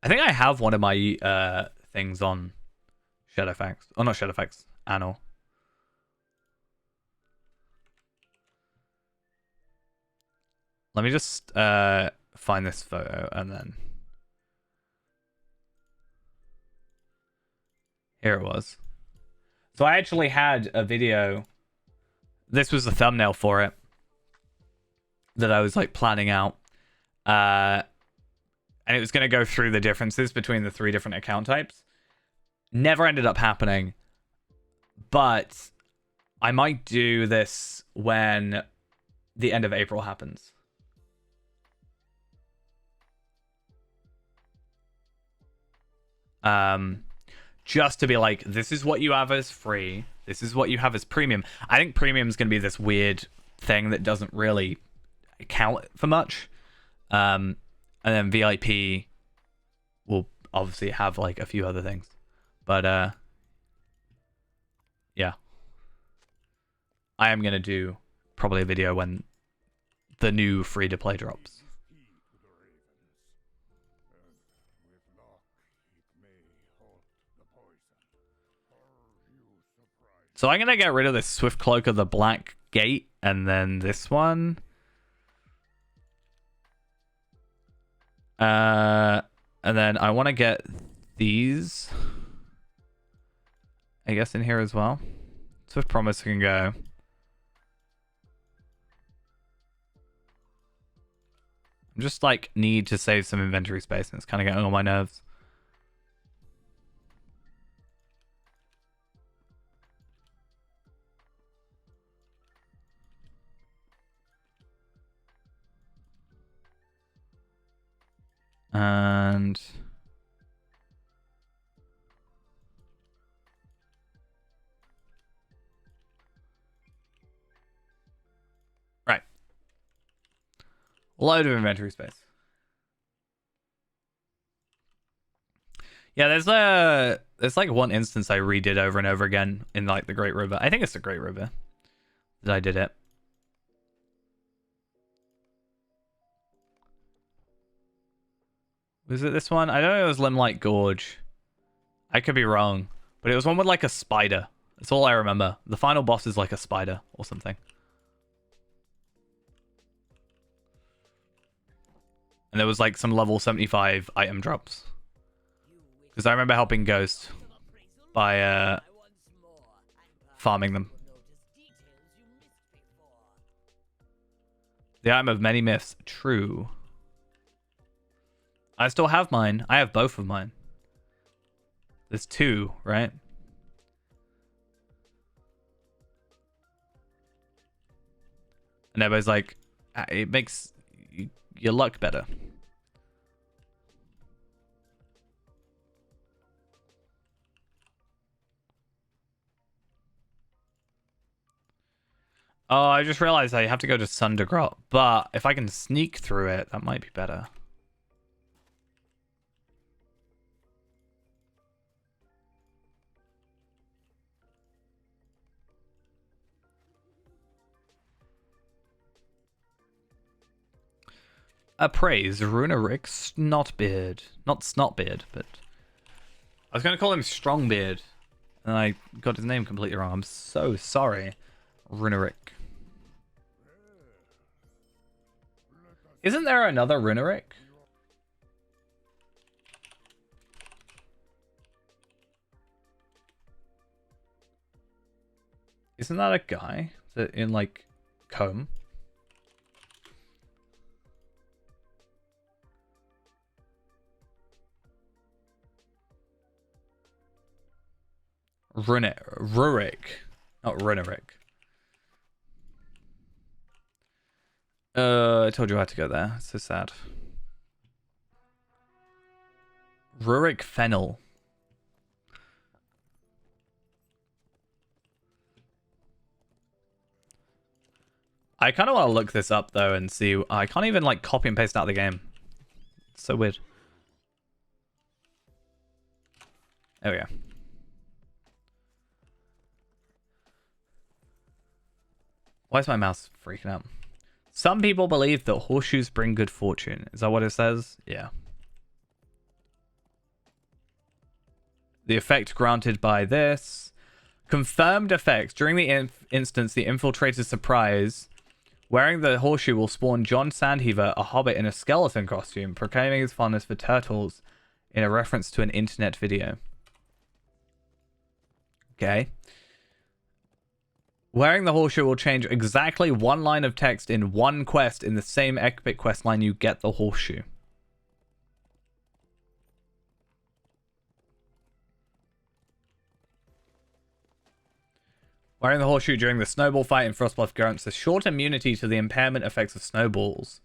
Speaker 1: I think I have one of my things on Shadowfax. Oh, not Shadowfax. Anor. Let me just find this photo and then... Here it was. So I actually had a video. This was the thumbnail for it. that I was like planning out. And it was going to go through the differences between the 3 different account types. Never ended up happening. But I might do this when the end of April happens. Just to be like, this is what you have as free. This is what you have as premium. I think premium is going to be this weird thing that doesn't really count for much. And then VIP will obviously have like a few other things. But yeah. I am going to do probably a video when the new free-to-play drops. So I'm going to get rid of this Swift Cloak of the Black Gate, and then this one. And then I want to get these, I guess, in here as well. Swift Promise can go. I'm just like need to save some inventory space, and it's kind of getting on my nerves. And right, load of inventory space. Yeah, there's like one instance I redid over and over again in like the Great River. I think it's the Great River that I did it. Was it this one? I know it was Limelight Gorge. I could be wrong, but it was one with like a spider. That's all I remember. The final boss is like a spider or something. And there was like some level 75 item drops. Because I remember helping Ghost by farming them. The item of many myths. True. I still have mine. I have both of mine. There's 2, right? And everybody's like, it makes your luck better. Oh, I just realized I have to go to Sundergrot, but if I can sneak through it, that might be better. Praise Runerick Snotbeard. Not Snotbeard, but I was going to call him Strongbeard, and I got his name completely wrong. I'm so sorry, Runerick. Isn't there another Runerick? Isn't that a guy that in like comb? Rurik. Not Runerick. I told you I had to go there. It's so sad. Rurik Fennel. I kind of want to look this up though and see. I can't even like copy and paste out of the game. It's so weird. There we go. Why is my mouse freaking out? Some people believe that horseshoes bring good fortune. Is that what it says? Yeah. The effect granted by this. Confirmed effects. During the instance, the infiltrator's surprise. Wearing the horseshoe will spawn John Sandheaver, a hobbit in a skeleton costume, proclaiming his fondness for turtles in a reference to an internet video. Okay. Wearing the horseshoe will change exactly one line of text in one quest. In the same epic quest line, you get the horseshoe. Wearing the horseshoe during the snowball fight in Frostbluff grants a short immunity to the impairment effects of snowballs.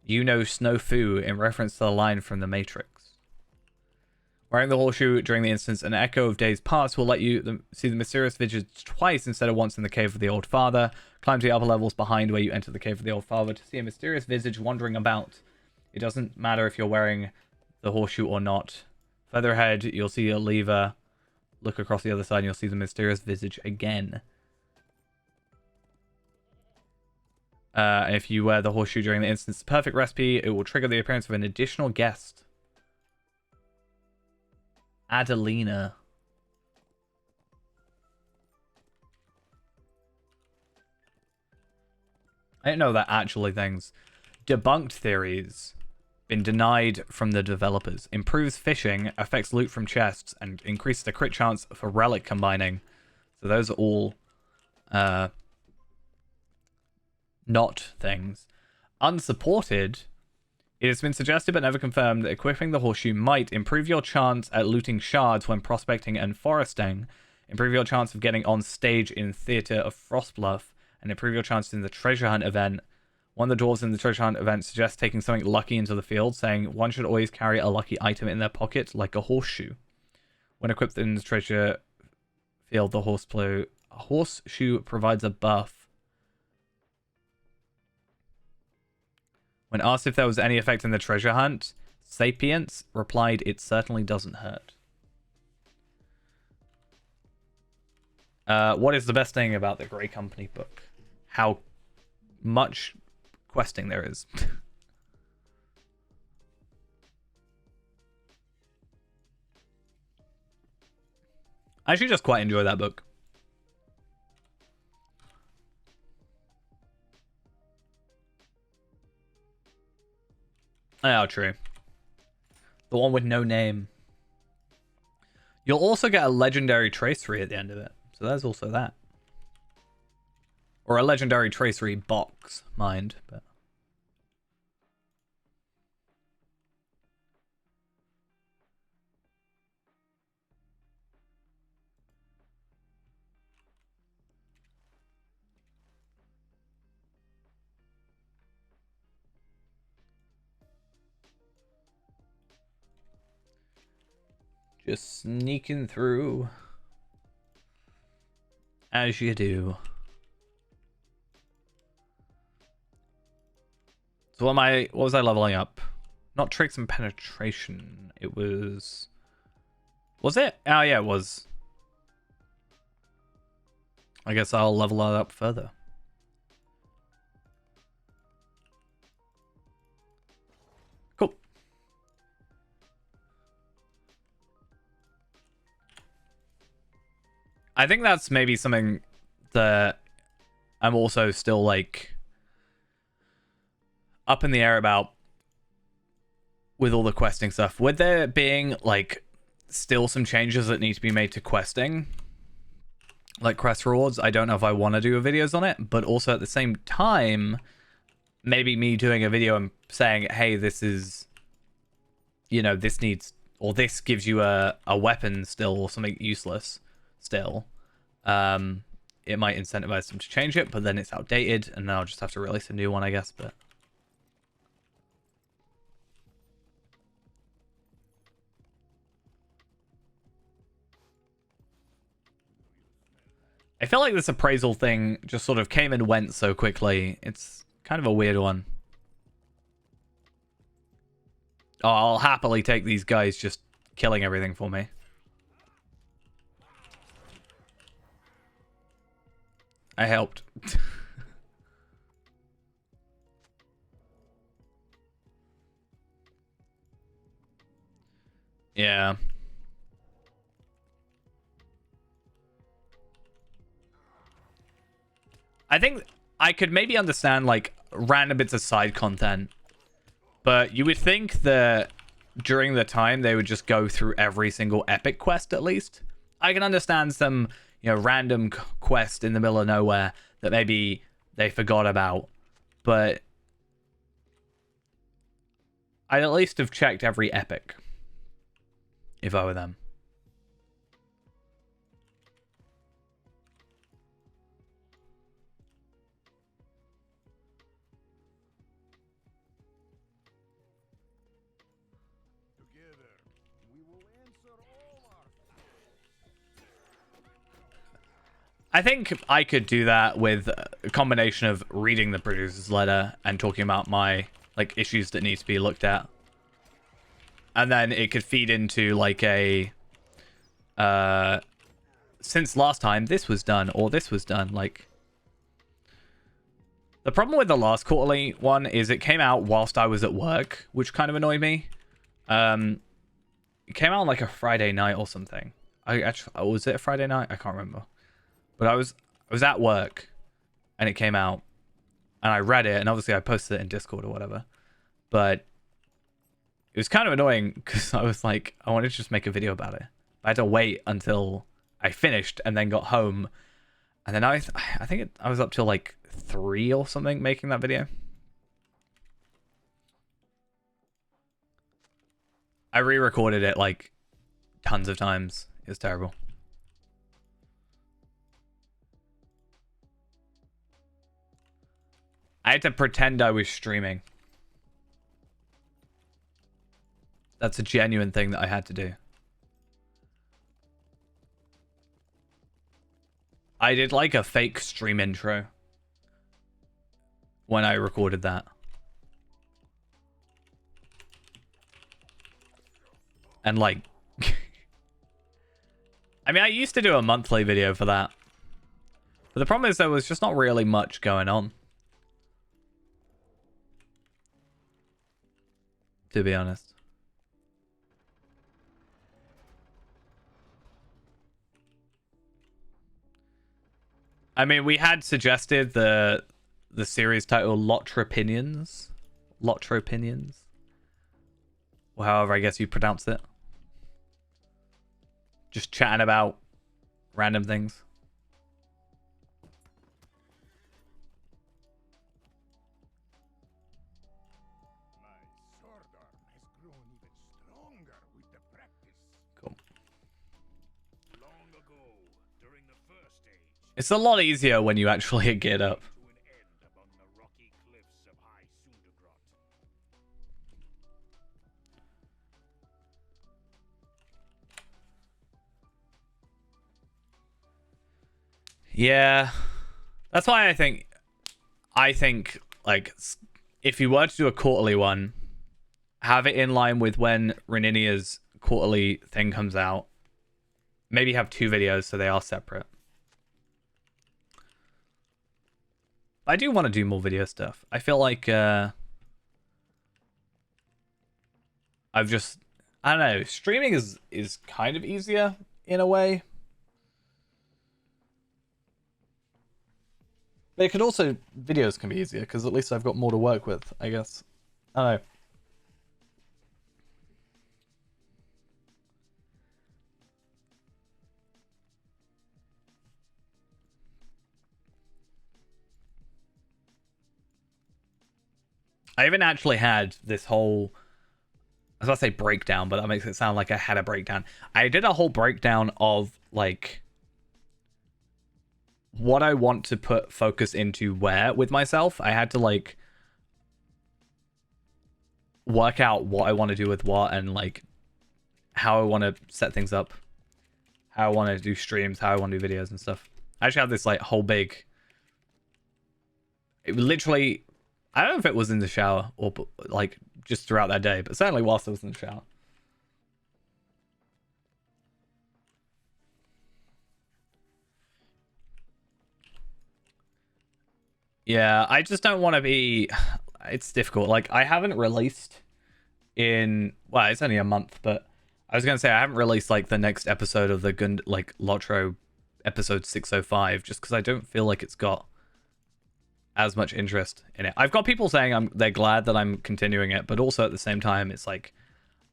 Speaker 1: You know Snowfu, in reference to the line from The Matrix. Wearing the horseshoe during the instance, an echo of days past will let you see the mysterious visage twice instead of once in the cave of the Old Father. Climb to the upper levels behind where you enter the cave of the Old Father to see a mysterious visage wandering about. It doesn't matter if you're wearing the horseshoe or not. Further ahead, you'll see a lever. Look across the other side and you'll see the mysterious visage again. If you wear the horseshoe during the instance perfect recipe, it will trigger the appearance of an additional guest. Adelina. I didn't know that actually things. Debunked theories. Been denied from the developers. Improves fishing, affects loot from chests, and increases the crit chance for relic combining. So those are all not things. Unsupported. It has been suggested but never confirmed that equipping the horseshoe might improve your chance at looting shards when prospecting and foresting, improve your chance of getting on stage in Theatre of Frostbluff, and improve your chance in the treasure hunt event. One of the dwarves in the treasure hunt event suggests taking something lucky into the field, saying one should always carry a lucky item in their pocket, like a horseshoe. When equipped in the treasure field, the horseshoe provides a buff. When asked if there was any effect in the treasure hunt, Sapience replied, "It certainly doesn't hurt." What is the best thing about the Grey Company book? How much questing there is. I actually just quite enjoy that book. Oh, true. The one with no name. You'll also get a legendary tracery at the end of it. So there's also that. Or a legendary tracery box, mind. But just sneaking through. As you do. So what was I leveling up? Not tricks and penetration. It was... Was it? Oh yeah, it was. I guess I'll level that up further. Cool. I think that's maybe something that I'm also still like up in the air about with all the questing stuff. With there being like still some changes that need to be made to questing, like quest rewards, I don't know if I want to do videos on it, but also at the same time, maybe me doing a video and saying, hey, this is, you know, this needs, or this gives you a weapon still or something useless still. It might incentivize them to change it, but then it's outdated and then I'll just have to release a new one, I guess. But I feel like this appraisal thing just sort of came and went so quickly. It's kind of a weird one. Oh, I'll happily take these guys just killing everything for me. I helped. Yeah. I think I could maybe understand like random bits of side content, but you would think that during the time they would just go through every single epic quest at least. I can understand some, random quest in the middle of nowhere that maybe they forgot about. But I'd at least have checked every epic if I were them.
Speaker 3: Together, we will answer all our
Speaker 1: I think I could do that with a combination of reading the producer's letter and talking about my like issues that need to be looked at. And then it could feed into like a since last time this was done or this was done. Like, the problem with the last quarterly one is it came out whilst I was at work, which kind of annoyed me. It came out on like a Friday night or something. Was it a Friday night? I can't remember. But I was at work and it came out and I read it, and obviously I posted it in Discord or whatever. But it was kind of annoying because I was like, I wanted to just make a video about it. I had to wait until I finished and then got home. And then I think I was up till like 3 or something making that video. I re-recorded it like tons of times. It was terrible. I had to pretend I was streaming. That's a genuine thing that I had to do. I did like a fake stream intro when I recorded that. And like, I mean, I used to do a monthly video for that. But the problem is there was just not really much going on, to be honest. I mean, we had suggested the series title Lotropinions. Lotropinions. Or however I guess you pronounce it. Just chatting about random things.
Speaker 3: My sword arm has grown even stronger with the practice.
Speaker 1: Cool.
Speaker 3: Long ago, during the first age,
Speaker 1: It's a lot easier when you actually get up.
Speaker 3: to an end among the rocky cliffs of High Sundergrot.
Speaker 1: Yeah. That's why I think like if you were to do a quarterly one, have it in line with when Reninia's quarterly thing comes out. Maybe have 2 videos so they are separate. I do want to do more video stuff. I feel like I don't know, streaming is kind of easier in a way. But it could also, videos can be easier because at least I've got more to work with, I guess. I don't know. I even actually had this whole, I was about to say breakdown, but that makes it sound like I had a breakdown. I did a whole breakdown of like what I want to put focus into where with myself. I had to like work out what I want to do with what and like how I want to set things up, how I want to do streams, how I want to do videos and stuff. I actually have this like whole big, it literally, I don't know if it was in the shower or like just throughout that day, but certainly whilst I was in the shower. Yeah, I just don't want to be, it's difficult. Like, I haven't released in, well, it's only a month, but I was going to say I haven't released like the next episode of the Lotro episode 605 just because I don't feel like it's got as much interest in it. I've got people saying they're glad that I'm continuing it, but also at the same time, it's like,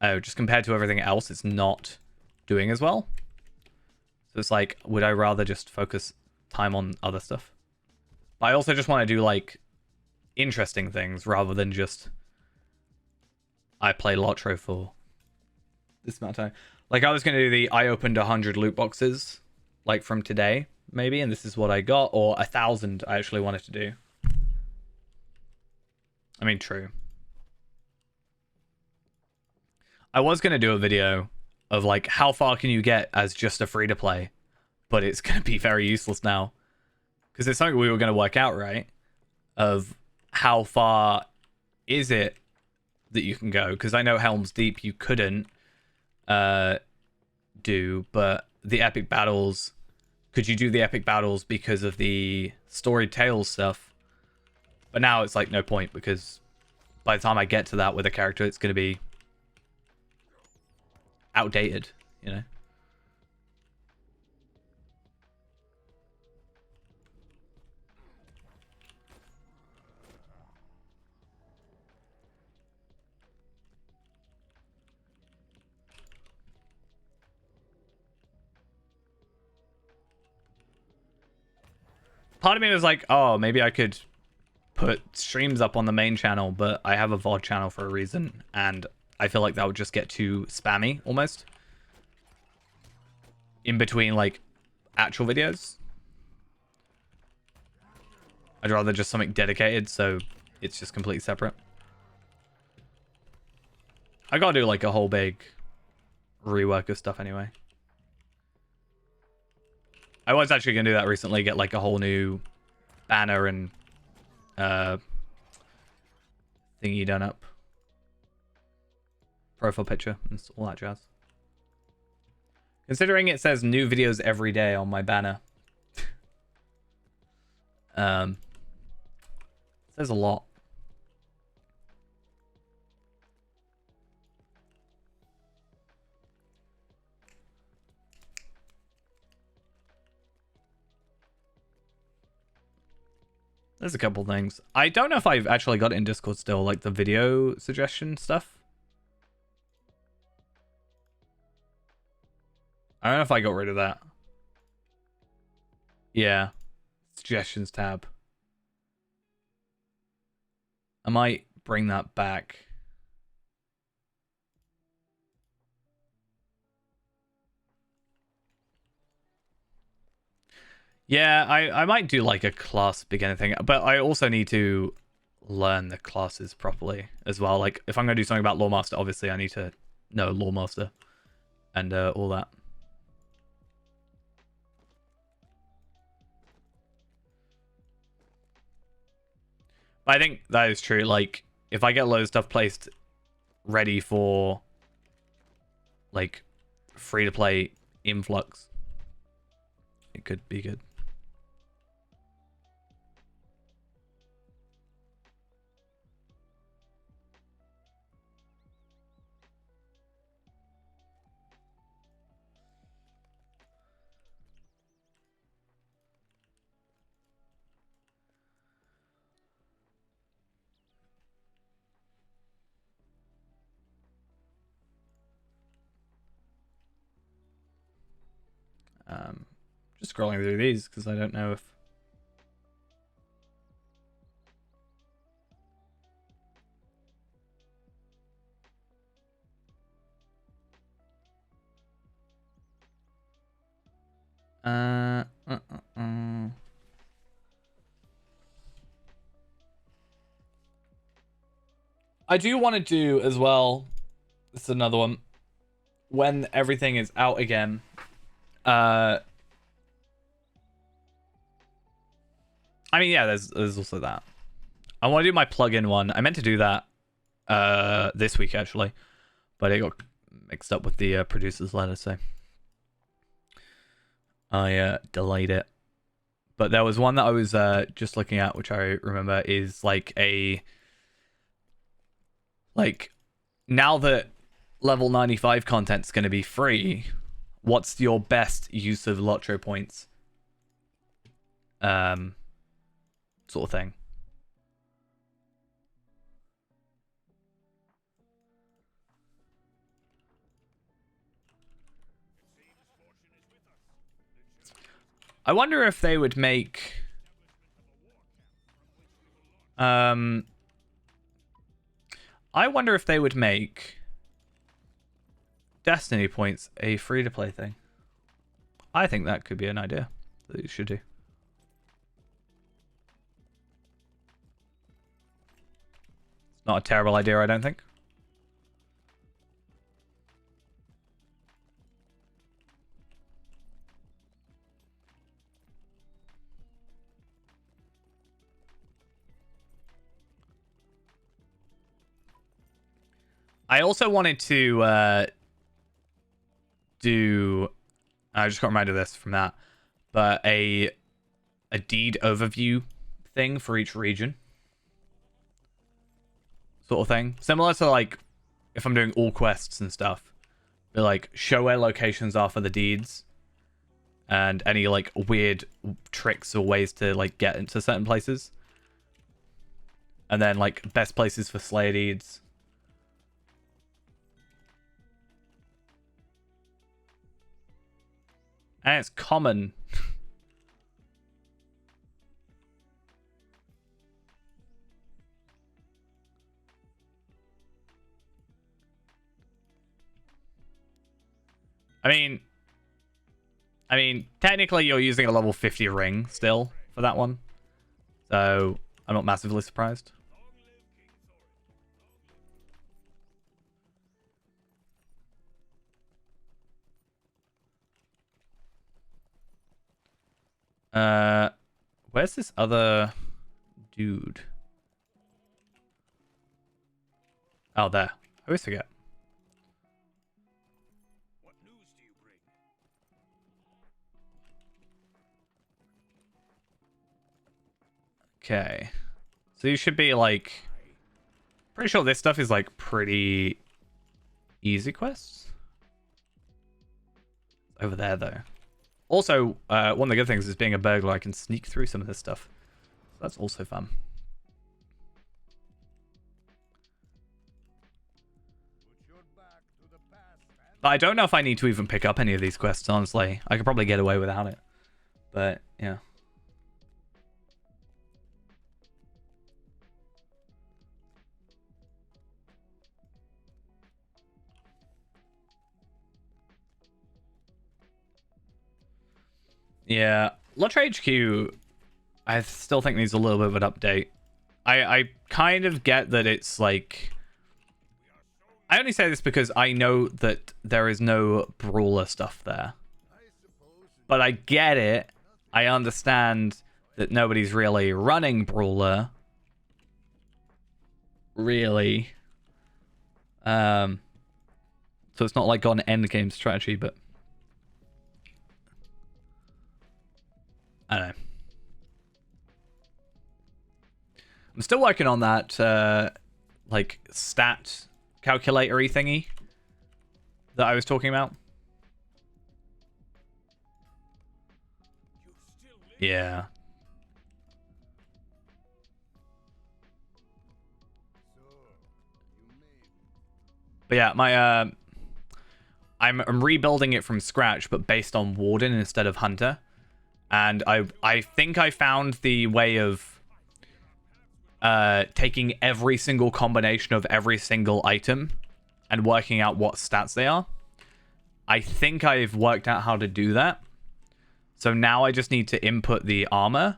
Speaker 1: oh, just compared to everything else, it's not doing as well. So it's like, would I rather just focus time on other stuff? But I also just want to do like interesting things rather than just I play Lotro for this amount of time. Like I was gonna do the I opened 100 loot boxes like from today maybe, and this is what I got, or 1,000 I actually wanted to do. I mean, true. I was gonna do a video of like how far can you get as just a free to play, but it's gonna be very useless now because it's something we were gonna work out, right? Of how far is it that you can go? Because I know Helm's Deep you couldn't do, but the epic battles, could you do the epic battles because of the story tales stuff? But now it's like no point because by the time I get to that with a character, it's going to be outdated, you know? Part of me was like, oh, maybe I could put streams up on the main channel, but I have a VOD channel for a reason, and I feel like that would just get too spammy, almost. In between, like, actual videos. I'd rather just something dedicated, so it's just completely separate. I gotta do, like, a whole big rework of stuff anyway. I was actually gonna do that recently, get, like, a whole new banner and thingy done up. Profile picture and all that jazz. Considering it says new videos every day on my banner. Says a lot. There's a couple things. I don't know if I've actually got it in Discord still, like the video suggestion stuff. I don't know if I got rid of that. Yeah. Suggestions tab. I might bring that back. Yeah, I might do like a class beginner thing, but I also need to learn the classes properly as well. Like if I'm going to do something about Lawmaster, obviously I need to know Lawmaster and all that. I think that is true. Like, if I get loads of stuff placed ready for, like, free-to-play influx, it could be good. Just scrolling through these because I don't know if... I do want to do as well. This is another one. When everything is out again, I mean, yeah, there's also that. I want to do my plugin one. I meant to do that this week actually, but it got mixed up with the producer's letter, so I delayed it. But there was one that I was just looking at, which I remember is like now that level 95 content's going to be free, what's your best use of Lotro points? Sort of thing. I wonder if they would make... I wonder if they would make Destiny points a free-to-play thing. I think that could be an idea that you should do. It's not a terrible idea, I don't think. I also wanted to do... I just got reminded of this from that. But a deed overview thing for each region. Sort of thing. Similar to, like, if I'm doing all quests and stuff. But, like, show where locations are for the deeds. And any, like, weird tricks or ways to, like, get into certain places. And then, like, best places for Slayer deeds. And it's common. I mean, technically you're using a level 50 ring still for that one. So, I'm not massively surprised. Where's this other dude? Oh, there. I always forget.
Speaker 3: What news do you bring?
Speaker 1: Okay. So you should be like... Pretty sure this stuff is like pretty easy quests. Over there though. Also, one of the good things is being a burglar, I can sneak through some of this stuff. So that's also fun. But I don't know if I need to even pick up any of these quests, honestly. I could probably get away without it. But, yeah. Yeah, Lottery HQ, I still think needs a little bit of an update. I kind of get that it's like... I only say this because I know that there is no brawler stuff there. But I get it. I understand that nobody's really running brawler. Really. So it's not like on endgame strategy, but... I don't know. I'm still working on that, like, stat calculatory thingy that I was talking about. Yeah. But yeah, my, I'm rebuilding it from scratch, but based on Warden instead of Hunter. And I think I found the way of taking every single combination of every single item and working out what stats they are. I think I've worked out how to do that. So now I just need to input the armor.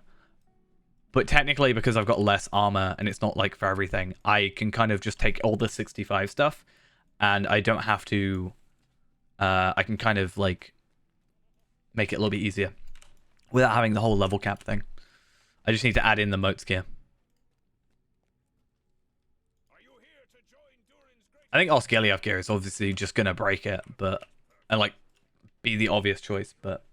Speaker 1: But technically, because I've got less armor and it's not like for everything, I can kind of just take all the 65 stuff and I don't have to... I can kind of like make it a little bit easier without having the whole level cap thing. I just need to add in the motes gear. I think Osgiliath gear is obviously just gonna break it, but and like be the obvious choice, but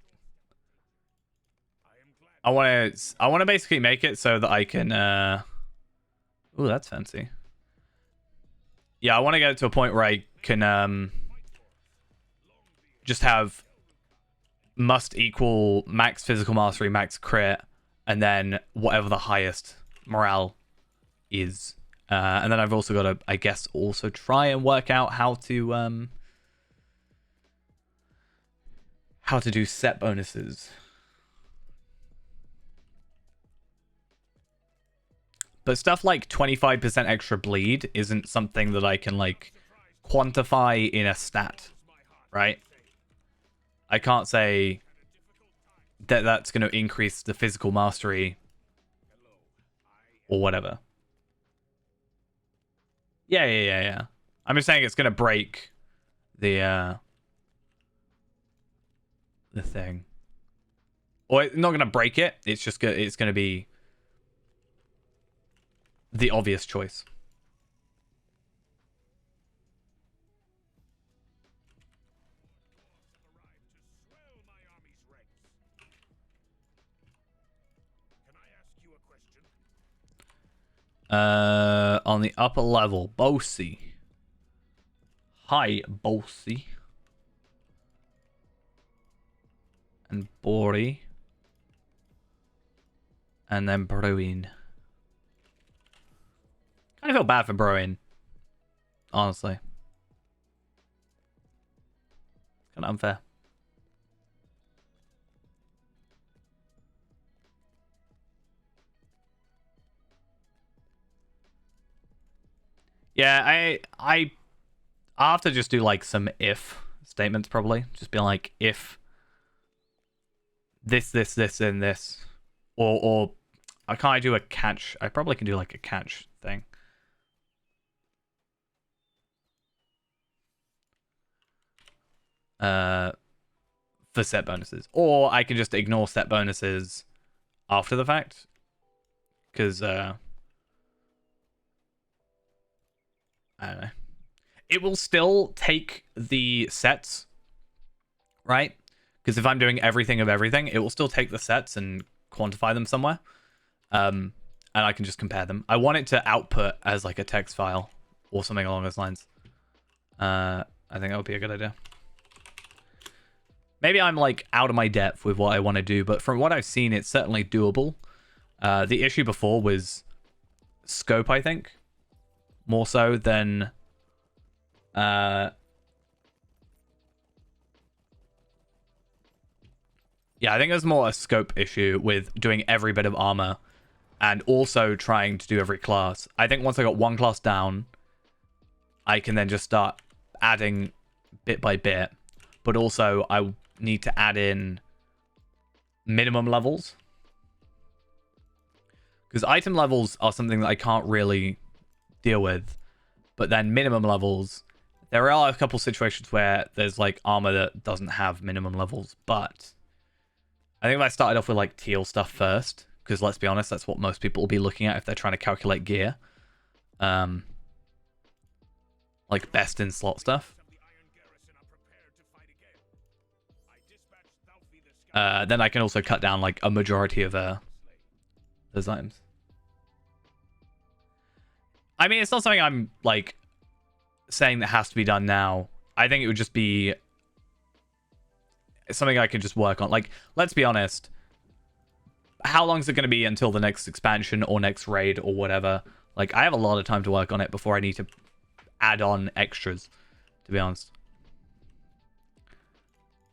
Speaker 1: I wanna basically make it so that I can ooh, that's fancy. Yeah, I wanna get it to a point where I can just have must equal max physical mastery, max crit, and then whatever the highest morale is. And then I've also got to, I guess, also try and work out how to do set bonuses. But stuff like 25% extra bleed isn't something that I can, like, quantify in a stat, right? I can't say that that's going to increase the physical mastery or whatever. Yeah. I'm just saying it's going to break the thing. Or it's not going to break it. It's just it's going to be the obvious choice. On the upper level, Bossy. Hi, Bossy. And Bori. And then Bruin. Kind of feel bad for Bruin. Honestly. Kind of unfair. Yeah, I'll have to just do like some if statements probably. Just be like if this, and this. Or I can't do a catch. I probably can do like a catch thing. For set bonuses. Or I can just ignore set bonuses after the fact. Because I don't know. It will still take the sets, right? Because if I'm doing everything of everything, it will still take the sets and quantify them somewhere. And I can just compare them. I want it to output as like a text file or something along those lines. I think that would be a good idea. Maybe I'm like out of my depth with what I want to do, but from what I've seen, it's certainly doable. The issue before was scope, I think. More so than... yeah, I think there's more a scope issue with doing every bit of armor and also trying to do every class. I think once I got one class down, I can then just start adding bit by bit. But also, I need to add in minimum levels. Because item levels are something that I can't really deal with. But then minimum levels, there are a couple situations where there's like armor that doesn't have minimum levels. But I think if I started off with like teal stuff first, because let's be honest, that's what most people will be looking at if they're trying to calculate gear. Like best in slot stuff. Then I can also cut down like a majority of those items. I mean, it's not something I'm like saying that has to be done now. I think it would just be something I can just work on. Like, let's be honest. How long is it going to be until the next expansion or next raid or whatever? Like, I have a lot of time to work on it before I need to add on extras, to be honest.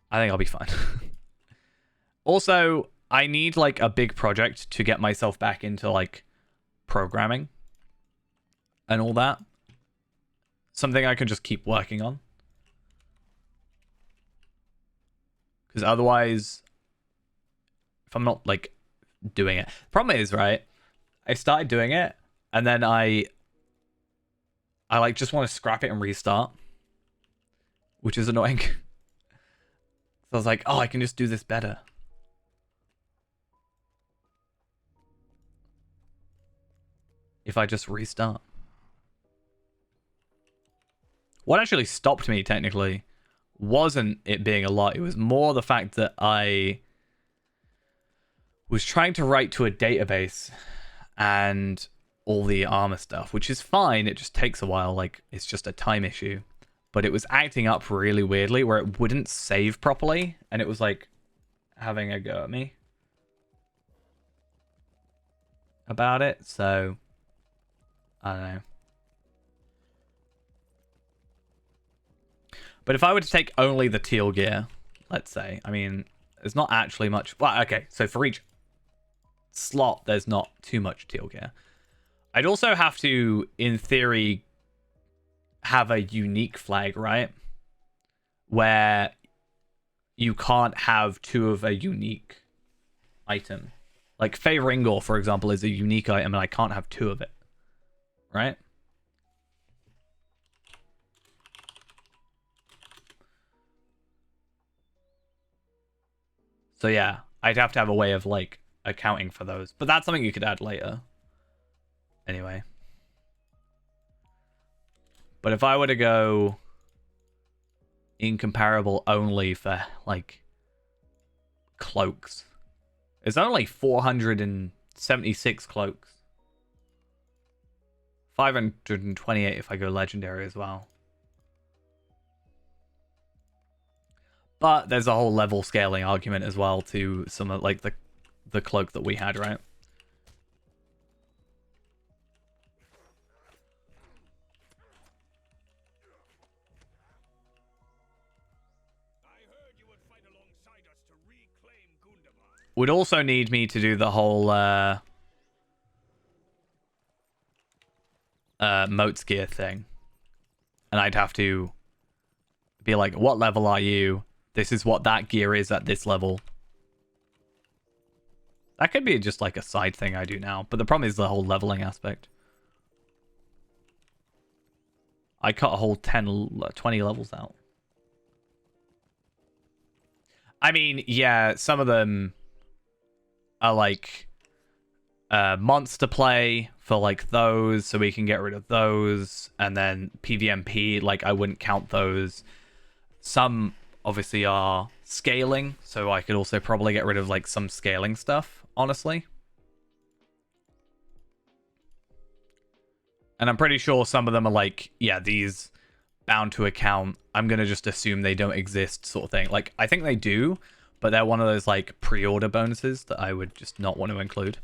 Speaker 1: I think I'll be fine. Also, I need like a big project to get myself back into like programming and all that. Something I can just keep working on. Because otherwise, if I'm not like doing it. Problem is, right, I started doing it and then I like just want to scrap it and restart, which is annoying. So I was like, oh, I can just do this better. If I just restart. What actually stopped me, technically, wasn't it being a lot. It was more the fact that I was trying to write to a database and all the armor stuff, which is fine. It just takes a while. Like, it's just a time issue. But it was acting up really weirdly where it wouldn't save properly. And it was, like, having a go at me about it. So... I don't know. But if I were to take only the teal gear, let's say, I mean, there's not actually much. Well, okay, so for each slot, there's not too much teal gear. I'd also have to, in theory, have a unique flag, right? Where you can't have two of a unique item. Like Fey Ringor, for example, is a unique item and I can't have two of it. Right? So yeah, I'd have to have a way of like accounting for those. But that's something you could add later. Anyway. But if I were to go incomparable only for like cloaks, it's only 476 cloaks. 528 if I go legendary as well. But there's a whole level scaling argument as well to some of like the cloak that we had, right? Would also need me to do the whole moats gear thing. And I'd have to be like, what level are you? This is what that gear is at this level. That could be just like a side thing I do now. But the problem is the whole leveling aspect. I cut a whole 20 levels out. I mean, yeah, some of them are like monster play for like those, so we can get rid of those, and then PvMP, like I wouldn't count those. Some obviously are scaling, so I could also probably get rid of like some scaling stuff, honestly. And I'm pretty sure some of them are like, yeah, these bound to account. I'm gonna just assume they don't exist, sort of thing. Like I think they do, but they're one of those like pre-order bonuses that I would just not want to include.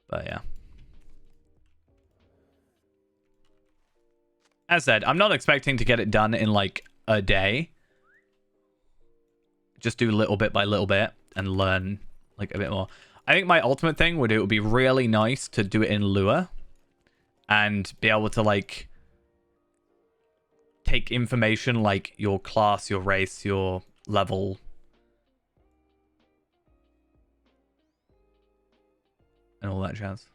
Speaker 1: But yeah. As said, I'm not expecting to get it done in like a day. Just do little bit by little bit and learn like a bit more. I think my ultimate thing would, it would be really nice to do it in Lua and be able to like take information like your class, your race, your level, and all that jazz.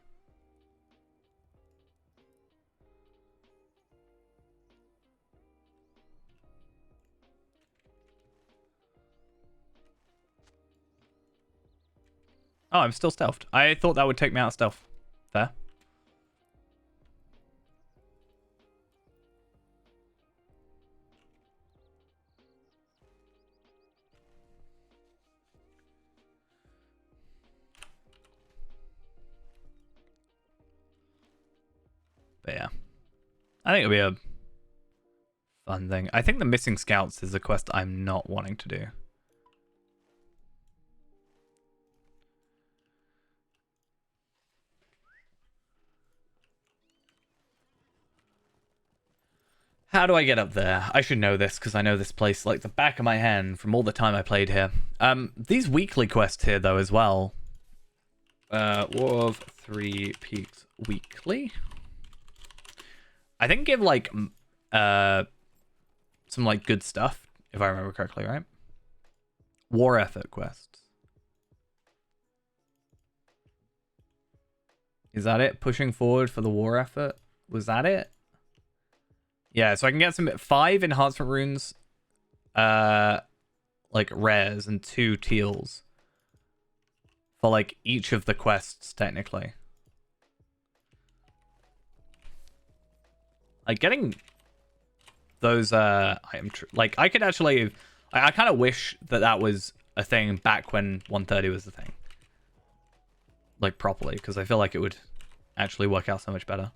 Speaker 1: Oh, I'm still stealthed. I thought that would take me out of stealth. Fair. But yeah. I think it'll be a fun thing. I think the missing scouts is a quest I'm not wanting to do. How do I get up there? I should know this because I know this place like the back of my hand from all the time I played here. These weekly quests here though as well. War of Three Peaks weekly. I think give like some like good stuff if I remember correctly, right? War effort quests. Is that it? Pushing forward for the war effort? Was that it? Yeah, so I can get some 5 enhancement runes, like rares, and 2 teals for like each of the quests technically. Like getting those like I could actually, I kind of wish that that was a thing back when 130 was the thing, like properly, because I feel like it would actually work out so much better.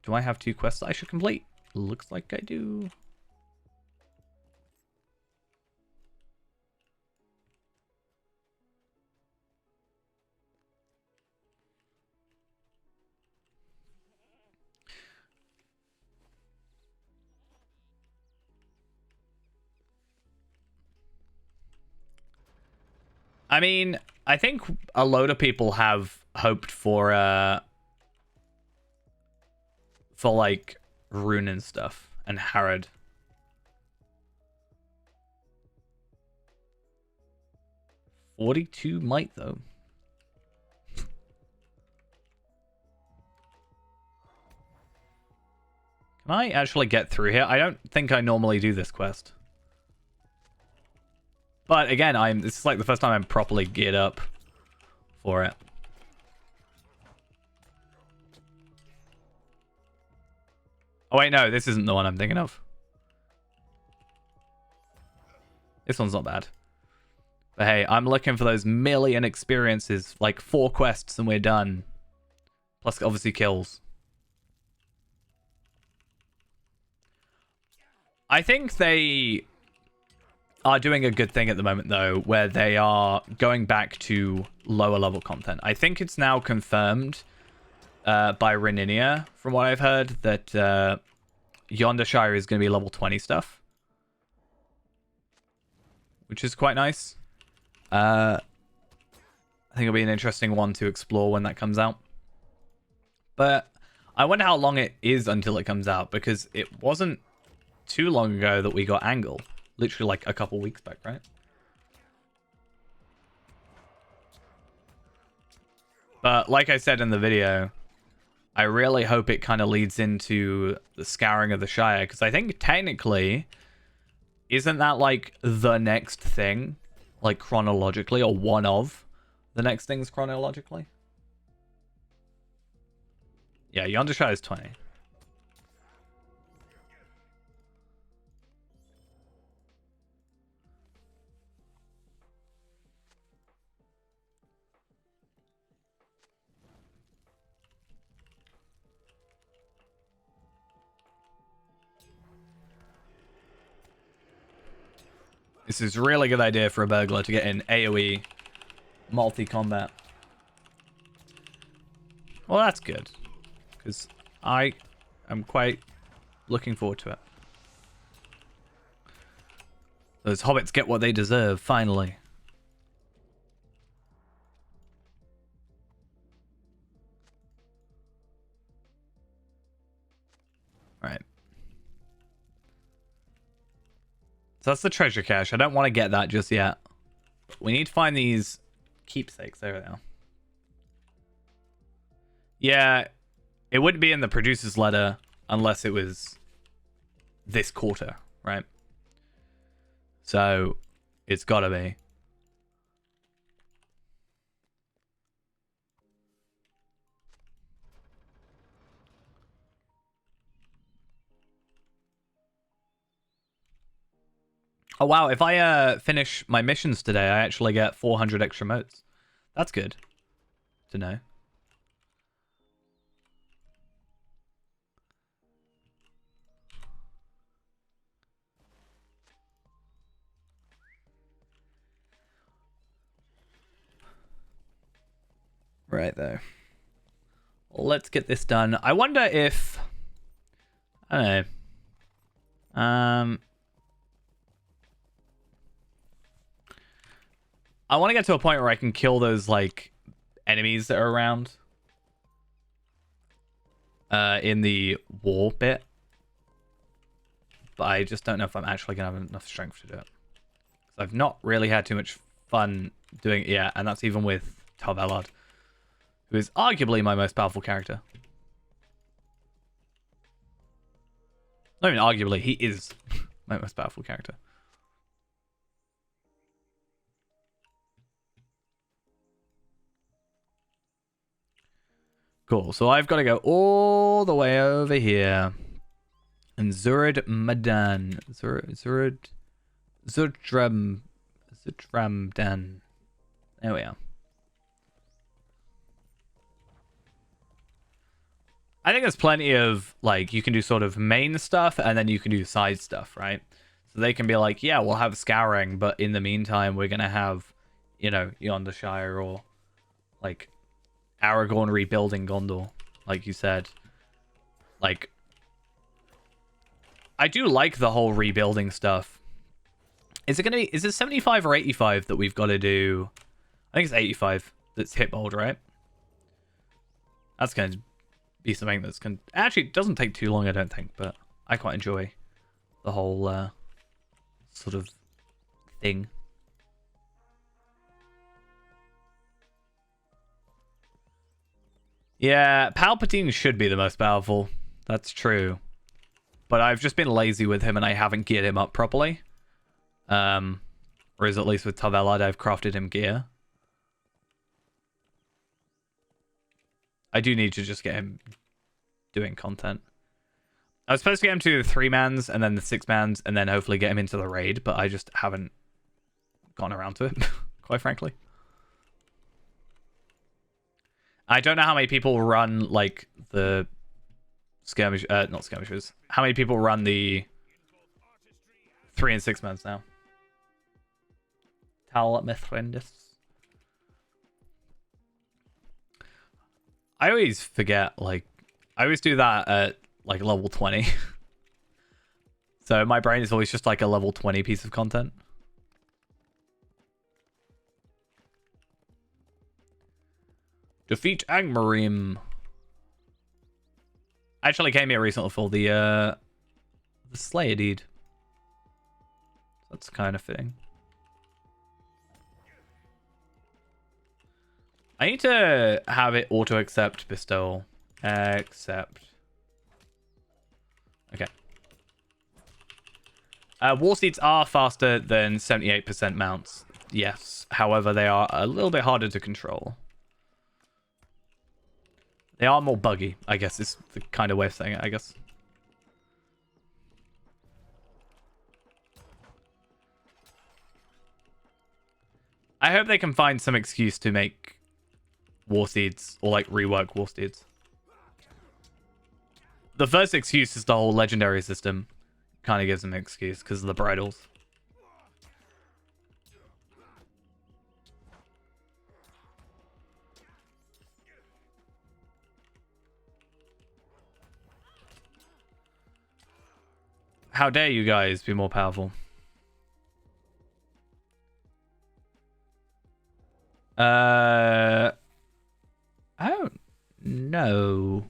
Speaker 1: Do I have 2 quests that I should complete? Looks like I do. I mean, I think a load of people have hoped for like Rune and stuff and Harrod. $42 might though. Can I actually get through here? I don't think I normally do this quest. But again, this is like the first time I'm properly geared up for it. Oh wait, no, this isn't the one I'm thinking of. This one's not bad. But hey, I'm looking for those million experiences, like 4 quests and we're done. Plus obviously kills. I think they are doing a good thing at the moment though, where they are going back to lower level content. I think it's now confirmed by Reninia, from what I've heard, that Yonder Shire is going to be level 20 stuff, which is quite nice. I think it'll be an interesting one to explore when that comes out. But I wonder how long it is until it comes out, because it wasn't too long ago that we got Angle. Literally like a couple weeks back, right? But like I said in the video, I really hope it kind of leads into the scouring of the Shire, because I think technically, isn't that like the next thing, like chronologically, or one of the next things chronologically? Yeah, Yonder Shire is 20. This is a really good idea for a burglar to get in AoE multi-combat. Well, that's good, because I am quite looking forward to it. Those hobbits get what they deserve, finally. Right. So that's the treasure cache. I don't want to get that just yet. We need to find these keepsakes. There we are. Yeah, it wouldn't be in the producer's letter unless it was this quarter, right? So it's gotta be. Oh wow, if I finish my missions today, I actually get 400 extra motes. That's good to know. Right though. Let's get this done. I wonder if, I don't know. I want to get to a point where I can kill those like enemies that are around in the war bit. But I just don't know if I'm actually going to have enough strength to do it. So I've not really had too much fun doing it yet, and that's even with Tarvelard, who is arguably my most powerful character. Not even arguably, he is my most powerful character. Cool, so I've got to go all the way over here. And Zurad Madan. Zurdramdan. There we are. I think there's plenty of, like, you can do sort of main stuff and then you can do side stuff, right? So they can be like, yeah, we'll have scouring, but in the meantime, we're going to have, you know, Yonder Shire or, like, Aragorn rebuilding Gondor, like you said. Like, I do like the whole rebuilding stuff. Is it 75 or 85 that we've got to do I think it's 85 that's hit bold, right? That's going to be something that's going to... Actually, it doesn't take too long, I don't think, but I quite enjoy the whole sort of thing. Yeah, Palpatine should be the most powerful. That's true. But I've just been lazy with him and I haven't geared him up properly. Whereas at least with Tavelad, I've crafted him gear. I do need to just get him doing content. I was supposed to get him to the 3-mans and then the 6-mans and then hopefully get him into the raid, but I just haven't gone around to it, quite frankly. I don't know how many people run, like, the skirmish... not skirmishers. How many people run the 3 and 6-mans now? Tal Mithrindis. I always forget, like... I always do that at, like, level 20. So my brain is always just, like, a level 20 piece of content. Defeat Angmarim. I actually came here recently for the Slayer deed. That's kind of fitting. I need to have it auto-accept bestowal. Accept. Okay. War seeds are faster than 78% mounts. Yes. However, they are a little bit harder to control. They are more buggy, I guess, is the kind of way of saying it, I guess. I hope they can find some excuse to make war seeds, or like rework war seeds. The first excuse is the whole legendary system. Kind of gives them an excuse because of the bridles. How dare you guys be more powerful? I don't know.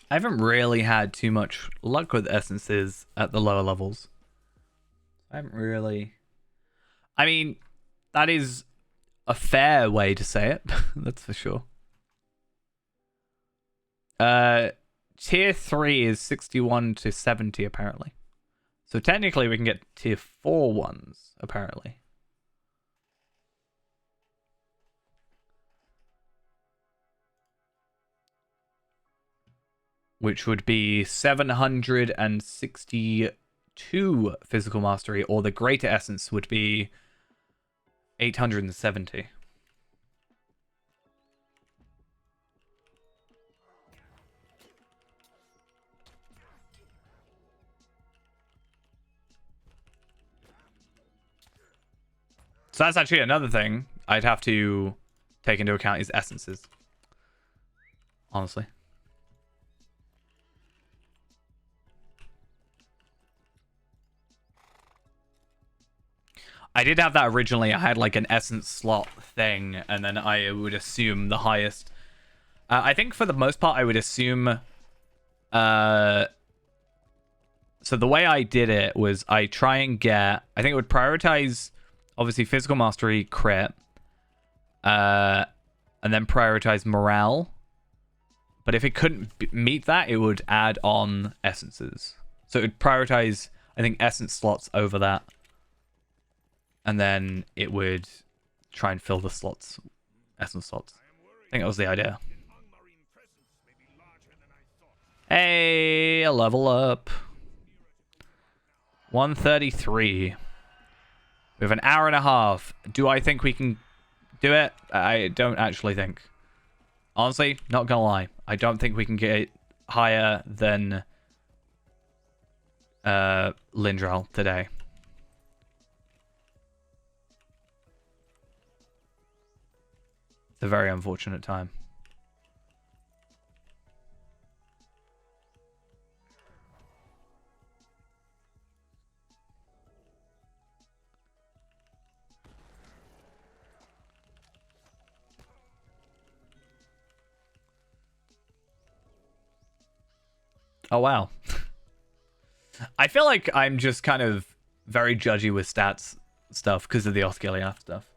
Speaker 1: I haven't really had too much luck with essences at the lower levels. I haven't really... I mean, that is a fair way to say it. That's for sure. Tier 3 is 61 to 70, apparently. So technically we can get tier 4 ones, apparently. Which would be 762 physical mastery, or the greater essence would be 870. So that's actually another thing I'd have to take into account is essences. Honestly. I did have that originally. I had like an essence slot thing, and then I would assume the highest. I think for the most part, I would assume... So the way I did it was I try and get... I think it would prioritize... Obviously, physical mastery, crit, and then prioritize morale. But if it couldn't meet that, it would add on essences. So it would prioritize, I think, essence slots over that. And then it would try and fill the slots, essence slots. I think that was the idea. Hey, a level up. 133. We have an hour and a half. Do I think we can do it? I don't actually think. Honestly, not gonna lie. I don't think we can get higher than Lindral today. It's a very unfortunate time. Oh, wow. I feel like I'm just kind of very judgy with stats stuff because of the Osgiliath stuff.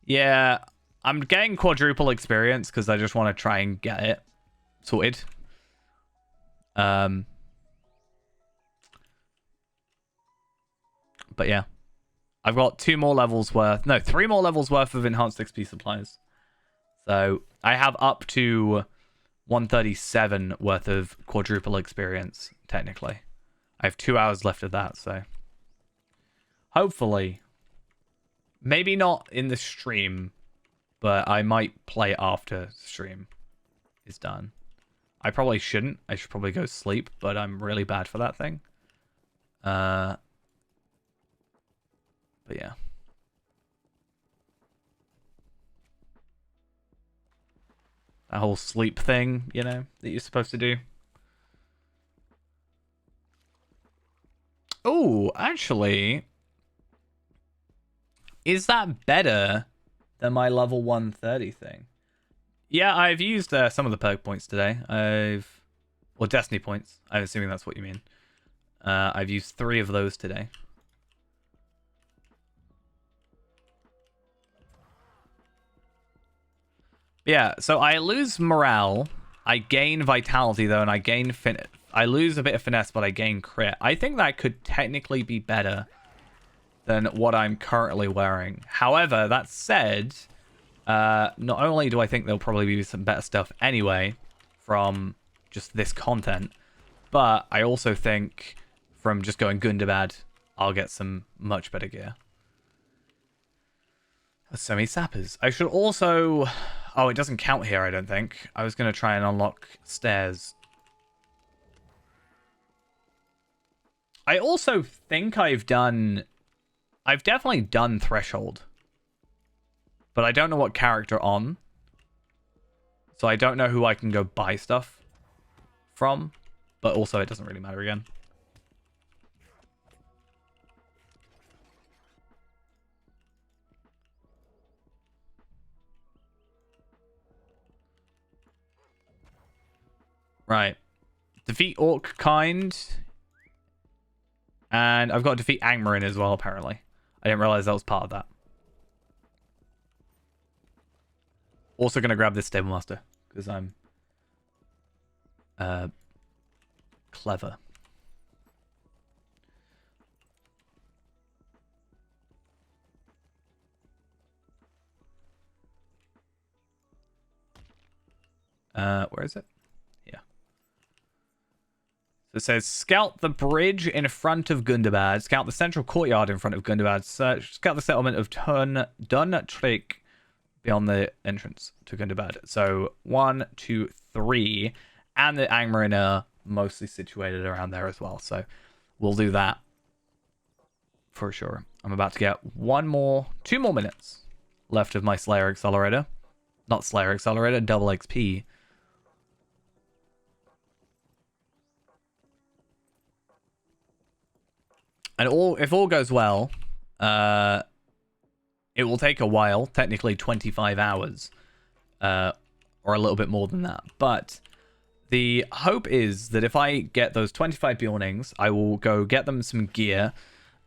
Speaker 1: Yeah, I'm getting quadruple experience because I just want to try and get it sorted. But yeah. I've got 3 more levels worth of enhanced XP supplies. So I have up to 137 worth of quadruple experience, technically. I have 2 hours left of that, so hopefully, maybe not in the stream, but I might play after stream is done. I probably shouldn't. I should probably go sleep, but I'm really bad for that thing. But yeah. That whole sleep thing, you know, that you're supposed to do. Oh, actually, is that better than my level 130 thing? Yeah, I've used some of the perk points today. Or Destiny points. I'm assuming that's what you mean. I've used 3 of those today. Yeah, so I lose morale. I gain vitality, though, and I gain I lose a bit of finesse, but I gain crit. I think that could technically be better than what I'm currently wearing. However, that said, not only do I think there'll probably be some better stuff anyway from just this content, but I also think from just going Gundabad, I'll get some much better gear. So many sappers. I should also... Oh, it doesn't count here, I don't think. I was going to try and unlock stairs. I also think I've definitely done Threshold. But I don't know what character on. So I don't know who I can go buy stuff from. But also it doesn't really matter again. Right. Defeat Orc Kind. And I've got to defeat Angmarin as well, apparently. I didn't realize that was part of that. Also going to grab this Stable Master. Because I'm... clever. Where is it? It says, scout the bridge in front of Gundabad, scout the central courtyard in front of Gundabad, scout the settlement of Duntrick beyond the entrance to Gundabad. So 1, 2, 3, and the Angmarin are mostly situated around there as well. So we'll do that for sure. I'm about to get 2 more minutes left of my Slayer Accelerator. Not Slayer Accelerator, double XP. And if all goes well, it will take a while, technically 25 hours, or a little bit more than that. But the hope is that if I get those 25 Bjornings, I will go get them some gear,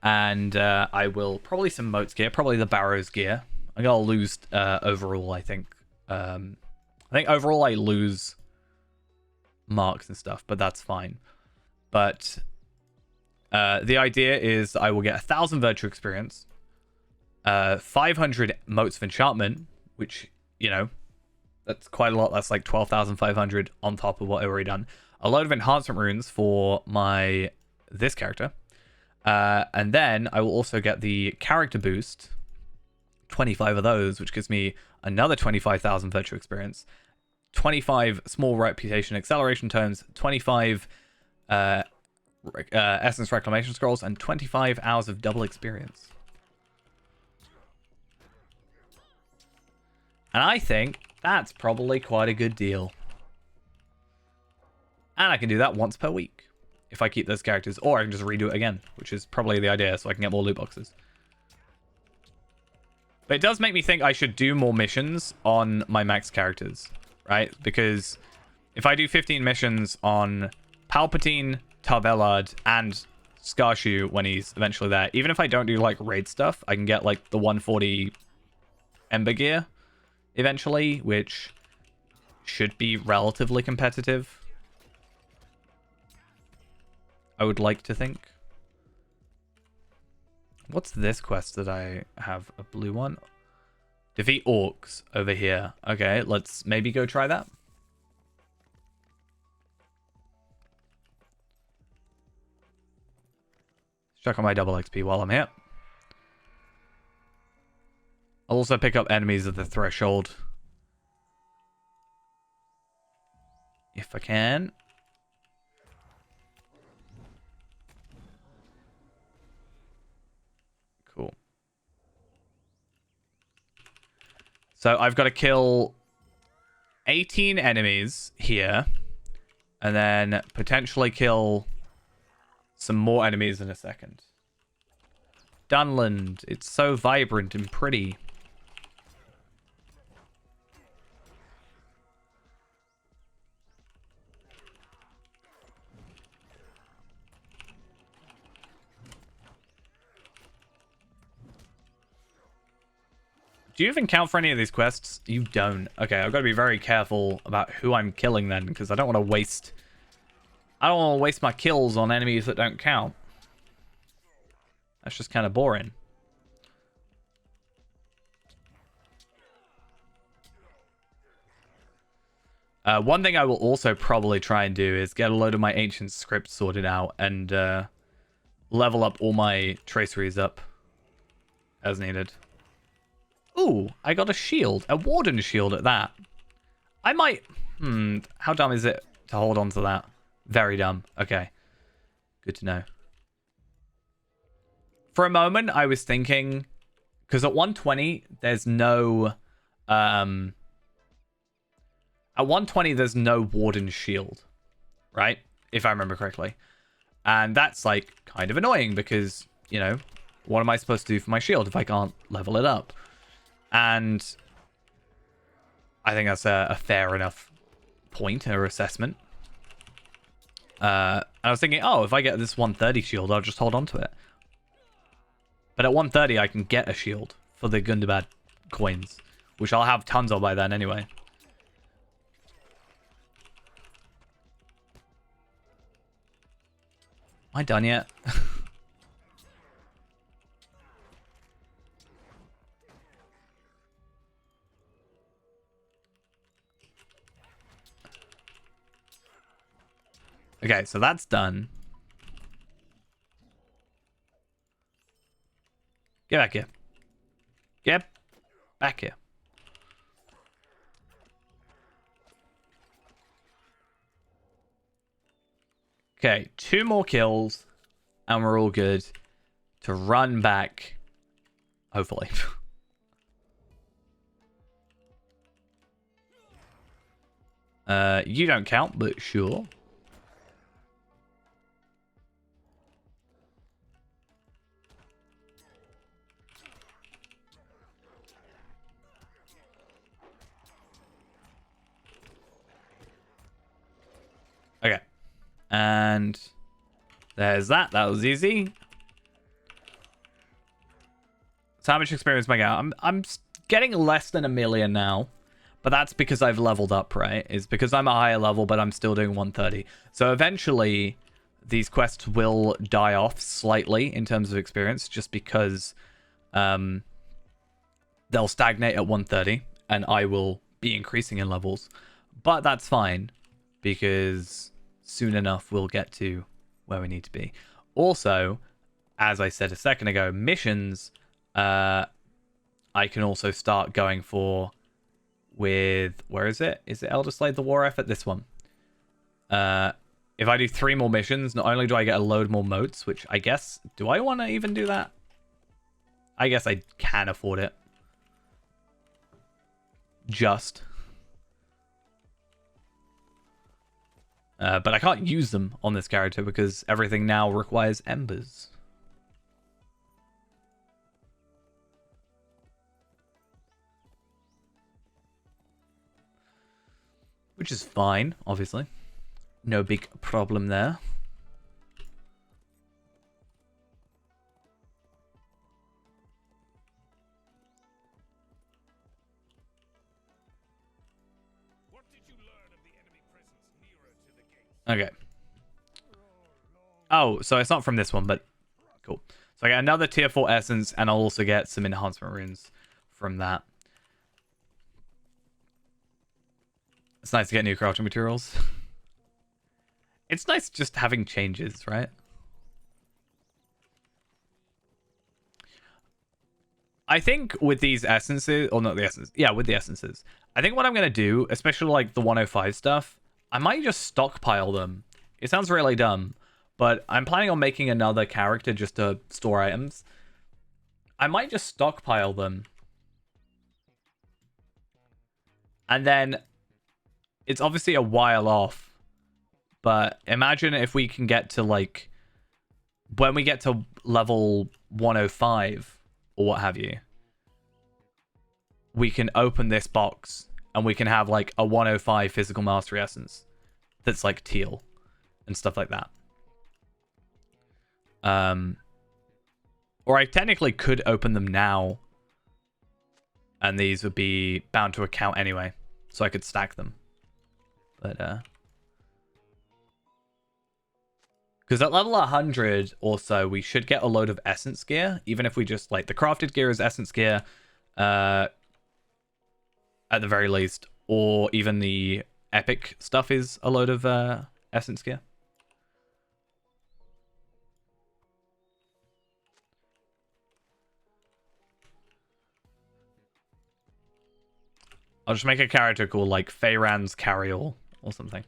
Speaker 1: and I will probably some Moats gear, probably the Barrows gear. I'm going to lose overall, I think. I think overall I lose marks and stuff, but that's fine. But... the idea is I will get 1,000 virtue experience, 500 motes of enchantment, which, you know, that's quite a lot. That's like 12,500 on top of what I've already done. A load of enhancement runes for this character. And then I will also get the character boost, 25 of those, which gives me another 25,000 virtue experience, 25 small reputation acceleration tomes, 25... Essence Reclamation Scrolls, and 25 hours of double experience. And I think that's probably quite a good deal. And I can do that once per week if I keep those characters, or I can just redo it again, which is probably the idea, so I can get more loot boxes. But it does make me think I should do more missions on my max characters, right? Because if I do 15 missions on Palpatine, Tarvelard, and Skarshu when he's eventually there, even if I don't do like raid stuff, I can get like the 140 Ember gear eventually, which should be relatively competitive. I would like to think. What's this quest that I have? A blue one? Defeat orcs over here. Okay, let's maybe go try that. Check on my double XP while I'm here. I'll also pick up enemies at the threshold. If I can. Cool. So I've got to kill 18 enemies here. And then potentially kill some more enemies in a second. Dunland. It's so vibrant and pretty. Do you even count for any of these quests? You don't. Okay, I've got to be very careful about who I'm killing then, because I don't want to waste... I don't want to waste my kills on enemies that don't count. That's just kind of boring. One thing I will also probably try and do is get a load of my ancient scripts sorted out and level up all my traceries up as needed. Ooh, I got a shield. A warden shield at that. I might... how dumb is it to hold on to that? Very dumb. Okay. Good to know. For a moment, I was thinking... Because at 120, there's no... at 120, there's no warden shield. Right? If I remember correctly. And that's, like, kind of annoying because, you know, what am I supposed to do for my shield if I can't level it up? And I think that's a fair enough point or assessment. I was thinking, oh, if I get this 130 shield, I'll just hold on to it. But at 130, I can get a shield for the Gundabad coins, which I'll have tons of by then anyway. Am I done yet? Okay, so that's done. Get back here. Get back here. Okay, 2 more kills, and we're all good to run back, hopefully. You don't count, but sure. Okay. And there's that. That was easy. So how much experience am I getting? I'm getting less than 1 million now. But that's because I've leveled up, right? It's because I'm a higher level, but I'm still doing 130. So eventually, these quests will die off slightly in terms of experience, just because they'll stagnate at 130, and I will be increasing in levels. But that's fine, because soon enough we'll get to where we need to be. Also, as I said a second ago, missions, I can also start going for with, where is it? Is it Elder Slade the War Effort? This one. If I do 3 more missions, not only do I get a load more motes, which I guess, do I want to even do that? I guess I can afford it. Just. But I can't use them on this character because everything now requires embers. which is fine, obviously. No big problem there.
Speaker 3: What did you learn of the enemy presence nearer to the gate?
Speaker 1: Okay. Oh, so it's not from this one, but cool. So I get another tier 4 essence, and I'll also get some enhancement runes from that. It's nice to get new crafting materials. It's nice just having changes, right? I think with these essences, or not the essences, yeah, with the essences, I think what I'm going to do, especially like the 105 stuff, I might just stockpile them. It sounds really dumb, but I'm planning on making another character just to store items. I might just stockpile them. And then it's obviously a while off, but imagine if we can get to like, when we get to level 105 or what have you, we can open this box and we can have like a 105 physical mastery essence that's like teal and stuff like that. Or I technically could open them now and these would be bound to account anyway, so I could stack them. But because at level 100 or so, we should get a load of essence gear, even if we just like the crafted gear is essence gear, at the very least, or even the epic stuff is a load of essence gear. I'll just make a character called like Feyran's Carryall or something.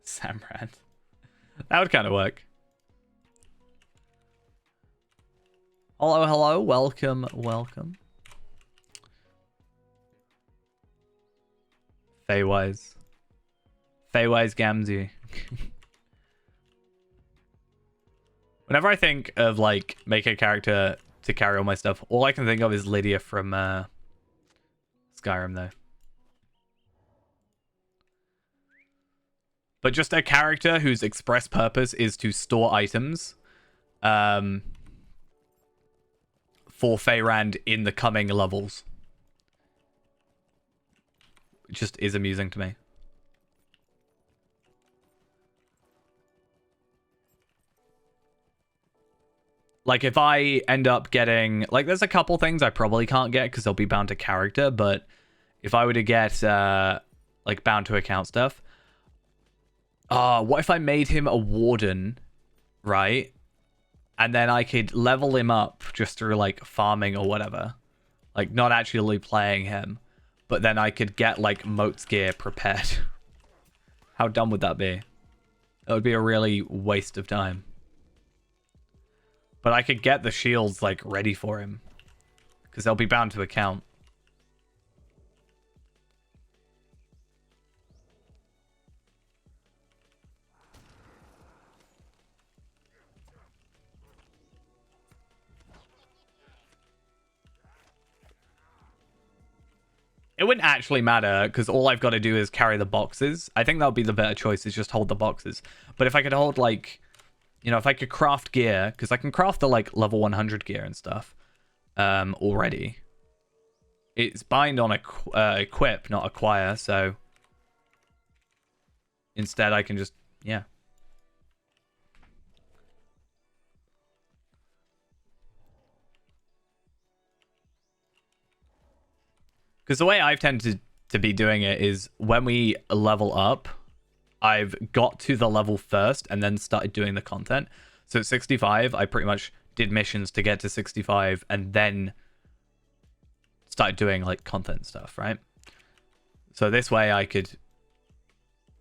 Speaker 1: Samrad. That would kind of work. Hello, hello. Welcome, welcome. Feywise. Feywise Gamzee. Whenever I think of like make a character to carry all my stuff, all I can think of is Lydia from Skyrim though. But just a character whose express purpose is to store items for Feyran in the coming levels. It just is amusing to me. Like if I end up getting, like there's a couple things I probably can't get because they'll be bound to character, but if I were to get like bound to account stuff, what if I made him a warden, right? And then I could level him up just through like farming or whatever, like not actually playing him, but then I could get like Moat's gear prepared. How dumb would that be? That would be a really waste of time. But I could get the shields like ready for him because they'll be bound to account. It wouldn't actually matter because all I've got to do is carry the boxes. I think that would be the better choice, is just hold the boxes. But if I could hold like, you know, if I could craft gear, because I can craft the like level 100 gear and stuff already. It's bind on equip, not acquire, so instead I can just, yeah. Because the way I've tended to be doing it is when we level up, I've got to the level first and then started doing the content. So at 65, I pretty much did missions to get to 65 and then started doing like content stuff, right? So this way I could,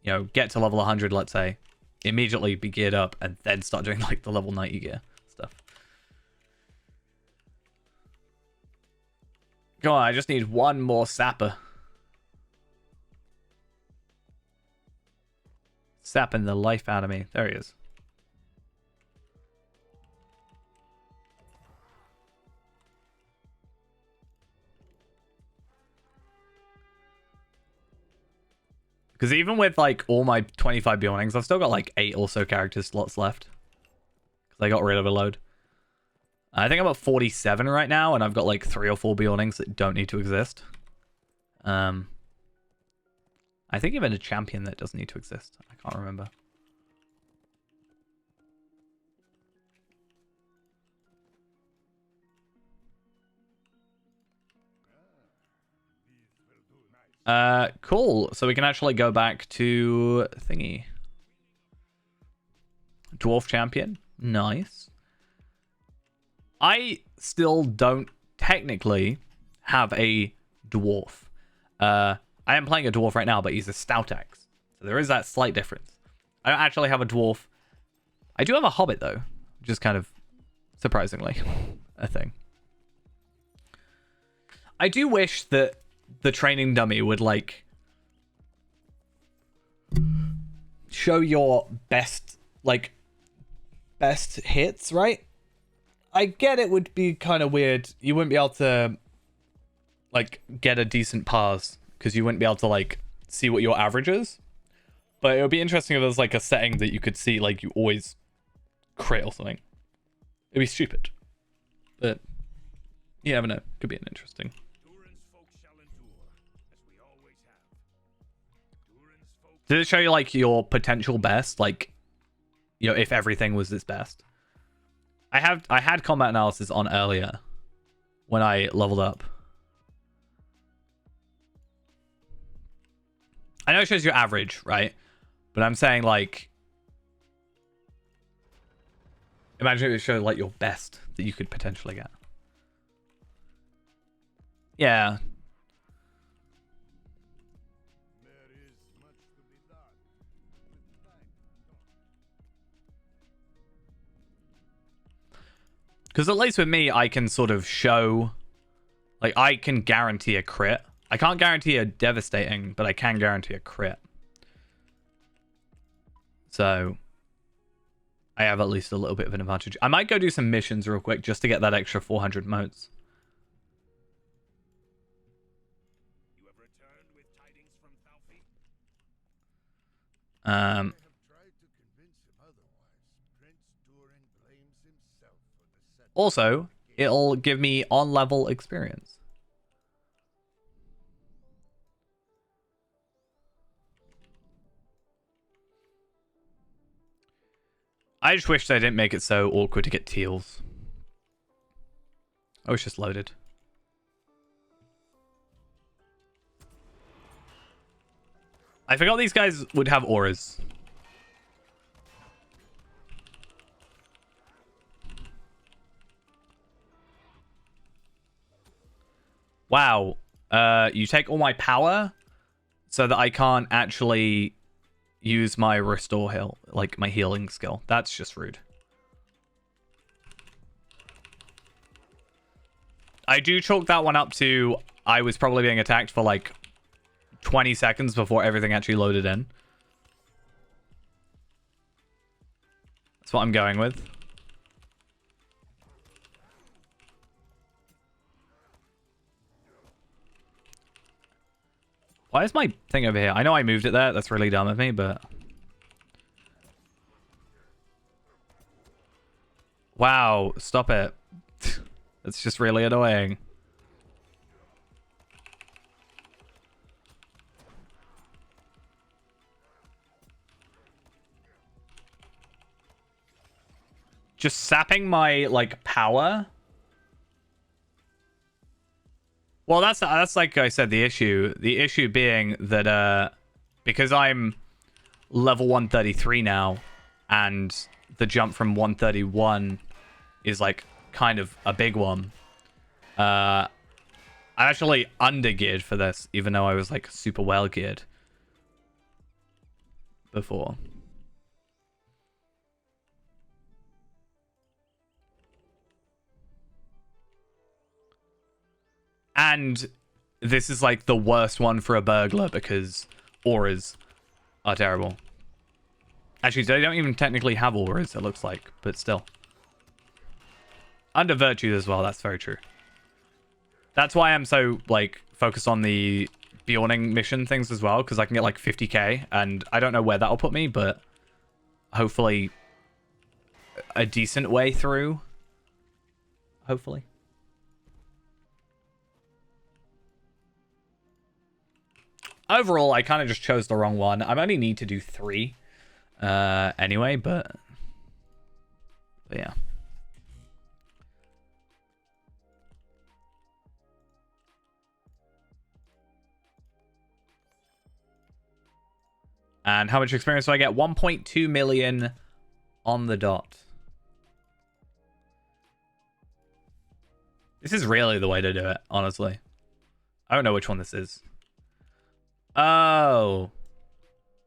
Speaker 1: you know, get to level 100, let's say, immediately be geared up and then start doing like the level 90 gear stuff. Go on, I just need one more sapper. sapping the life out of me. There he is. Because even with like all my 25 buildings, I've still got like 8 or so character slots left. Because I got rid of a load. I think I'm at 47 right now, and I've got like 3 or 4 buildings that don't need to exist. I think even a champion that doesn't need to exist. I can't remember. Cool. So we can actually go back to thingy. Dwarf champion. Nice. I still don't technically have a dwarf. I am playing a dwarf right now, but he's a stout axe. So there is that slight difference. I don't actually have a dwarf. I do have a hobbit though, which is kind of surprisingly a thing. I do wish that the training dummy would like show your best hits, right? I get it would be kind of weird. You wouldn't be able to like get a decent pass because you wouldn't be able to like see what your average is. But it would be interesting if there's like a setting that you could see like you always crit or something. It'd be stupid. But you never know. Could be an interesting. Did it show you like your potential best? Like, you know, if everything was its best? I had combat analysis on earlier when I leveled up. I know it shows your average, right? But I'm saying like, imagine if it showed like your best that you could potentially get. Yeah. Because at least with me, I can sort of show, like, I can guarantee a crit. I can't guarantee a devastating, but I can guarantee a crit. So, I have at least a little bit of an advantage. I might go do some missions real quick just to get that extra 400 motes.
Speaker 3: You have returned with tidings from Thalfi?
Speaker 1: Also, it'll give me on-level experience. I just wish they didn't make it so awkward to get teals. Oh, it's just loaded. I forgot these guys would have auras. Wow. You take all my power so that I can't actually use my restore heal, like my healing skill. That's just rude. I do chalk that one up to I was probably being attacked for like 20 seconds before everything actually loaded in. That's what I'm going with. Why is my thing over here? I know I moved it there. That's really dumb of me, but... Wow, stop it. It's just really annoying. Just sapping my, like, power... Well, that's like I said, the issue. The issue being that because I'm level 133 now, and the jump from 131 is like kind of a big one. I'm actually under geared for this, even though I was like super well geared before. And this is like the worst one for a burglar because auras are terrible. Actually, they don't even technically have auras, it looks like, but still. Under virtues as well, that's very true. That's why I'm so, like, focused on the Bjorning mission things as well, because I can get, like, 50k, and I don't know where that'll put me, but hopefully a decent way through. Hopefully. Overall, I kind of just chose the wrong one. I only need to do 3 anyway, but yeah. And how much experience do I get? 1.2 million on the dot. This is really the way to do it, honestly. I don't know which one this is. Oh.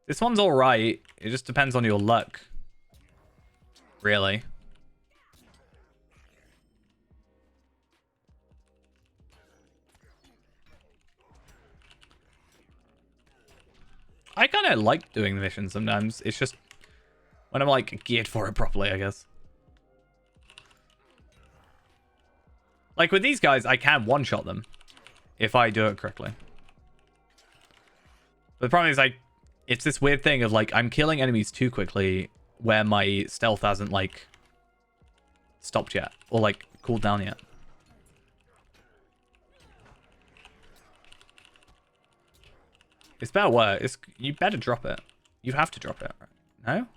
Speaker 1: This one's alright. It just depends on your luck. Really. I kind of like doing the missions sometimes. It's just when I'm like geared for it properly, I guess. Like with these guys, I can one-shot them if I do it correctly. But the problem is, like, it's this weird thing of like I'm killing enemies too quickly where my stealth hasn't like stopped yet or like cooled down yet. It's better work. You better drop it. You have to drop it. No?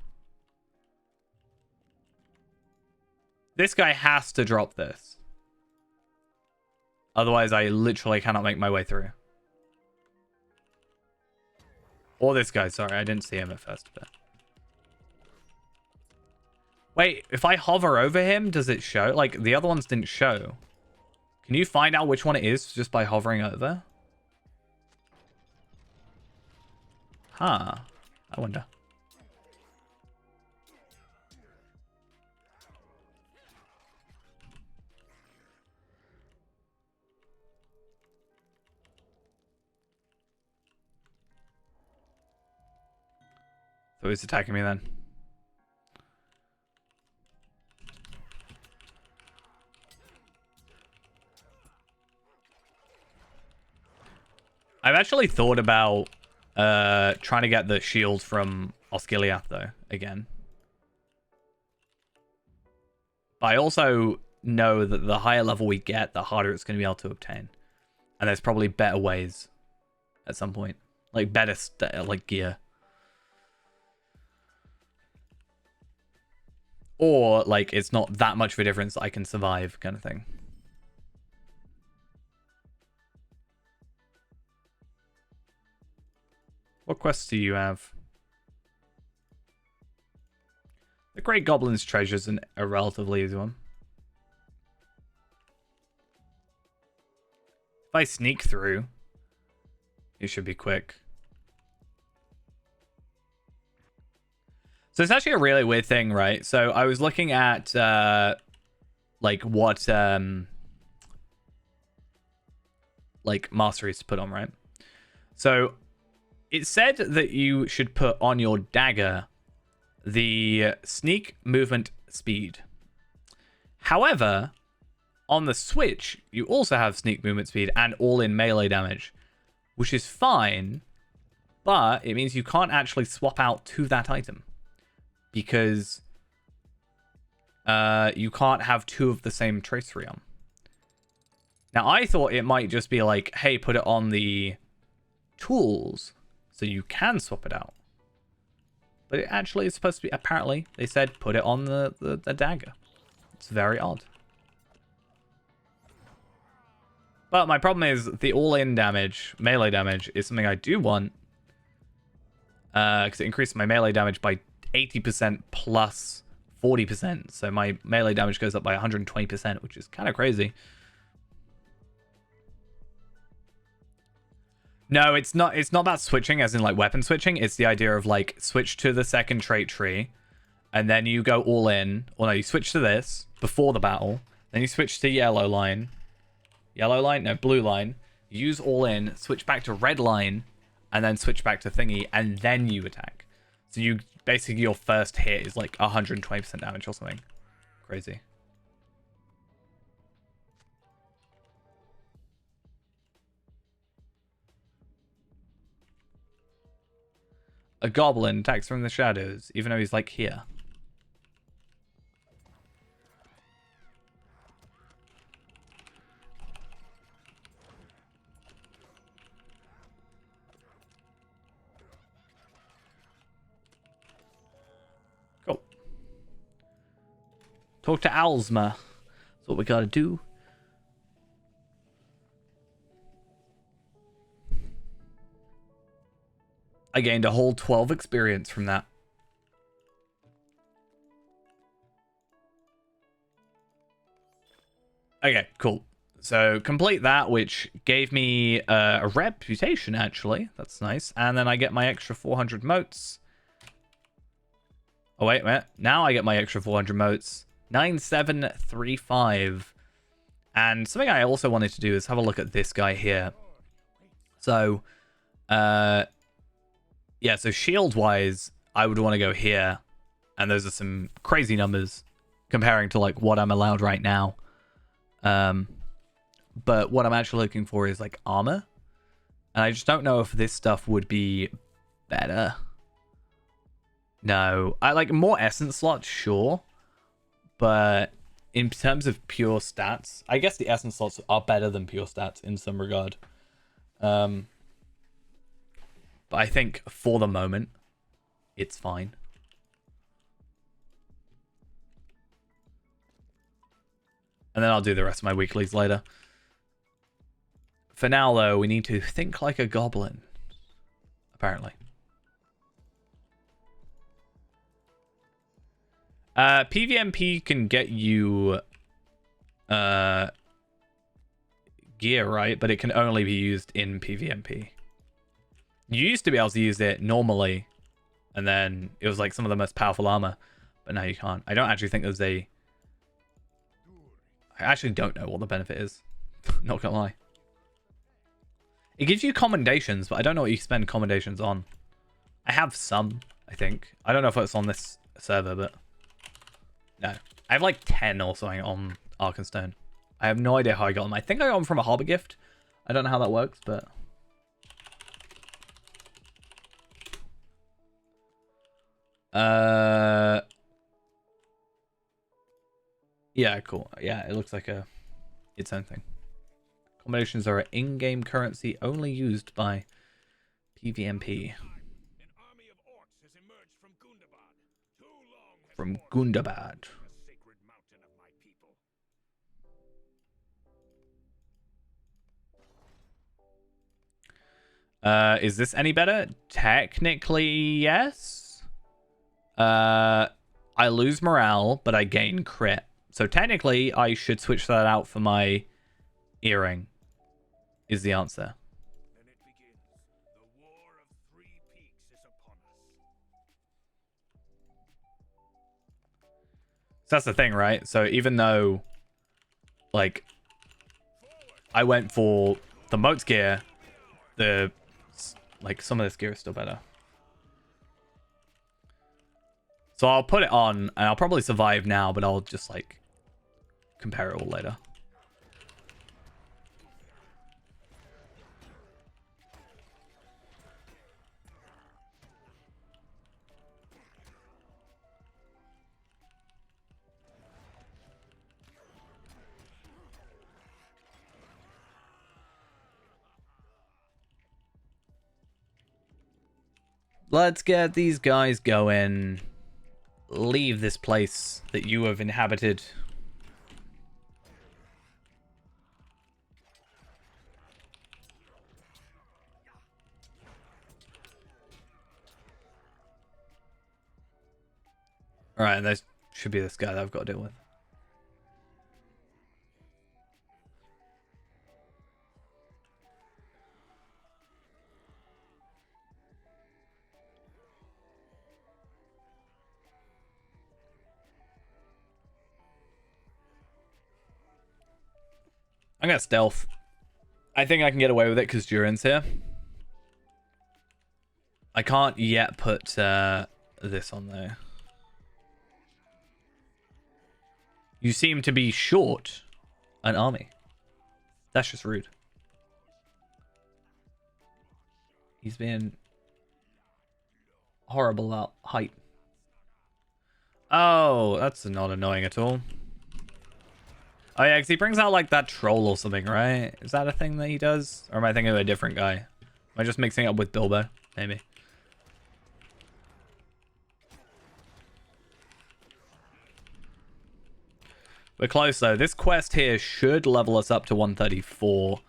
Speaker 1: This guy has to drop this. Otherwise, I literally cannot make my way through. Or this guy. Sorry, I didn't see him at first. But... Wait, if I hover over him, does it show? Like, the other ones didn't show. Can you find out which one it is just by hovering over? Huh. I wonder. So he's attacking me then. I've actually thought about trying to get the shield from Osgiliath though again. But I also know that the higher level we get, the harder it's going to be able to obtain. And there's probably better ways at some point. Like better like gear. Or like it's not that much of a difference that I can survive kind of thing. What quests do you have? The Great Goblin's Treasure's a relatively easy one. If I sneak through, it should be quick. So it's actually a really weird thing, right? So I was looking at like what like masteries to put on, right? So it said that you should put on your dagger the sneak movement speed. However, on the Switch, you also have sneak movement speed and all-in melee damage, which is fine, but it means you can't actually swap out to that item because you can't have 2 of the same tracery on. Now, I thought it might just be like, hey, put it on the tools so you can swap it out. But it actually is supposed to be, apparently, they said put it on the dagger. It's very odd. But my problem is the all-in damage, melee damage, is something I do want. Because it increases my melee damage by 80% plus 40%. So my melee damage goes up by 120%, which is kind of crazy. No, it's not about switching as in like weapon switching. It's the idea of like switch to the second trait tree and then you go all in. Or no, you switch to this before the battle. Then you switch to yellow line. Yellow line? No, blue line. Use all in, switch back to red line, and then switch back to thingy, and then you attack. So you basically your first hit is like 120% damage or something. Crazy. A goblin attacks from the shadows, even though he's like here. Cool. Talk to Alsma. That's what we gotta do. I gained a whole 12 experience from that. Okay, cool. So complete that, which gave me a reputation, actually. That's nice. And then I get my extra 400 motes. Oh, wait. Now I get my extra 400 motes. 9735. And something I also wanted to do is have a look at this guy here. So, yeah, so shield-wise, I would want to go here. And those are some crazy numbers comparing to, like, what I'm allowed right now. But what I'm actually looking for is, like, armor. And I just don't know if this stuff would be better. No. I like more essence slots, sure. But in terms of pure stats, I guess the essence slots are better than pure stats in some regard. But I think for the moment, it's fine. And then I'll do the rest of my weeklies later. For now, though, we need to think like a goblin. Apparently. PvMP can get you gear, right? But it can only be used in PvMP. You used to be able to use it normally, and then it was like some of the most powerful armor, but now you can't. I don't actually think there's a... I actually don't know what the benefit is. Not gonna lie. It gives you commendations, but I don't know what you spend commendations on. I have some, I think. I don't know if it's on this server, but... No. I have like 10 or something on Arkenstone. I have no idea how I got them. I think I got them from a harbor gift. I don't know how that works, but... Yeah, cool. Yeah, it looks like its own thing. Combinations are an in-game currency only used by PvMP.
Speaker 3: An army of orcs has emerged from Gundabad. Too long has
Speaker 1: From
Speaker 3: fought
Speaker 1: Gundabad.
Speaker 3: the sacred mountain of my people.
Speaker 1: Is this any better? Technically, yes. I lose morale, but I gain crit. So technically, I should switch that out for my earring, is the answer.
Speaker 3: Then it begins. The war of three peaks is upon us.
Speaker 1: So that's the thing, right? So even though, like, I went for the motes gear, like, some of this gear is still better. So I'll put it on, and I'll probably survive now, but I'll just, like, compare it all later. Let's get these guys going. Leave this place that you have inhabited. Alright, and there should be this guy that I've got to deal with. I'm gonna stealth. I think I can get away with it because Durin's here. I can't yet put this on there. You seem to be short an army. That's just rude. He's being horrible about height. Oh, that's not annoying at all. Oh yeah, because he brings out like that troll or something, right? Is that a thing that he does? Or am I thinking of a different guy? Am I just mixing it up with Bilbo? Maybe. We're close though. This quest here should level us up to 134.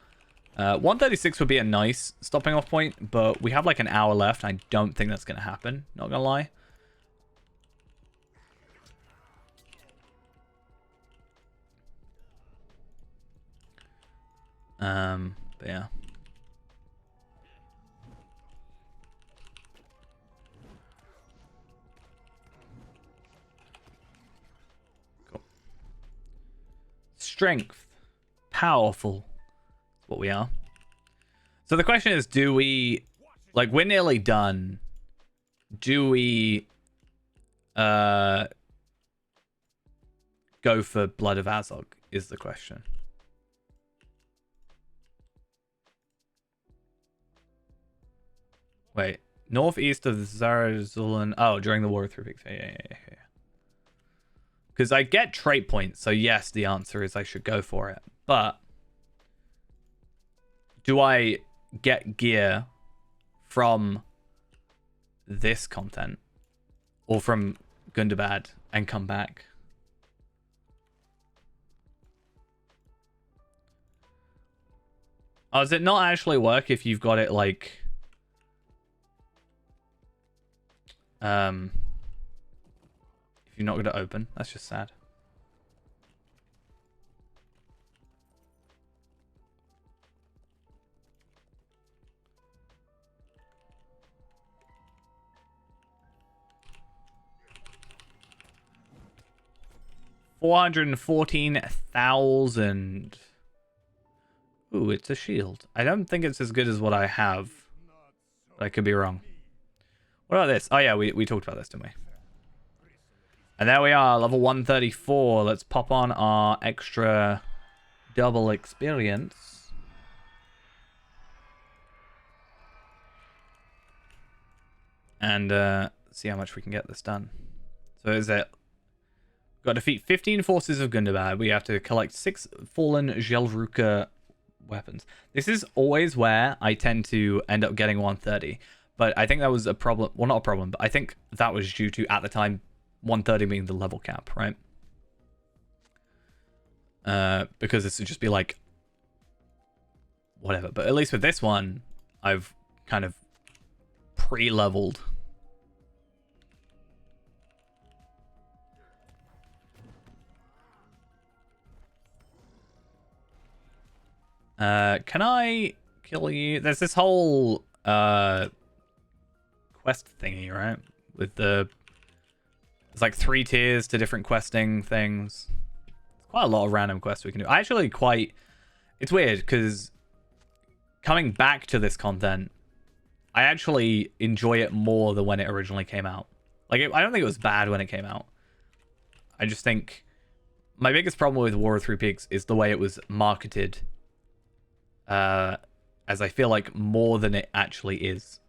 Speaker 1: 136 would be a nice stopping off point, but we have like an hour left. I don't think that's going to happen. Not going to lie. But yeah. Cool. Strength. Powerful. That's what we are. So the question is, do we, like, we're nearly done. Do we, go for Blood of Azog is the question. Wait, northeast of Zarazulan. Oh, during the War of Three Peaks. Yeah. Because I get trait points, so yes, the answer is I should go for it. But do I get gear from this content or from Gundabad and come back? Oh, does it not actually work if you've got it like... if you're not going to open? That's just sad. $414,000. Ooh, it's a shield. I don't think it's as good as what I have. But I could be wrong. What about this? Oh yeah, we talked about this, didn't we? And there we are, level 134. Let's pop on our extra double experience. And see how much we can get this done. So is it... Got to defeat 15 forces of Gundabad. We have to collect 6 fallen Jelruka weapons. This is always where I tend to end up getting 130. But I think that was a problem. Well, not a problem, but I think that was due to, at the time, 130 being the level cap, right? Because this would just be like... whatever. But at least with this one, I've kind of pre-leveled. Can I kill you? There's this whole quest thingy, right? With the... There's like 3 tiers to different questing things. Quite a lot of random quests we can do. I actually quite... It's weird, because coming back to this content, I actually enjoy it more than when it originally came out. Like, I don't think it was bad when it came out. I just think... My biggest problem with War of Three Peaks is the way it was marketed. As I feel like more than it actually is.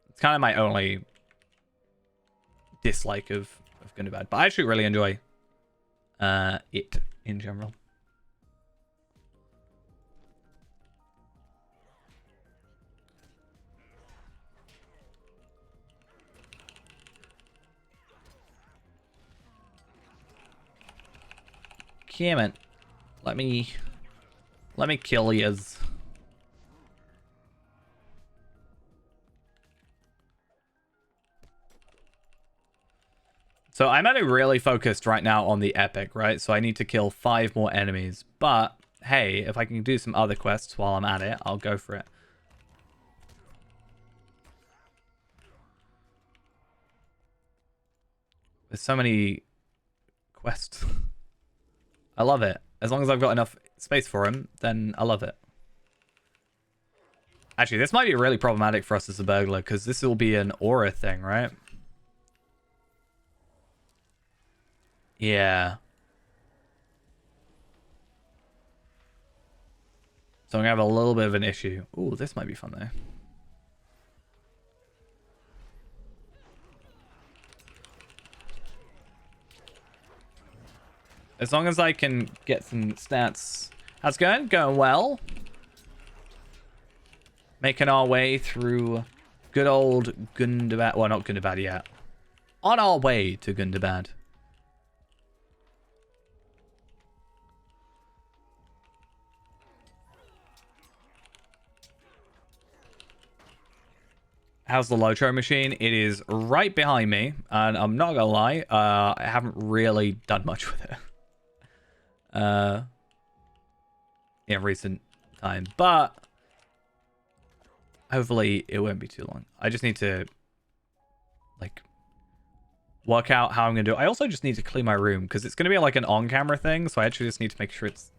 Speaker 1: It's kind of my only dislike of Gundabad. But I actually really enjoy it in general. Damn it. Let me kill yous. So I'm only really focused right now on the epic, right? So I need to kill 5 more enemies. But, hey, if I can do some other quests while I'm at it, I'll go for it. There's so many quests. I love it. As long as I've got enough space for them, then I love it. Actually, this might be really problematic for us as a burglar, because this will be an aura thing, right? Yeah. So I'm gonna have a little bit of an issue. Ooh, this might be fun though. As long as I can get some stats. How's it going? Going well. Making our way through good old Gundabad. Well, not Gundabad yet. On our way to Gundabad. How's the Lotro machine? It is right behind me, and I'm not gonna lie, I haven't really done much with it in recent time, but hopefully it won't be too long. I just need to like work out how I'm gonna do it. I also just need to clean my room because it's gonna be like an on-camera thing, so I actually just need to make sure it's,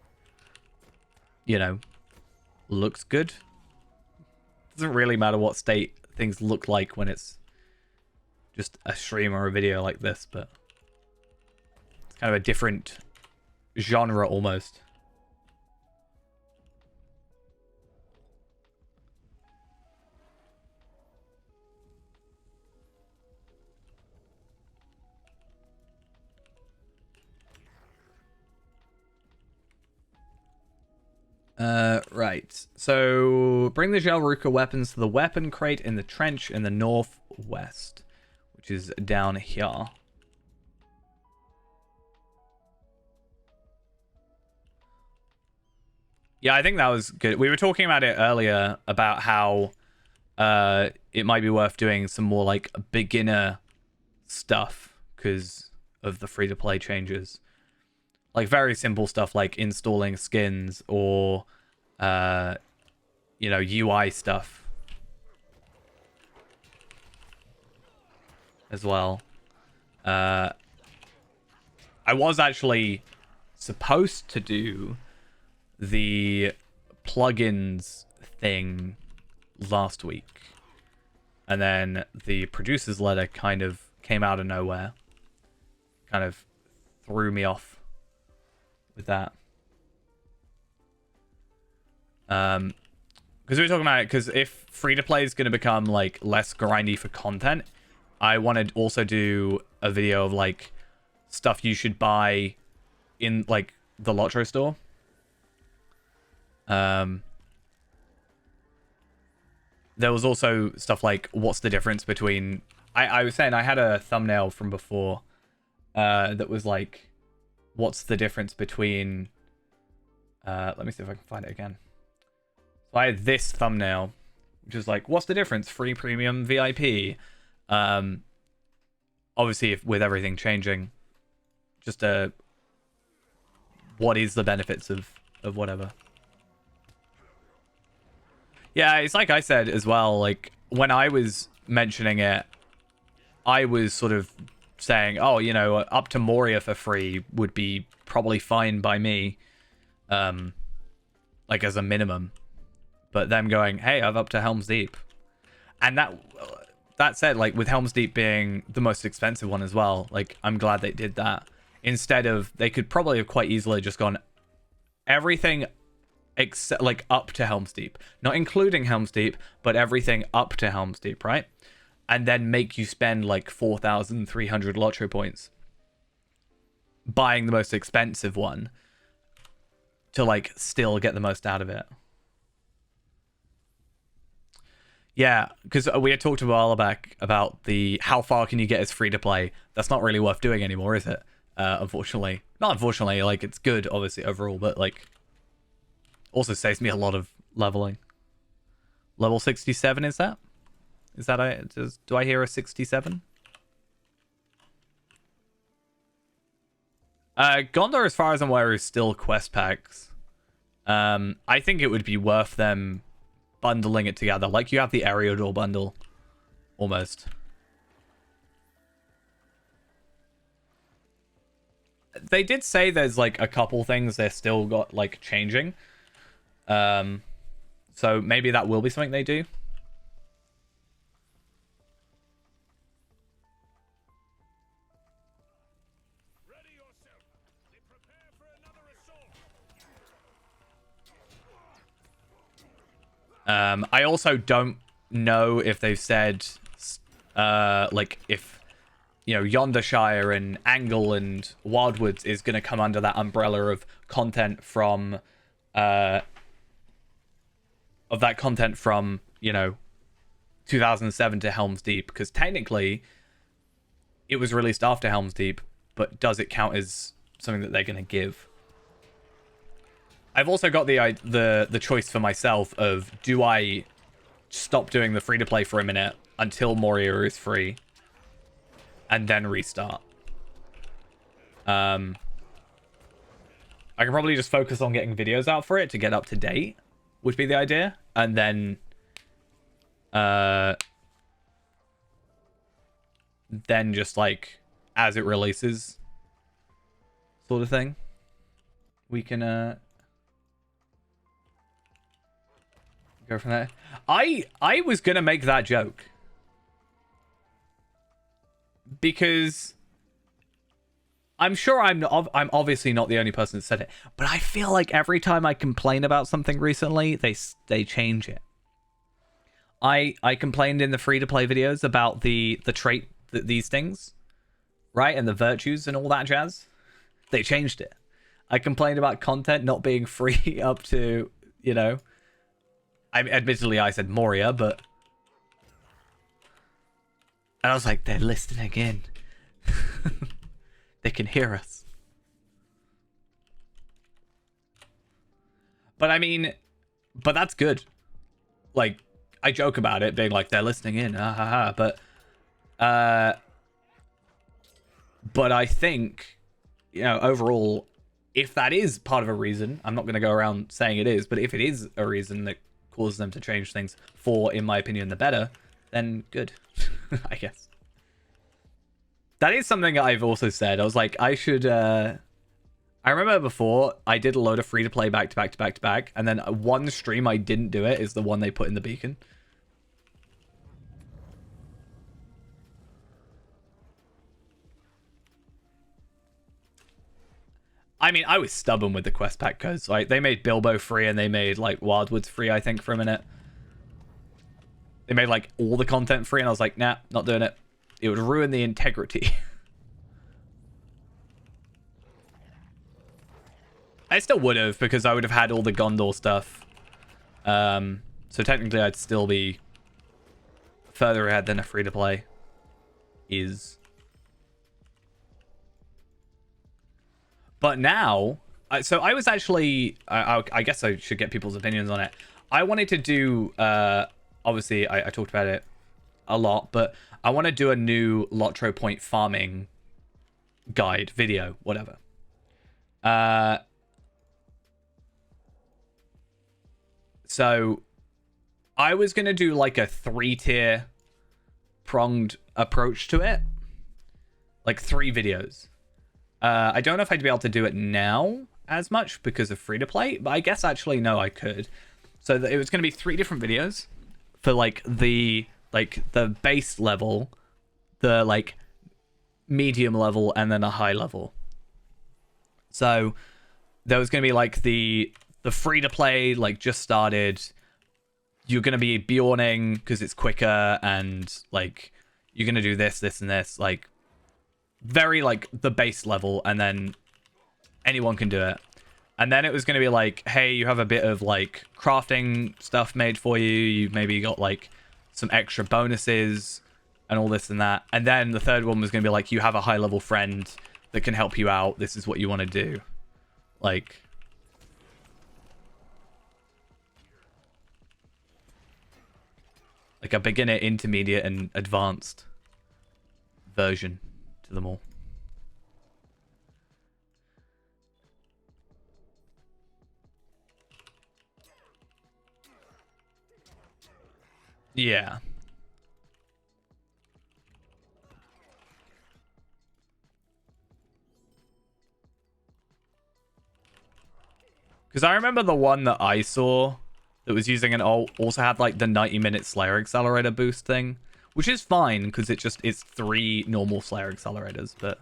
Speaker 1: you know, looks good. Doesn't really matter what state things look like when it's just a stream or a video like this, but it's kind of a different genre almost. Right. So bring the Jelruka weapons to the weapon crate in the trench in the northwest, which is down here. Yeah, I think that was good. We were talking about it earlier about how it might be worth doing some more like beginner stuff because of the free-to-play changes. Like very simple stuff like installing skins or you know, UI stuff as well. I was actually supposed to do the plugins thing last week, and then the producer's letter kind of came out of nowhere, kind of threw me off with that. Because we were talking about it, because if free-to-play is going to become like less grindy for content, I want to also do a video of like stuff you should buy in like the Lotro store. There was also stuff like what's the difference between I was saying I had a thumbnail from before that was like what's the difference between let me see if I can find it again. So I had this thumbnail which is like what's the difference, free, premium, VIP. Obviously with everything changing, just what is the benefits of whatever. Yeah, it's like I said as well, like when I was mentioning it, I was sort of saying, oh, you know, up to Moria for free would be probably fine by me, like as a minimum. But them going, hey, I've up to Helm's Deep. And that said, like with Helm's Deep being the most expensive one as well, like I'm glad they did that. Instead of, they could probably have quite easily just gone everything except like up to Helm's Deep, not including Helm's Deep, but everything up to Helm's Deep, right? And then make you spend like 4,300 Lotro points buying the most expensive one to like still get the most out of it. Yeah, because we had talked a while back about the how far can you get as free to play. That's not really worth doing anymore, is it? Unfortunately. Not unfortunately, like it's good obviously overall, but like also saves me a lot of leveling. Level 67 is that? Is that do I hear a 67? Gondor, as far as I'm aware, is still quest packs. I think it would be worth them bundling it together, like you have the Eriador bundle, almost. They did say there's like a couple things they're still got like changing. So So maybe that will be something they do.
Speaker 3: Ready yourself. They prepare for another assault.
Speaker 1: I also don't know if they've said, like, if, you know, Yondershire and Angle and Wildwoods is going to come under that umbrella of content from, you know, 2007 to Helm's Deep, because technically it was released after Helm's Deep, but does it count as something that they're going to give? I've also got the choice for myself of, do I stop doing the free-to-play for a minute until Moria is free and then restart? I can probably just focus on getting videos out for it to get up to date, would be the idea, and then just like as it releases sort of thing, we can go from there. I was gonna make that joke because I'm sure I'm obviously not the only person that said it, but I feel like every time I complain about something recently, they change it. I complained in the free-to-play videos about the trait, these things, right? And the virtues and all that jazz. They changed it. I complained about content not being free up to, you know... admittedly, I said Moria, but... And I was like, they're listening in. They can hear us. But I mean... But that's good. Like... I joke about it being like, they're listening in, but I think, you know, overall, if that is part of a reason, I'm not going to go around saying it is, but if it is a reason that causes them to change things for, in my opinion, the better, then good, I guess. That is something I've also said. I was like, I should, I remember before I did a load of free to play back to back to back to back, and then one stream I didn't do it is the one they put in the beacon. I mean, I was stubborn with the quest pack codes. Like, they made Bilbo free and they made like Wildwoods free, I think, for a minute. They made like all the content free, and I was like, nah, not doing it. It would ruin the integrity. I still would have, because I would have had all the Gondor stuff. So technically I'd still be further ahead than a free-to-play is. But now, so I was actually, I guess I should get people's opinions on it. I wanted to do, obviously I talked about it a lot, but I want to do a new Lotro point farming guide, video, whatever. So I was going to do like a 3-tier pronged approach to it. Like 3 videos. I don't know if I'd be able to do it now as much because of free to play, but I guess actually no, I could. So it was going to be 3 different videos for like the base level, the like medium level, and then a high level. So there was going to be like the free to play, like just started. You're going to be Bjorning because it's quicker, and like you're going to do this, this, and this, like very like the base level, and then anyone can do it. And then it was going to be like, hey, you have a bit of like crafting stuff made for you. You've maybe got like some extra bonuses and all this and that. And then the third one was going to be like, you have a high level friend that can help you out. This is what you want to do. Like a beginner, intermediate, and advanced version to them all. Yeah. Because I remember the one that I saw that was using an ult also had like the 90-minute Slayer Accelerator boost thing, which is fine because it's 3 normal Slayer Accelerators, but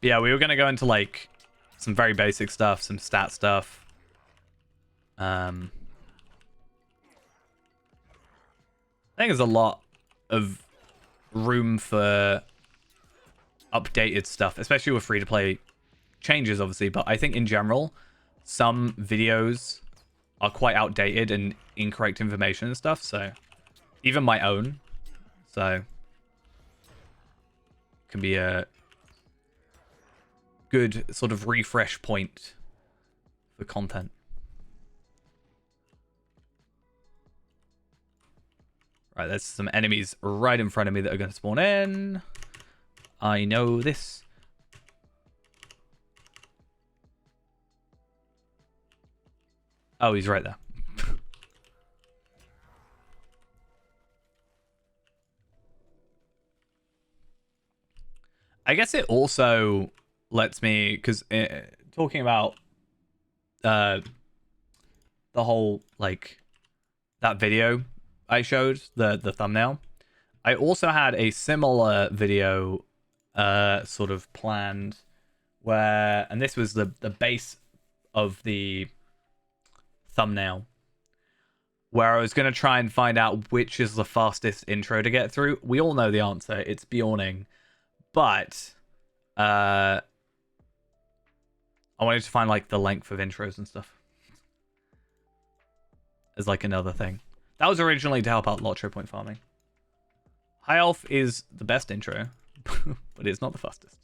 Speaker 1: yeah, we were gonna go into like some very basic stuff, some stat stuff. I think there's a lot of room for updated stuff, especially with free-to-play changes, obviously. But I think in general, some videos are quite outdated and incorrect information and stuff. So even my own, so can be a good sort of refresh point for content. Right, there's some enemies right in front of me that are going to spawn in. I know this. Oh, he's right there. I guess it also lets me, because talking about the whole, like, that video I showed, the thumbnail, I also had a similar video sort of planned where, and this was the base of the thumbnail, where I was going to try and find out which is the fastest intro to get through. We all know the answer. It's Bjorning. But I wanted to find like the length of intros and stuff as like another thing. That was originally to help out Lotro point farming. High Elf is the best intro, but it's not the fastest.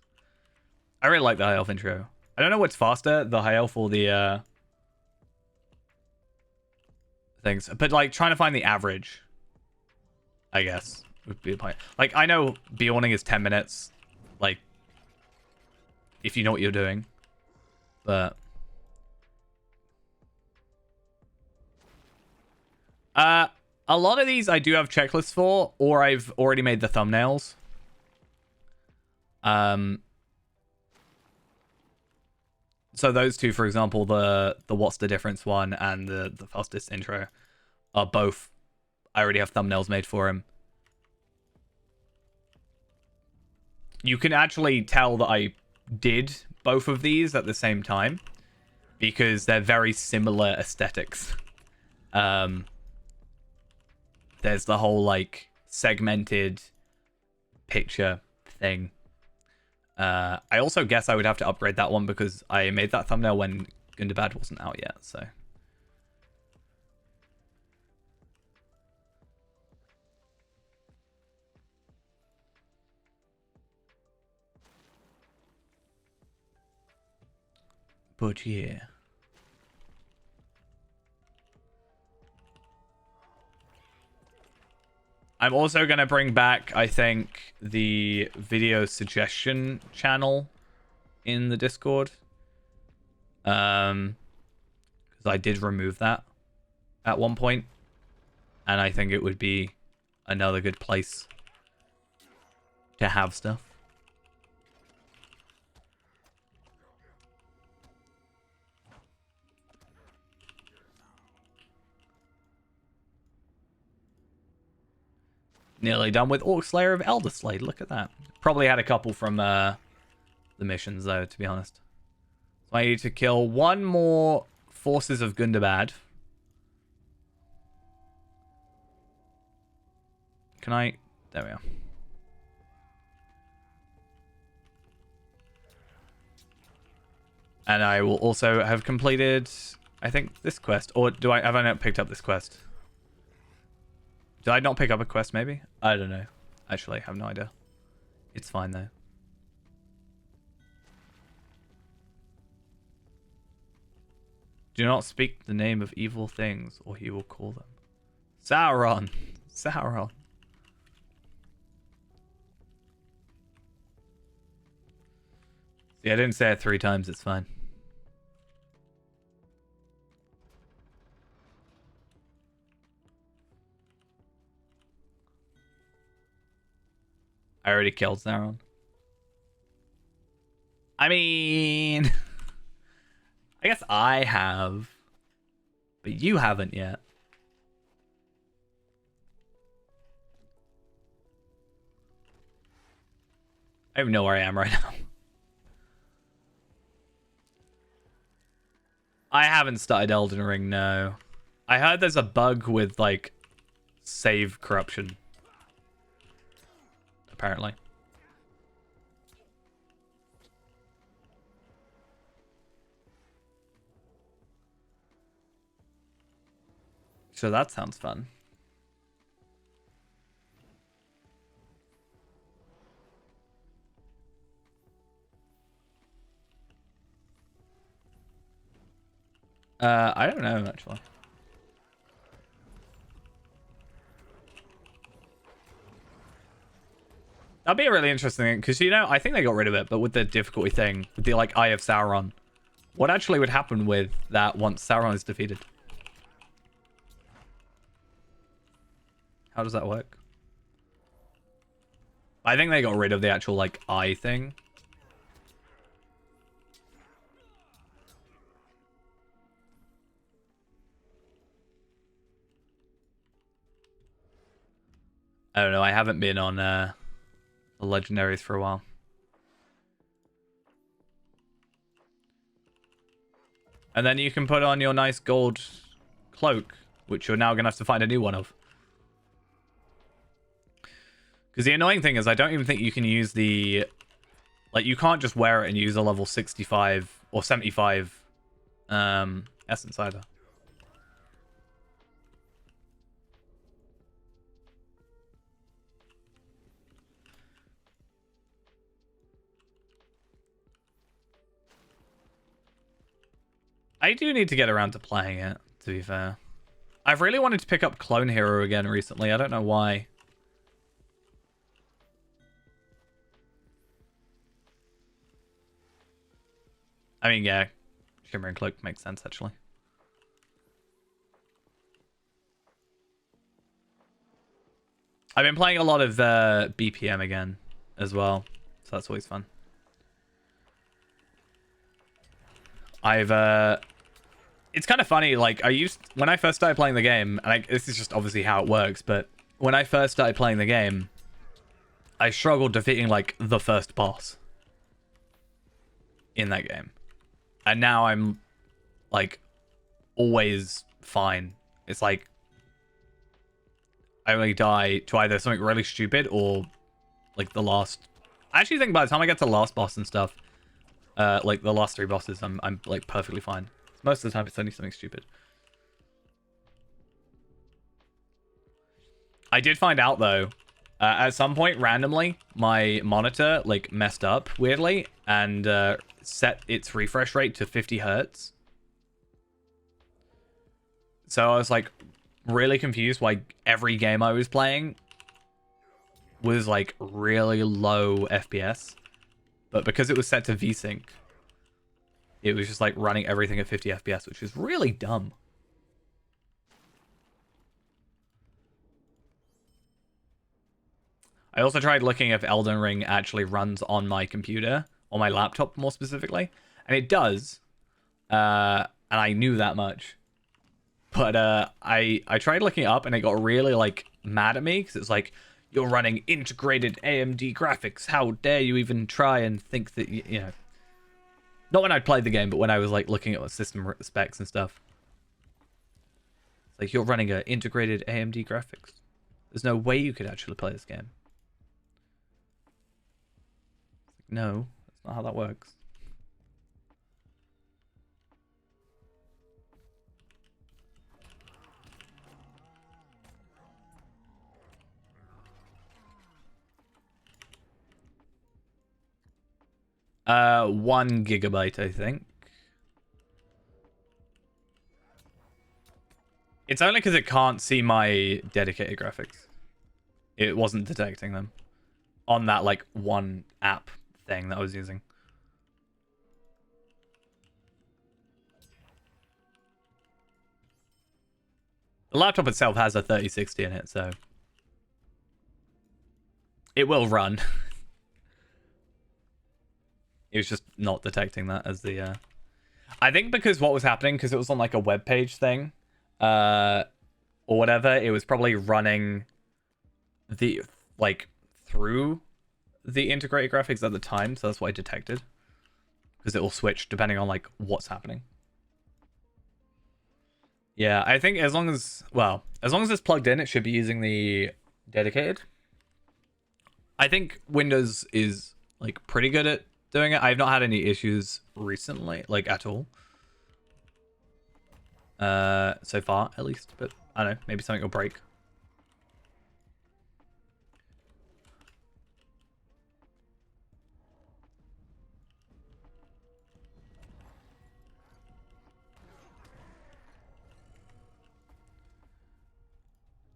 Speaker 1: I really like the High Elf intro. I don't know what's faster, the High Elf or the things, but like trying to find the average, I guess, would be the point. Like, I know Bjorning is 10 minutes, like, if you know what you're doing, but a lot of these I do have checklists for, or I've already made the thumbnails. So those two, for example, the what's the difference one and the fastest intro are both, I already have thumbnails made for him. You can actually tell that I did both of these at the same time because they're very similar aesthetics. There's the whole like segmented picture thing. I also guess I would have to upgrade that one because I made that thumbnail when Gundabad wasn't out yet, so. But yeah. I'm also going to bring back, I think, the video suggestion channel in the Discord. Because I did remove that at one point. And I think it would be another good place to have stuff. Nearly done with Orc Slayer of Elderslade. Look at that. Probably had a couple from the missions, though, to be honest. So I need to kill one more Forces of Gundabad. Can I? There we are. And I will also have completed, I think, this quest. Or have I not picked up this quest? Did I not pick up a quest, maybe? I don't know. Actually, I have no idea. It's fine, though. Do not speak the name of evil things, or he will call them. Sauron! Sauron. See, I didn't say it 3 times, it's fine. I already already killed Sauron. I mean, I guess I have, but you haven't yet. I don't even know where I am right now. I haven't started Elden Ring, no. I heard there's a bug with, like, save corruption. Apparently. So that sounds fun. I don't know, actually. That'd be a really interesting thing, because, you know, I think they got rid of it, but with the difficulty thing, with the, like, Eye of Sauron, what actually would happen with that once Sauron is defeated? How does that work? I think they got rid of the actual, like, eye thing. I don't know. I haven't been on the legendaries for a while. And then you can put on your nice gold cloak, which you're now going to have to find a new one of. Because the annoying thing is I don't even think you can use the... Like, you can't just wear it and use a level 65 or 75 essence either. I do need to get around to playing it, to be fair. I've really wanted to pick up Clone Hero again recently. I don't know why. I mean, yeah. Shimmering Cloak makes sense, actually. I've been playing a lot of BPM again as well. So that's always fun. It's kind of funny, like, when I first started playing the game, and this is just obviously how it works, but when I first started playing the game, I struggled defeating, like, the first boss in that game. And now I'm, like, always fine. It's like, I only die to either something really stupid or, like, the last... I actually think by the time I get to the last boss and stuff, like, the last 3 bosses, I'm like, perfectly fine. Most of the time, it's only something stupid. I did find out, though, at some point, randomly, my monitor, like, messed up weirdly and set its refresh rate to 50 hertz. So I was, like, really confused why every game I was playing was, like, really low FPS. But because it was set to VSync, it was just like running everything at 50 FPS, which is really dumb. I also tried looking if Elden Ring actually runs on my computer, on my laptop more specifically, and it does. And I knew that much. But I tried looking it up and it got really like mad at me because it's like, you're running integrated AMD graphics. How dare you even try and think that, you know. Not when I played the game, but when I was like looking at system specs and stuff. It's like, you're running an integrated AMD graphics. There's no way you could actually play this game. No, that's not how that works. Uh, 1 gigabyte, I think. It's only because it can't see my dedicated graphics. It wasn't detecting them on that, like, one app thing that I was using. The laptop itself has a 3060 in it, so it will run. It was just not detecting that as the I think because what was happening, because it was on like a web page thing, or whatever, it was probably running the like through the integrated graphics at the time, so that's what I detected. Because it will switch depending on like what's happening. Yeah, I think as long as it's plugged in, it should be using the dedicated. I think Windows is like pretty good at doing it. I've not had any issues recently, like at all. So far at least, but I don't know, maybe something will break.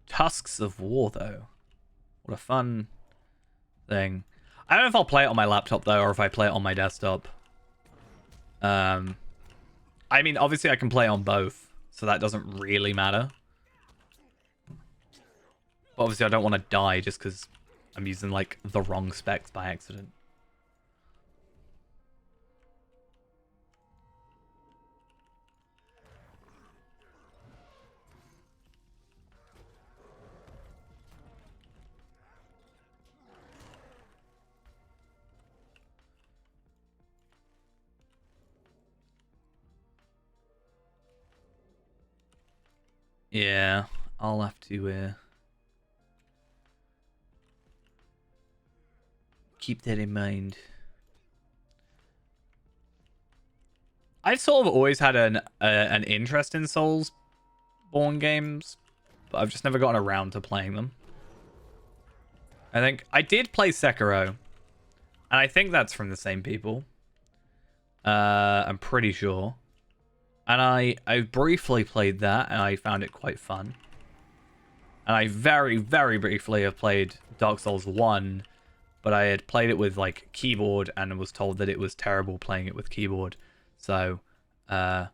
Speaker 1: Tusks of War, though. What a fun thing. I don't know if I'll play it on my laptop, though, or if I play it on my desktop. I mean, obviously I can play on both, so that doesn't really matter. But obviously I don't want to die just because I'm using, like, the wrong specs by accident. Yeah, I'll have to keep that in mind. I've sort of always had an interest in Soulsborne games, but I've just never gotten around to playing them. I think I did play Sekiro, and I think that's from the same people. I'm pretty sure. And I briefly played that, and I found it quite fun. And I very, very briefly have played Dark Souls 1, but I had played it with, like, keyboard and was told that it was terrible playing it with keyboard. So, and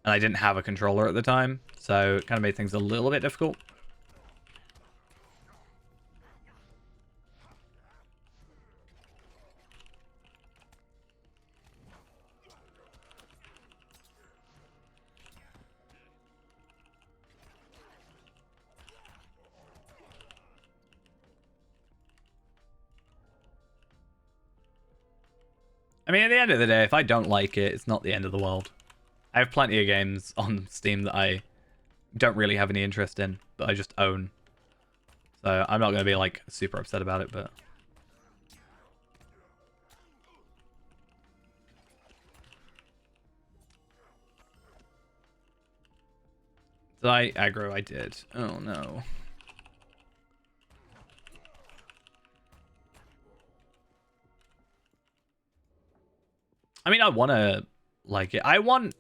Speaker 1: I didn't have a controller at the time, so it kind of made things a little bit difficult. I mean, at the end of the day, if I don't like it, it's not the end of the world. I have plenty of games on Steam that I don't really have any interest in, but I just own. So I'm not going to be, like, super upset about it, but... Did I aggro? I did. Oh, no. I mean, I want to like it. I don't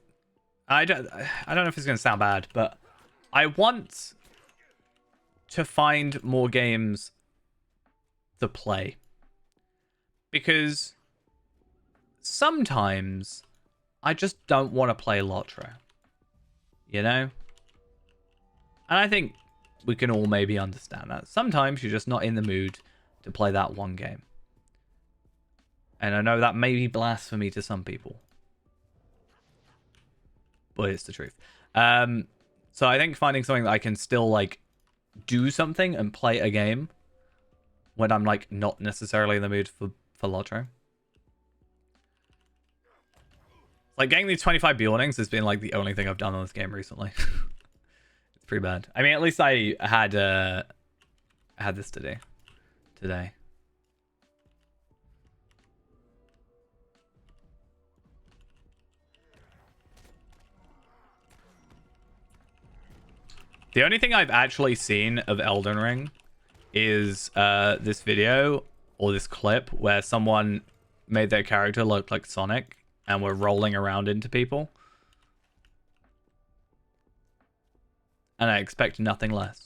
Speaker 1: know if it's going to sound bad, but I want to find more games to play. Because sometimes I just don't want to play Lotro. You know? And I think we can all maybe understand that. Sometimes you're just not in the mood to play that one game. And I know that may be blasphemy to some people. But it's the truth. So I think finding something that I can still, like, do something and play a game when I'm, like, not necessarily in the mood for Lotro. Like, getting these 25 Beornings has been, like, the only thing I've done on this game recently. It's pretty bad. I mean, at least I had this today. The only thing I've actually seen of Elden Ring is this video or this clip where someone made their character look like Sonic and were rolling around into people. And I expect nothing less.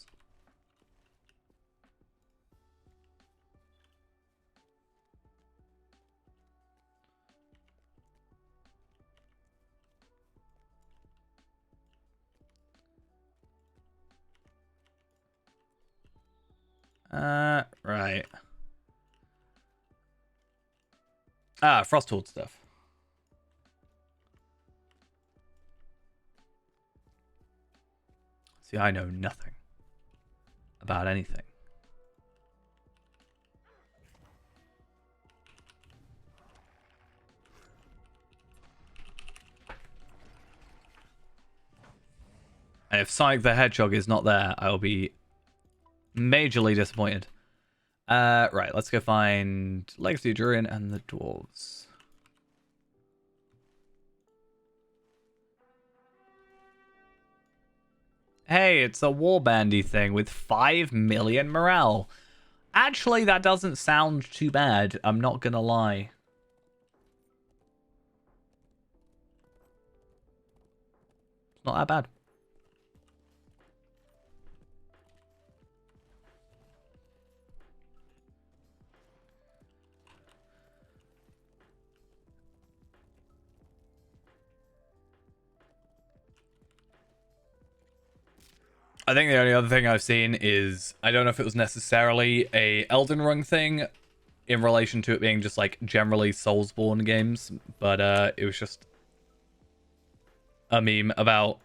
Speaker 1: Right. Ah, Frosthold stuff. See, I know nothing about anything. And if Sonic the Hedgehog is not there, I'll be majorly disappointed. Right, let's go find Legacy Durian and the Dwarves. Hey, it's a warbandy thing with 5 million morale. Actually, that doesn't sound too bad. I'm not gonna lie. It's not that bad. I think the only other thing I've seen is, I don't know if it was necessarily a Elden Ring thing in relation to it being just like generally Soulsborne games, but it was just a meme about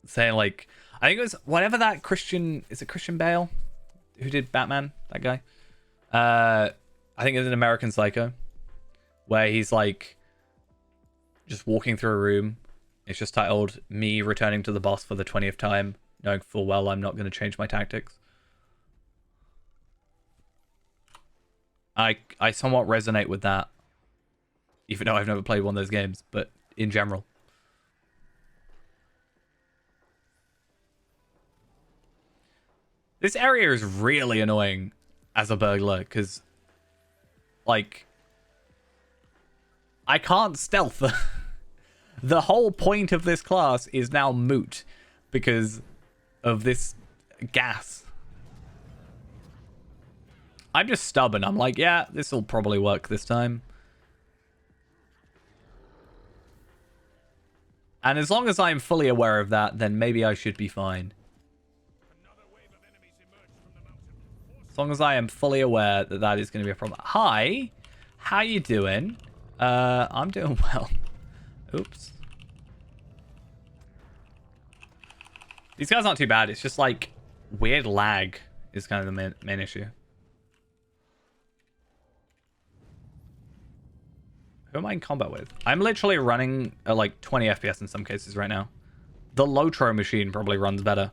Speaker 1: saying like, I think it was whatever that Christian, is it Christian Bale who did Batman, that guy? I think it's an American Psycho, where he's like just walking through a room. It's just titled "Me Returning to the Boss for the 20th time, knowing full well I'm not going to change my tactics." I somewhat resonate with that, even though I've never played one of those games, but in general. This area is really annoying as a burglar, because, like, I can't stealth. The whole point of this class is now moot because of this gas. I'm just stubborn. I'm like, yeah, this will probably work this time. And as long as I'm fully aware of that, then maybe I should be fine. As long as I am fully aware that that is going to be a problem. Hi, how you doing? I'm doing well. Oops. These guys aren't too bad. It's just like weird lag is kind of the main issue. Who am I in combat with? I'm literally running at like 20 FPS in some cases right now. The Lotro machine probably runs better.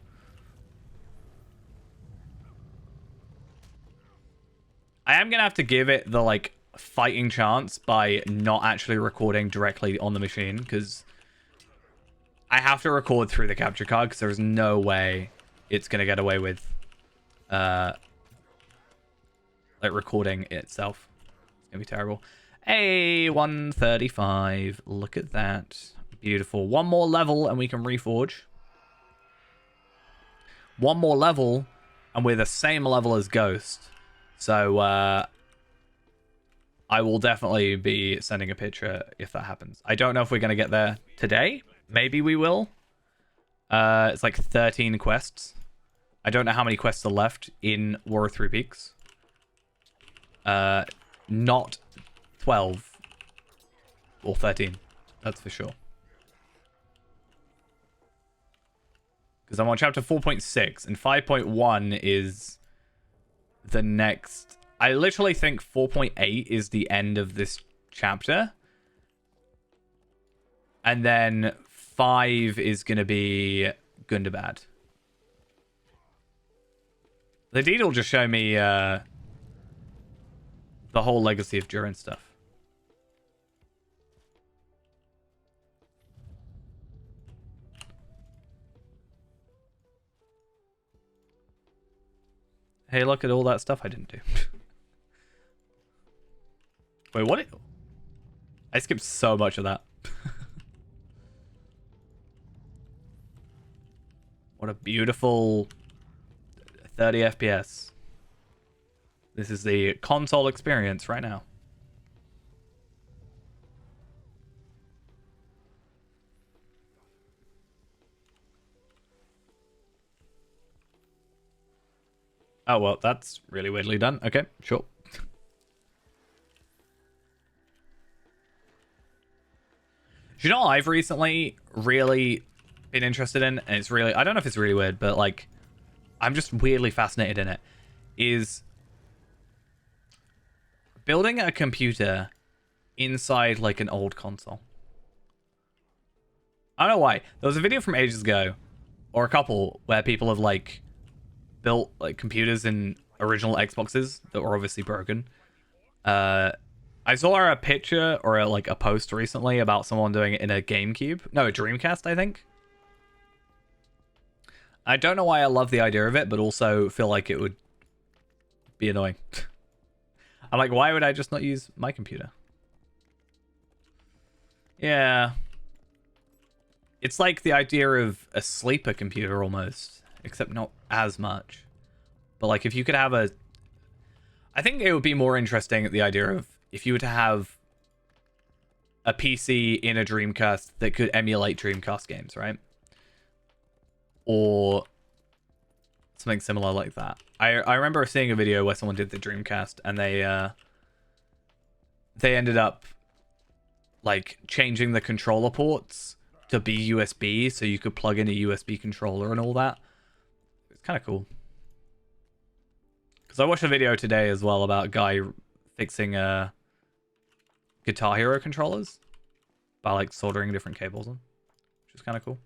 Speaker 1: I am gonna have to give it the like fighting chance by not actually recording directly on the machine, because I have to record through the capture card, because there's no way it's gonna get away with like recording itself. It's gonna be terrible. Hey, 135. Look at that. Beautiful. One more level and we can reforge. One more level and we're the same level as Ghost. So I will definitely be sending a picture if that happens. I don't know if we're going to get there today. Maybe we will. It's like 13 quests. I don't know how many quests are left in War of Three Peaks. Not 12 or 13, that's for sure. Because I'm on chapter 4.6 and 5.1 is the next. I literally think 4.8 is the end of this chapter, and then 5 is going to be Gundabad. The deed will just show me the whole Legacy of Durin stuff. Hey, look at all that stuff I didn't do. Wait, what? I skipped so much of that. What a beautiful 30 FPS. This is the console experience right now. Oh, well, that's really weirdly done. Okay, sure. Do you know what I've recently really been interested in? And it's really, I don't know if it's really weird, but like, I'm just weirdly fascinated in it. Is building a computer inside like an old console. I don't know why. There was a video from ages ago, or a couple, where people have like built like computers in original Xboxes that were obviously broken. I saw a picture or a post recently about someone doing it in a GameCube. No, a Dreamcast, I think. I don't know why I love the idea of it, but also feel like it would be annoying. I'm like, why would I just not use my computer? Yeah. It's like the idea of a sleeper computer almost, except not as much. But like if you could have a... I think it would be more interesting, the idea of if you were to have a PC in a Dreamcast that could emulate Dreamcast games, right? Or something similar like that. I remember seeing a video where someone did the Dreamcast and they ended up like changing the controller ports to be USB so you could plug in a USB controller and all that. It's kind of cool. Because I watched a video today as well about a guy fixing Guitar Hero controllers by like soldering different cables on, which is kind of cool.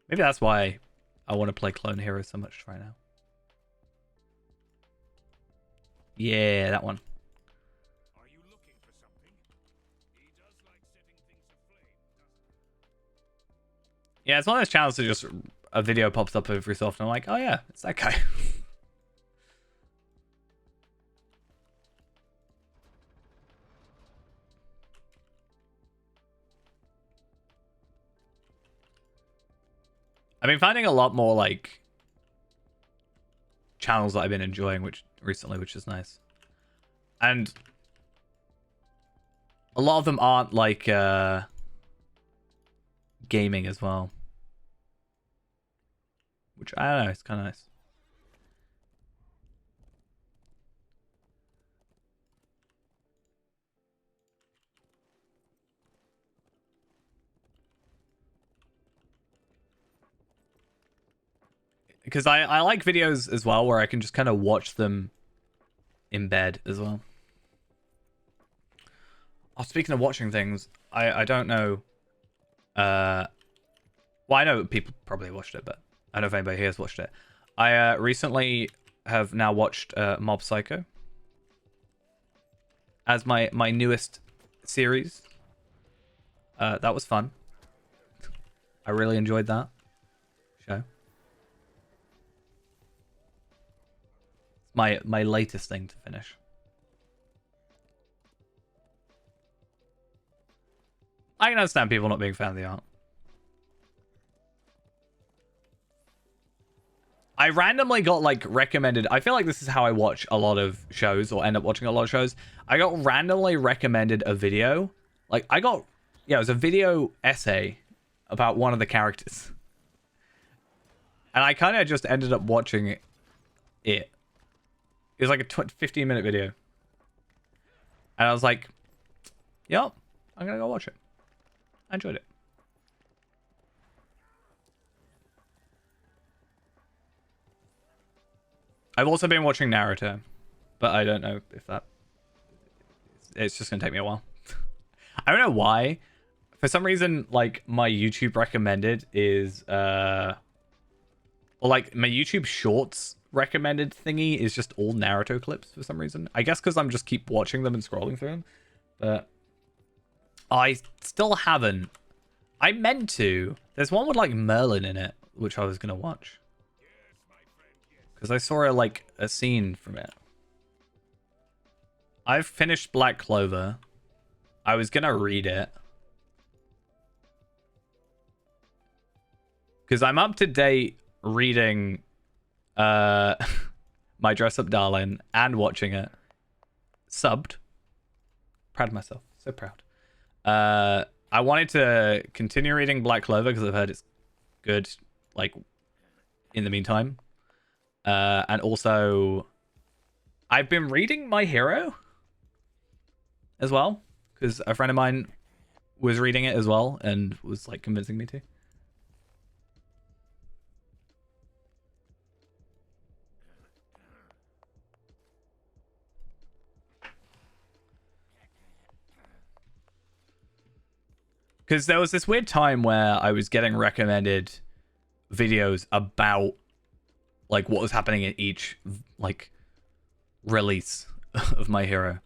Speaker 1: Maybe that's why I want to play Clone Hero so much right now. Yeah, that one.
Speaker 3: Are you looking for something? He does like setting things aflame, doesn't he?
Speaker 1: Yeah, it's one of those channels that just a video pops up every so often. I'm like, oh yeah, it's that guy. I've been finding a lot more like channels that I've been enjoying which is nice. And a lot of them aren't like gaming as well. Which I don't know, it's kind of nice. Because I like videos as well where I can just kind of watch them in bed as well. Oh, speaking of watching things, I don't know. Well, I know people probably watched it, but I don't know if anybody here has watched it. I recently have now watched Mob Psycho as my newest series. That was fun. I really enjoyed that show. My latest thing to finish. I can understand people not being a fan of the art. I randomly got like recommended. I feel like this is how I watch a lot of shows or end up watching a lot of shows. I got randomly recommended a video. Like it was a video essay about one of the characters. And I kind of just ended up watching it. It was like a 15-minute video. And I was like, yep, I'm going to go watch it. I enjoyed it. I've also been watching Naruto, but I don't know if that... It's just going to take me a while. I don't know why. For some reason, like, my YouTube recommended is... Or, like, my YouTube Shorts recommended thingy is just all Naruto clips for some reason. I guess because I'm just keep watching them and scrolling through them. But I still haven't. I meant to. There's one with, like, Merlin in it, which I was going to watch. Because I saw a scene from it. I've finished Black Clover. I was gonna read it. Because I'm up to date reading My Dress Up Darling and watching it. Subbed. Proud of myself. So proud. I wanted to continue reading Black Clover because I've heard it's good, like, in the meantime. And also, I've been reading My Hero. as well, because a friend of mine was reading it as well and was like convincing me to. Because there was this weird time where I was getting recommended videos about like what was happening in each like release of My Hero.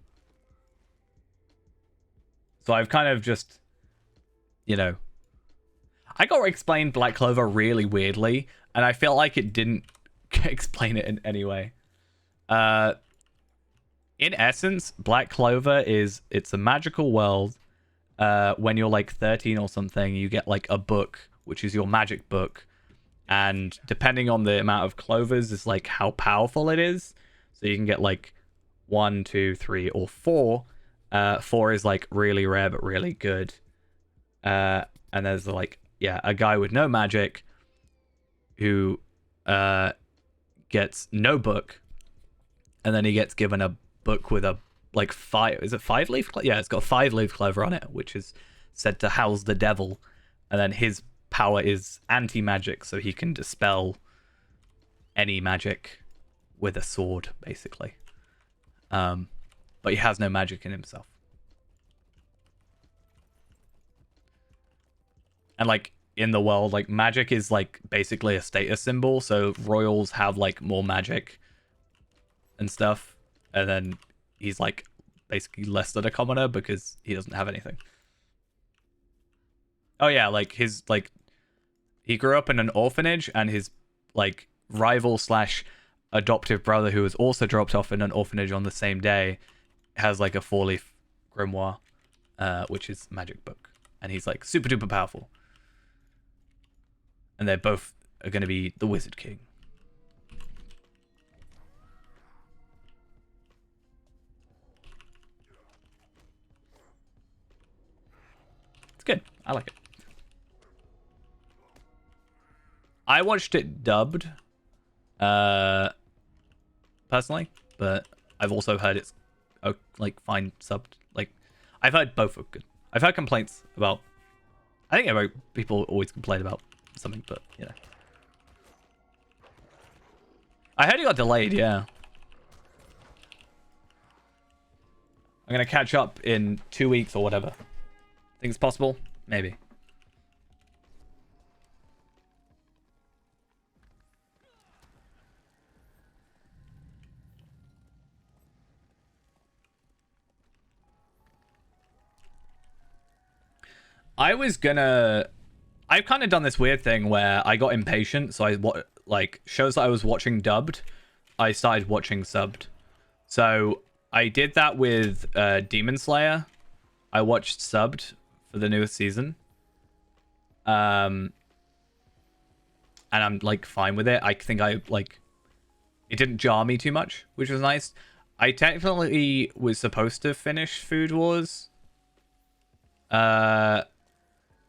Speaker 1: So I've kind of just, you know, I got explained Black Clover really weirdly, and I feel like it didn't explain it in any way. In essence, Black Clover it's a magical world. When you're like 13 or something, you get like a book, which is your magic book. And depending on the amount of clovers is like how powerful it is. So you can get like 1, 2, 3, or 4. 4 is like really rare but really good. And there's like, yeah, a guy with no magic who gets no book. And then he gets given a book with a like 5, is it 5-leaf? Yeah, it's got a 5-leaf clover on it, which is said to house the devil. And then his power is anti-magic, so he can dispel any magic with a sword, basically. But he has no magic in himself. And like in the world, like magic is like basically a status symbol, so royals have like more magic and stuff, and then he's like basically less than a commoner because he doesn't have anything. Oh yeah, like his like he grew up in an orphanage, and his like rival slash adoptive brother, who was also dropped off in an orphanage on the same day, has like a 4-leaf grimoire, which is magic book, and he's like super duper powerful. And they're both are going to be the Wizard King. It's good. I like it. I watched it dubbed, personally, but I've also heard it's like fine subbed. Like, I've heard both are good. I've heard complaints about. I think people always complain about something, but you know. I heard it got delayed. Yeah. I'm gonna catch up in 2 weeks or whatever. Think it's possible? Maybe. I've kind of done this weird thing where I got impatient, so like shows that I was watching dubbed, I started watching subbed. So I did that with Demon Slayer. I watched subbed for the newest season. And I'm like fine with it. I think it didn't jar me too much, which was nice. I technically was supposed to finish Food Wars.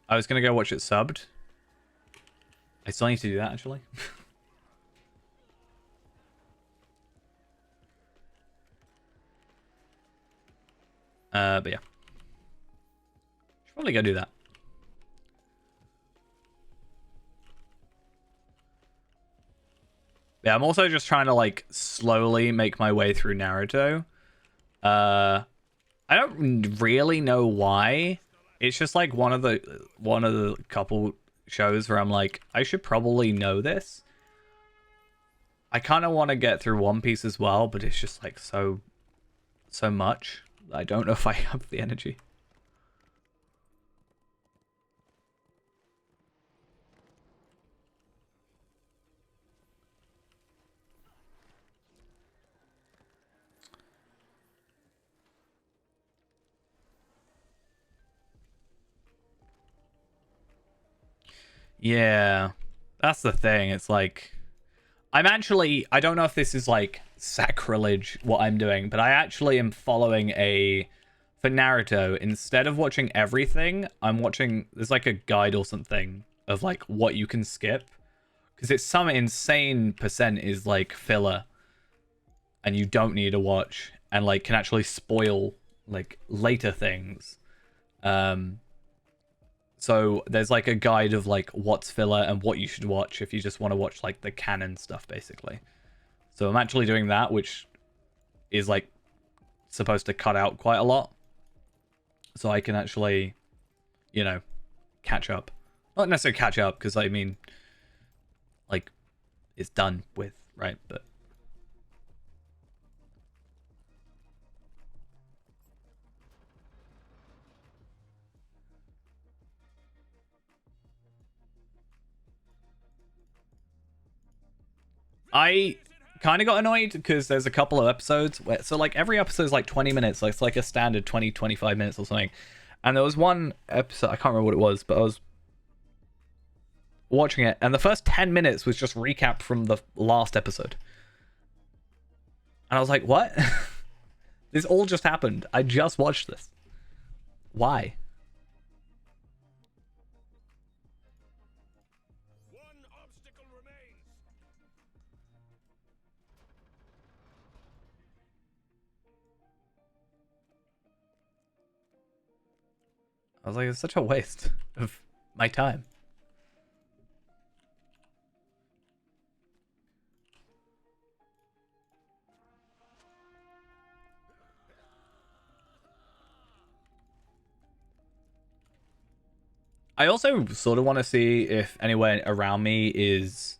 Speaker 1: I was gonna go watch it subbed. I still need to do that, actually. But yeah. Should probably go do that. Yeah, I'm also just trying to like slowly make my way through Naruto. I don't really know why. It's just like one of the couple shows where I'm like, I should probably know this. I kind of want to get through One Piece as well, but it's just like so much. I don't know if I have the energy. Yeah, that's the thing. It's like, I don't know if this is like sacrilege what I'm doing, but I actually am following for Naruto, instead of watching everything, I'm watching, there's like a guide or something of like what you can skip. Because it's some insane percent is like filler and you don't need to watch and like can actually spoil like later things. So there's like a guide of like what's filler and what you should watch if you just want to watch like the canon stuff, basically. So I'm actually doing that, which is like supposed to cut out quite a lot, so I can actually, you know, catch up. Not necessarily catch up, because I mean, like, it's done with, right? But I kind of got annoyed because there's a couple of episodes where, so like every episode is like 20 minutes, like it's like a standard 20-25 minutes or something. And there was one episode, I can't remember what it was, but I was watching it and the first 10 minutes was just recap from the last episode. And I was like, what? This all just happened. I just watched this. Why?
Speaker 3: One obstacle remains.
Speaker 1: I was like, it's such a waste of my time. I also sort of want to see if anywhere around me is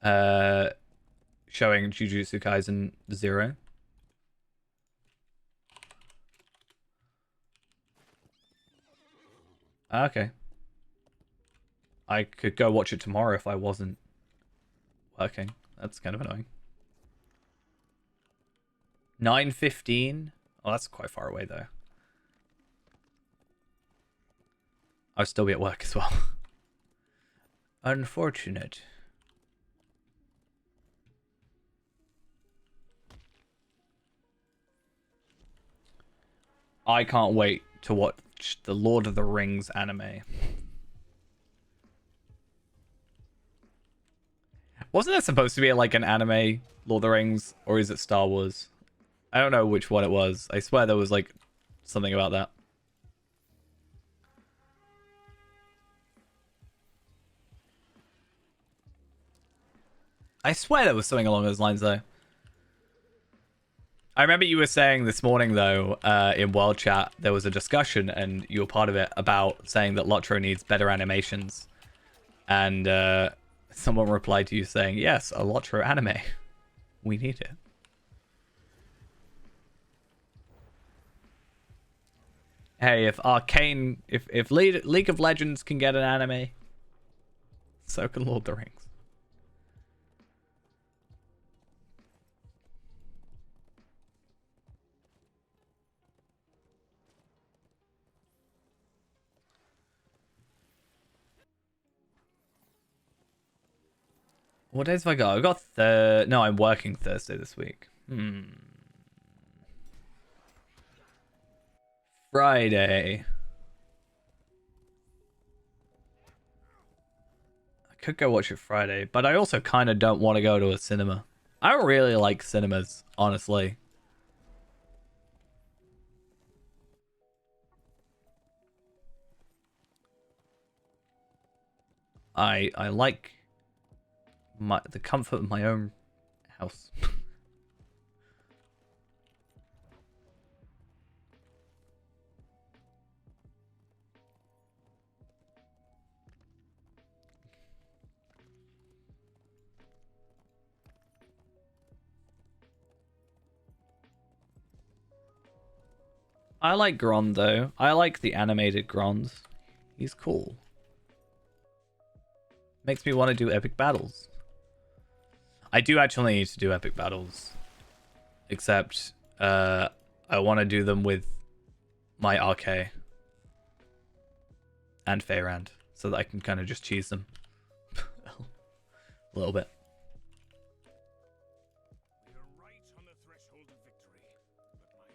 Speaker 1: showing Jujutsu Kaisen 0. Okay. I could go watch it tomorrow if I wasn't working. That's kind of annoying. 9:15? Oh, that's quite far away though. I'll still be at work as well. Unfortunate. I can't wait to watch the Lord of the Rings anime. Wasn't there supposed to be like an anime Lord of the Rings, or is it Star Wars? I don't know which one it was. I swear there was like something about that. I swear there was something along those lines though. I remember you were saying this morning though, in World Chat, there was a discussion and you were part of it about saying that Lotro needs better animations. And someone replied to you saying, yes, a Lotro anime. We need it. Hey, if Arcane, if League of Legends can get an anime, so can Lord of the Rings. What days have I got? I've got no, I'm working Thursday this week. Friday. I could go watch it Friday, but I also kind of don't want to go to a cinema. I don't really like cinemas, honestly. I like the comfort of my own house. I like Gron though. I like the animated Grons. He's cool. Makes me want to do epic battles. I do actually need to do epic battles. Except I want to do them with my RK and Feyrand so that I can kind of just cheese them a little bit.
Speaker 3: We are right on the threshold of victory.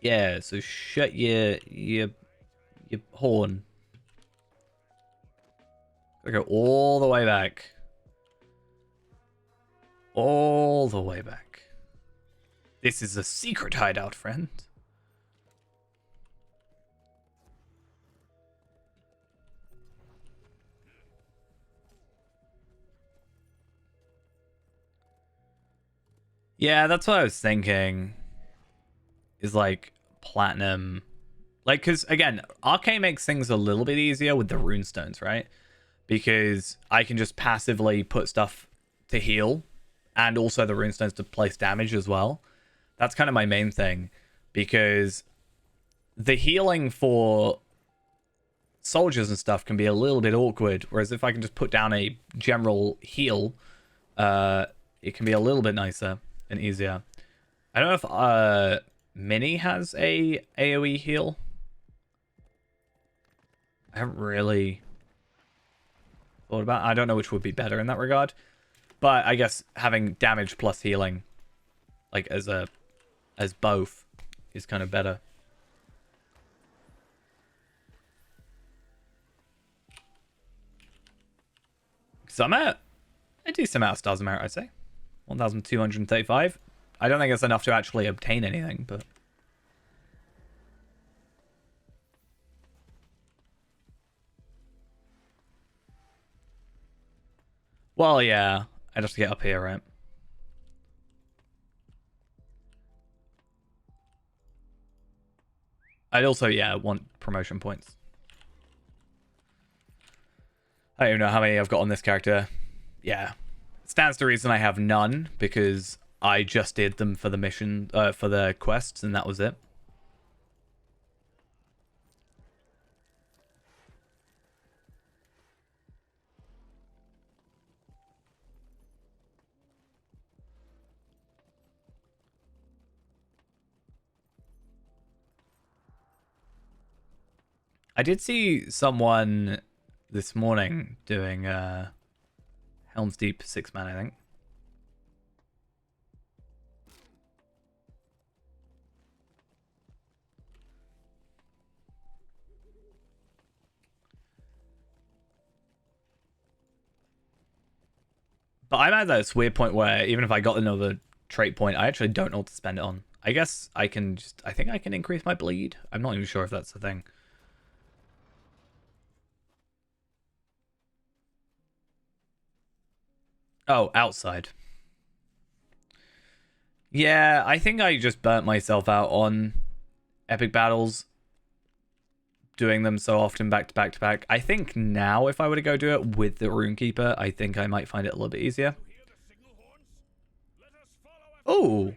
Speaker 1: Yeah, so shut your horn. Gotta go all the way back. All the way back. This is a secret hideout, friend. Yeah, that's what I was thinking. Is like platinum. Like, because again, Arcane makes things a little bit easier with the runestones, right? Because I can just passively put stuff to heal and also the runestones to place damage as well. That's kind of my main thing, because the healing for soldiers and stuff can be a little bit awkward, whereas if I can just put down a general heal, it can be a little bit nicer and easier. I don't know if Mini has a AoE heal. I haven't really thought about it. I don't know which would be better in that regard, but I guess having damage plus healing, like as both, is kind of better. So I'm at a decent amount of stars of merit, I'd say. 1,235. I don't think it's enough to actually obtain anything, but... Well, yeah. I just get up here, right? I'd also, yeah, want promotion points. I don't even know how many I've got on this character. Yeah. It stands to reason I have none, because I just did them for the mission, for the quests, and that was it. I did see someone this morning doing Helm's Deep 6-man, I think. But I'm at this weird point where even if I got another trait point, I actually don't know what to spend it on. I guess I can just... I think I can increase my bleed. I'm not even sure if that's the thing. Oh, outside. Yeah, I think I just burnt myself out on epic battles, doing them so often back to back to back. I think now if I were to go do it with the Runekeeper, I think I might find it a little bit easier. Oh,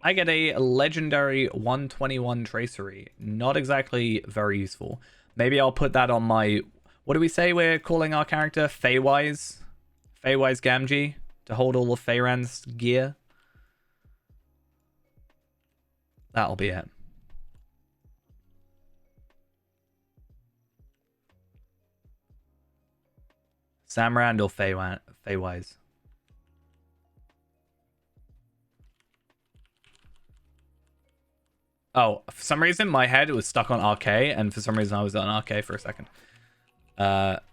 Speaker 1: I get a legendary 121 tracery. Not exactly very useful. Maybe I'll put that on my... What do we say we're calling our character? Feywise? Feywise Gamgee? To hold all of Feyran's gear? That'll be it. Samrand or Feywise? Oh, for some reason my head was stuck on RK, and for some reason I was on RK for a second. But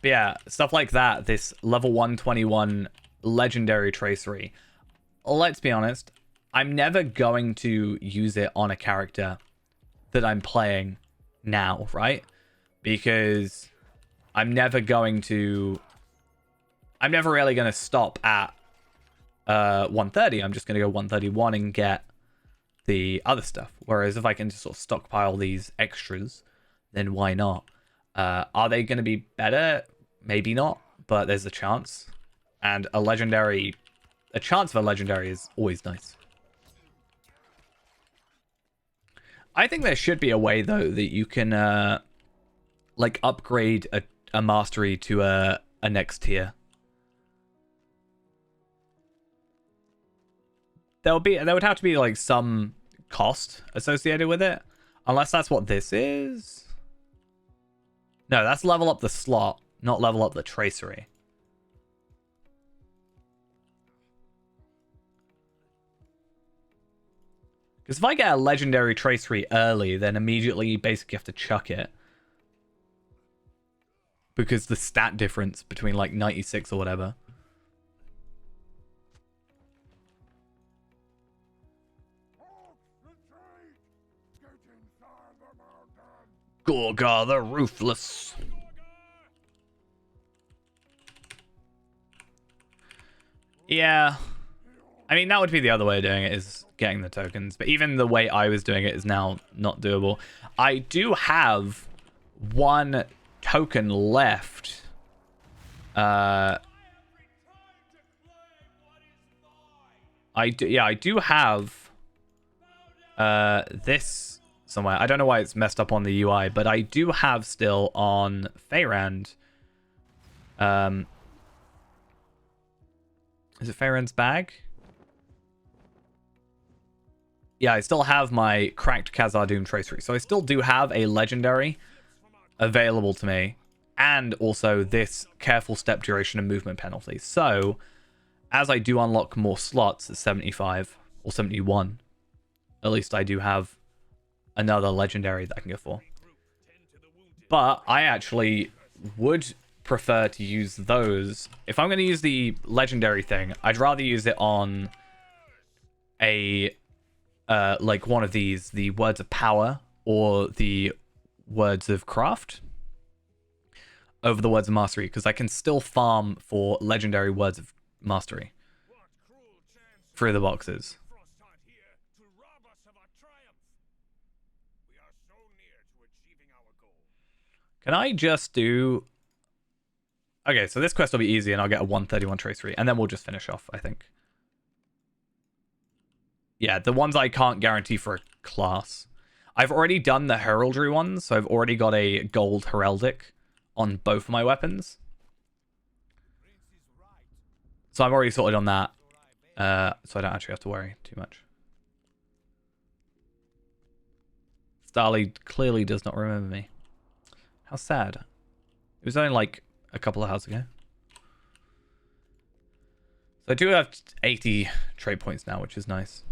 Speaker 1: yeah, stuff like that. This level 121 legendary tracery. Let's be honest, I'm never going to use it on a character that I'm playing now, right? Because I'm never really going to stop at 130. I'm just going to go 131 and get the other stuff. Whereas if I can just sort of stockpile these extras, then why not? Are they going to be better? Maybe not, but there's a chance. And a chance of a legendary is always nice. I think there should be a way, though, that you can like upgrade a mastery to a next tier. There would have to be like some cost associated with it, unless that's what this is. No, that's level up the slot, not level up the tracery. Because if I get a legendary tracery early, then immediately you basically have to chuck it. Because the stat difference between like 96 or whatever. Gorgar the Ruthless. Yeah. I mean, that would be the other way of doing it, is getting the tokens. But even the way I was doing it is now not doable. I do have 1 token left. I do have this somewhere. I don't know why it's messed up on the UI, but I do have still on Feyrand. Is it Feyrand's bag? Yeah, I still have my cracked Khazad-dûm tracery. So I still do have a legendary available to me. And also this careful step duration and movement penalty. So as I do unlock more slots at 75 or 71, at least I do have another legendary that I can go for. But I actually would prefer to use those. If I'm going to use the legendary thing, I'd rather use it on a like one of these, the Words of Power or the Words of Craft, over the Words of Mastery, because I can still farm for legendary Words of Mastery through the boxes. Can I just do... Okay, so this quest will be easy and I'll get a 131 tracery, and then we'll just finish off, I think. Yeah, the ones I can't guarantee for a class. I've already done the heraldry ones, so I've already got a gold heraldic on both of my weapons. So I'm already sorted on that. So I don't actually have to worry too much. Starly clearly does not remember me. How sad. It was only like a couple of hours ago. So I do have 80 trade points now, which is nice.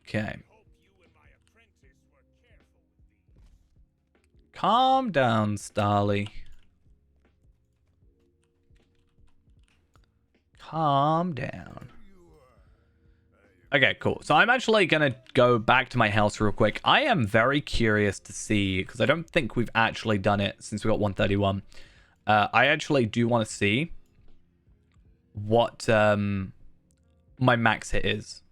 Speaker 1: Okay. Calm down, Starly. Calm down. Okay, cool. So I'm actually going to go back to my house real quick. I am very curious to see, because I don't think we've actually done it since we got 131. I actually do want to see what my max hit is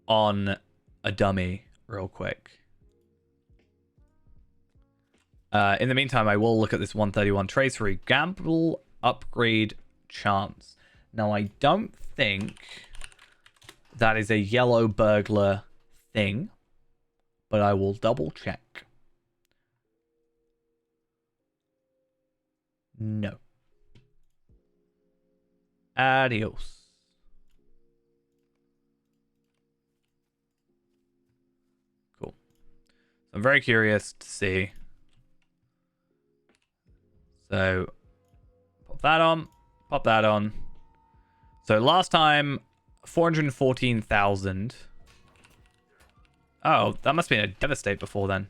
Speaker 1: on a dummy real quick. In the meantime, I will look at this 131 tracery. Gamble upgrade chance. Now, I don't think that is a yellow burglar thing, but I will double check. No. Adios. Cool. I'm very curious to see. So, pop that on. Pop that on. So, last time, 414,000. Oh, that must be a Devastate before then.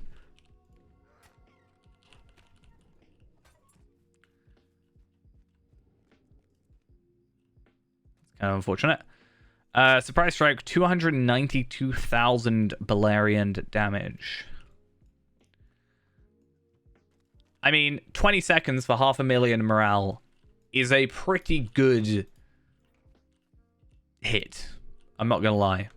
Speaker 1: It's kind of unfortunate. Surprise Strike, 292,000 Balerian damage. I mean, 20 seconds for 500,000 morale is a pretty good hit. I'm not going to lie.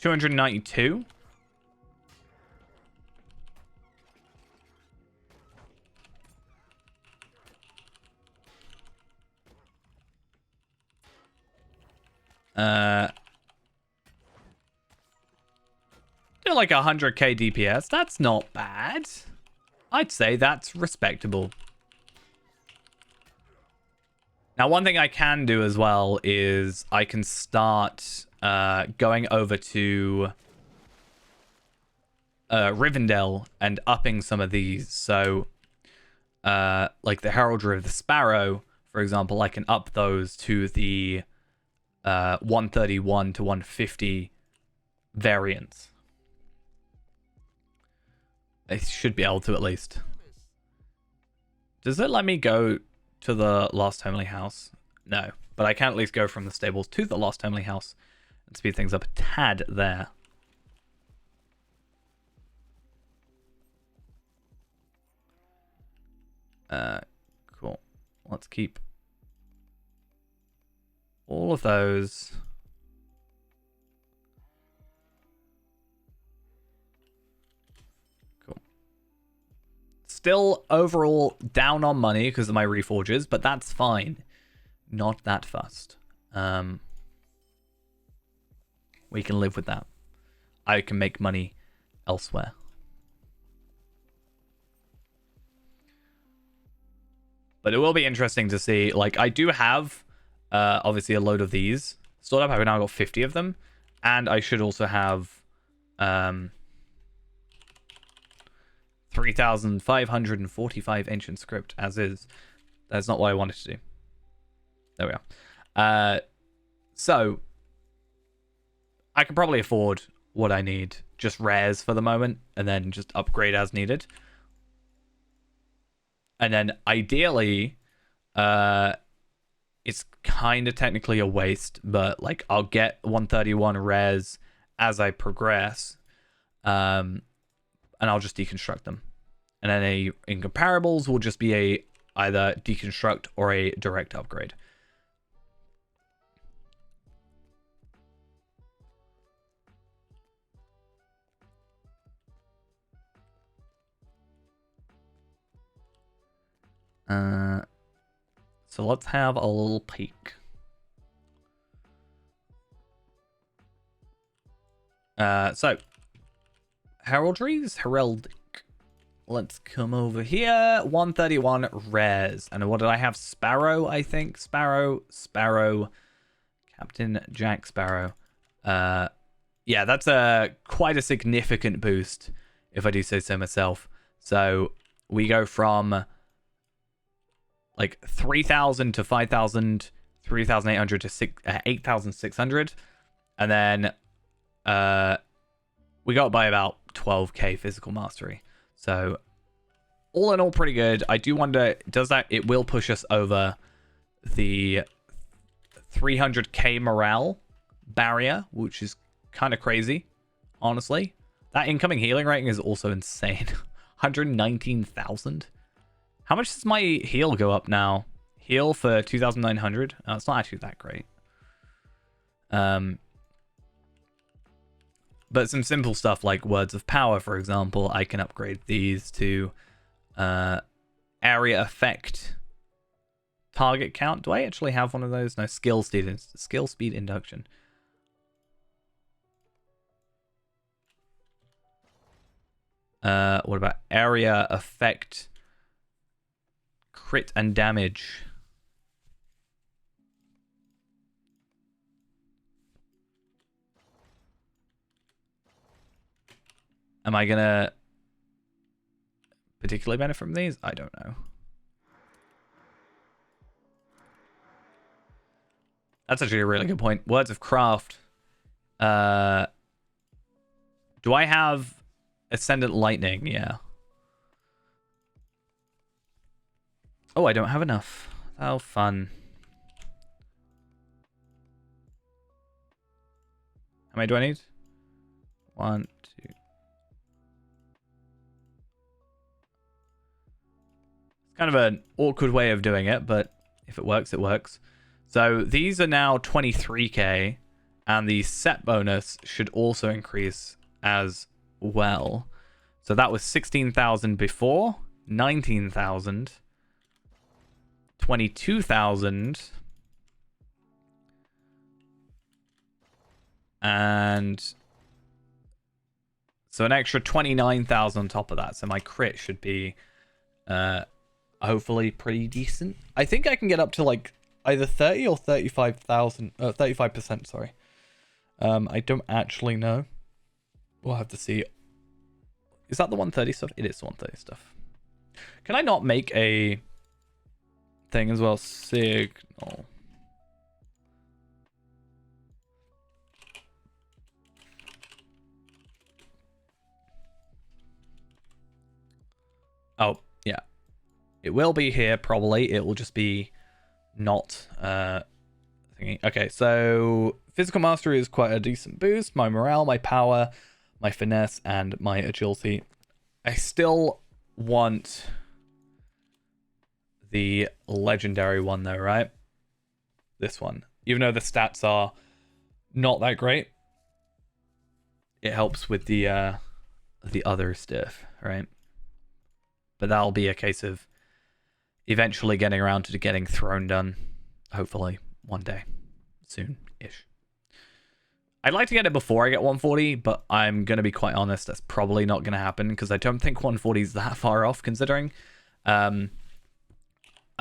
Speaker 1: $292. Do like 100k DPS. That's not bad. I'd say that's respectable. Now, one thing I can do as well is I can start going over to Rivendell and upping some of these. So, like the Heraldry of the Sparrow, for example, I can up those to the 131 to 150 variants. I should be able to at least. Does it let me go to the Lost Homely House? No. But I can at least go from the stables to the Lost Homely House and speed things up a tad there. Cool. Let's keep all of those. Cool. Still overall down on money because of my reforges, but that's fine. Not that fussed. We can live with that. I can make money elsewhere. But it will be interesting to see. Like, I do have, obviously, a load of these stored up. I've now got 50 of them. And I should also have 3,545 ancient script, as is. That's not what I wanted to do. There we are. So, I can probably afford what I need. Just rares for the moment. And then just upgrade as needed. And then ideally, it's kind of technically a waste, but like I'll get 131 rares as I progress, and I'll just deconstruct them. And then in comparables will just be a either deconstruct or a direct upgrade. So let's have a little peek. So heraldries, heraldic. Let's come over here. 131 rares. And what did I have? Sparrow, I think. Sparrow. Captain Jack Sparrow. Yeah, that's quite a significant boost, if I do say so myself. So we go from like 3,000 to 5,000, 3,800 to 8,600. And then we got by about 12k physical mastery. So all in all, pretty good. I do wonder, it will push us over the 300k morale barrier, which is kind of crazy, honestly. That incoming healing rating is also insane. 119,000. How much does my heal go up now? Heal for 2,900. Oh, it's not actually that great. But some simple stuff like Words of Power, for example, I can upgrade these to area effect target count. Do I actually have one of those? No, skill speed induction. What about area effect crit and damage? Am I gonna particularly benefit from these? I don't know. That's actually a really good point. Words of Craft. Do I have Ascendant Lightning? Yeah. Oh, I don't have enough. Oh, fun. How many do I need? 1, 2. It's kind of an awkward way of doing it, but if it works, it works. So these are now 23k, and the set bonus should also increase as well. So that was 16,000 before, 19,000, 22,000, and so an extra 29,000 on top of that. So my crit should be hopefully pretty decent. I think I can get up to like either 30 or 35,000, 35%, sorry. I don't actually know. We'll have to see. Is that the 130 stuff? It is the 130 stuff. Can I not make a thing as well? Signal. Oh, yeah. It will be here, probably. It will just be not thingy. Okay, so physical mastery is quite a decent boost. My morale, my power, my finesse, and my agility. I still want the legendary one though, right? This one. Even though the stats are not that great, it helps with the other stuff, right? But that'll be a case of eventually getting around to getting Throne done. Hopefully one day. Soon-ish. I'd like to get it before I get 140, but I'm going to be quite honest, that's probably not going to happen because I don't think 140 is that far off considering. I've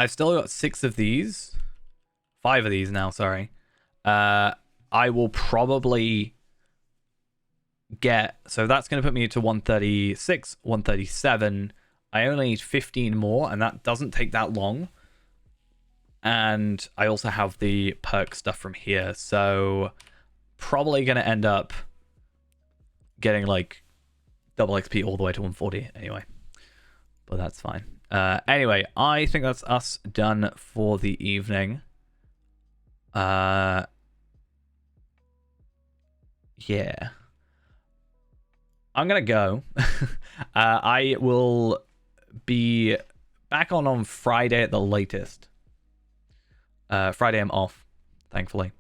Speaker 1: still got 5 of these now, sorry. I will probably get, so that's going to put me to 136, 137. I only need 15 more, and that doesn't take that long. And I also have the perk stuff from here, so probably going to end up getting like double XP all the way to 140 anyway. But that's fine. Anyway, I think that's us done for the evening. Yeah. I'm going to go. I will be back on Friday at the latest. Friday I'm off, thankfully.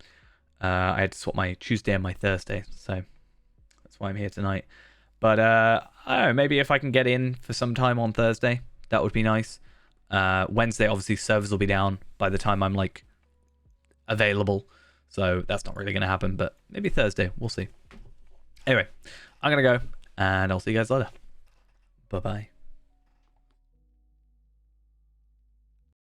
Speaker 1: I had to swap my Tuesday and my Thursday, so that's why I'm here tonight. But I don't know, maybe if I can get in for some time on Thursday, that would be nice. Wednesday, obviously, servers will be down by the time I'm like available, so that's not really going to happen. But maybe Thursday, we'll see. Anyway, I'm gonna go, and I'll see you guys later. Bye bye.